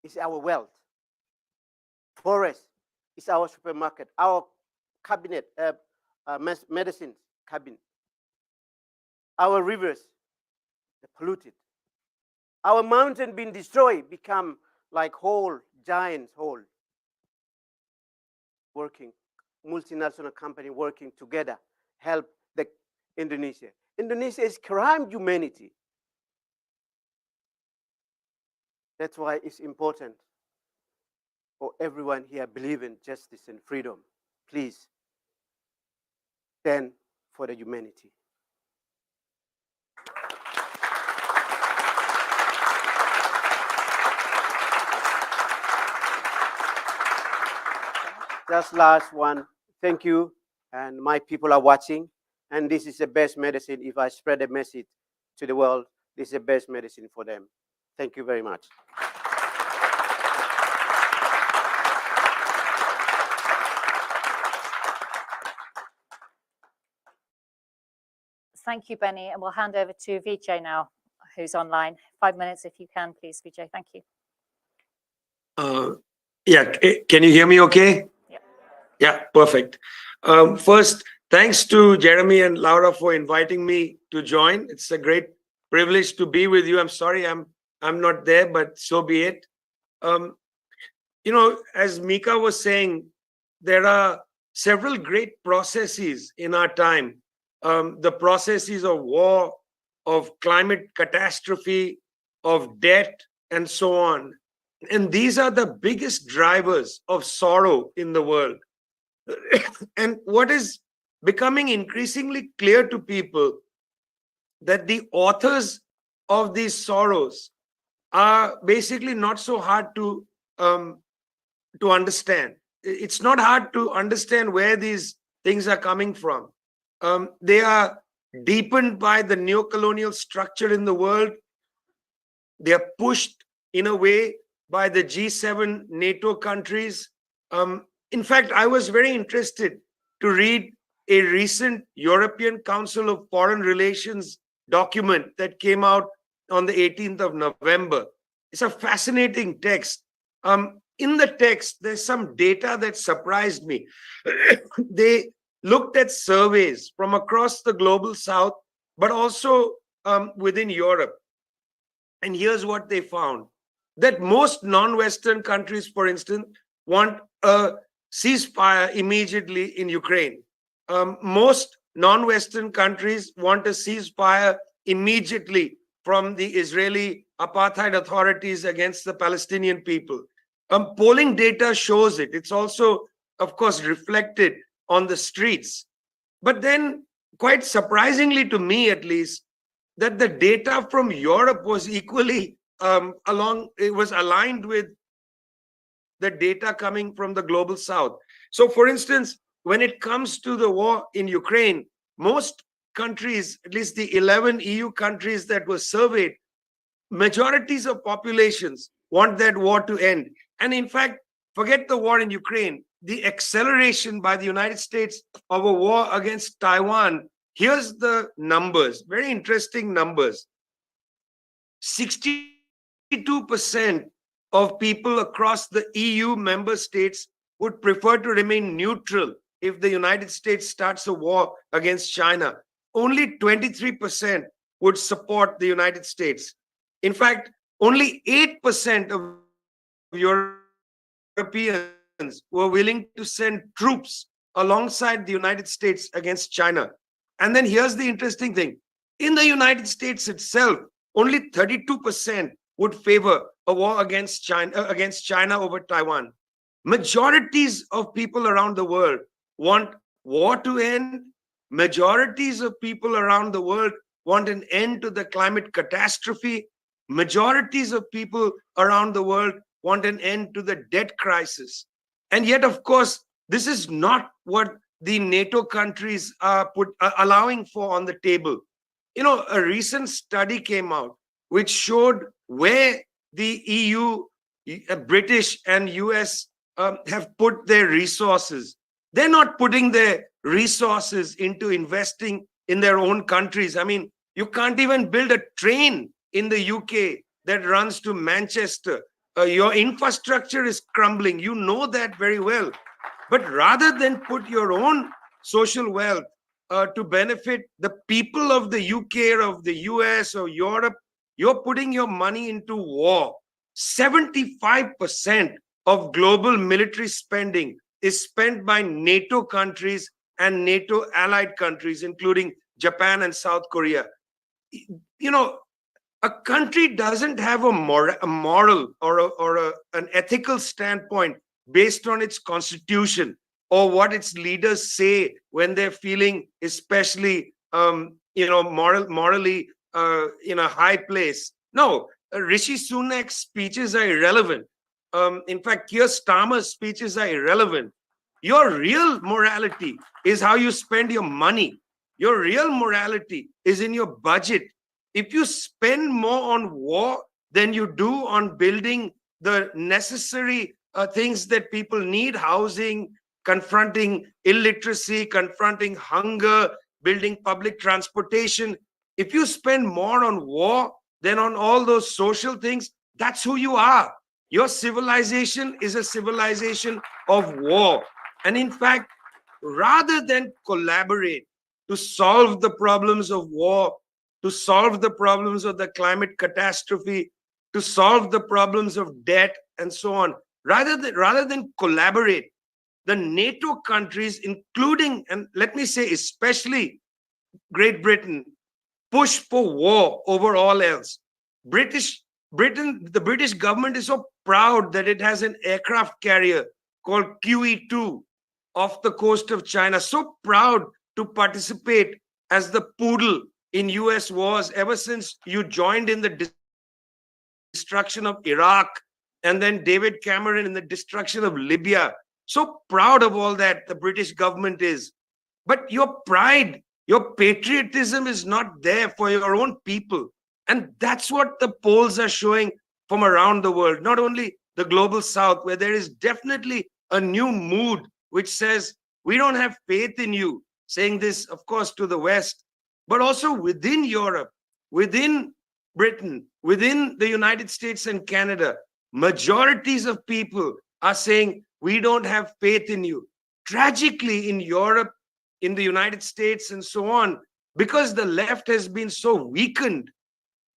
is our wealth. Forest is our supermarket, our cabinet, medicine cabinet. Our rivers, they're polluted. Our mountain being destroyed, become like whole, giants whole. Working, multinational company working together, help the Indonesia. Indonesia is crime humanity. That's why it's important for everyone here believe in justice and freedom. Please stand for the humanity. Just last one. Thank you. And my people are watching. And this is the best medicine. If I spread a message to the world, this is the best medicine for them. Thank you very much. Thank you, Benny. And we'll hand over to Vijay now, who's online. 5 minutes if you can, please, Vijay. Thank you. Yeah, can you hear me okay? Yeah. Yeah, perfect. First, thanks to Jeremy and Laura for inviting me to join. It's a great privilege to be with you. I'm sorry I'm not there, but so be it. You know, as Mika was saying, there are several great processes in our time. The processes of war, of climate catastrophe, of debt, and so on. And these are the biggest drivers of sorrow in the world. And what is becoming increasingly clear to people, that the authors of these sorrows are basically not so hard to understand. It's not hard to understand where these things are coming from. They are deepened by the neo-colonial structure in the world. They are pushed in a way by the G7 NATO countries. In fact, I was very interested to read a recent European Council of Foreign Relations document that came out on the 18th of November. It's a fascinating text. In the text, there's some data that surprised me. They looked at surveys from across the global south, but also within Europe. And here's what they found. That most non-Western countries, for instance, want a ceasefire immediately in Ukraine. Most non-Western countries want a ceasefire immediately from the Israeli apartheid authorities against the Palestinian people. Polling data shows it. It's also, of course, reflected on the streets. But then, quite surprisingly to me at least, that the data from Europe was equally it was aligned with the data coming from the global south. So for instance, when it comes to the war in Ukraine, most countries, at least the 11 EU countries that were surveyed, majorities of populations want that war to end. And in fact, forget the war in Ukraine, the acceleration by the United States of a war against Taiwan. Here's the numbers, very interesting numbers. 62% of people across the EU member states would prefer to remain neutral if the United States starts a war against China. Only 23% would support the United States. In fact, only 8% of Europeans were willing to send troops alongside the United States against China. And then here's the interesting thing. In the United States itself, only 32% would favor a war against China over Taiwan. Majorities of people around the world want war to end. Majorities of people around the world want an end to the climate catastrophe. Majorities of people around the world want an end to the debt crisis. And yet, of course, this is not what the NATO countries are allowing for on the table. You know, a recent study came out which showed where the EU, British and US have put their resources. They're not putting their resources into investing in their own countries. I mean, you can't even build a train in the UK that runs to Manchester. Your infrastructure is crumbling. You know that very well. But rather than put your own social wealth to benefit the people of the UK or of the US or Europe, you're putting your money into war. 75% of global military spending is spent by NATO countries and NATO allied countries, including Japan and South Korea. You know, a country doesn't have a moral or an ethical standpoint based on its constitution or what its leaders say when they're feeling especially, morally in a high place. No, Rishi Sunak's speeches are irrelevant. In fact, Keir Starmer's speeches are irrelevant. Your real morality is how you spend your money. Your real morality is in your budget. If you spend more on war than you do on building the necessary things that people need, housing, confronting illiteracy, confronting hunger, building public transportation, if you spend more on war than on all those social things, that's who you are. Your civilization is a civilization of war. And in fact, rather than collaborate to solve the problems of war, to solve the problems of the climate catastrophe, to solve the problems of debt and so on, rather than collaborate, the NATO countries, including, and let me say especially Great Britain, push for war over all else. The British government is so proud that it has an aircraft carrier called QE2 off the coast of China, so proud to participate as the poodle in US wars ever since you joined in the destruction of Iraq and then David Cameron in the destruction of Libya. So proud of all that the British government is. But your pride, your patriotism is not there for your own people. And that's what the polls are showing from around the world, not only the global south, where there is definitely a new mood which says, we don't have faith in you, saying this, of course, to the West, but also within Europe, within Britain, within the United States and Canada, majorities of people are saying, we don't have faith in you. Tragically, in Europe, in the United States, and so on, because the left has been so weakened,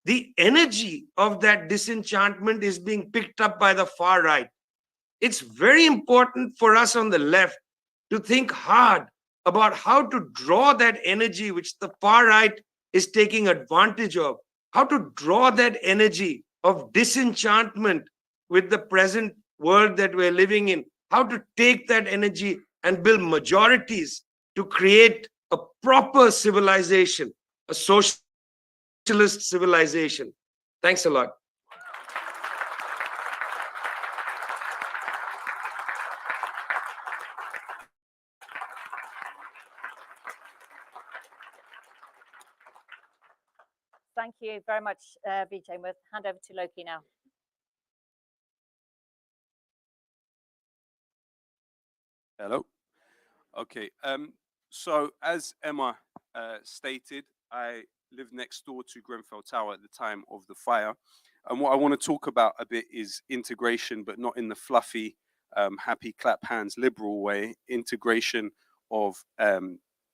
the energy of that disenchantment is being picked up by the far right. It's very important for us on the left to think hard about how to draw that energy which the far right is taking advantage of, how to draw that energy of disenchantment with the present world that we're living in, how to take that energy and build majorities to create a proper civilization, a socialist civilization. Thanks a lot. Thank you very much, Vijay. We'll hand over to Loki now. Hello. Okay. So as Emma stated, I lived next door to Grenfell Tower at the time of the fire. And what I want to talk about a bit is integration, but not in the fluffy, happy clap hands liberal way, integration of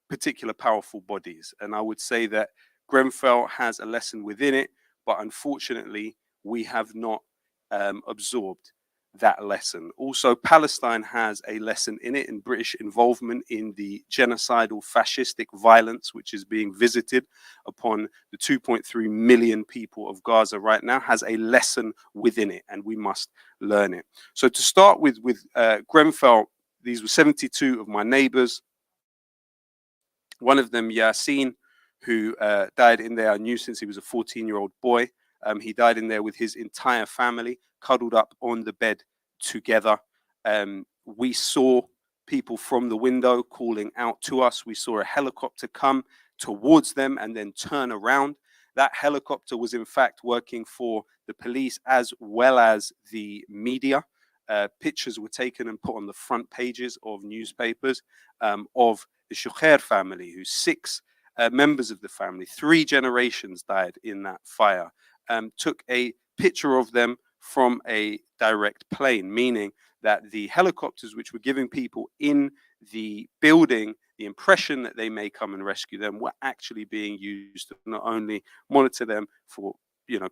particular powerful bodies. And I would say that Grenfell has a lesson within it, but unfortunately, we have not absorbed that lesson. Also, Palestine has a lesson in it, in British involvement in the genocidal fascistic violence which is being visited upon the 2.3 million people of Gaza right now, has a lesson within it, and we must learn it. So to start with Grenfell, these were 72 of my neighbors. One of them, Yasin, who died in there, I knew since he was a 14-year-old boy. He died in there with his entire family, cuddled up on the bed together. We saw people from the window calling out to us. We saw a helicopter come towards them and then turn around. That helicopter was in fact working for the police as well as the media. Pictures were taken and put on the front pages of newspapers of the Shukhair family, whose 6 members of the family, 3 generations died in that fire. Took a picture of them from a direct plane, meaning that the helicopters which were giving people in the building the impression that they may come and rescue them were actually being used to not only monitor them for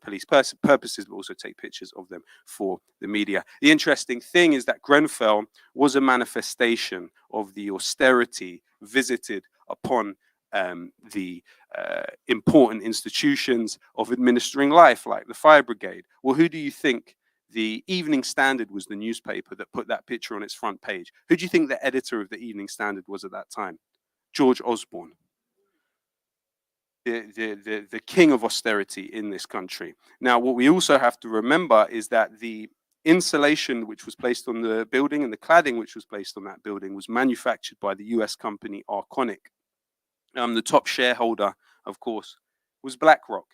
police purposes, but also take pictures of them for the media. The interesting thing is that Grenfell was a manifestation of the austerity visited upon the important institutions of administering life, like the fire brigade. Well, who do you think? The Evening Standard was the newspaper that put that picture on its front page. Who do you think the editor of the Evening Standard was at that time? George Osborne, the king of austerity in this country. Now, what we also have to remember is that the insulation which was placed on the building and the cladding which was placed on that building was manufactured by the US company Arconic. The top shareholder, of course, was BlackRock.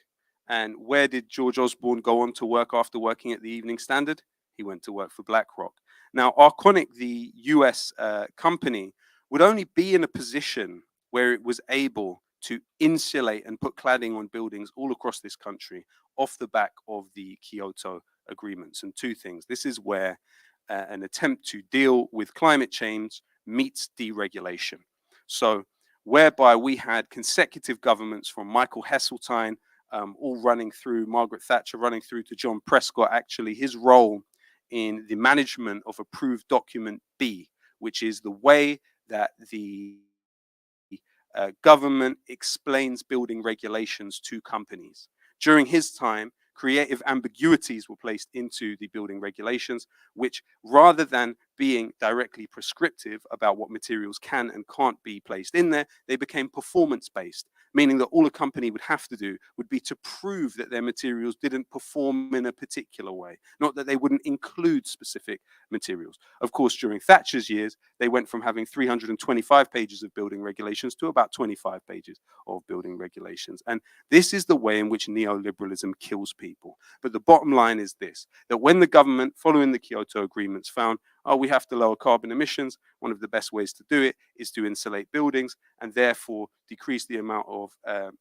And where did George Osborne go on to work after working at the Evening Standard? He went to work for BlackRock. Now, Arconic, the US company, would only be in a position where it was able to insulate and put cladding on buildings all across this country off the back of the Kyoto agreements. And 2 things. This is where an attempt to deal with climate change meets deregulation. So, whereby we had consecutive governments from Michael Heseltine, all running through, Margaret Thatcher running through to John Prescott, actually his role in the management of approved document B, which is the way that the government explains building regulations to companies. During his time, creative ambiguities were placed into the building regulations, which rather than being directly prescriptive about what materials can and can't be placed in there, they became performance-based, meaning that all a company would have to do would be to prove that their materials didn't perform in a particular way, not that they wouldn't include specific materials. Of course, during Thatcher's years, they went from having 325 pages of building regulations to about 25 pages of building regulations. And this is the way in which neoliberalism kills people. But the bottom line is this, that when the government, following the Kyoto agreements, found, oh, we have to lower carbon emissions, one of the best ways to do it is to insulate buildings and therefore decrease the amount of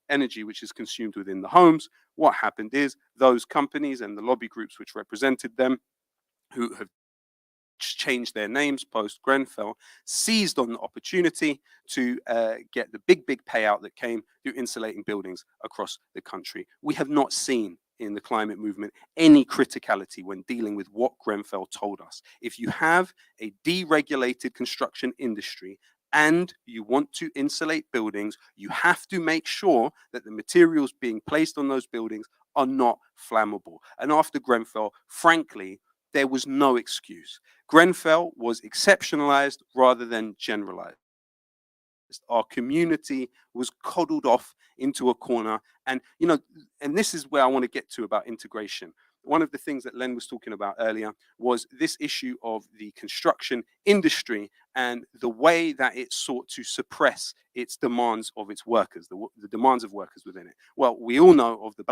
energy which is consumed within the homes. What happened is those companies and the lobby groups which represented them, who have changed their names post Grenfell, seized on the opportunity to get the big payout that came through insulating buildings across the country. We have not seen in the climate movement any criticality when dealing with what Grenfell told us. If you have a deregulated construction industry and you want to insulate buildings, you have to make sure that the materials being placed on those buildings are not flammable. And after Grenfell, frankly, there was no excuse. Grenfell was exceptionalized rather than generalized. Our community was coddled off into a corner. And, and this is where I want to get to about integration. one of the things that Len was talking about earlier was this issue of the construction industry and the way that it sought to suppress its demands of its workers, the demands of workers within it. Well, we all know of the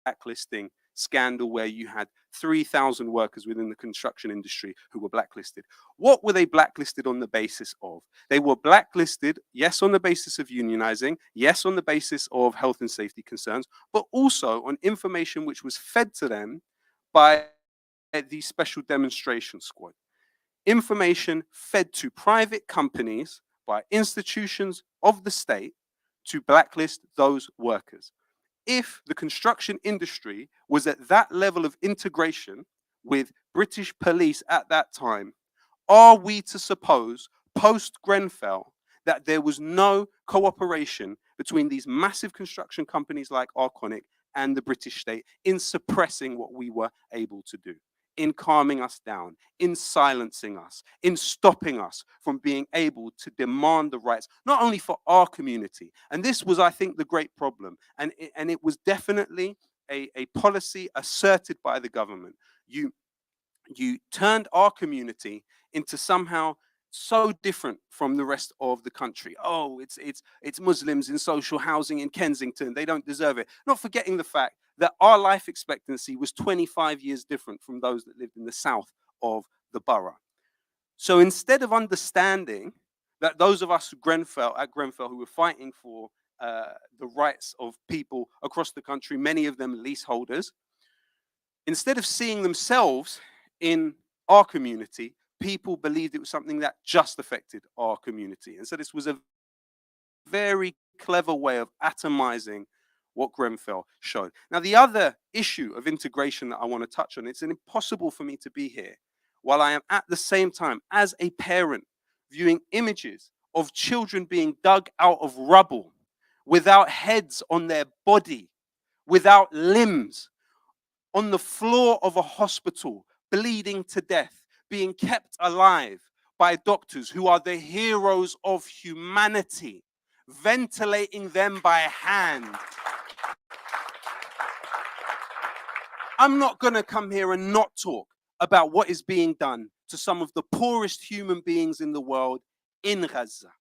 blacklisting scandal where you had 3,000 workers within the construction industry who were blacklisted. What were they blacklisted on the basis of? They were blacklisted, yes, on the basis of unionizing, yes, on the basis of health and safety concerns, but also on information which was fed to them by the Special Demonstration Squad. Information fed to private companies by institutions of the state to blacklist those workers. If the construction industry was at that level of integration with British police at that time, are we to suppose, post-Grenfell, that there was no cooperation between these massive construction companies like Arconic and the British state in suppressing what we were able to do, in calming us down, in silencing us, in stopping us from being able to demand the rights, not only for our community. And this was, I think, the great problem. And it was definitely a policy asserted by the government. You turned our community into somehow so different from the rest of the country. Oh, it's Muslims in social housing in Kensington. They don't deserve it. Not forgetting the fact that our life expectancy was 25 years different from those that lived in the south of the borough. So instead of understanding that those of us at Grenfell who were fighting for the rights of people across the country, many of them leaseholders, instead of seeing themselves in our community, people believed it was something that just affected our community. And so this was a very clever way of atomizing what Grenfell showed. Now, the other issue of integration that I want to touch on, it's impossible for me to be here while I am at the same time, as a parent, viewing images of children being dug out of rubble, without heads on their body, without limbs, on the floor of a hospital, bleeding to death, being kept alive by doctors who are the heroes of humanity, ventilating them by hand. I'm not going to come here and not talk about what is being done to some of the poorest human beings in the world in Gaza.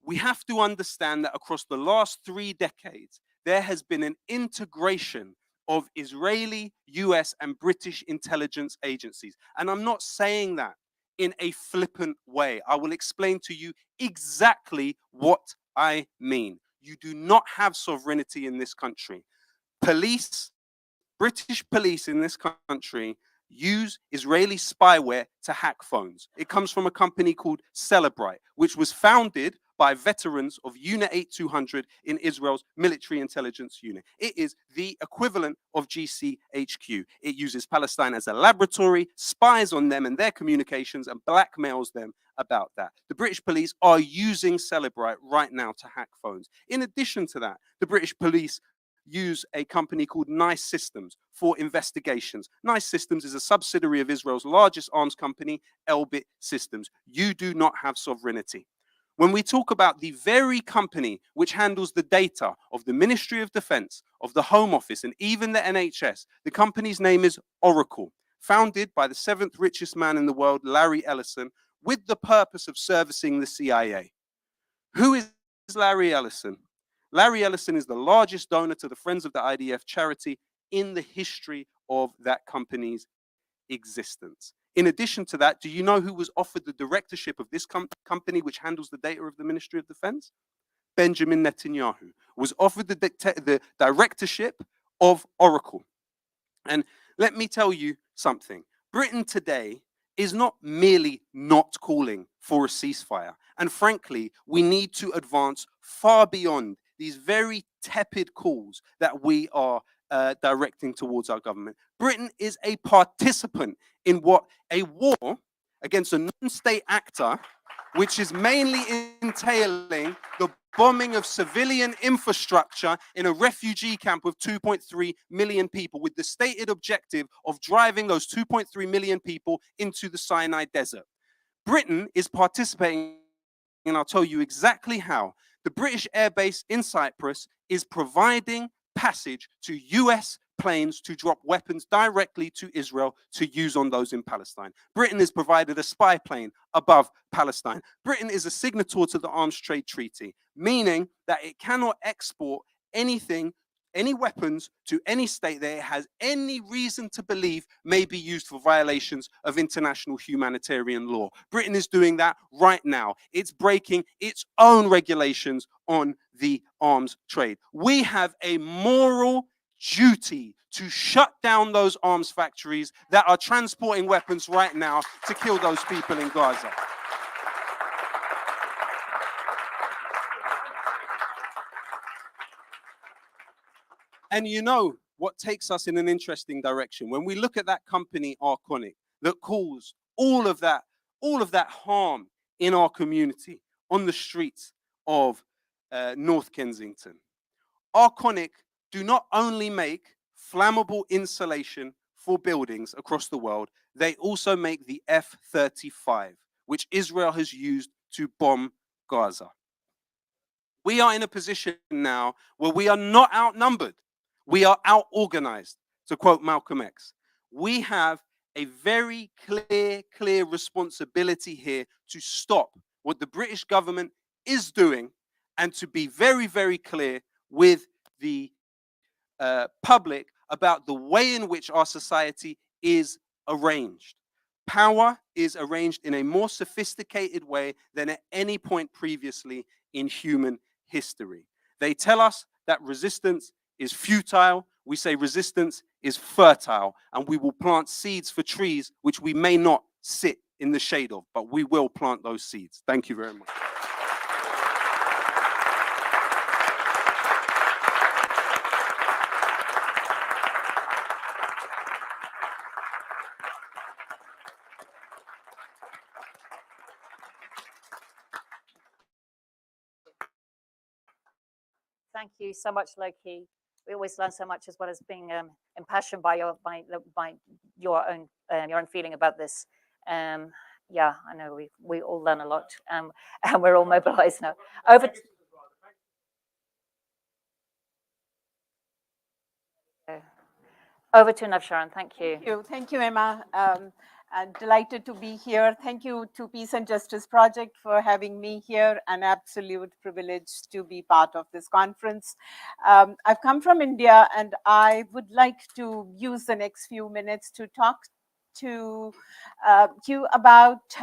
We have to understand that across the last 3 decades, there has been an integration of Israeli, US, and British intelligence agencies. And I'm not saying that in a flippant way. I will explain to you exactly what I mean. You do not have sovereignty in this country. Police, British police in this country use Israeli spyware to hack phones. It comes from a company called Celebrite, which was founded by veterans of Unit 8200 in Israel's military intelligence unit. It is the equivalent of GCHQ. It uses Palestine as a laboratory, spies on them and their communications, and blackmails them about that. The British police are using Celebrite right now to hack phones. In addition to that, the British police use a company called Nice Systems for investigations. Nice Systems is a subsidiary of Israel's largest arms company, Elbit Systems. You do not have sovereignty. When we talk about the very company which handles the data of the Ministry of Defense, of the Home Office, and even the NHS, the company's name is Oracle, founded by the 7th richest man in the world, Larry Ellison, with the purpose of servicing the CIA. Who is Larry Ellison? Larry Ellison is the largest donor to the Friends of the IDF charity in the history of that company's existence. In addition to that, do you know who was offered the directorship of this company which handles the data of the Ministry of Defense? Benjamin Netanyahu was offered the directorship of Oracle. And let me tell you something. Britain today is not merely not calling for a ceasefire. And frankly, we need to advance far beyond these very tepid calls that we are directing towards our government. Britain is a participant in what a war against a non-state actor, which is mainly entailing the bombing of civilian infrastructure in a refugee camp of 2.3 million people, with the stated objective of driving those 2.3 million people into the Sinai Desert. Britain is participating, and I'll tell you exactly how. The British airbase in Cyprus is providing passage to US planes to drop weapons directly to Israel to use on those in Palestine. Britain has provided a spy plane above Palestine. Britain is a signatory to the Arms Trade Treaty, meaning that it cannot export anything, any weapons to any state that it has any reason to believe may be used for violations of international humanitarian law. Britain is doing that right now. It's breaking its own regulations on the arms trade. We have a moral duty to shut down those arms factories that are transporting weapons right now to kill those people in Gaza. And you know what takes us in an interesting direction? When we look at that company, Arconic, that caused all of that harm in our community on the streets of North Kensington. Arconic do not only make flammable insulation for buildings across the world, they also make the F-35, which Israel has used to bomb Gaza. We are in a position now where we are not outnumbered. We are out-organized, to quote Malcolm X. We have a very clear responsibility here to stop what the British government is doing and to be very, very clear with the public about the way in which our society is arranged. Power is arranged in a more sophisticated way than at any point previously in human history. They tell us that resistance is futile. We say resistance is fertile, and we will plant seeds for trees which we may not sit in the shade of, but we will plant those seeds. Thank you very much. Thank you so much, Loki. We always learn so much, as well as being impassioned by your own feeling about this. Yeah, I know we all learn a lot, and we're all mobilized now. Over to Navsharan. Thank you. Thank you, Emma. I'm delighted to be here. Thank you to Peace and Justice Project for having me here. An absolute privilege to be part of this conference. I've come from India, and I would like to use the next few minutes to talk to you about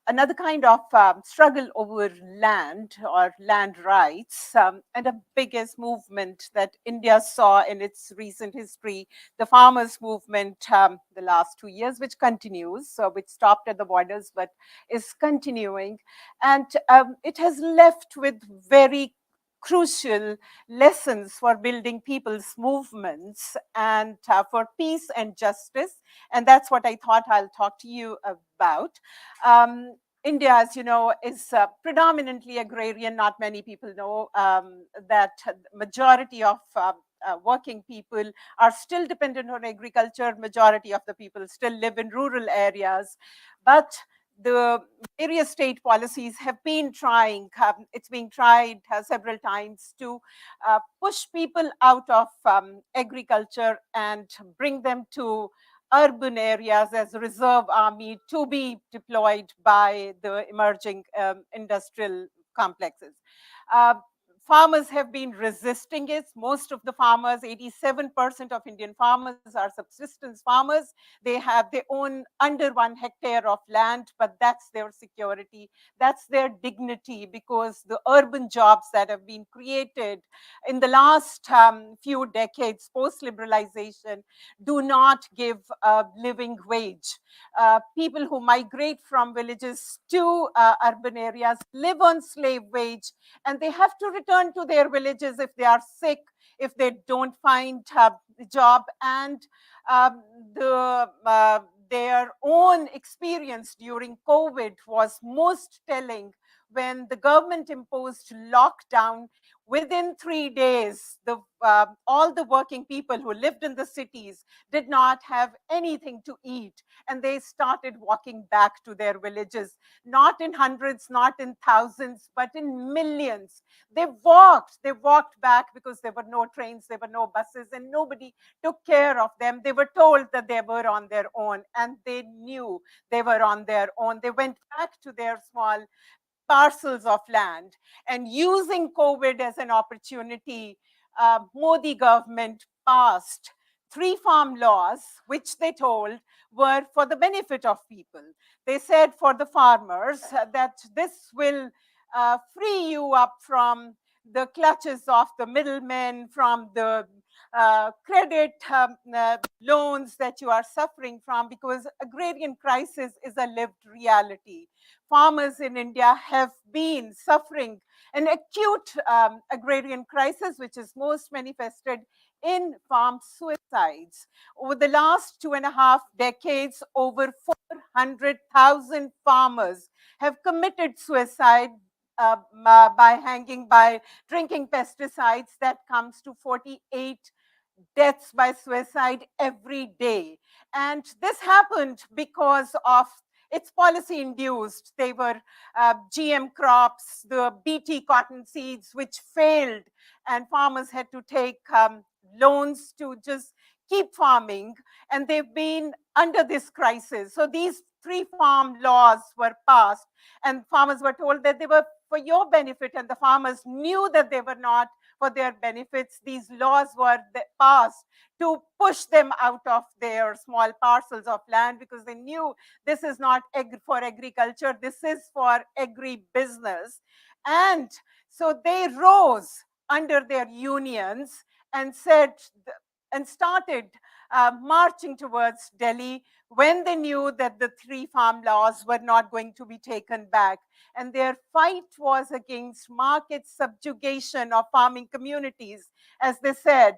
another kind of struggle over land or land rights, and a biggest movement that India saw in its recent history, the farmers' movement, the last 2 years, which continues, which stopped at the borders, but is continuing. And it has left with very crucial lessons for building people's movements and for peace and justice. And that's what I thought I'll talk to you about. India, as you know, is predominantly agrarian. Not many people know that majority of working people are still dependent on agriculture. Majority of the people still live in rural areas. But the various state policies have been trying, it's being tried several times to push people out of agriculture and bring them to urban areas as a reserve army to be deployed by the emerging industrial complexes. Farmers have been resisting it. Most of the farmers, 87% of Indian farmers are subsistence farmers. They own under 1 hectare of land, but that's their security. That's their dignity, because the urban jobs that have been created in the last few decades, post-liberalization, do not give a living wage. People who migrate from villages to urban areas live on slave wage, and they have to return to their villages if they are sick, if they don't find a job. And their own experience during COVID was most telling when the government imposed lockdown, within 3 days, all the working people who lived in the cities did not have anything to eat, and they started walking back to their villages, not in hundreds, not in thousands, but in millions. They walked back because there were no trains, there were no buses, and nobody took care of them. They were told that they were on their own, and they knew they were on their own. They went back to their small parcels of land, and using COVID as an opportunity, Modi government passed 3 farm laws, which they told were for the benefit of people. They said for the farmers that this will free you up from the clutches of the middlemen, from the credit loans that you are suffering from, because agrarian crisis is a lived reality. Farmers in India have been suffering an acute agrarian crisis, which is most manifested in farm suicides. Over the last 2.5 decades, over 400,000 farmers have committed suicide by hanging, by drinking pesticides. That comes to 48 deaths by suicide every day. And this happened because of it's policy induced. They were GM crops, the BT cotton seeds, which failed, and farmers had to take loans to just keep farming, and they've been under this crisis. So these 3 farm laws were passed, and farmers were told that they were for your benefit, and the farmers knew that they were not for their benefits. These laws were passed to push them out of their small parcels of land, because they knew this is not for agriculture, this is for agribusiness. And so they rose under their unions and said, and started marching towards Delhi when they knew that the 3 farm laws were not going to be taken back. And their fight was against market subjugation of farming communities, as they said,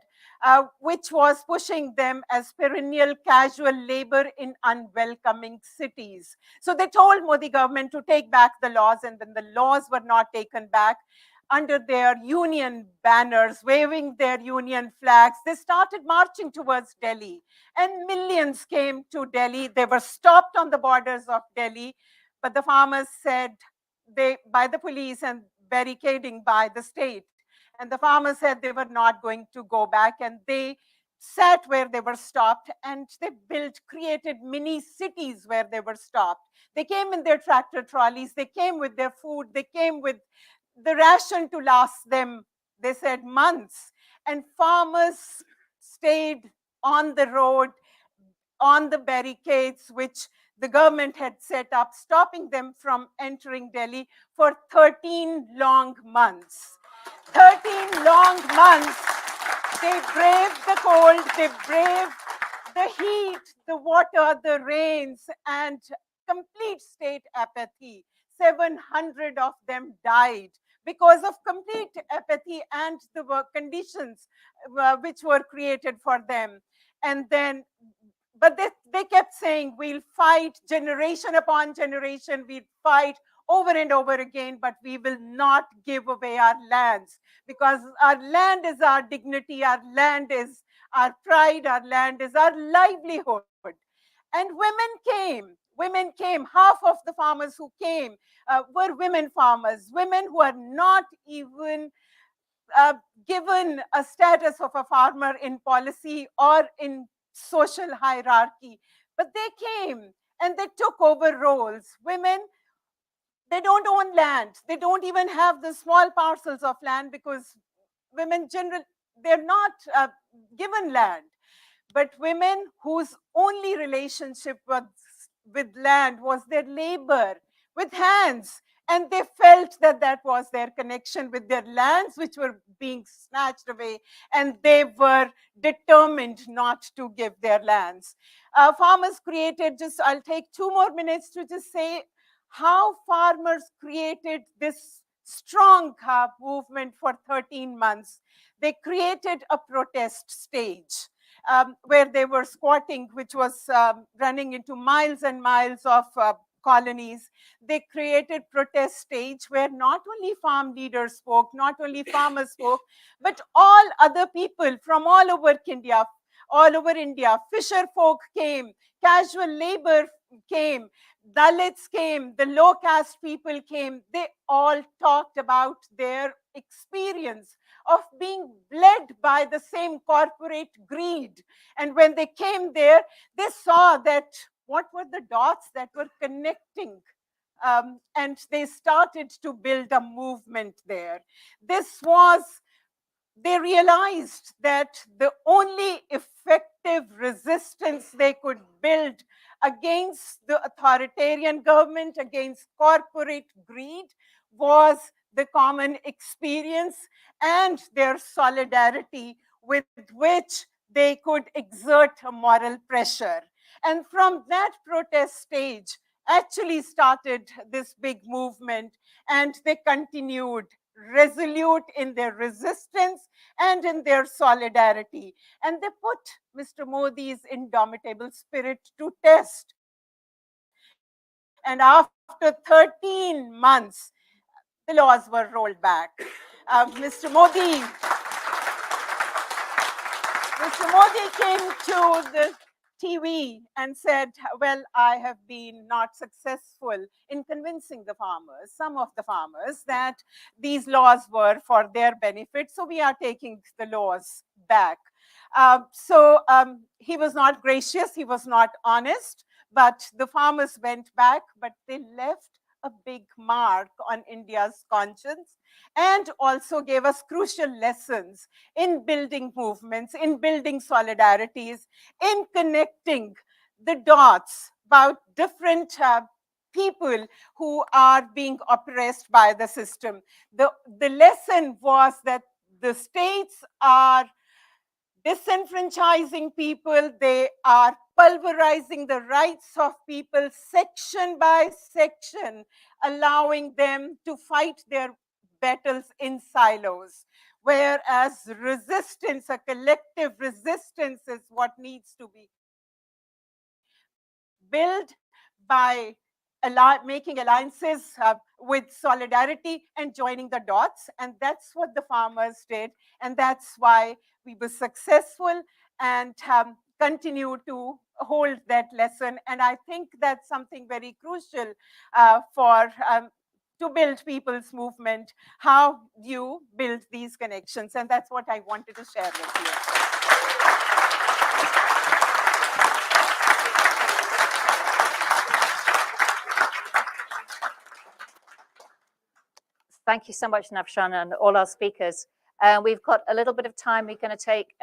which was pushing them as perennial casual labor in unwelcoming cities. So they told Modi government to take back the laws, and when the laws were not taken back, under their union banners, waving their union flags, they started marching towards Delhi. And millions came to Delhi. They were stopped on the borders of Delhi, but the farmers said, by the police and barricading by the state. And the farmers said they were not going to go back, and they sat where they were stopped, and they created mini cities where they were stopped. They came in their tractor trolleys, they came with their food, they came with the ration to last them, they said, months. And farmers stayed on the road, on the barricades, which the government had set up, stopping them from entering Delhi for 13 long months. 13 long months. They braved the cold, they braved the heat, the water, the rains, and complete state apathy. 700 of them died because of complete apathy and the work conditions which were created for them. And then, but they kept saying, we'll fight generation upon generation, we'll fight over and over again, but we will not give away our lands, because our land is our dignity, our land is our pride, our land is our livelihood. And women came. Half of the farmers who came were women farmers, women who are not even given a status of a farmer in policy or in social hierarchy. But they came and they took over roles. Women, they don't own land. They don't even have the small parcels of land, because women generally, they're not given land. But women whose only relationship with land was their labor with hands, and they felt that that was their connection with their lands, which were being snatched away, and they were determined not to give their lands. Farmers created, I'll take 2 more minutes to just say how farmers created this strong movement for 13 months. They created a protest stage where they were squatting, which was running into miles and miles of colonies. They created protest stage where not only farm leaders spoke, not only farmers spoke, but all other people from all over India, fisher folk came, casual labor came, Dalits came, the low caste people came. They all talked about their experience of being led by the same corporate greed. And when they came there, they saw that what were the dots that were connecting, and they started to build a movement there. They realized that the only effective resistance they could build against the authoritarian government, against corporate greed, was the common experience and their solidarity with which they could exert a moral pressure. And from that protest stage actually started this big movement, and they continued resolute in their resistance and in their solidarity. And they put Mr. Modi's indomitable spirit to test. And after 13 months, the laws were rolled back. Mr. Modi came to the TV and said, well, I have been not successful in convincing the farmers, some of the farmers, that these laws were for their benefit, so we are taking the laws back. He was not gracious, he was not honest, but the farmers went back, but they left a big mark on India's conscience and also gave us crucial lessons in building movements, in building solidarities, in connecting the dots about different people who are being oppressed by the system. The lesson was that the states are disenfranchising people, they are pulverizing the rights of people section by section, allowing them to fight their battles in silos. Whereas resistance, a collective resistance, is what needs to be built by making alliances with solidarity and joining the dots. And that's what the farmers did. And that's why we were successful and continue to hold that lesson. And I think that's something very crucial to build people's movement, how you build these connections. And that's what I wanted to share with you. Thank you so much, Navshan, and all our speakers. We've got a little bit of time. We're going to take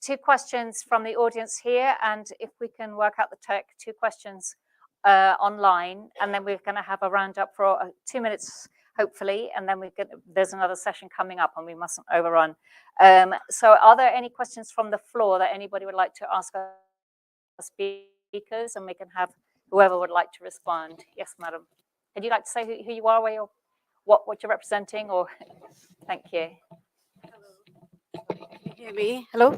2 questions from the audience here, and if we can work out the tech, 2 questions online, and then we're going to have a roundup for 2 minutes, hopefully, and then there's another session coming up, and we mustn't overrun. So are there any questions from the floor that anybody would like to ask our speakers, and we can have whoever would like to respond? Yes, madam. Would you like to say who you are, where you're, what you're representing, or thank you. Can you hear me? Hello?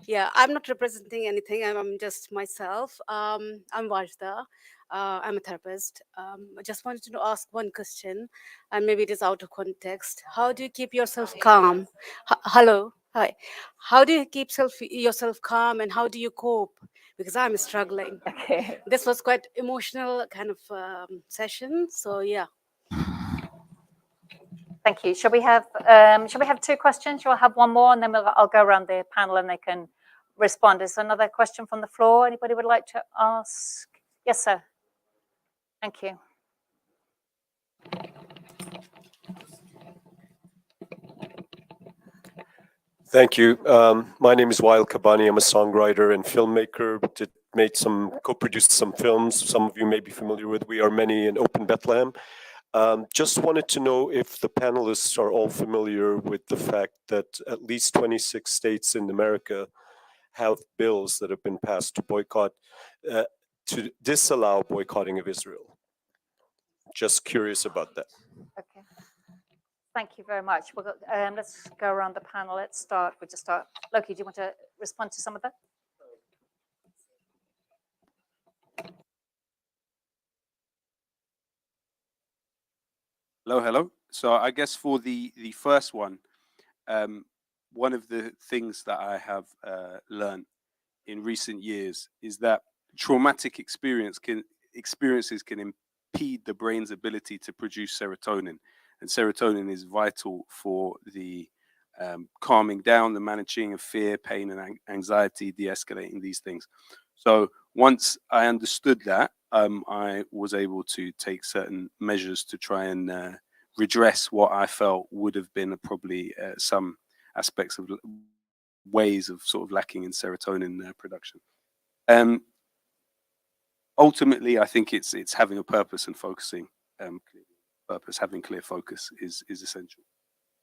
Yeah, I'm not representing anything. I'm just myself. I'm Vajda. I'm a therapist. I just wanted to ask one question, and maybe it is out of context. How do you keep yourself calm? Hello? Hi. How do you keep yourself calm, and how do you cope? Because I'm struggling. Okay. This was quite emotional kind of session. So yeah. Thank you. Shall we have 2 questions? Shall I have one more, and then I'll go around the panel and they can respond. Is there another question from the floor? Anybody would like to ask? Yes, sir. Thank you. Thank you. My name is Wael Kabani. I'm a songwriter and filmmaker. Co-produced some films. Some of you may be familiar with We Are Many and Open Bethlehem. Just wanted to know if the panelists are all familiar with the fact that at least 26 states in America have bills that have been passed to boycott, to disallow boycotting of Israel. Just curious about that. Okay. Thank you very much. Let's go around the panel. Let's start. We'll just start. Loki, do you want to respond to some of that? Hello. So I guess for the first one, one of the things that I have learned in recent years is that traumatic experiences can impede the brain's ability to produce serotonin, and serotonin is vital for the calming down, the managing of fear, pain, and anxiety, de-escalating these things. So once I understood that, I was able to take certain measures to try and redress what I felt would have been probably some aspects of ways of sort of lacking in serotonin production. Ultimately, I think it's having a purpose and focusing. Purpose, having clear focus is essential.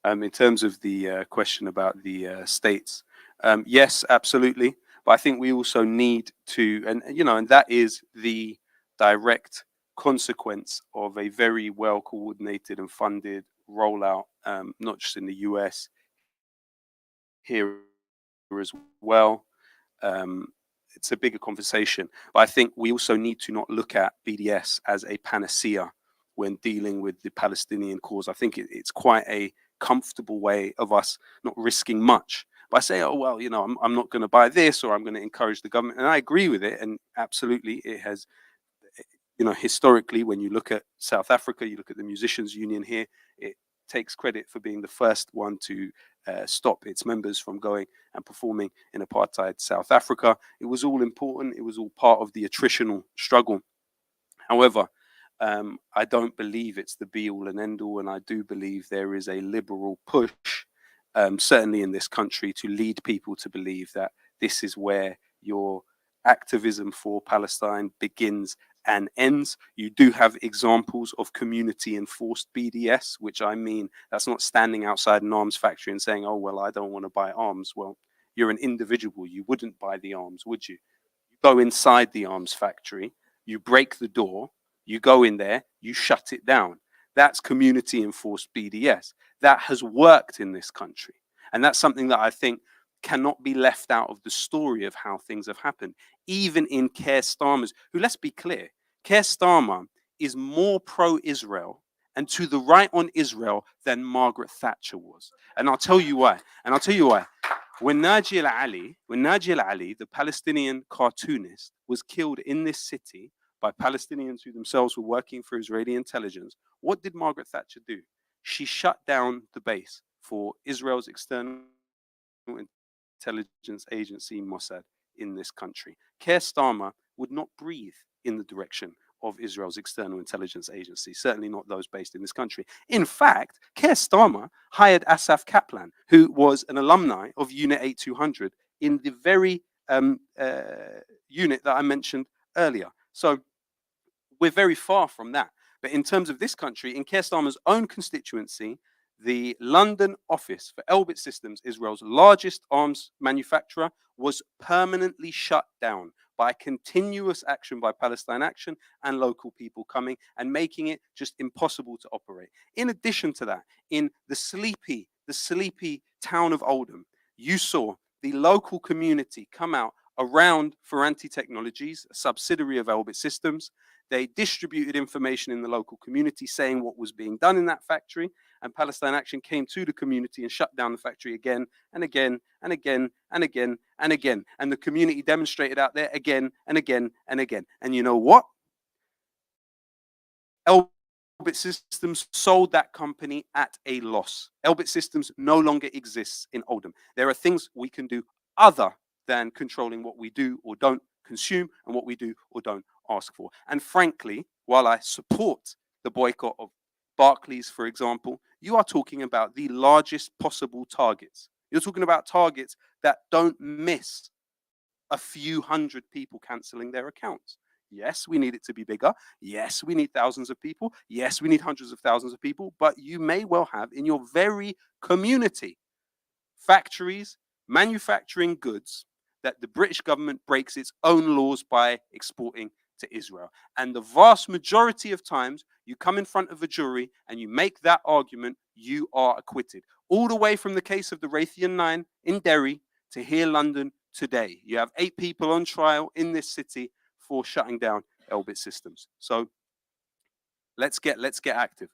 In terms of the question about the states, yes, absolutely. But I think we also need to, and that is the direct consequence of a very well coordinated and funded rollout, not just in the US, here as well. It's a bigger conversation, but I think we also need to not look at BDS as a panacea when dealing with the Palestinian cause. I think it's quite a comfortable way of us not risking much by saying, oh, well, I'm not going to buy this, or I'm going to encourage the government. And I agree with it. And absolutely, it has, historically, when you look at South Africa, you look at the Musicians Union here, it takes credit for being the first one to stop its members from going and performing in apartheid South Africa. It was all important. It was all part of the attritional struggle. However, I don't believe it's the be all and end all, and I do believe there is a liberal push, certainly in this country, to lead people to believe that this is where your activism for Palestine begins and ends. You do have examples of community enforced BDS, which I mean, that's not standing outside an arms factory and saying, oh, well, I don't want to buy arms. Well, you're an individual. You wouldn't buy the arms, would you? You go inside the arms factory, you break the door, you go in there, you shut it down. That's community enforced BDS. That has worked in this country. And that's something that I think cannot be left out of the story of how things have happened. Even in Keir Starmer's, who, let's be clear, Keir Starmer is more pro-Israel and to the right on Israel than Margaret Thatcher was. And I'll tell you why. When Najil Ali, the Palestinian cartoonist, was killed in this city by Palestinians who themselves were working for Israeli intelligence, what did Margaret Thatcher do? She shut down the base for Israel's external intelligence agency, Mossad, in this country. Keir Starmer would not breathe in the direction of Israel's external intelligence agency, certainly not those based in this country. In fact, Keir Starmer hired Asaf Kaplan, who was an alumni of Unit 8200 in the very unit that I mentioned earlier. So we're very far from that. But in terms of this country, in Keir Starmer's own constituency, the London office for Elbit Systems, Israel's largest arms manufacturer, was permanently shut down by continuous action by Palestine Action and local people coming and making it just impossible to operate. In addition to that, in the sleepy town of Oldham, you saw the local community come out around Ferranti Technologies, a subsidiary of Elbit Systems. They distributed information in the local community saying what was being done in that factory, and Palestine Action came to the community and shut down the factory again and again and again and again and again. And the community demonstrated out there again and again and again. And you know what? Elbit Systems sold that company at a loss. Elbit Systems no longer exists in Oldham. There are things we can do other than controlling what we do or don't consume and what we do or don't ask for. And frankly, while I support the boycott of Barclays, for example, you are talking about the largest possible targets. You're talking about targets that don't miss a few hundred people canceling their accounts. Yes, we need it to be bigger. Yes, we need thousands of people. Yes, we need hundreds of thousands of people. But you may well have in your very community factories manufacturing goods that the British government breaks its own laws by exporting to Israel. And the vast majority of times you come in front of a jury and you make that argument, you are acquitted. All the way from the case of the Raytheon 9 in Derry to here London today. You have 8 people on trial in this city for shutting down Elbit Systems. So let's get active.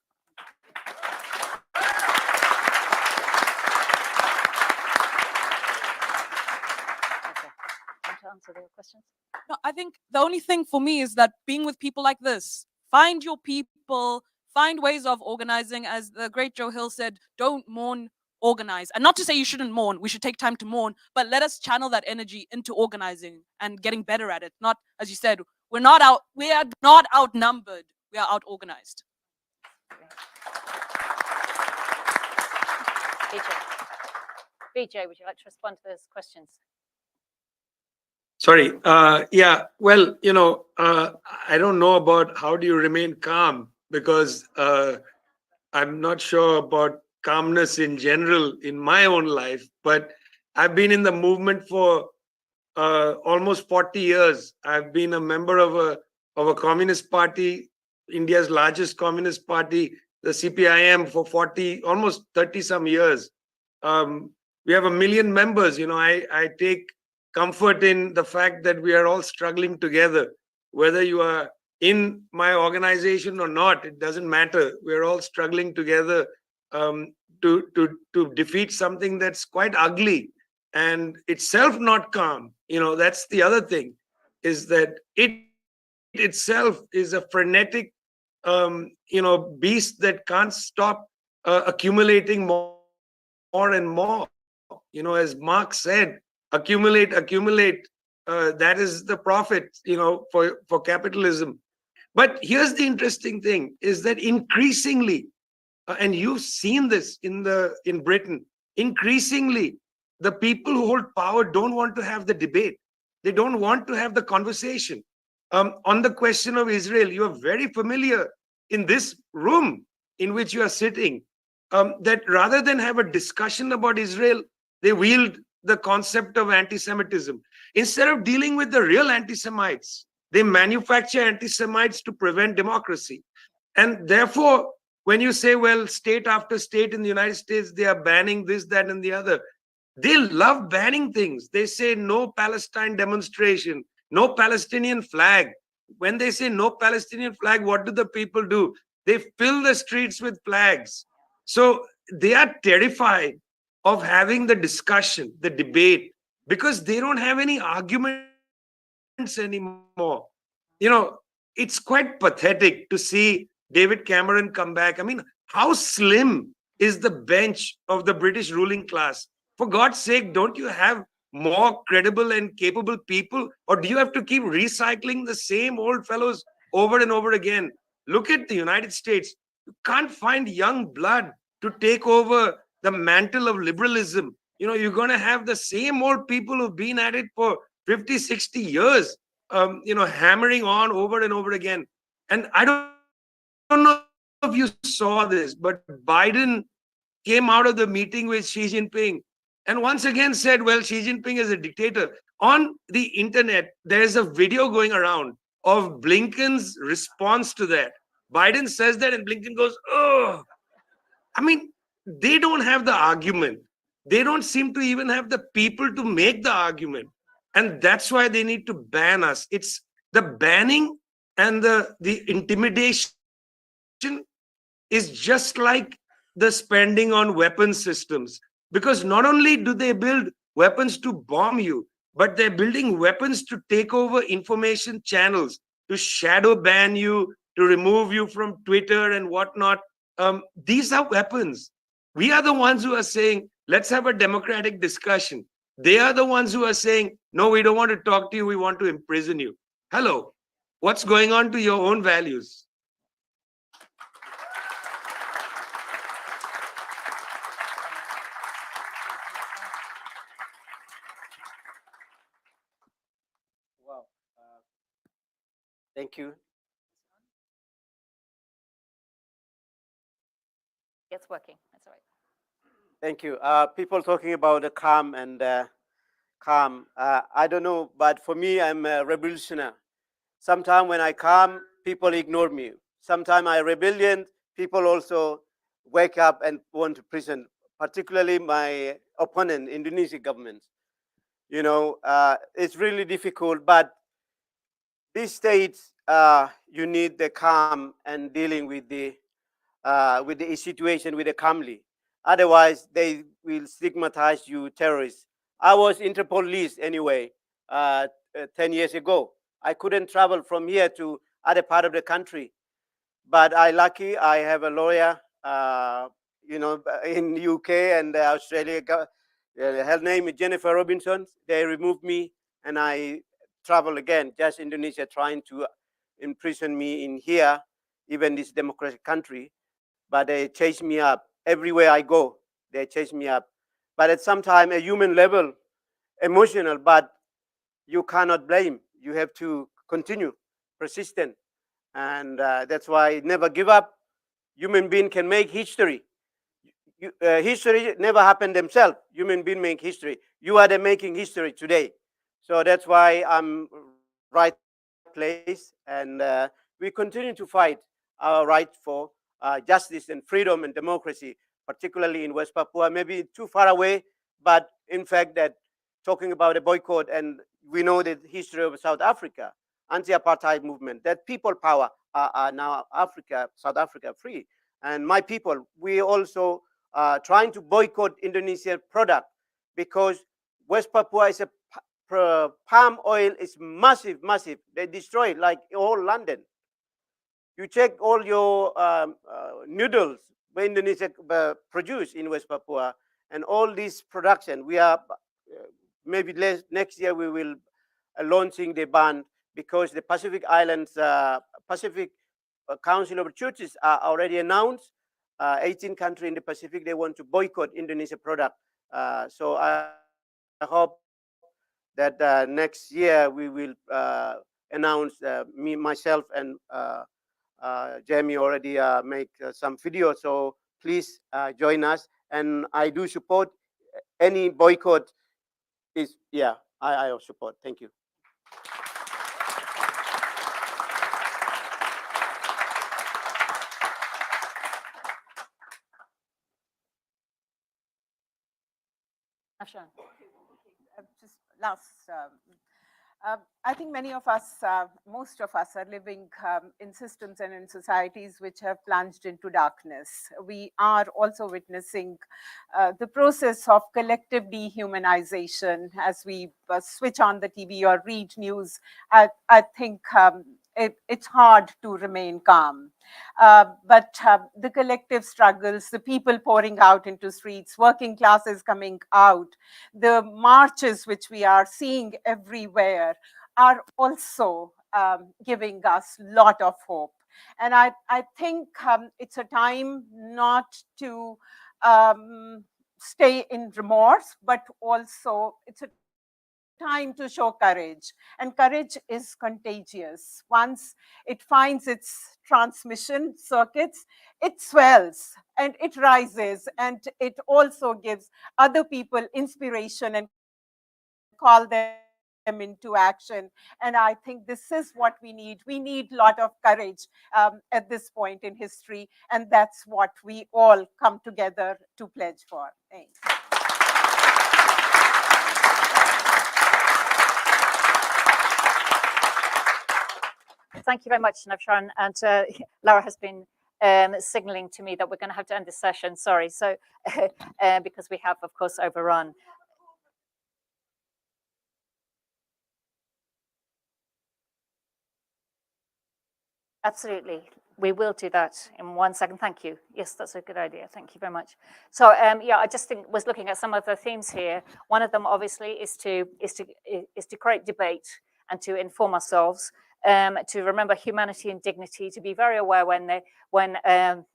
your questions? No, I think the only thing for me is that being with people like this, find your people, find ways of organizing. As the great Joe Hill said, don't mourn, organize. And not to say you shouldn't mourn, we should take time to mourn, but let us channel that energy into organizing and getting better at it. Not, as you said, we are not outnumbered, we are out organized. BJ, would you like to respond to those questions? Sorry. Yeah. Well, I don't know about how do you remain calm, because I'm not sure about calmness in general in my own life, but I've been in the movement for almost 40 years. I've been a member of a communist party, India's largest communist party, the CPIM, for almost 30 some years. We have 1 million members. I take comfort in the fact that we are all struggling together. Whether you are in my organization or not, it doesn't matter. We're all struggling together to defeat something that's quite ugly and itself not calm. That's the other thing, is that it itself is a frenetic beast that can't stop accumulating more and more. As Marx said, accumulate. That is the profit, for capitalism. But here's the interesting thing, is that increasingly, and you've seen this in Britain, increasingly, the people who hold power don't want to have the debate. They don't want to have the conversation. On the question of Israel, you are very familiar in this room in which you are sitting, that rather than have a discussion about Israel, they wield the concept of anti-Semitism. Instead of dealing with the real anti-Semites, they manufacture anti-Semites to prevent democracy. And therefore, when you say, well, state after state in the United States, they are banning this, that, and the other, they love banning things. They say no Palestine demonstration, no Palestinian flag. When they say no Palestinian flag, what do the people do? They fill the streets with flags. So they are terrified of having the discussion, the debate, because they don't have any arguments anymore. It's quite pathetic to see David Cameron come back. I mean, how slim is the bench of the British ruling class? For God's sake, don't you have more credible and capable people? Or do you have to keep recycling the same old fellows over and over again? Look at the United States. You can't find young blood to take over the mantle of liberalism. You're going to have the same old people who've been at it for 50, 60 years, hammering on over and over again. And I don't know if you saw this, but Biden came out of the meeting with Xi Jinping and once again said, well, Xi Jinping is a dictator. On the internet, there's a video going around of Blinken's response to that. Biden says that and Blinken goes, oh. I mean, they don't have the argument. They don't seem to even have the people to make the argument. And that's why they need to ban us. It's the banning and the intimidation is just like the spending on weapon systems. Because not only do they build weapons to bomb you, but they're building weapons to take over information channels, to shadow ban you, to remove you from Twitter and whatnot. These are weapons. We are the ones who are saying, let's have a democratic discussion. They are the ones who are saying, no, we don't want to talk to you. We want to imprison you. Hello, what's going on to your own values? Wow. Thank you. It's working. That's all right. Thank you. People talking about the calm and calm. I don't know, but for me, I'm a revolutionary. Sometimes when I calm, people ignore me. Sometimes I rebellion, people also wake up and want to prison, particularly my opponent, Indonesian government. It's really difficult, but these states, you need the calm and dealing with the situation with the calmly. Otherwise, they will stigmatize you terrorists. I was Interpol list anyway, 10 years ago. I couldn't travel from here to other part of the country, but lucky I have a lawyer, in UK and Australia. Her name is Jennifer Robinson. They removed me, and I travel again, just Indonesia trying to imprison me in here, even this democratic country. But they chase me up everywhere I go. They chase me up. But at some time, a human level, emotional, but you cannot blame. You have to continue, persistent. And that's why never give up. Human being can make history. History never happened themselves. Human being make history. You are the making history today. So that's why I'm right place, and we continue to fight our right for justice and freedom and democracy, particularly in West Papua. Maybe too far away, but in fact that talking about a boycott, and we know the history of South Africa, anti-apartheid movement, that people power are now South Africa free. And my people, we also trying to boycott Indonesian product because West Papua is a palm oil is massive. They destroy it like all London. You check all your noodles where Indonesia produce in West Papua, and all this production. We are maybe next year we will launching the ban because the Pacific Islands, Pacific Council of Churches are already announced. 18 countries in the Pacific, they want to boycott Indonesia product. So I hope that next year we will announce, myself and Jamie already make some videos. So please join us. And I do support any boycott. I support. Thank you. Afshan. Just last, I think many of us, most of us are living in systems and in societies which have plunged into darkness. We are also witnessing the process of collective dehumanization as we switch on the TV or read news. I think it's hard to remain calm. But the collective struggles, the people pouring out into streets, working classes coming out, the marches which we are seeing everywhere are also giving us a lot of hope. And I think it's a time not to stay in remorse, but also it's a time to show courage, and courage is contagious. Once it finds its transmission circuits, it swells and it rises, and it also gives other people inspiration and call them into action. And I think this is what we need. We need a lot of courage at this point in history, and that's what we all come together to pledge for. Thanks. Thank you very much, Navshan. And Laura has been signaling to me that we're going to have to end this session. Sorry. So because we have, of course, overrun. Absolutely. We will do that in 1 second. Thank you. Yes, that's a good idea. Thank you very much. So yeah, I just was looking at some of the themes here. One of them, obviously, is to create debate and to inform ourselves. To remember humanity and dignity, to be very aware when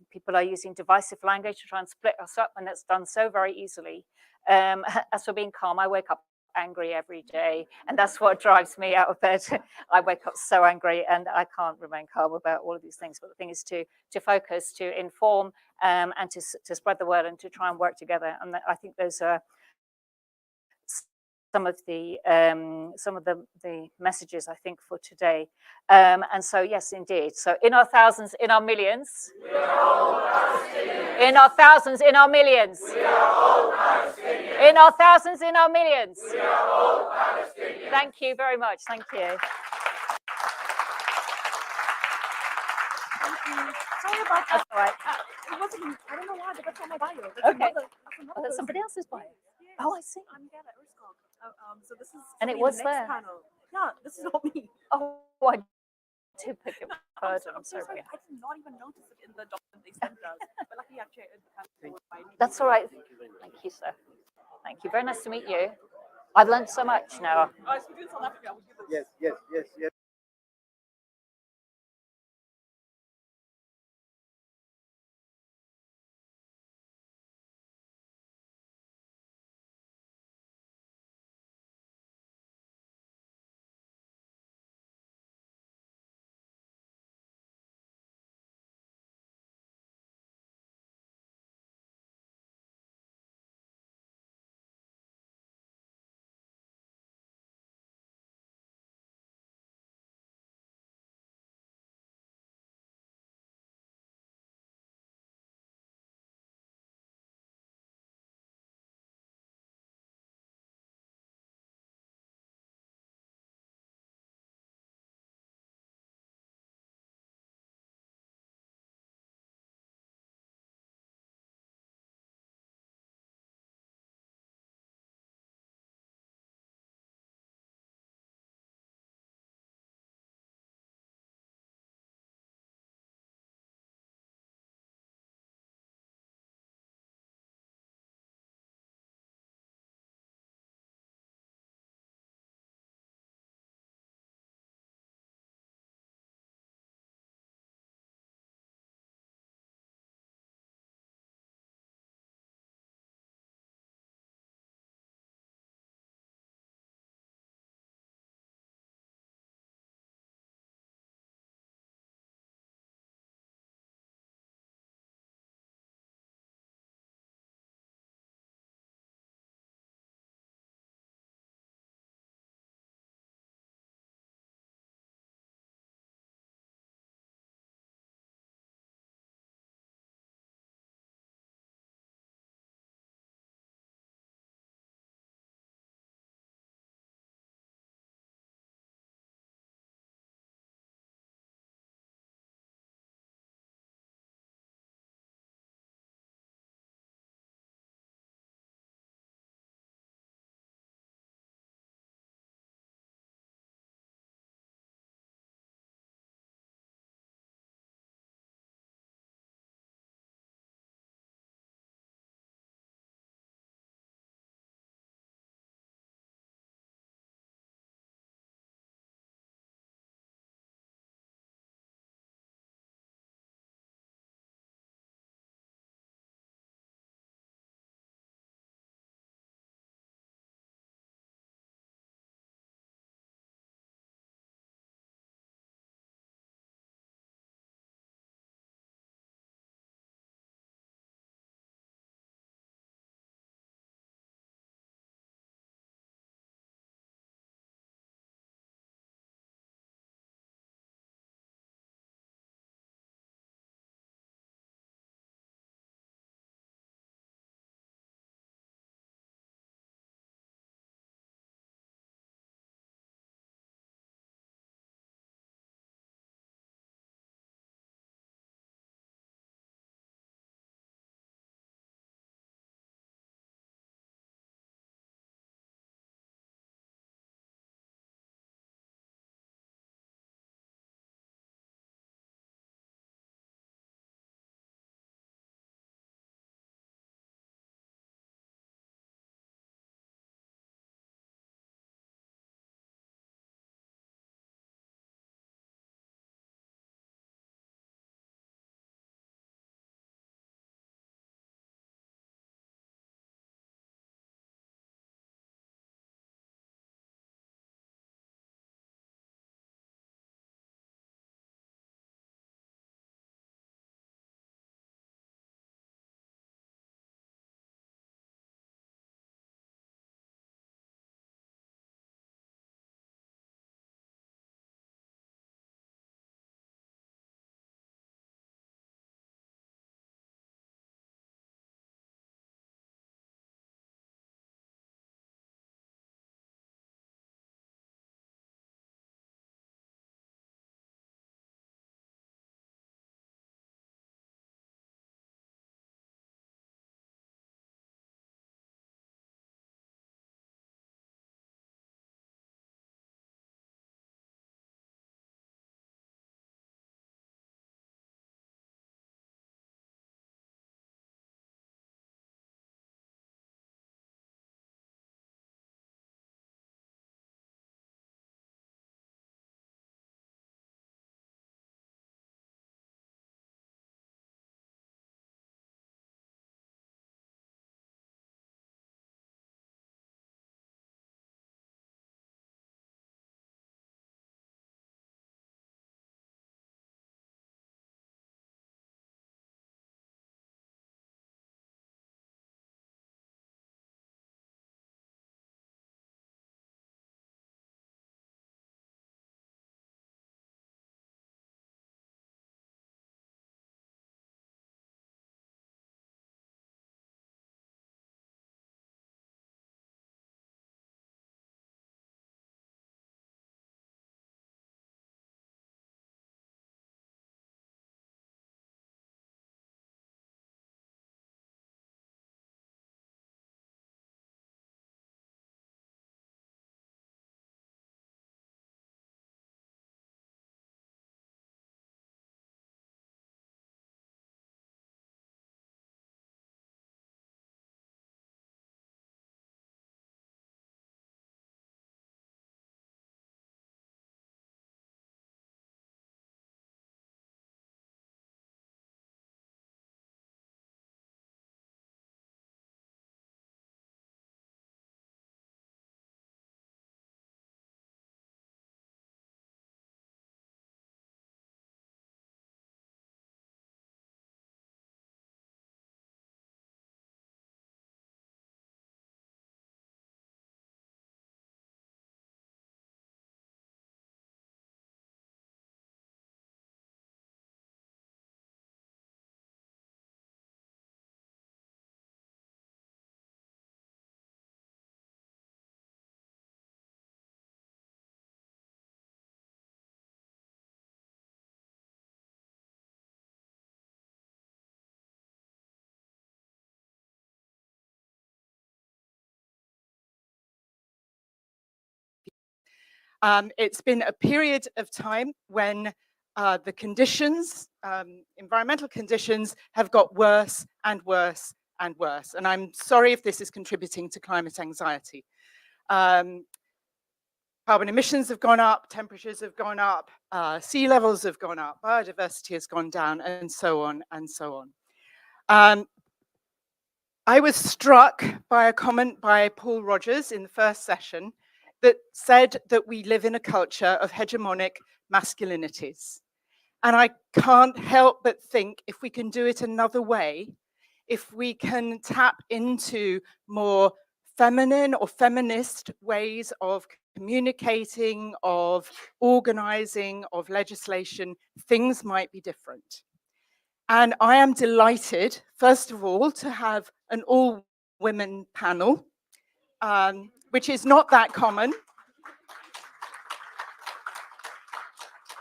people are using divisive language to try and split us up, and that's done so very easily. As for being calm, I wake up angry every day, and that's what drives me out of bed. I wake up so angry, and I can't remain calm about all of these things. But the thing is to focus, to inform, and to spread the word, and to try and work together. And I think those are some of the messages, I think, for today. And so, yes, indeed. So in our thousands, in our millions. We are all Palestinians. In our thousands, in our millions. We are all Palestinians. In our thousands, in our millions. We are all Palestinians. Thank you very much. Thank you. Sorry about that. That's all right. It wasn't, I don't know why, but that's on my bio. Okay. Oh, that's somebody else's bio. Oh, I see. I'm Gala Erskog. So this is and it the was next there. panel. Yeah, this is not me. Oh, I did pick up I'm pardon. so sorry. I did not even notice it in the document they sent us. But luckily, actually, That's all right. Thank you, sir. Thank you. Very nice to meet you. I've learned so much now. I was in South Africa. Yes. It's been a period of time when the conditions, environmental conditions, have got worse and worse and worse. And I'm sorry if this is contributing to climate anxiety. Carbon emissions have gone up, temperatures have gone up, sea levels have gone up, biodiversity has gone down, and so on and so on. I was struck by a comment by Paul Rogers in the first session that said that we live in a culture of hegemonic masculinities. And I can't help but think if we can do it another way, if we can tap into more feminine or feminist ways of communicating, of organizing, of legislation, things might be different. And I am delighted, first of all, to have an all-women panel, which is not that common.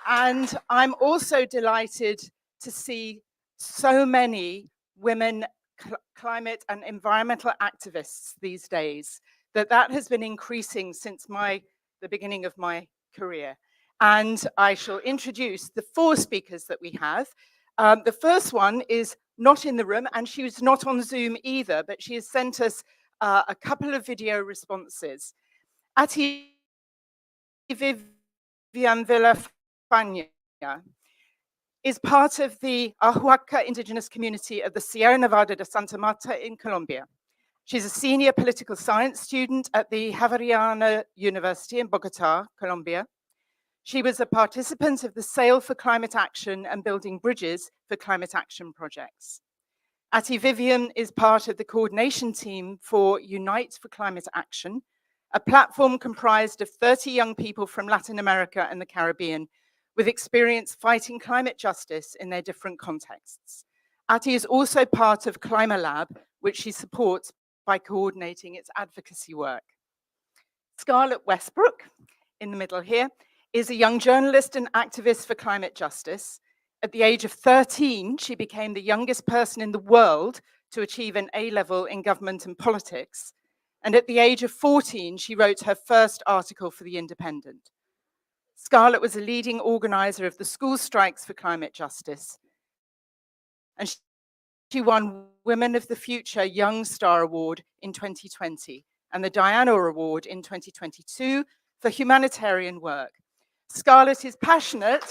And I'm also delighted to see so many women climate and environmental activists these days, that has been increasing since the beginning of my career. And I shall introduce the 4 speakers that we have. The first one is not in the room, and she was not on Zoom either, but she has sent us a couple of video responses. Ati Vivian Villafania is part of the Ahuaca indigenous community of the Sierra Nevada de Santa Marta in Colombia. She's a senior political science student at the Javeriana University in Bogota, Colombia. She was a participant of the Sail for Climate Action and Building Bridges for Climate Action projects. Ati Vivian is part of the coordination team for Unite for Climate Action, a platform comprised of 30 young people from Latin America and the Caribbean with experience fighting climate justice in their different contexts. Ati is also part of ClimaLab, which she supports by coordinating its advocacy work. Scarlett Westbrook, in the middle here, is a young journalist and activist for climate justice. At the age of 13, she became the youngest person in the world to achieve an A-level in government and politics. And at the age of 14, she wrote her first article for The Independent. Scarlett was a leading organizer of the school strikes for climate justice. And she won Women of the Future Young Star Award in 2020 and the Diana Award in 2022 for humanitarian work. Scarlett is passionate.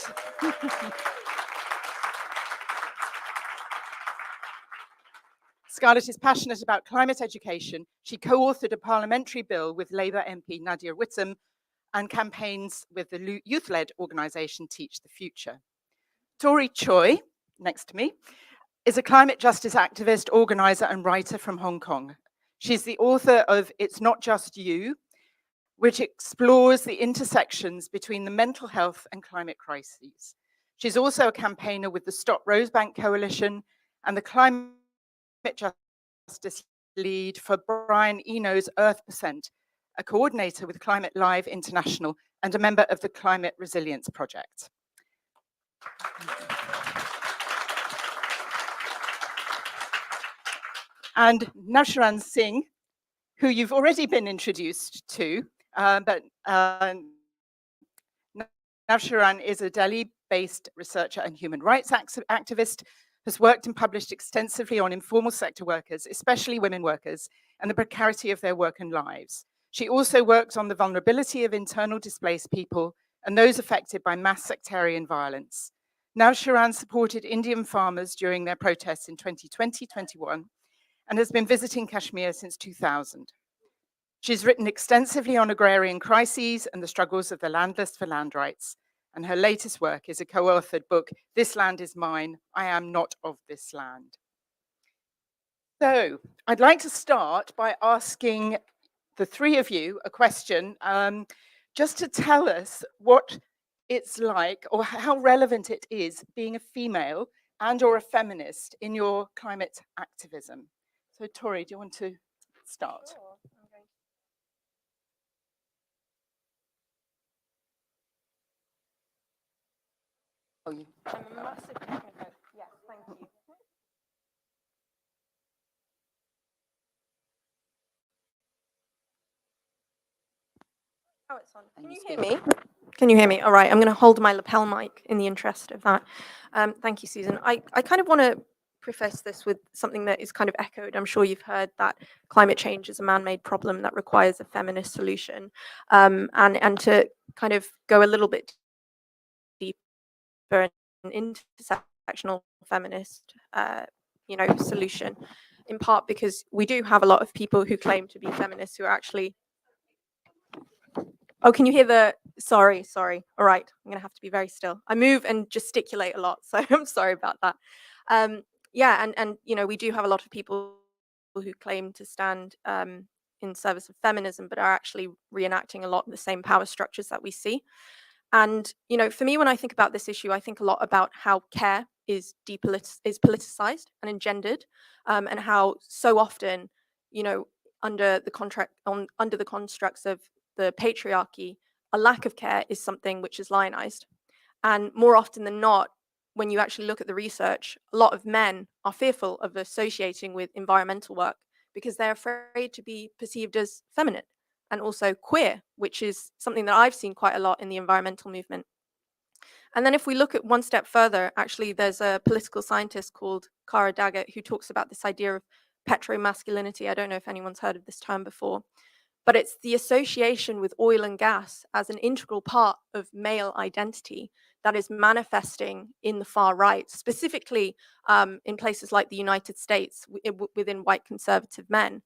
Scarlett is passionate about climate education. She co-authored a parliamentary bill with Labour MP Nadia Whittome and campaigns with the youth-led organisation Teach the Future. Tori Choi, next to me, is a climate justice activist, organiser and writer from Hong Kong. She's the author of It's Not Just You, which explores the intersections between the mental health and climate crises. She's also a campaigner with the Stop Rosebank Coalition and the Climate Justice Lead for Brian Eno's Earth Percent, a coordinator with Climate Live International and a member of the Climate Resilience Project. And Navsharan Singh, who you've already been introduced to, but Navsharan is a Delhi-based researcher and human rights activist, has worked and published extensively on informal sector workers, especially women workers, and the precarity of their work and lives. She also works on the vulnerability of internal displaced people and those affected by mass sectarian violence. Navsharan supported Indian farmers during their protests in 2020-21 and has been visiting Kashmir since 2000. She's written extensively on agrarian crises and the struggles of the landless for land rights. And her latest work is a co-authored book, This Land is Mine, I Am Not of This Land. So I'd like to start by asking the 3 of you a question, just to tell us what it's like or how relevant it is being a female and or a feminist in your climate activism. So Tori, do you want to start? Sure. Oh, you. I'm a massive introvert. Yes, thank you. Oh, it's on. Can you hear me? Can you hear me? All right, I'm going to hold my lapel mic in the interest of that. Thank you, Susan. I kind of want to preface this with something that is kind of echoed. I'm sure you've heard that climate change is a man-made problem that requires a feminist solution. And to kind of go a little bit deeper, an intersectional feminist, solution, in part because we do have a lot of people who claim to be feminists who are actually. Oh, can you hear the? Sorry. All right, I'm gonna have to be very still. I move and gesticulate a lot, so I'm sorry about that. Yeah, and we do have a lot of people who claim to stand in service of feminism, but are actually reenacting a lot of the same power structures that we see. And for me, when I think about this issue, I think a lot about how care is politicized and engendered, and how so often, under the constructs of the patriarchy, a lack of care is something which is lionized. And more often than not, when you actually look at the research, a lot of men are fearful of associating with environmental work because they're afraid to be perceived as feminine and also queer, which is something that I've seen quite a lot in the environmental movement. And then if we look at one step further, actually, there's a political scientist called Cara Daggett who talks about this idea of petromasculinity. I don't know if anyone's heard of this term before, but it's the association with oil and gas as an integral part of male identity that is manifesting in the far right, specifically in places like the United States within white conservative men,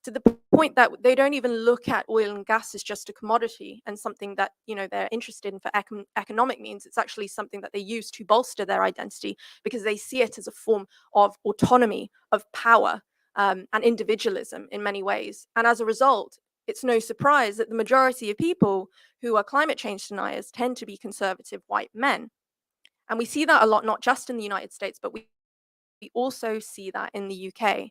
to the point that they don't even look at oil and gas as just a commodity and something that they're interested in for economic means. It's actually something that they use to bolster their identity because they see it as a form of autonomy, of power, and individualism in many ways. And as a result, it's no surprise that the majority of people who are climate change deniers tend to be conservative white men. And we see that a lot, not just in the United States, but we also see that in the UK.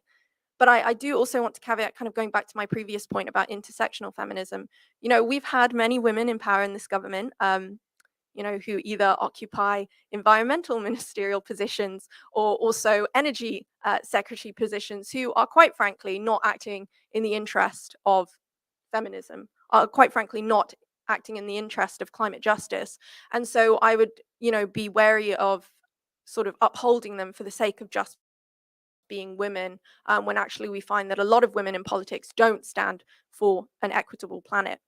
But I do also want to caveat, kind of going back to my previous point about intersectional feminism. We've had many women in power in this government, who either occupy environmental ministerial positions or also energy secretary positions, who are quite frankly not acting in the interest of feminism, are quite frankly not acting in the interest of climate justice. And so I would, be wary of sort of upholding them for the sake of just being women, when actually we find that a lot of women in politics don't stand for an equitable planet.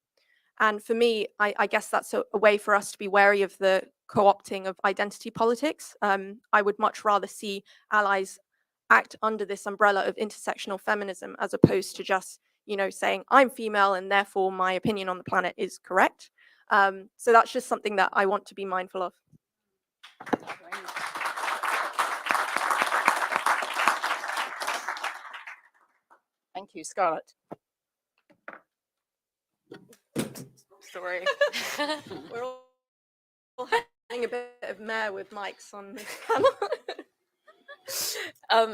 And for me, I guess that's a way for us to be wary of the co-opting of identity politics. I would much rather see allies act under this umbrella of intersectional feminism as opposed to just, saying I'm female and therefore my opinion on the planet is correct. So that's just something that I want to be mindful of. Thank you, Scarlett. Sorry. We're all having a bit of mare with mics on this panel.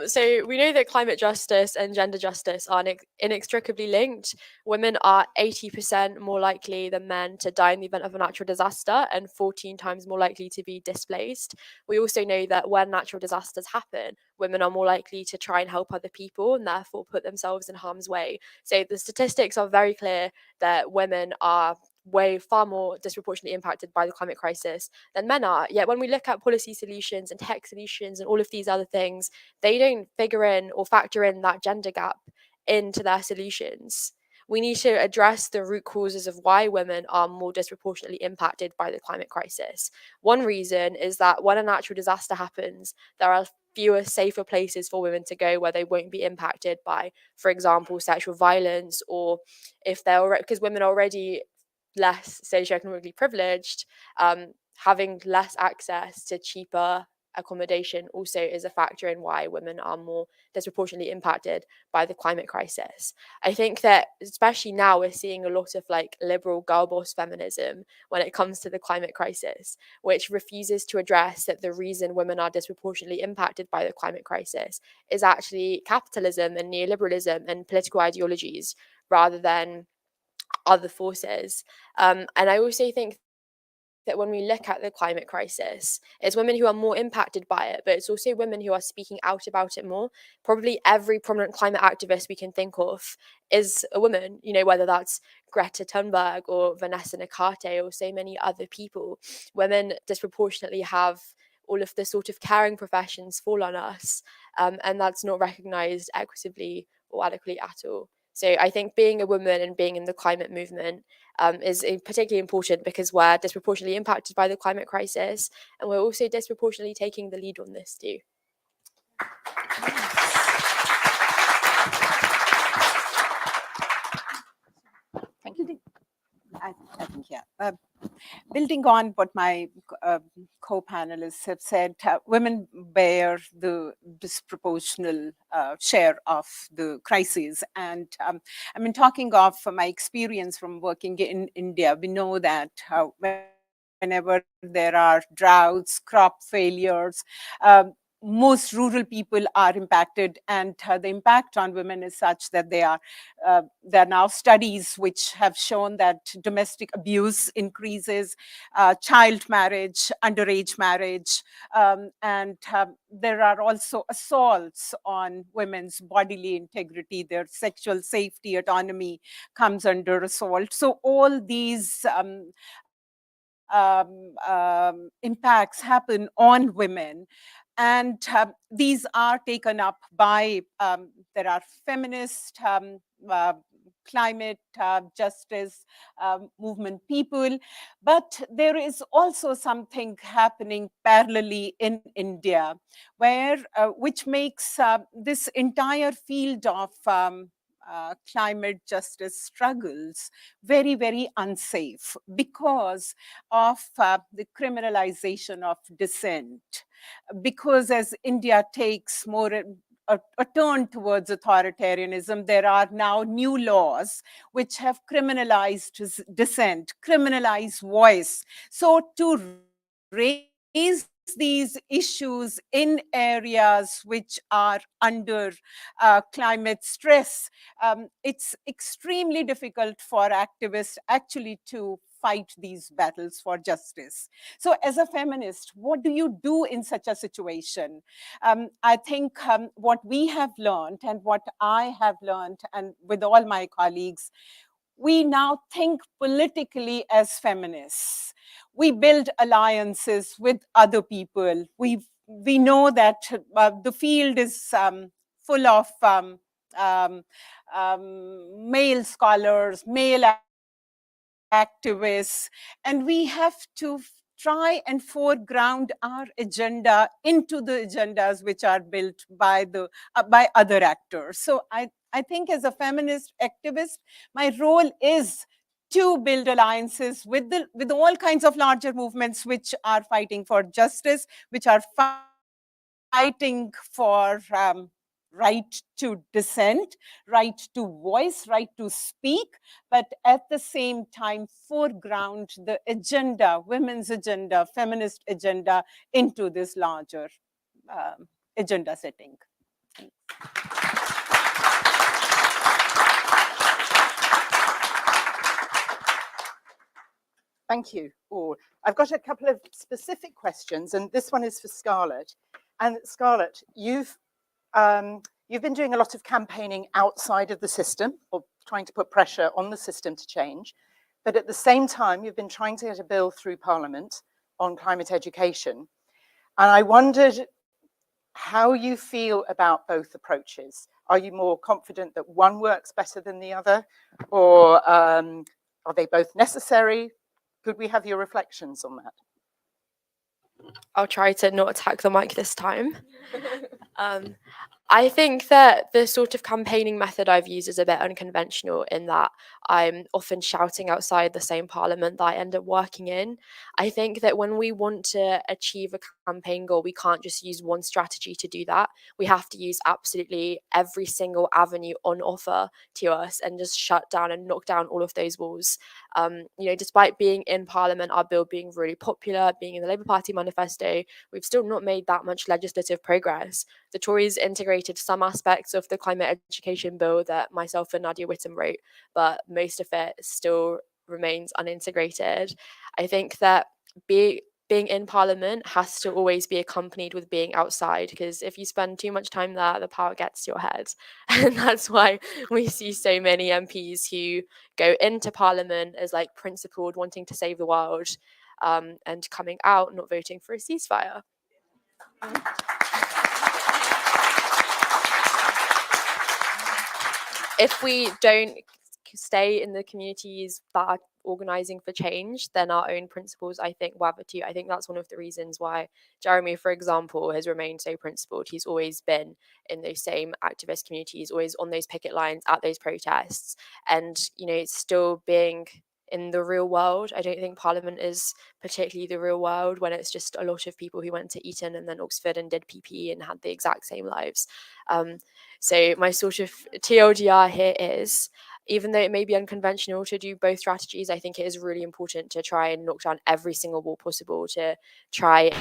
So we know that climate justice and gender justice are inextricably linked. Women are 80% more likely than men to die in the event of a natural disaster and 14 times more likely to be displaced. We also know that when natural disasters happen, women are more likely to try and help other people and therefore put themselves in harm's way. So the statistics are very clear that women are far more disproportionately impacted by the climate crisis than men are. Yet when we look at policy solutions and tech solutions and all of these other things, they don't figure in or factor in that gender gap into their solutions. We need to address the root causes of why women are more disproportionately impacted by the climate crisis. One reason is that when a natural disaster happens, there are fewer, safer places for women to go where they won't be impacted by, for example, sexual violence, or if they're because women are already less socioeconomically privileged, having less access to cheaper accommodation also is a factor in why women are more disproportionately impacted by the climate crisis. I think that especially now we're seeing a lot of liberal girl boss feminism when it comes to the climate crisis, which refuses to address that the reason women are disproportionately impacted by the climate crisis is actually capitalism and neoliberalism and political ideologies rather than other forces. And I also think that when we look at the climate crisis, it's women who are more impacted by it, but it's also women who are speaking out about it more. Probably every prominent climate activist we can think of is a woman, you know, whether that's Greta Thunberg or Vanessa Nakate or so many other people. Women disproportionately have all of the sort of caring professions fall on us, and that's not recognised equitably or adequately at all. So I think being a woman and being in the climate movement is particularly important because we're disproportionately impacted by the climate crisis, and we're also disproportionately taking the lead on this too. Thank you. I think, yeah. Building on what my co-panelists have said, women bear the disproportional share of the crises. And I mean, talking of my experience from working in India, we know that whenever there are droughts, crop failures, most rural people are impacted, and the impact on women is such that there are now studies which have shown that domestic abuse increases, child marriage, underage marriage, and there are also assaults on women's bodily integrity. Their sexual safety, autonomy comes under assault. So all these impacts happen on women. And these are taken up by, there are feminist, climate justice movement people, but there is also something happening parallelly in India, where which makes this entire field of climate justice struggles very, very unsafe because of the criminalization of dissent. Because as India takes more a turn towards authoritarianism, there are now new laws which have criminalized dissent, criminalized voice. So to raise these issues in areas which are under climate stress, it's extremely difficult for activists actually to fight these battles for justice. So as a feminist, what do you do in such a situation? I think what we have learned and what I have learned, and with all my colleagues, we now think politically as feminists. We build alliances with other people. We know that the field is full of male scholars, male activists, and we have to try and foreground our agenda into the agendas which are built by by other actors. So I think as a feminist activist, my role is to build alliances with all kinds of larger movements which are fighting for justice, which are fighting for right to dissent, right to voice, right to speak, but at the same time foreground the agenda, women's agenda, feminist agenda into this larger agenda setting. Thank you all. I've got a couple of specific questions, and this one is for Scarlett. And Scarlett, you've been doing a lot of campaigning outside of the system, or trying to put pressure on the system to change. But at the same time, you've been trying to get a bill through Parliament on climate education. And I wondered how you feel about both approaches. Are you more confident that one works better than the other? Or are they both necessary? Could we have your reflections on that? I'll try to not attack the mic this time. I think that the sort of campaigning method I've used is a bit unconventional in that I'm often shouting outside the same parliament that I end up working in. I think that when we want to achieve a campaign goal, we can't just use one strategy to do that. We have to use absolutely every single avenue on offer to us and just shut down and knock down all of those walls. Despite being in parliament, our bill being really popular, being in the Labour Party manifesto, we've still not made that much legislative progress. The Tories integrated some aspects of the climate education bill that myself and Nadia Whittam wrote, but most of it still remains unintegrated. I think that being in parliament has to always be accompanied with being outside, because if you spend too much time there, the power gets to your head. And that's why we see so many MPs who go into parliament as like principled, wanting to save the world, and coming out not voting for a ceasefire. If we don't stay in the communities that are organizing for change, then our own principles, I think, wither too. I think that's one of the reasons why Jeremy, for example, has remained so principled. He's always been in those same activist communities, always on those picket lines, at those protests, and, you know, still being in the real world. I don't think Parliament is particularly the real world when it's just a lot of people who went to Eton and then Oxford and did PP and had the exact same lives. So my sort of TLDR here is, even though it may be unconventional to do both strategies, I think it is really important to try and knock down every single wall possible, to try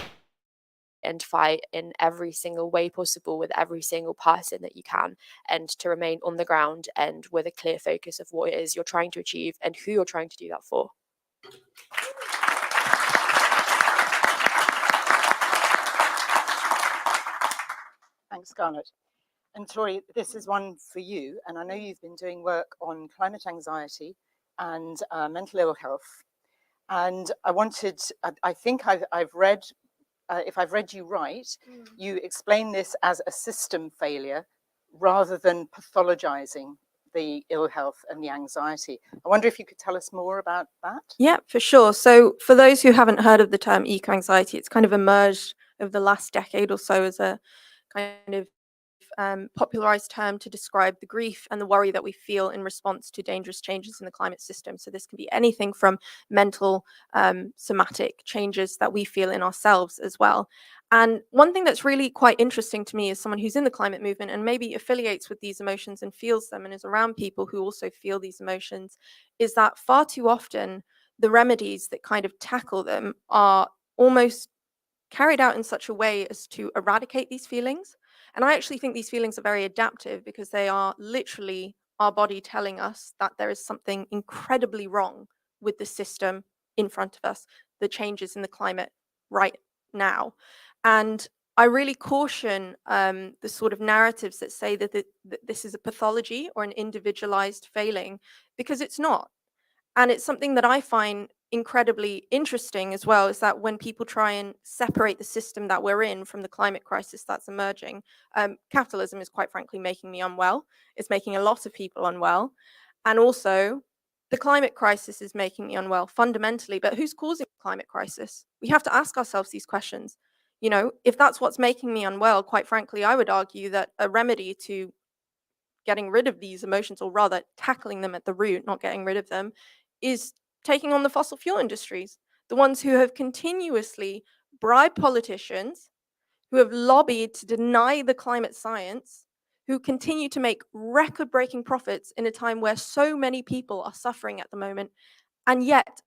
and fight in every single way possible with every single person that you can, and to remain on the ground and with a clear focus of what it is you're trying to achieve and who you're trying to do that for. Thanks, Scarlett. And Tori, this is one for you. And I know you've been doing work on climate anxiety and mental ill health. And I think I've read, if I've read you right, you explain this as a system failure rather than pathologizing the ill health and the anxiety. I wonder if you could tell us more about that? Yeah, for sure. So for those who haven't heard of the term eco-anxiety, it's kind of emerged over the last decade or so as a kind of popularized term to describe the grief and the worry that we feel in response to dangerous changes in the climate system. So this can be anything from mental, somatic changes that we feel in ourselves as well. And one thing that's really quite interesting to me as someone who's in the climate movement and maybe affiliates with these emotions and feels them and is around people who also feel these emotions, is that far too often the remedies that kind of tackle them are almost carried out in such a way as to eradicate these feelings. And I actually think these feelings are very adaptive because they are literally our body telling us that there is something incredibly wrong with the system in front of us, the changes in the climate right now. And I really caution the sort of narratives that say that this is a pathology or an individualized failing, because it's not. And it's something that I find incredibly interesting as well, is that when people try and separate the system that we're in from the climate crisis that's emerging, capitalism is quite frankly making me unwell. It's making a lot of people unwell. And also the climate crisis is making me unwell fundamentally. But who's causing the climate crisis? We have to ask ourselves these questions. You know, if that's what's making me unwell, quite frankly, I would argue that a remedy to getting rid of these emotions, or rather tackling them at the root, not getting rid of them, is taking on the fossil fuel industries, the ones who have continuously bribed politicians, who have lobbied to deny the climate science, who continue to make record-breaking profits in a time where so many people are suffering at the moment. And yet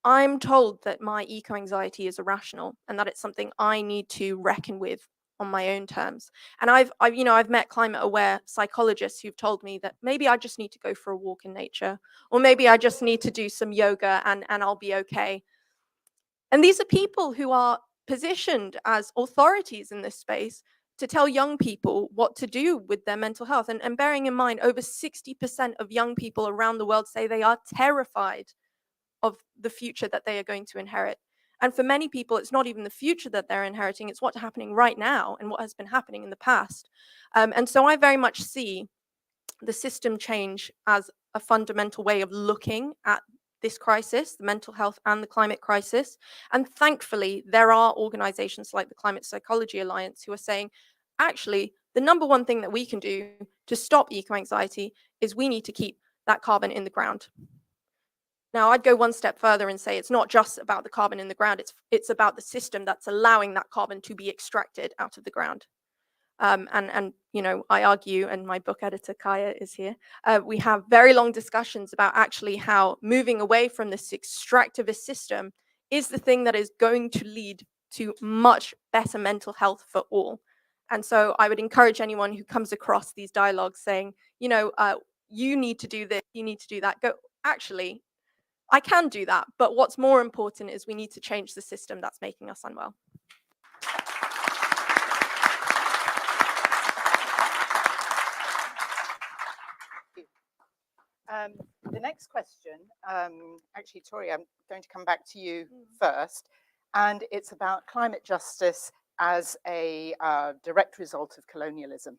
I'm told that my eco-anxiety is irrational and that it's something I need to reckon with on my own terms. And I've met climate-aware psychologists who've told me that maybe I just need to go for a walk in nature, or maybe I just need to do some yoga and I'll be okay. And these are people who are positioned as authorities in this space to tell young people what to do with their mental health. And bearing in mind, over 60% of young people around the world say they are terrified of the future that they are going to inherit. And for many people, it's not even the future that they're inheriting, it's what's happening right now and what has been happening in the past. And so I very much see the system change as a fundamental way of looking at this crisis, the mental health and the climate crisis. And thankfully, there are organizations like the Climate Psychology Alliance who are saying, actually, the number one thing that we can do to stop eco-anxiety is we need to keep that carbon in the ground. Now, I'd go one step further and say it's not just about the carbon in the ground, it's about the system that's allowing that carbon to be extracted out of the ground. And you know, I argue, and my book editor Kaya is here, we have very long discussions about actually how moving away from this extractivist system is the thing that is going to lead to much better mental health for all. And so I would encourage anyone who comes across these dialogues saying, you know, you need to do this, you need to do that, go, actually, I can do that, but what's more important is we need to change the system that's making us unwell. The next question, actually, Tori, I'm going to come back to you first, and it's about climate justice as a direct result of colonialism.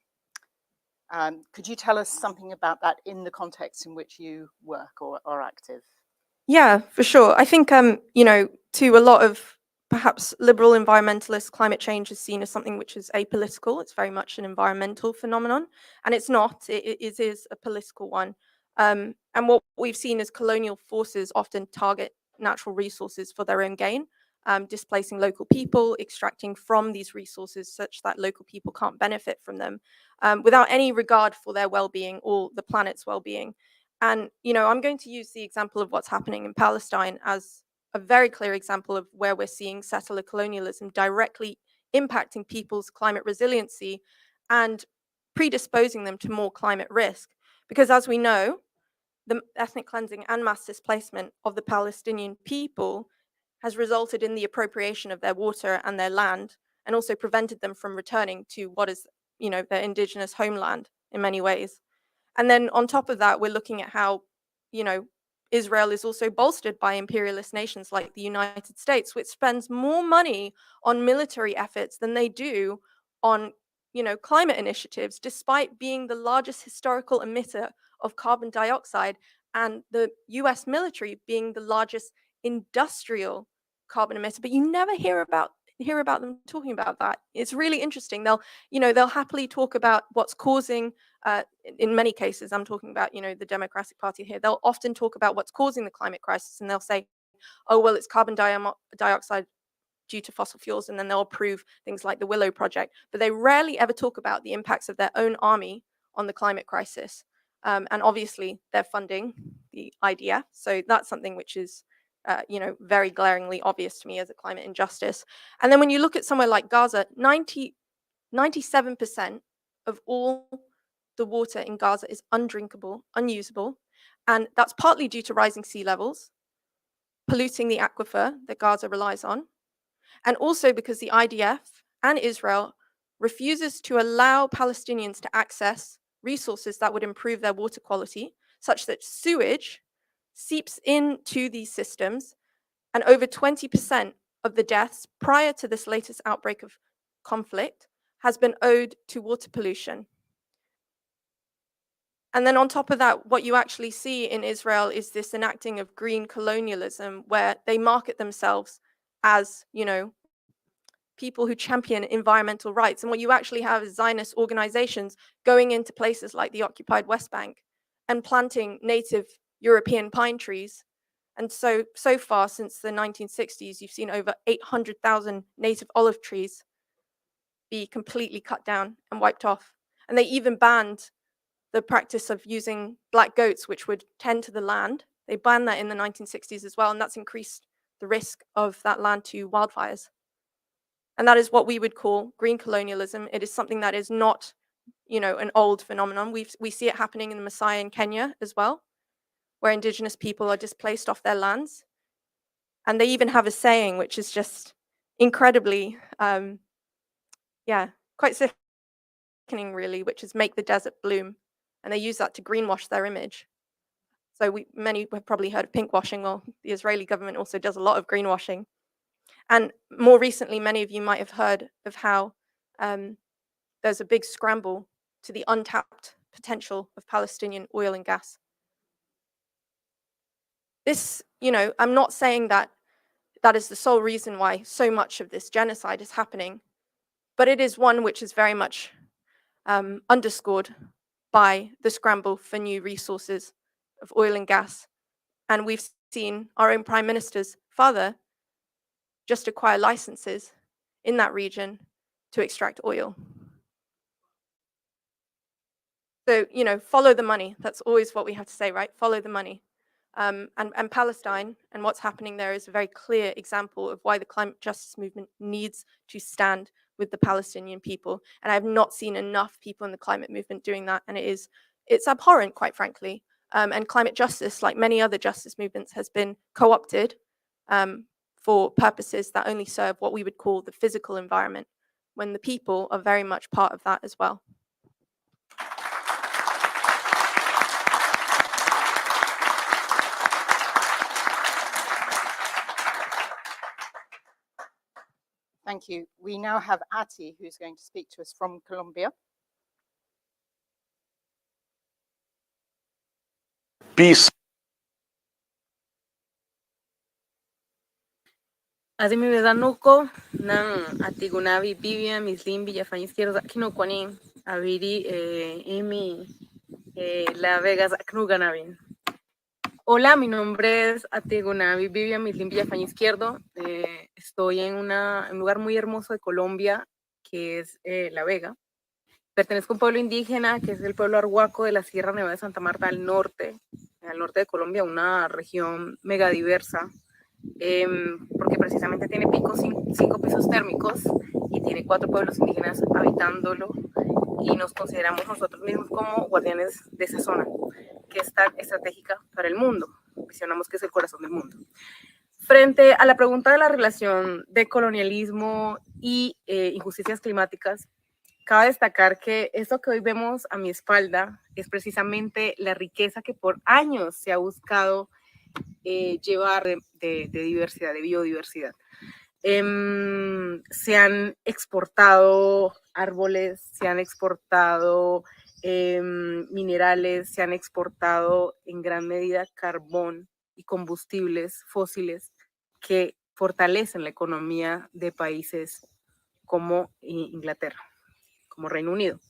Could you tell us something about that in the context in which you work or are active? Yeah, for sure. I think, you know, to a lot of perhaps liberal environmentalists, climate change is seen as something which is apolitical. It's very much an environmental phenomenon, and it's not. It is a political one. And what we've seen is colonial forces often target natural resources for their own gain, displacing local people, extracting from these resources such that local people can't benefit from them, without any regard for their well-being or the planet's well-being. And, you know, I'm going to use the example of what's happening in Palestine as a very clear example of where we're seeing settler colonialism directly impacting people's climate resiliency and predisposing them to more climate risk. Because as we know, the ethnic cleansing and mass displacement of the Palestinian people has resulted in the appropriation of their water and their land, and also prevented them from returning to what is, you know, their indigenous homeland in many ways. And then on top of that, we're looking at how, you know, Israel is also bolstered by imperialist nations like the United States, which spends more money on military efforts than they do on, you know, climate initiatives, despite being the largest historical emitter of carbon dioxide and the US military being the largest industrial carbon emitter. But you never hear about them talking about that. It's really interesting. They'll happily talk about what's causing, in many cases, I'm talking about, you know, the Democratic Party here, they'll often talk about what's causing the climate crisis, and they'll say, oh, well, it's carbon dioxide due to fossil fuels, and then they'll approve things like the Willow Project. But they rarely ever talk about the impacts of their own army on the climate crisis. And obviously, they're funding the IDF. So that's something which is, you know, very glaringly obvious to me as a climate injustice. And then when you look at somewhere like Gaza, 97% of all the water in Gaza is undrinkable, unusable. And that's partly due to rising sea levels, polluting the aquifer that Gaza relies on, and also because the IDF and Israel refuses to allow Palestinians to access resources that would improve their water quality, such that sewage seeps into these systems, and over 20% of the deaths prior to this latest outbreak of conflict has been owed to water pollution. And then on top of that, what you actually see in Israel is this enacting of green colonialism, where they market themselves as, you know, people who champion environmental rights. And what you actually have is Zionist organizations going into places like the occupied West Bank and planting native European pine trees. And so far, since the 1960s, you've seen over 800,000 native olive trees be completely cut down and wiped off. And they even banned the practice of using black goats, which would tend to the land. They banned that in the 1960s as well, and that's increased the risk of that land to wildfires. And that is what we would call green colonialism. It is something that is not, you know, an old phenomenon. We see it happening in the Maasai in Kenya as well, where indigenous people are displaced off their lands. And they even have a saying, which is just incredibly, quite sickening really, which is make the desert bloom. And they use that to greenwash their image. So many have probably heard of pinkwashing. Well, the Israeli government also does a lot of greenwashing. And more recently, many of you might have heard of how there's a big scramble to the untapped potential of Palestinian oil and gas. This, you know, I'm not saying that that is the sole reason why so much of this genocide is happening, but it is one which is very much underscored by the scramble for new resources of oil and gas. And we've seen our own Prime Minister's father just acquire licenses in that region to extract oil. So, you know, follow the money. That's always what we have to say, right? Follow the money. And Palestine and what's happening there is a very clear example of why the climate justice movement needs to stand with the Palestinian people. And I have not seen enough people in the climate movement doing that. And it's abhorrent, quite frankly. And climate justice, like many other justice movements, has been co-opted for purposes that only serve what we would call the physical environment, when the people are very much part of that as well. Thank you. We now have Ati, who's going to speak to us from Colombia. Peace. Ati mi vedanuko nang ati gunavi Vivian Mislim Villafán Izquierda kino kwani aviri imi La Vegas Knuganavin. Hola, mi nombre es Ategonavi Vivian Mislim Villafán Izquierdo. Estoy en un lugar muy hermoso de Colombia, que es La Vega. Pertenezco a un pueblo indígena, que es el pueblo arhuaco de la Sierra Nevada de Santa Marta al norte de Colombia, una región megadiversa, porque precisamente tiene cinco pisos térmicos y tiene 4 pueblos indígenas habitándolo, y nos consideramos nosotros mismos como guardianes de esa zona, que es tan estratégica para el mundo. Visionamos que es el corazón del mundo. Frente a la pregunta de la relación de colonialismo y injusticias climáticas, cabe destacar que esto que hoy vemos a mi espalda es precisamente la riqueza que por años se ha buscado llevar de diversidad, de biodiversidad. Se han exportado árboles, se han exportado minerales, se han exportado en gran medida carbón y combustibles fósiles que fortalecen la economía de países como Inglaterra, como Reino Unido.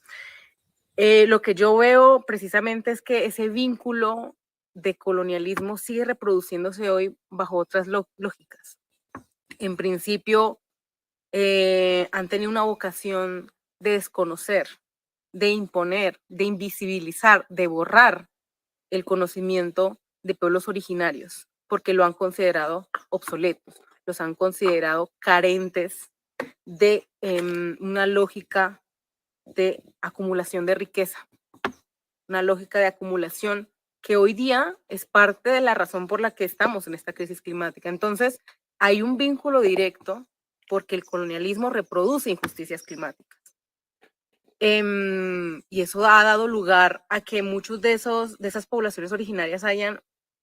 Lo que yo veo precisamente es que ese vínculo de colonialismo sigue reproduciéndose hoy bajo otras lógicas. En principio, han tenido una vocación de desconocer, de imponer, de invisibilizar, de borrar el conocimiento de pueblos originarios, porque lo han considerado obsoletos, los han considerado carentes de una lógica de acumulación de riqueza, una lógica de acumulación que hoy día es parte de la razón por la que estamos en esta crisis climática. Entonces, hay un vínculo directo porque el colonialismo reproduce injusticias climáticas. Y eso ha dado lugar a que muchos de esas poblaciones originarias hayan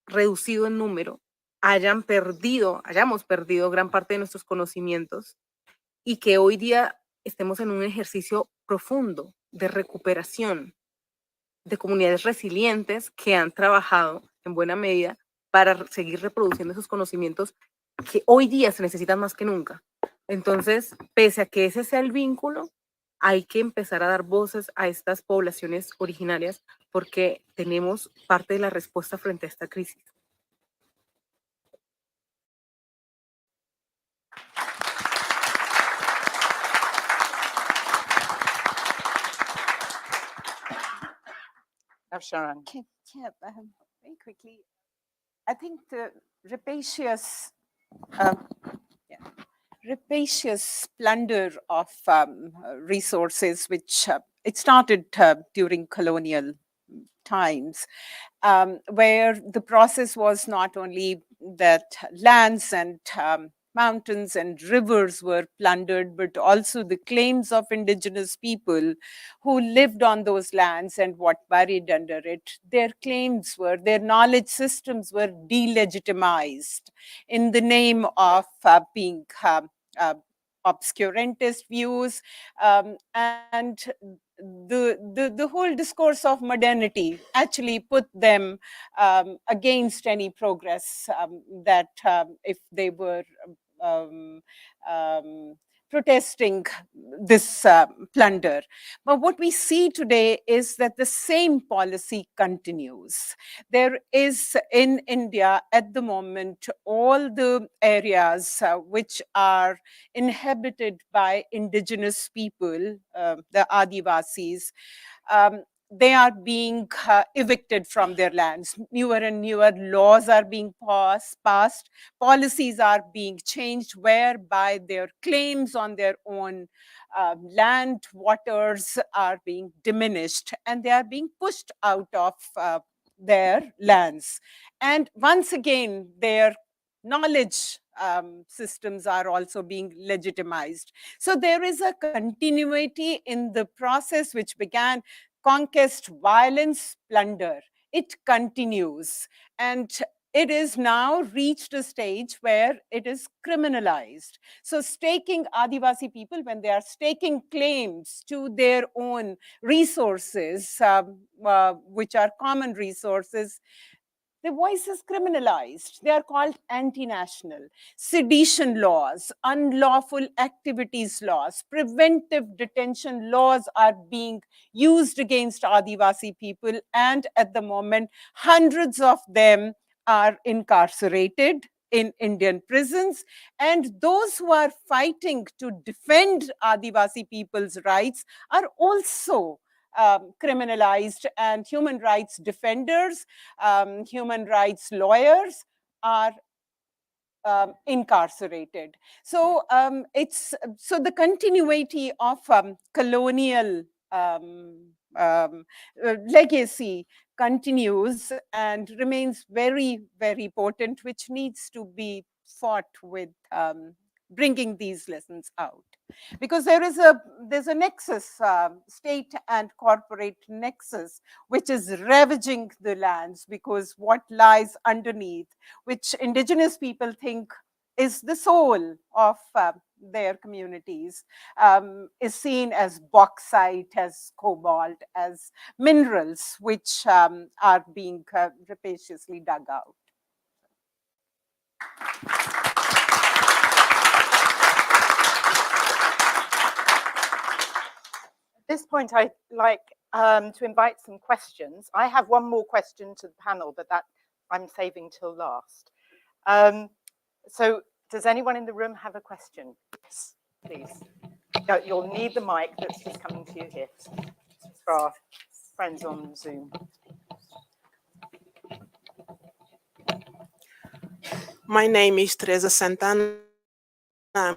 reducido en número, hayamos perdido gran parte de nuestros conocimientos, y que hoy día estemos en un ejercicio profundo de recuperación de comunidades resilientes que han trabajado en buena medida para seguir reproduciendo esos conocimientos que hoy día se necesitan más que nunca. Entonces, pese a que ese sea el vínculo, hay que empezar a dar voces a estas poblaciones originarias porque tenemos parte de la respuesta frente a esta crisis. Sharon. Very quickly, I think the rapacious plunder of resources, which it started during colonial times, where the process was not only that lands and mountains and rivers were plundered, but also the claims of indigenous people who lived on those lands and what buried under it. Their claims were, their knowledge systems were delegitimized in the name of being obscurantist views, and the whole discourse of modernity actually put them against any progress that if they were protesting this plunder. But what we see today is that the same policy continues. There is in India at the moment all the areas which are inhabited by indigenous people, the Adivasis, they are being evicted from their lands. Newer and newer laws are being passed. Policies are being changed whereby their claims on their own land, waters are being diminished, and they are being pushed out of their lands. And once again, their knowledge systems are also being legitimized. So there is a continuity in the process which began conquest, violence, plunder. It continues. And it is now reached a stage where it is criminalized. So staking Adivasi people, when they are staking claims to their own resources, which are common resources, their voice is criminalized. They are called anti-national. Sedition laws, unlawful activities laws, preventive detention laws are being used against Adivasi people. And at the moment, hundreds of them are incarcerated in Indian prisons. And those who are fighting to defend Adivasi people's rights are also criminalized, and human rights defenders, human rights lawyers are incarcerated. So so the continuity of colonial legacy continues and remains very, very potent, which needs to be fought with bringing these lessons out. Because there's a nexus, state and corporate nexus, which is ravaging the lands, because what lies underneath, which indigenous people think is the soul of their communities, is seen as bauxite, as cobalt, as minerals, which are being rapaciously dug out. At this point, I'd like to invite some questions. I have one more question to the panel, but that I'm saving till last. So does anyone in the room have a question? Yes, please. You'll need the mic that's just coming to you here for our friends on Zoom. My name is Teresa Santana. I'm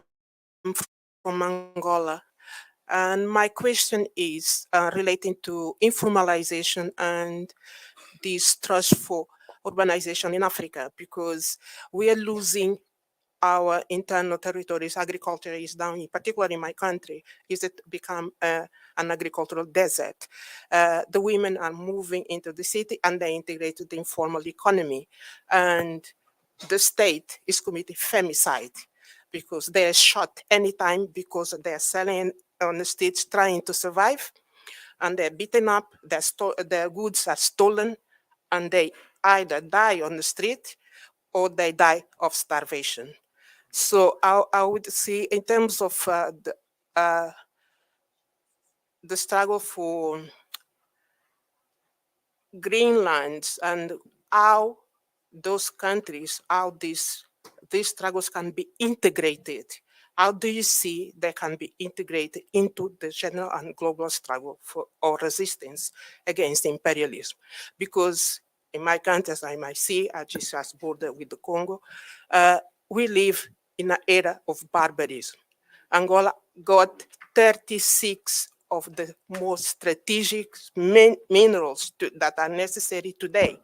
from Angola. And my question is relating to informalization and this thrust for urbanization in Africa, because we are losing our internal territories. Agriculture is down, particularly in my country, is it become an agricultural desert. The women are moving into the city and they integrated the informal economy. And the state is committing femicide because they are shot anytime because they are selling on the streets trying to survive, and they're beaten up, their goods are stolen, and they either die on the street or they die of starvation. So I would see, in terms of the struggle for Greenland and how those countries, how these struggles can be integrated. How do you see they can be integrated into the general and global struggle for or resistance against imperialism? Because in my country, as I might see, I just has border with the Congo, we live in an era of barbarism. Angola got 36 of the most strategic minerals that are necessary today.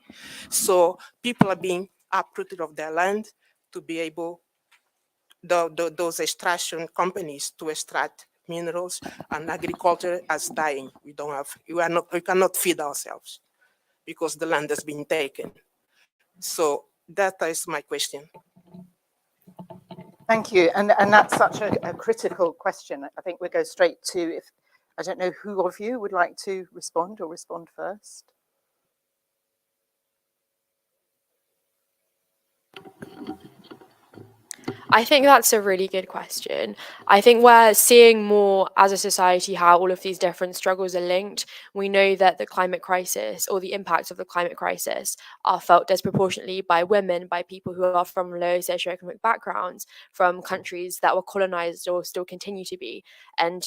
So people are being uprooted of their land to be able, those extraction companies to extract minerals, and agriculture is dying. We cannot feed ourselves because the land has been taken. So that is my question. Thank you, and that's such a critical question. I think we'll go straight to, if I don't know who of you would like to respond or respond first. I think that's a really good question. I think we're seeing more as a society how all of these different struggles are linked. We know that the climate crisis, or the impacts of the climate crisis, are felt disproportionately by women, by people who are from low socioeconomic backgrounds, from countries that were colonized or still continue to be. And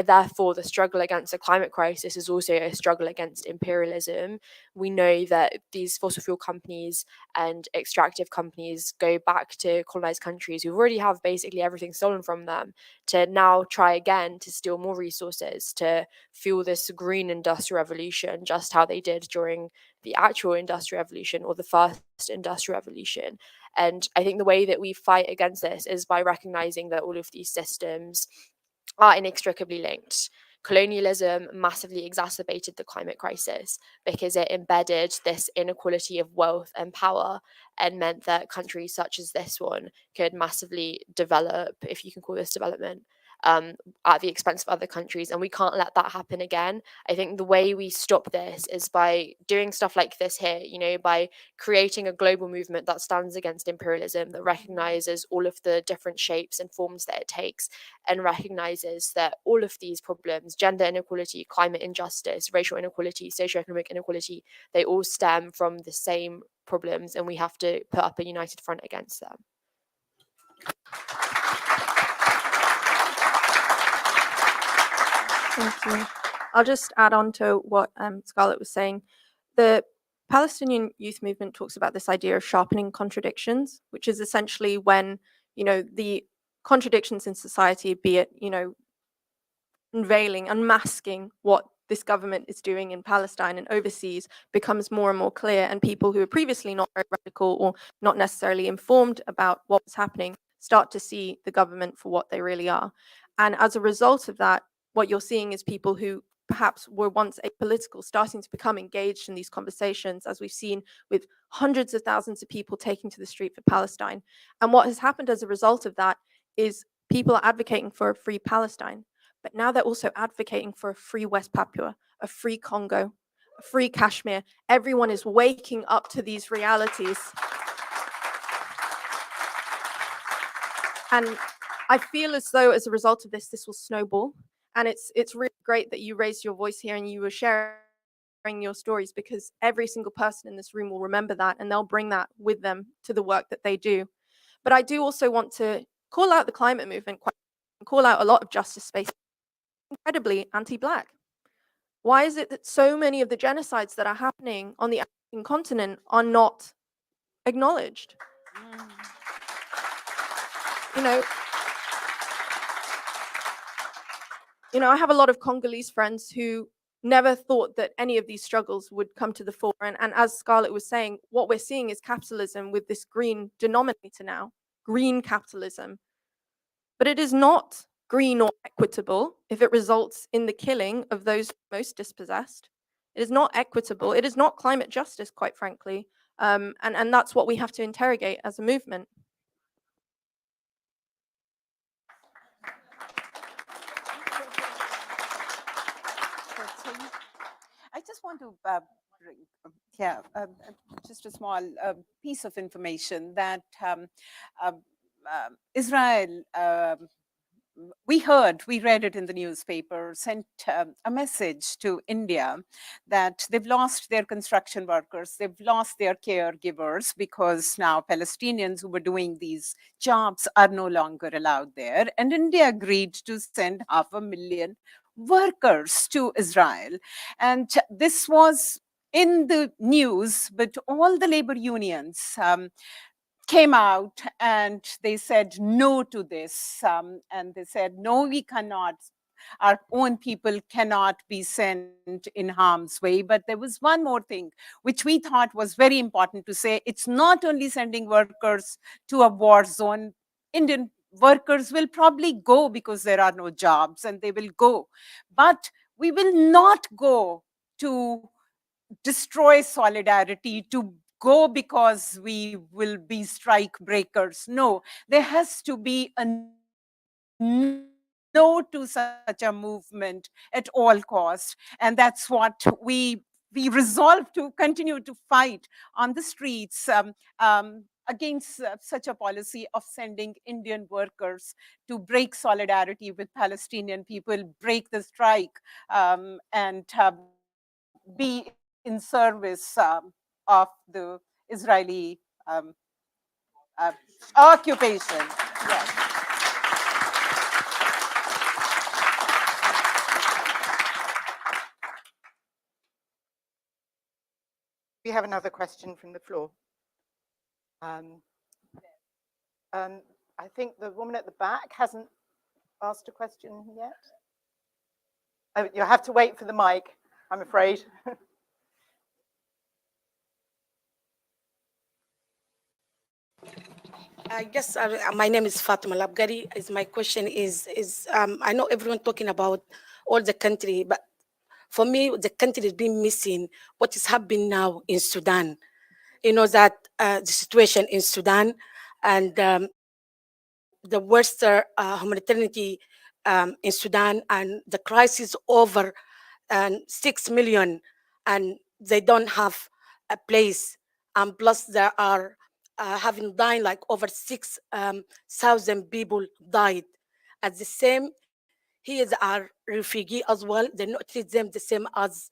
therefore, the struggle against the climate crisis is also a struggle against imperialism. We know that these fossil fuel companies and extractive companies go back to colonized countries who already have basically everything stolen from them to now try again to steal more resources to fuel this green industrial revolution, just how they did during the actual industrial revolution or the first industrial revolution. And I think the way that we fight against this is by recognizing that all of these systems are inextricably linked. Colonialism massively exacerbated the climate crisis because it embedded this inequality of wealth and power and meant that countries such as this one could massively develop, if you can call this development, at the expense of other countries. And we can't let that happen again. I think the way we stop this is by doing stuff like this here, you know, by creating a global movement that stands against imperialism, that recognizes all of the different shapes and forms that it takes, and recognizes that all of these problems, gender inequality, climate injustice, racial inequality, socioeconomic inequality, they all stem from the same problems, and we have to put up a united front against them. Thank you. I'll just add on to what Scarlett was saying. The Palestinian youth movement talks about this idea of sharpening contradictions, which is essentially when, you know, the contradictions in society, be it, you know, unveiling, unmasking what this government is doing in Palestine and overseas, becomes more and more clear, and people who are previously not very radical or not necessarily informed about what's happening start to see the government for what they really are. And as a result of that, what you're seeing is people who perhaps were once apolitical starting to become engaged in these conversations, as we've seen with hundreds of thousands of people taking to the street for Palestine. And what has happened as a result of that is people are advocating for a free Palestine, but now they're also advocating for a free West Papua, a free Congo, a free Kashmir. Everyone is waking up to these realities. And I feel as though as a result of this, this will snowball. And it's really great that you raised your voice here and you were sharing your stories, because every single person in this room will remember that and they'll bring that with them to the work that they do. But I do also want to call out the climate movement, call out a lot of justice space, incredibly anti-Black. Why is it that so many of the genocides that are happening on the African continent are not acknowledged? You know, I have a lot of Congolese friends who never thought that any of these struggles would come to the fore. And as Scarlett was saying, what we're seeing is capitalism with this green denominator now, green capitalism. But it is not green or equitable if it results in the killing of those most dispossessed. It is not equitable. It is not climate justice, quite frankly. And that's what we have to interrogate as a movement. I just want to bring, just a small piece of information that Israel, we read it in the newspaper, sent a message to India that they've lost their construction workers, they've lost their caregivers, because now Palestinians who were doing these jobs are no longer allowed there. And India agreed to send 500,000 workers to Israel. And this was in the news, but all the labor unions came out and they said no to this. And they said, no, we cannot. Our own people cannot be sent in harm's way. But there was one more thing, which we thought was very important to say. It's not only sending workers to a war zone. Indian workers will probably go because there are no jobs, and they will go. But we will not go to destroy solidarity, to go because we will be strike breakers. No, there has to be a no to such a movement at all costs. And that's what we resolve to continue to fight on the streets against such a policy of sending Indian workers to break solidarity with Palestinian people, break the strike, and be in service of the Israeli occupation. Yes. We have another question from the floor. I think the woman at the back hasn't asked a question yet. Oh, you'll have to wait for the mic, I'm afraid. Yes, my name is Fatima Labgari. My question is I know everyone talking about all the country, but for me, the country is being missing what is happening now in Sudan. You know that the situation in Sudan and the worst humanitarian in Sudan and the crisis over 6 million, and they don't have a place, and plus there are having died like over 6,000 people died. At the same, here they are refugee as well. They not treat them the same as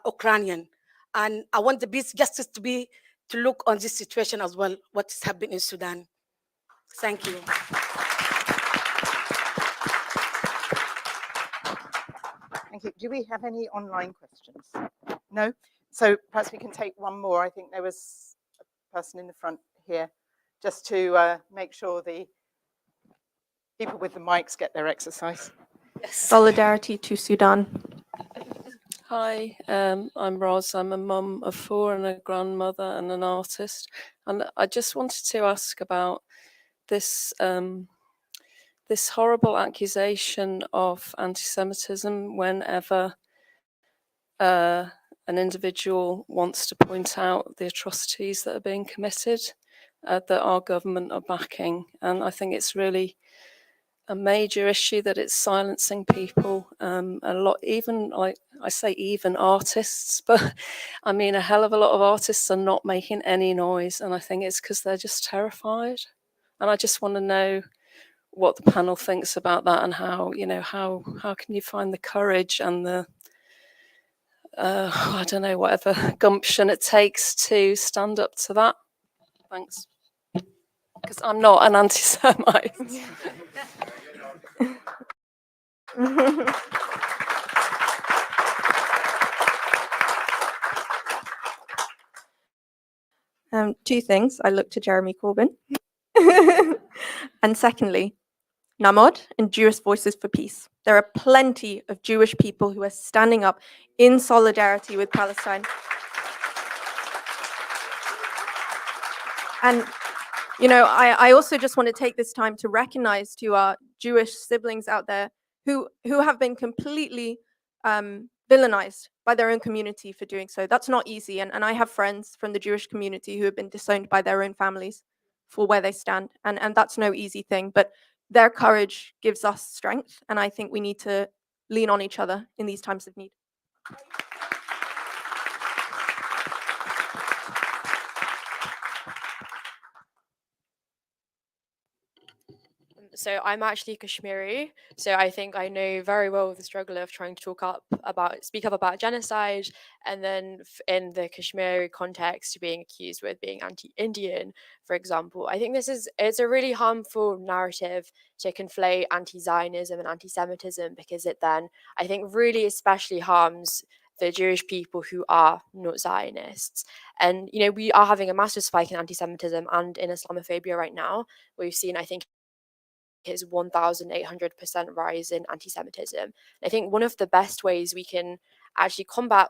Ukrainian, and I want the peace justice to look on this situation as well. What is happening in Sudan? Thank you. Thank you. Do we have any online questions? No? So perhaps we can take one more. I think there was a person in the front here, just to make sure the people with the mics get their exercise. Yes. Solidarity to Sudan. Hi, I'm Roz. I'm a mum of 4 and a grandmother and an artist. And I just wanted to ask about this this horrible accusation of anti-Semitism whenever an individual wants to point out the atrocities that are being committed that our government are backing. And I think it's really a major issue that it's silencing people. A lot, even I say even artists, but I mean a hell of a lot of artists are not making any noise, and I think it's because they're just terrified. And I just want to know what the panel thinks about that, and how, you know, how can you find the courage and the I don't know, whatever gumption it takes to stand up to that. Thanks. Because I'm not an anti-Semite. Two things. I look to Jeremy Corbyn. And secondly, Namod and Jewish Voices for Peace. There are plenty of Jewish people who are standing up in solidarity with Palestine. And, you know, I also just want to take this time to recognize to our Jewish siblings out there who have been completely villainized by their own community for doing so. That's not easy. And I have friends from the Jewish community who have been disowned by their own families for where they stand. And that's no easy thing. But their courage gives us strength. And I think we need to lean on each other in these times of need. So I'm actually Kashmiri, so I think I know very well the struggle of trying to speak up about genocide, and then in the Kashmiri context, being accused with being anti-Indian, for example. I think it's a really harmful narrative to conflate anti-Zionism and anti-Semitism, because it then, I think, really especially harms the Jewish people who are not Zionists. And, you know, we are having a massive spike in anti-Semitism and in Islamophobia right now. We've seen, I think, is 1,800% rise in anti-Semitism. I think one of the best ways we can actually combat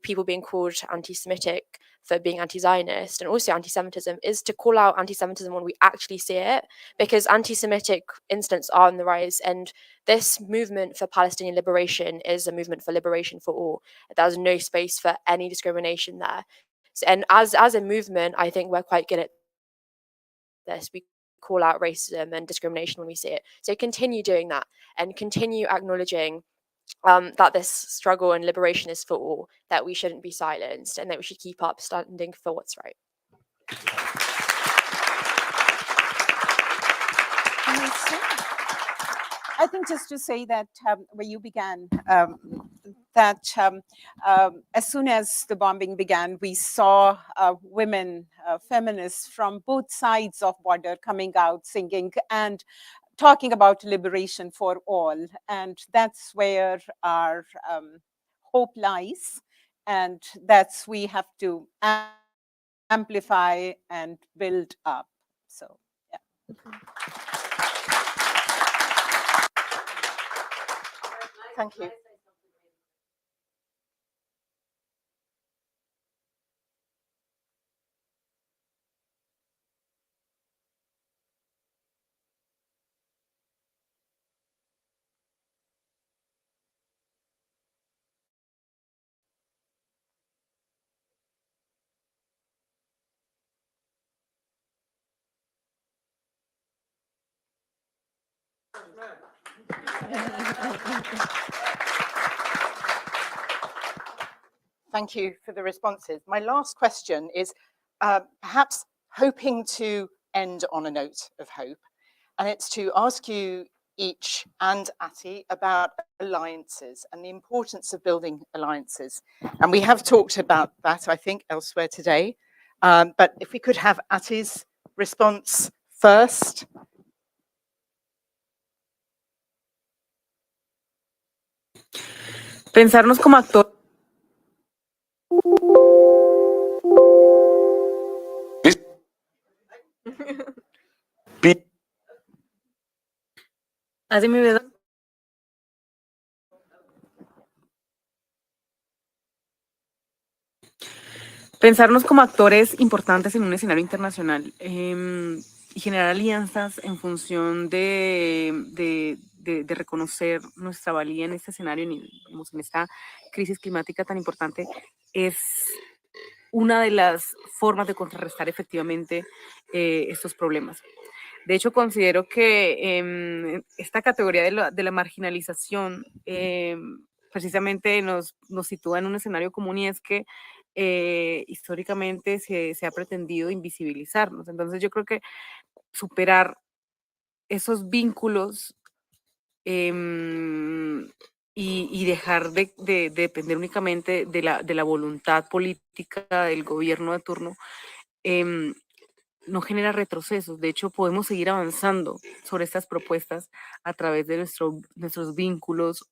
people being called anti-Semitic for being anti-Zionist and also anti-Semitism is to call out anti-Semitism when we actually see it, because anti-Semitic incidents are on the rise, and this movement for Palestinian liberation is a movement for liberation for all. There's no space for any discrimination there. So, and as a movement, I think we're quite good at this. We call out racism and discrimination when we see it. So continue doing that and continue acknowledging that this struggle and liberation is for all, that we shouldn't be silenced, and that we should keep up standing for what's right. I think just to say that where you began, that as soon as the bombing began, we saw women, feminists from both sides of border coming out singing and talking about liberation for all. And that's where our hope lies. and that's we have to amplify and build up. So, yeah. Thank you. Thank you for the responses. My last question is perhaps hoping to end on a note of hope, and it's to ask you each and Ati about alliances and the importance of building alliances. And we have talked about that, I think, elsewhere today. But if we could have Ati's response first. Pensarnos como actor. Así me veo. Pensarnos como actores importantes en un escenario internacional y generar alianzas en función de reconocer nuestra valía en este escenario, en esta crisis climática tan importante, es una de las formas de contrarrestar efectivamente estos problemas. De hecho, considero que esta categoría de la marginalización precisamente nos sitúa en un escenario común, y es que históricamente se ha pretendido invisibilizarnos. Entonces yo creo que superar esos vínculos y dejar de depender únicamente de la voluntad política del gobierno de turno no genera retrocesos. De hecho, podemos seguir avanzando sobre estas propuestas a través de nuestros vínculos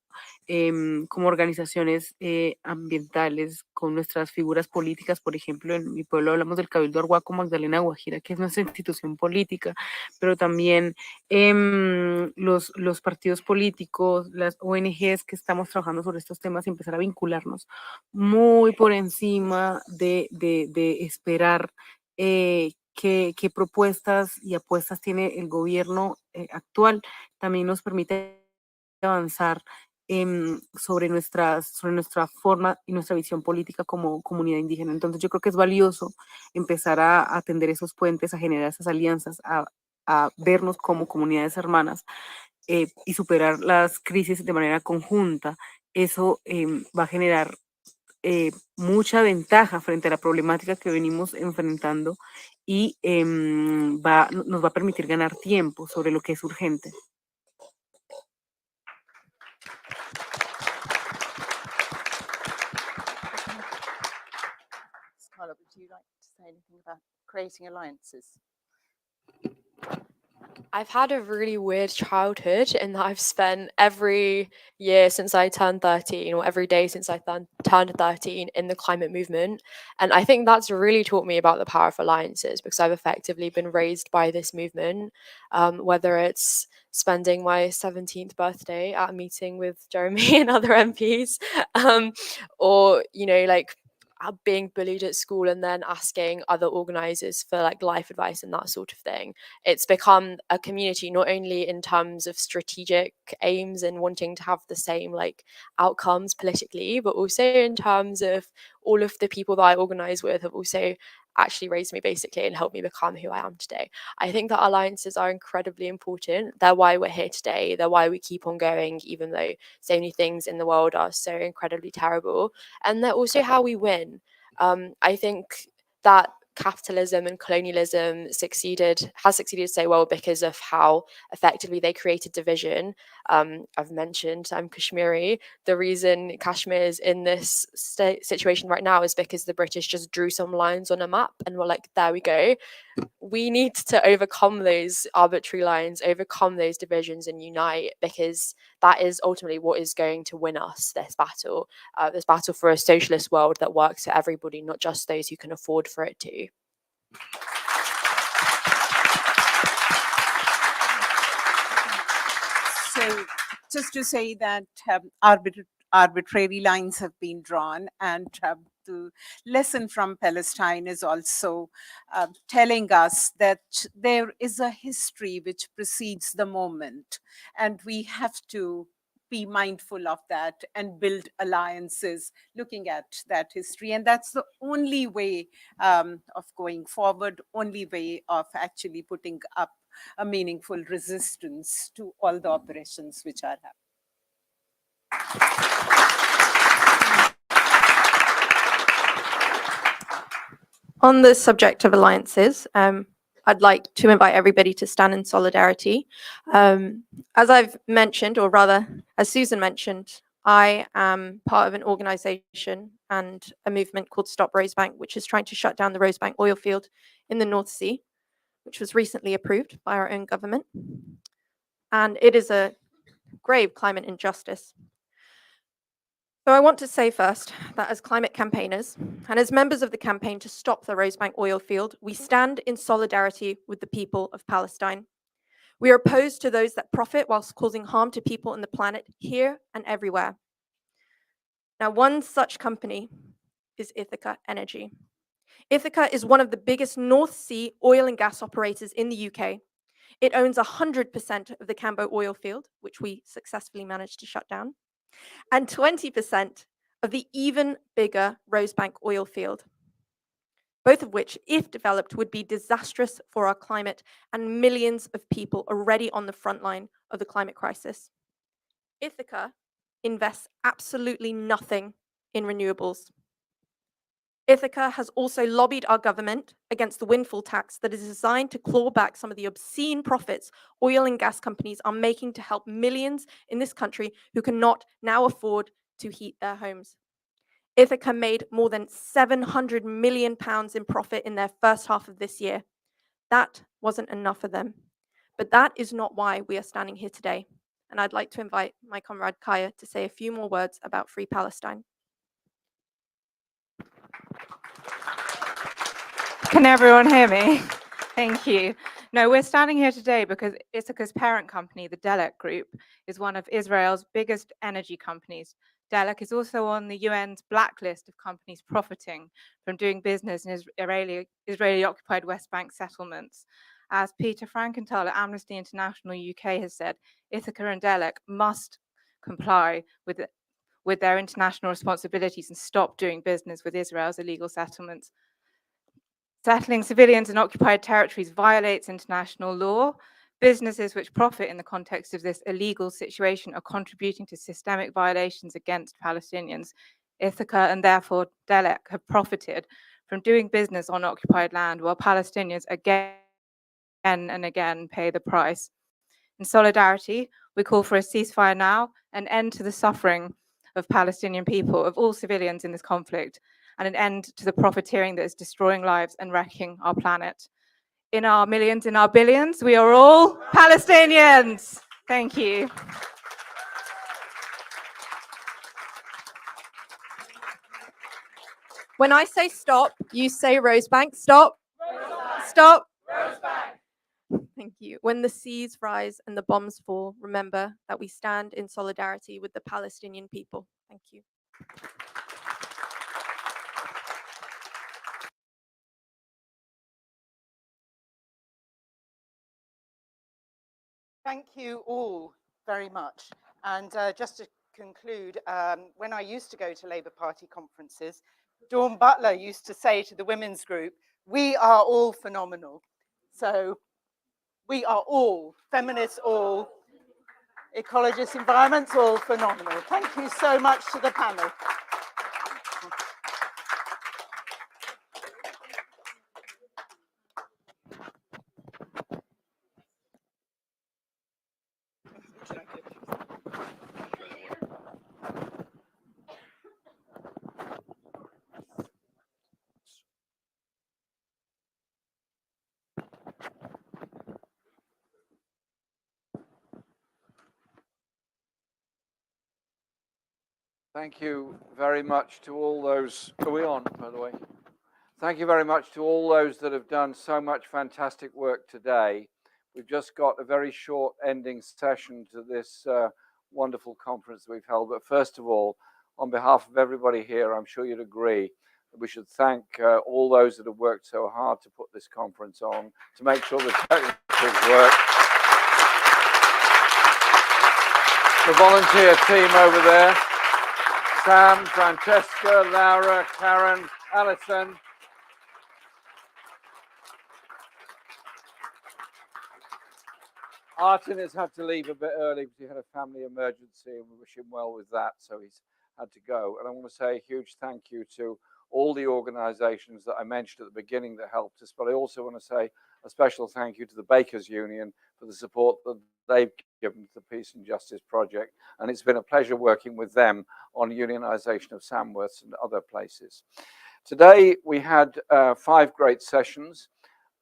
como organizaciones ambientales, con nuestras figuras políticas. Por ejemplo, en mi pueblo hablamos del Cabildo Arhuaco Magdalena Guajira, que es nuestra institución política, pero también los partidos políticos, las ONGs que estamos trabajando sobre estos temas, y empezar a vincularnos muy por encima de esperar qué propuestas y apuestas tiene el gobierno actual. También nos permite avanzar sobre nuestra forma y nuestra visión política como comunidad indígena. Entonces yo creo que es valioso empezar a tender esos puentes, a generar esas alianzas, a vernos como comunidades hermanas y superar las crisis de manera conjunta. Eso va a generar mucha ventaja frente a la problemática que venimos enfrentando, y nos va a permitir ganar tiempo sobre lo que es urgente. Carla, would you like to say anything about creating alliances? I've had a really weird childhood in that I've spent every year since I turned 13, or every day since I turned 13, in the climate movement. And I think that's really taught me about the power of alliances, because I've effectively been raised by this movement, whether it's spending my 17th birthday at a meeting with Jeremy and other MPs, or, like, being bullied at school and then asking other organizers for like life advice and that sort of thing. It's become a community, not only in terms of strategic aims and wanting to have the same like outcomes politically, but also in terms of all of the people that I organize with have also actually raised me basically and helped me become who I am today. I think that alliances are incredibly important. They're why we're here today. They're why we keep on going, even though so many things in the world are so incredibly terrible. And they're also how we win. I think that capitalism and colonialism has succeeded so well because of how effectively they created division. I've mentioned I'm Kashmiri. The reason Kashmir is in this situation right now is because the British just drew some lines on a map and were like, there we go. We need to overcome those arbitrary lines, overcome those divisions and unite, because that is ultimately what is going to win us this battle for a socialist world that works for everybody, not just those who can afford for it to. So just to say that arbitrary lines have been drawn, and the lesson from Palestine is also telling us that there is a history which precedes the moment, and we have to be mindful of that and build alliances looking at that history. And that's the only way of going forward, only way of actually putting up a meaningful resistance to all the operations which are happening. On the subject of alliances, I'd like to invite everybody to stand in solidarity. As I've mentioned, or rather, as Susan mentioned, I am part of an organization and a movement called Stop Rosebank, which is trying to shut down the Rosebank oil field in the North Sea, which was recently approved by our own government. And it is a grave climate injustice. So I want to say first that as climate campaigners and as members of the campaign to stop the Rosebank oil field, we stand in solidarity with the people of Palestine. We are opposed to those that profit whilst causing harm to people and the planet here and everywhere. Now, one such company is Ithaca Energy. Ithaca is one of the biggest North Sea oil and gas operators in the UK. It owns 100% of the Cambo oil field, which we successfully managed to shut down, and 20% of the even bigger Rosebank oil field, both of which, if developed, would be disastrous for our climate and millions of people already on the front line of the climate crisis. Ithaca invests absolutely nothing in renewables. Ithaca has also lobbied our government against the windfall tax that is designed to claw back some of the obscene profits oil and gas companies are making to help millions in this country who cannot now afford to heat their homes. Ithaca made more than £700 million in profit in their first half of this year. That wasn't enough for them. But that is not why we are standing here today. And I'd like to invite my comrade Kaya to say a few more words about Free Palestine. Can everyone hear me? Thank you. No, we're standing here today because Ithaca's parent company, the Delek Group, is one of Israel's biggest energy companies. Delek is also on the UN's blacklist of companies profiting from doing business in Israeli-occupied West Bank settlements. As Peter Frankenthal at Amnesty International UK has said, Ithaca and Delek must comply with their international responsibilities and stop doing business with Israel's illegal settlements. Settling civilians in occupied territories violates international law. Businesses which profit in the context of this illegal situation are contributing to systemic violations against Palestinians. Ithaca and therefore Delek have profited from doing business on occupied land, while Palestinians again and again pay the price. In solidarity, we call for a ceasefire now, an end to the suffering of Palestinian people, of all civilians in this conflict, and an end to the profiteering that is destroying lives and wrecking our planet. In our millions, in our billions, we are all Palestinians. Thank you. When I say stop, you say Rosebank. Stop. Rosebank. Stop. Rosebank. Thank you. When the seas rise and the bombs fall, remember that we stand in solidarity with the Palestinian people. Thank you. Thank you all very much. And just to conclude, when I used to go to Labour Party conferences, Dawn Butler used to say to the women's group, we are all phenomenal. So we are all, feminists all, ecologists, environments all phenomenal. Thank you so much to the panel. Thank you very much to all those. Are we on, by the way? Thank you very much to all those that have done so much fantastic work today. We've just got a very short ending session to this wonderful conference that we've held. But first of all, on behalf of everybody here, I'm sure you'd agree that we should thank all those that have worked so hard to put this conference on, to make sure the technicals work. The volunteer team over there, Sam, Francesca, Laura, Karen, Alison. Artin has had to leave a bit early because he had a family emergency, and we wish him well with that, so he's had to go. And I want to say a huge thank you to all the organisations that I mentioned at the beginning that helped us, but I also want to say a special thank you to the Bakers Union for the support that they've given to the Peace and Justice Project, and it's been a pleasure working with them on unionisation of Samworths and other places. Today we had 5 great sessions.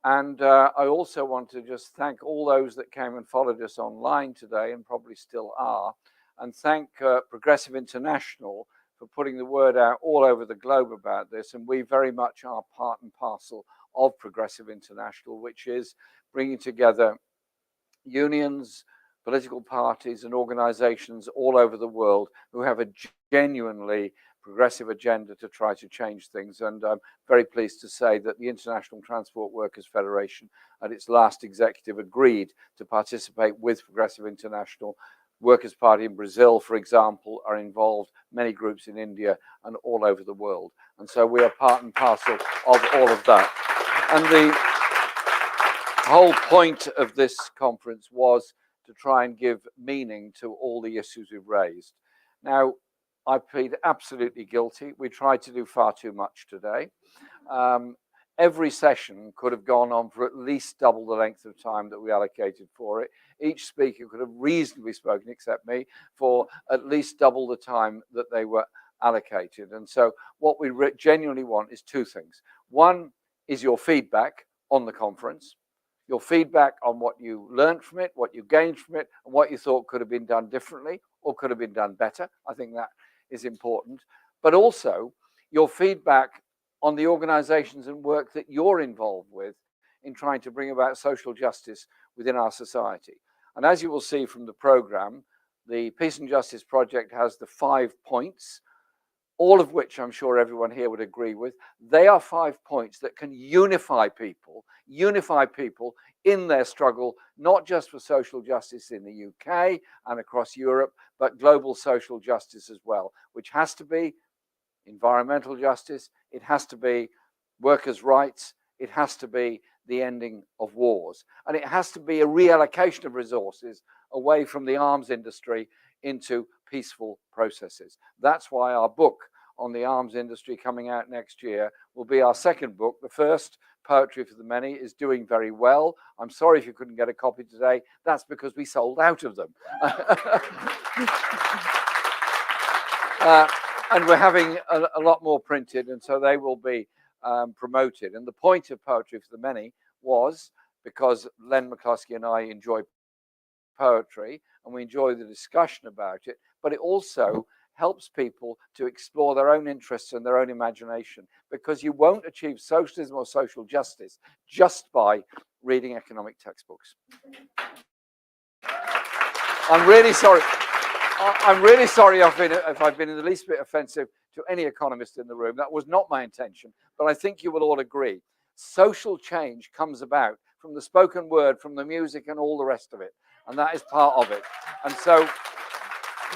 And I also want to just thank all those that came and followed us online today, and probably still are, and thank Progressive International for putting the word out all over the globe about this. And we very much are part and parcel of Progressive International, which is bringing together unions, political parties and organizations all over the world who have a genuinely progressive agenda to try to change things. And I'm very pleased to say that the International Transport Workers Federation at its last executive agreed to participate with Progressive International. Workers' Party in Brazil, for example, are involved, many groups in India and all over the world. And so we are part and parcel of all of that. And the whole point of this conference was to try and give meaning to all the issues we've raised. Now, I plead absolutely guilty. We tried to do far too much today. Every session could have gone on for at least double the length of time that we allocated for it. Each speaker could have reasonably spoken, except me, for at least double the time that they were allocated. And so what we genuinely want is 2 things. One is your feedback on the conference, your feedback on what you learned from it, what you gained from it, and what you thought could have been done differently or could have been done better. I think that is important. But also your feedback on the organizations and work that you're involved with in trying to bring about social justice within our society. And as you will see from the program, the Peace and Justice Project has the 5 points, all of which I'm sure everyone here would agree with. They are 5 points that can unify people in their struggle, not just for social justice in the UK and across Europe, but global social justice as well, which has to be environmental justice, it has to be workers' rights, it has to be the ending of wars, and it has to be a reallocation of resources away from the arms industry into peaceful processes. That's why our book on the arms industry coming out next year will be our 2nd book. The first, Poetry for the Many, is doing very well. I'm sorry if you couldn't get a copy today. That's because we sold out of them. And we're having a lot more printed, and so they will be promoted. And the point of Poetry for the Many was because Len McCluskey and I enjoy poetry and we enjoy the discussion about it, but it also helps people to explore their own interests and their own imagination, because you won't achieve socialism or social justice just by reading economic textbooks. I'm really sorry. I'm really sorry if I've been in the least bit offensive to any economist in the room. That was not my intention, but I think you will all agree. Social change comes about from the spoken word, from the music and all the rest of it. And that is part of it. And so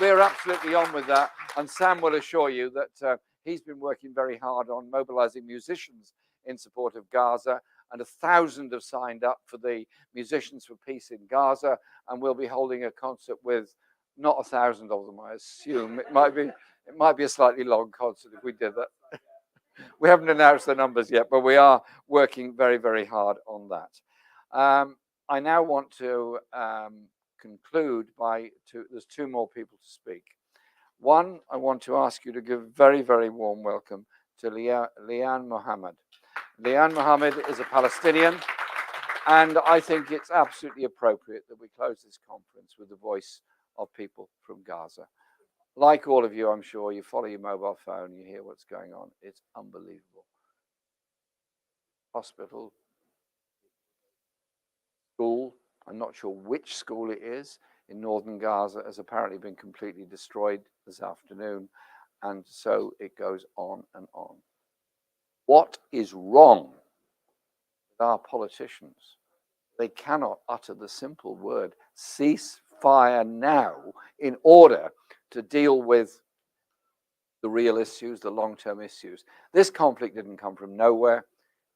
we're absolutely on with that. And Sam will assure you that he's been working very hard on mobilizing musicians in support of Gaza. And 1,000 have signed up for the Musicians for Peace in Gaza. And we'll be holding a concert with not 1,000 of them, I assume. It might be a slightly long concert if we did that. We haven't announced the numbers yet, but we are working very, very hard on that. I now want to conclude there's 2 more people to speak. One, I want to ask you to give a very, very warm welcome to Lian Mohammed. Lian Mohammed is a Palestinian, and I think it's absolutely appropriate that we close this conference with the voice of people from Gaza. like all of you, I'm sure, you follow your mobile phone, you hear what's going on. It's unbelievable. Hospital, school, I'm not sure which school it is, in northern Gaza has apparently been completely destroyed this afternoon. And so it goes on and on. What is wrong with our politicians? They cannot utter the simple word, cease fire now, in order to deal with the real issues, the long-term issues. This conflict didn't come from nowhere.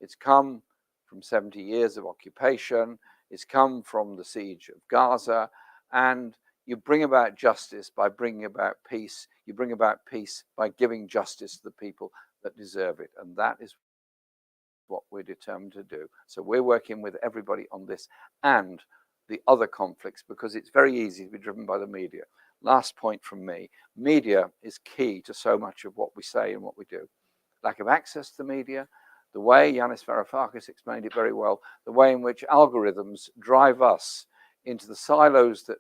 It's come from 70 years of occupation. It's come from the siege of Gaza. And you bring about justice by bringing about peace. You bring about peace by giving justice to the people that deserve it. And that is what we're determined to do. So we're working with everybody on this and the other conflicts, because it's very easy to be driven by the media. Last point from me, media is key to so much of what we say and what we do. Lack of access to the media, the way Yanis Varoufakis explained it very well, the way in which algorithms drive us into the silos that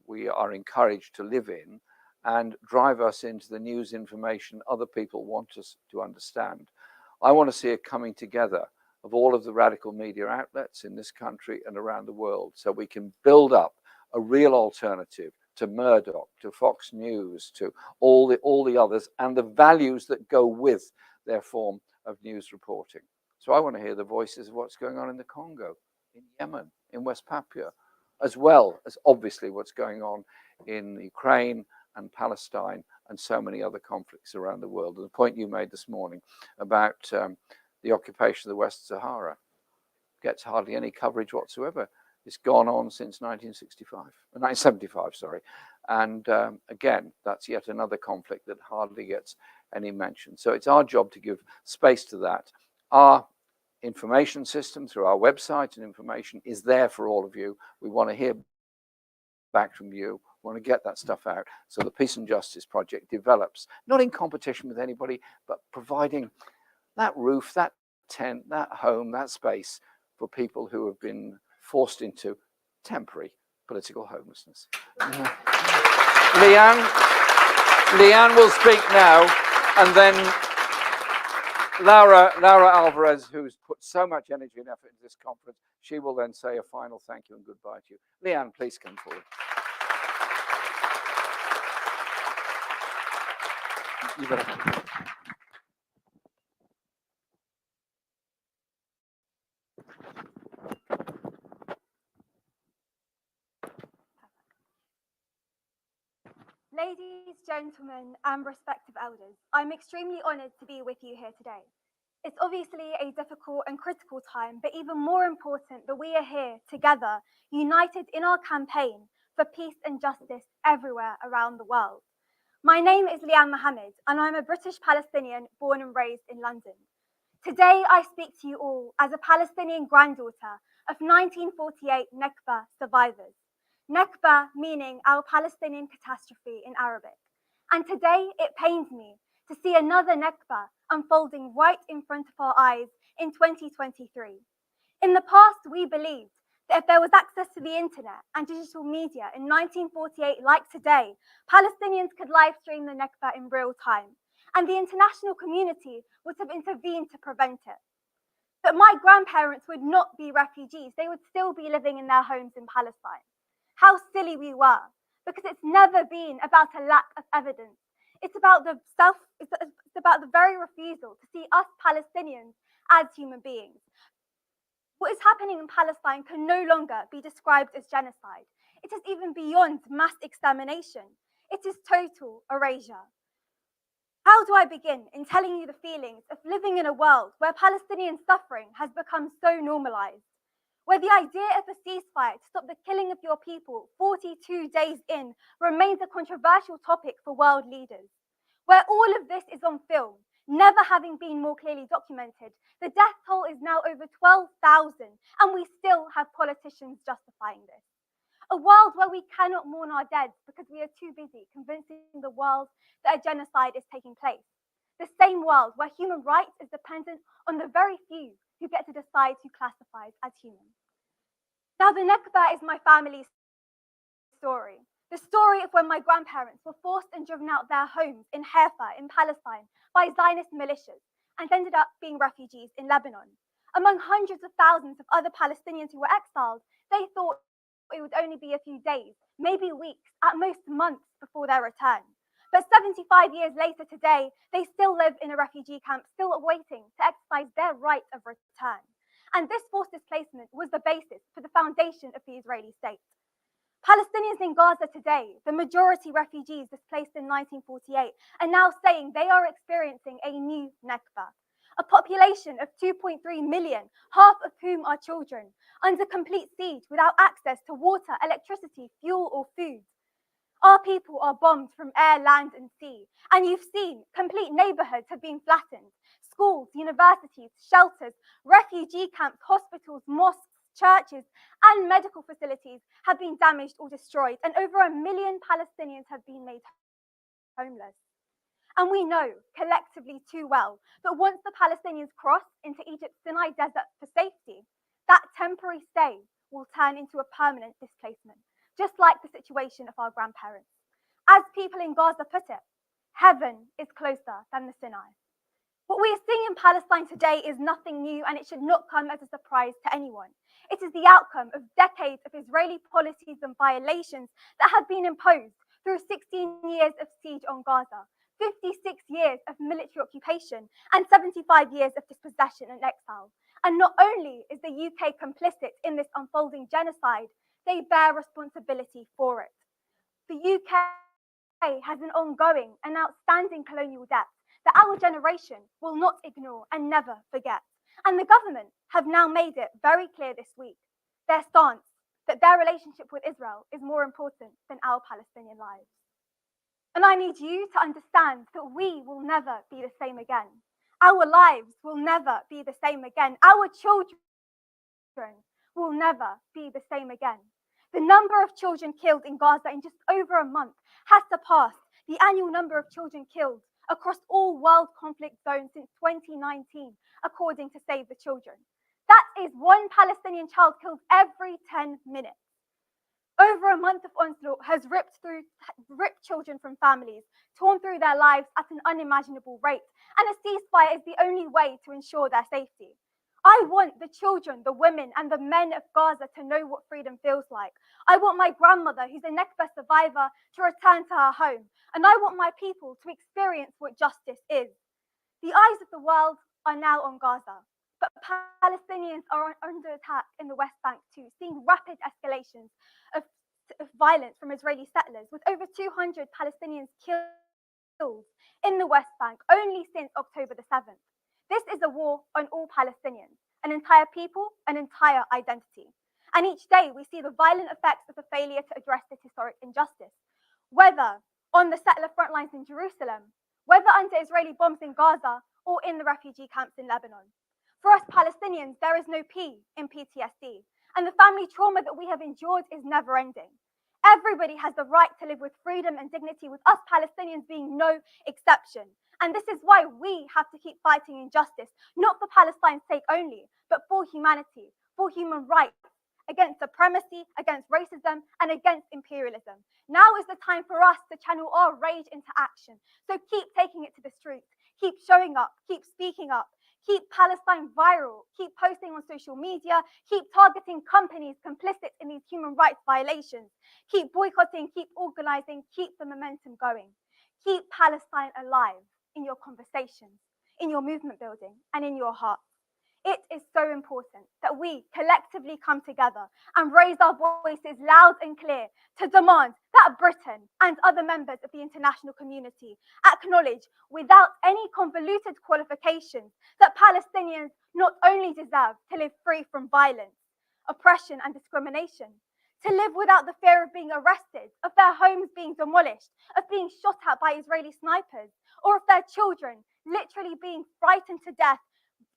we are encouraged to live in and drive us into the news information other people want us to understand. I want to see a coming together of all of the radical media outlets in this country and around the world, so we can build up a real alternative to Murdoch, to Fox News, to all the others, and the values that go with their form of news reporting. So I want to hear the voices of what's going on in the Congo, in Yemen, in West Papua, as well as obviously what's going on in Ukraine and Palestine and so many other conflicts around the world. And the point you made this morning about the occupation of the West Sahara gets hardly any coverage whatsoever. It's gone on since 1975, sorry. And again, that's yet another conflict that hardly gets any mention. So it's our job to give space to that. Our information system through our website and information is there for all of you. We want to hear back from you. We want to get that stuff out so the Peace and Justice Project develops, not in competition with anybody, but providing that roof, that tent, that home, that space for people who have been forced into temporary political homelessness. Leanne will speak now, and then Laura Alvarez, who's put so much energy and effort into this conference, she will then say a final thank you and goodbye to you. Leanne, please come forward. You better. Ladies, gentlemen, and respective elders, I'm extremely honoured to be with you here today. It's obviously a difficult and critical time, but even more important that we are here together, united in our campaign for peace and justice everywhere around the world. My name is Leanne Mohammed, and I'm a British Palestinian born and raised in London. Today, I speak to you all as a Palestinian granddaughter of 1948 Nakba survivors. Nakba meaning our Palestinian catastrophe in Arabic. And today it pains me to see another Nakba unfolding right in front of our eyes in 2023. In the past, we believed that if there was access to the internet and digital media in 1948 like today, Palestinians could live stream the Nakba in real time, and the international community would have intervened to prevent it. But my grandparents would not be refugees. They would still be living in their homes in Palestine. How silly we were, because it's never been about a lack of evidence. It's about the very refusal to see us Palestinians as human beings. What is happening in Palestine can no longer be described as genocide. It is even beyond mass extermination. It is total erasure. How do I begin in telling you the feelings of living in a world where Palestinian suffering has become so normalized? Where the idea of a ceasefire to stop the killing of your people 42 days in remains a controversial topic for world leaders. Where all of this is on film, never having been more clearly documented, the death toll is now over 12,000, and we still have politicians justifying this. A world where we cannot mourn our dead because we are too busy convincing the world that a genocide is taking place. The same world where human rights is dependent on the very few who get to decide who classifies as human. Now, the Nakba is my family's story. The story of when my grandparents were forced and driven out of their homes in Haifa in Palestine by Zionist militias and ended up being refugees in Lebanon. Among hundreds of thousands of other Palestinians who were exiled, they thought it would only be a few days, maybe weeks, at most months before their return. But 75 years later today, they still live in a refugee camp, still awaiting to exercise their right of return. And this forced displacement was the basis for the foundation of the Israeli state. Palestinians in Gaza today, the majority refugees displaced in 1948, are now saying they are experiencing a new Nakba. A population of 2.3 million, half of whom are children, under complete siege without access to water, electricity, fuel, or food. Our people are bombed from air, land, and sea. And you've seen complete neighborhoods have been flattened. Schools, universities, shelters, refugee camps, hospitals, mosques, churches, and medical facilities have been damaged or destroyed. And over 1 million Palestinians have been made homeless. And we know collectively too well that once the Palestinians cross into Egypt's Sinai Desert for safety, that temporary stay will turn into a permanent displacement, just like the situation of our grandparents. As people in Gaza put it, heaven is closer than the Sinai. What we are seeing in Palestine today is nothing new, and it should not come as a surprise to anyone. It is the outcome of decades of Israeli policies and violations that have been imposed through 16 years of siege on Gaza, 56 years of military occupation, and 75 years of dispossession and exile. And not only is the UK complicit in this unfolding genocide, they bear responsibility for it. The UK has an ongoing and outstanding colonial debt that our generation will not ignore and never forget. And the government have now made it very clear this week, their stance that their relationship with Israel is more important than our Palestinian lives. And I need you to understand that we will never be the same again. Our lives will never be the same again. Our children will never be the same again. The number of children killed in Gaza in just over a month has surpassed the annual number of children killed across all world conflict zones since 2019, according to Save the Children. That is one Palestinian child killed every 10 minutes. Over a month of onslaught has ripped children from families, torn through their lives at an unimaginable rate, and a ceasefire is the only way to ensure their safety. I want the children, the women, and the men of Gaza to know what freedom feels like. I want my grandmother, who's a Nakba survivor, to return to her home, and I want my people to experience what justice is. The eyes of the world are now on Gaza, but Palestinians are under attack in the West Bank too, seeing rapid escalations of violence from Israeli settlers, with over 200 Palestinians killed in the West Bank only since October the 7th. This is a war on all Palestinians, an entire people, an entire identity. And each day we see the violent effects of the failure to address this historic injustice, whether on the settler front lines in Jerusalem, whether under Israeli bombs in Gaza, or in the refugee camps in Lebanon. For us Palestinians, there is no P in PTSD, and the family trauma that we have endured is never ending. Everybody has the right to live with freedom and dignity, with us Palestinians being no exception. And this is why we have to keep fighting injustice, not for Palestine's sake only, but for humanity, for human rights, against supremacy, against racism, and against imperialism. Now is the time for us to channel our rage into action. So keep taking it to the streets, keep showing up, keep speaking up, keep Palestine viral, keep posting on social media, keep targeting companies complicit in these human rights violations, keep boycotting, keep organizing, keep the momentum going. Keep Palestine alive in your conversations, in your movement building, and in your hearts. It is so important that we collectively come together and raise our voices loud and clear to demand that Britain and other members of the international community acknowledge without any convoluted qualifications that Palestinians not only deserve to live free from violence, oppression, and discrimination, to live without the fear of being arrested, of their homes being demolished, of being shot at by Israeli snipers, or of their children literally being frightened to death.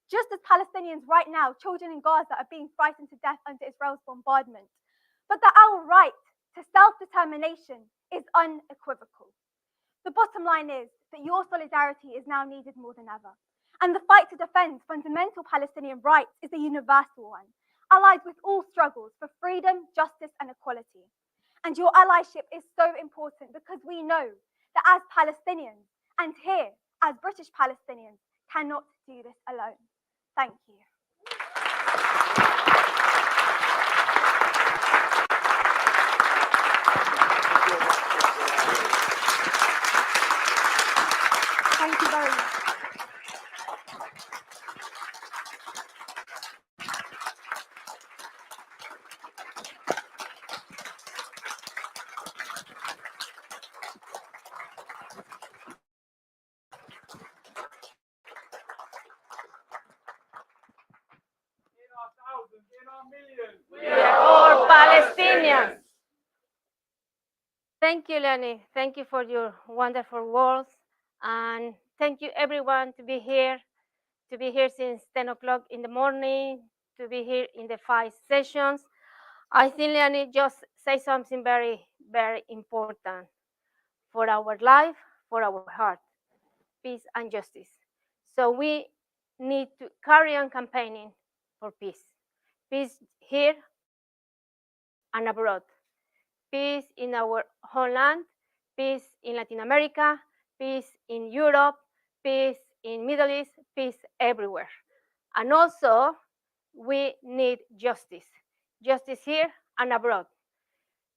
Just as Palestinians right now, children in Gaza are being frightened to death under Israel's bombardment. But that our right to self-determination is unequivocal. The bottom line is that your solidarity is now needed more than ever. And the fight to defend fundamental Palestinian rights is a universal one, allied with all struggles for freedom, justice, and equality. And your allyship is so important because we know that as Palestinians and here as British Palestinians cannot do this alone. Thank you. Thank you very much. We are all Palestinians. Thank you, Lenny. Thank you for your wonderful words. And thank you, everyone, to be here since 10 o'clock in the morning, to be here in the 5 sessions. I think Lenny just say something very, very important for our life, for our heart, peace and justice. So we need to carry on campaigning for peace. Peace here and abroad. Peace in our homeland, peace in Latin America, peace in Europe, peace in Middle East, peace everywhere. And also, we need justice. Justice here and abroad.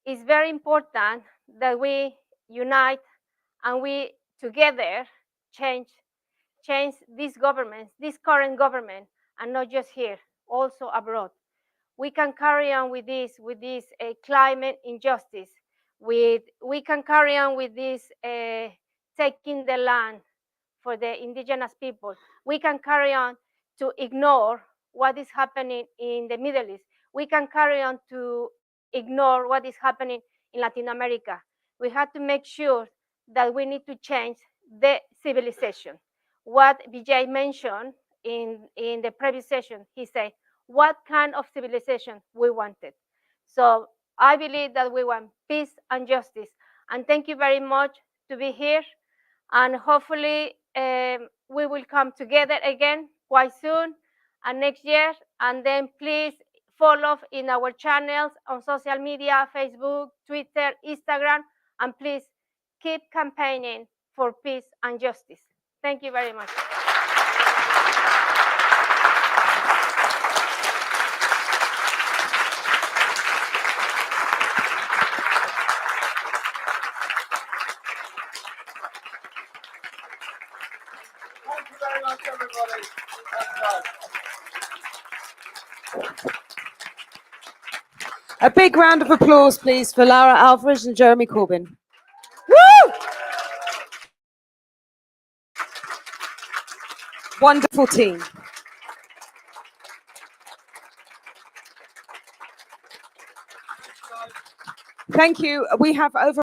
It's very important that we unite and we together change these governments, this current government, and not just here, also abroad. We can carry on with this climate injustice. We can carry on with this taking the land for the indigenous people. We can carry on to ignore what is happening in the Middle East. We can carry on to ignore what is happening in Latin America. We have to make sure that we need to change the civilization. What Vijay mentioned in the previous session, he said, what kind of civilization we wanted. So I believe that we want peace and justice. And thank you very much to be here. And hopefully we will come together again quite soon and next year. And then please follow in our channels on social media, Facebook, Twitter, Instagram, and please keep campaigning for peace and justice. Thank you very much. Thank you very much, everybody. A big round of applause, please, for Lara Alvarez and Jeremy Corbyn. Woo! Wonderful team. Thank you. We have over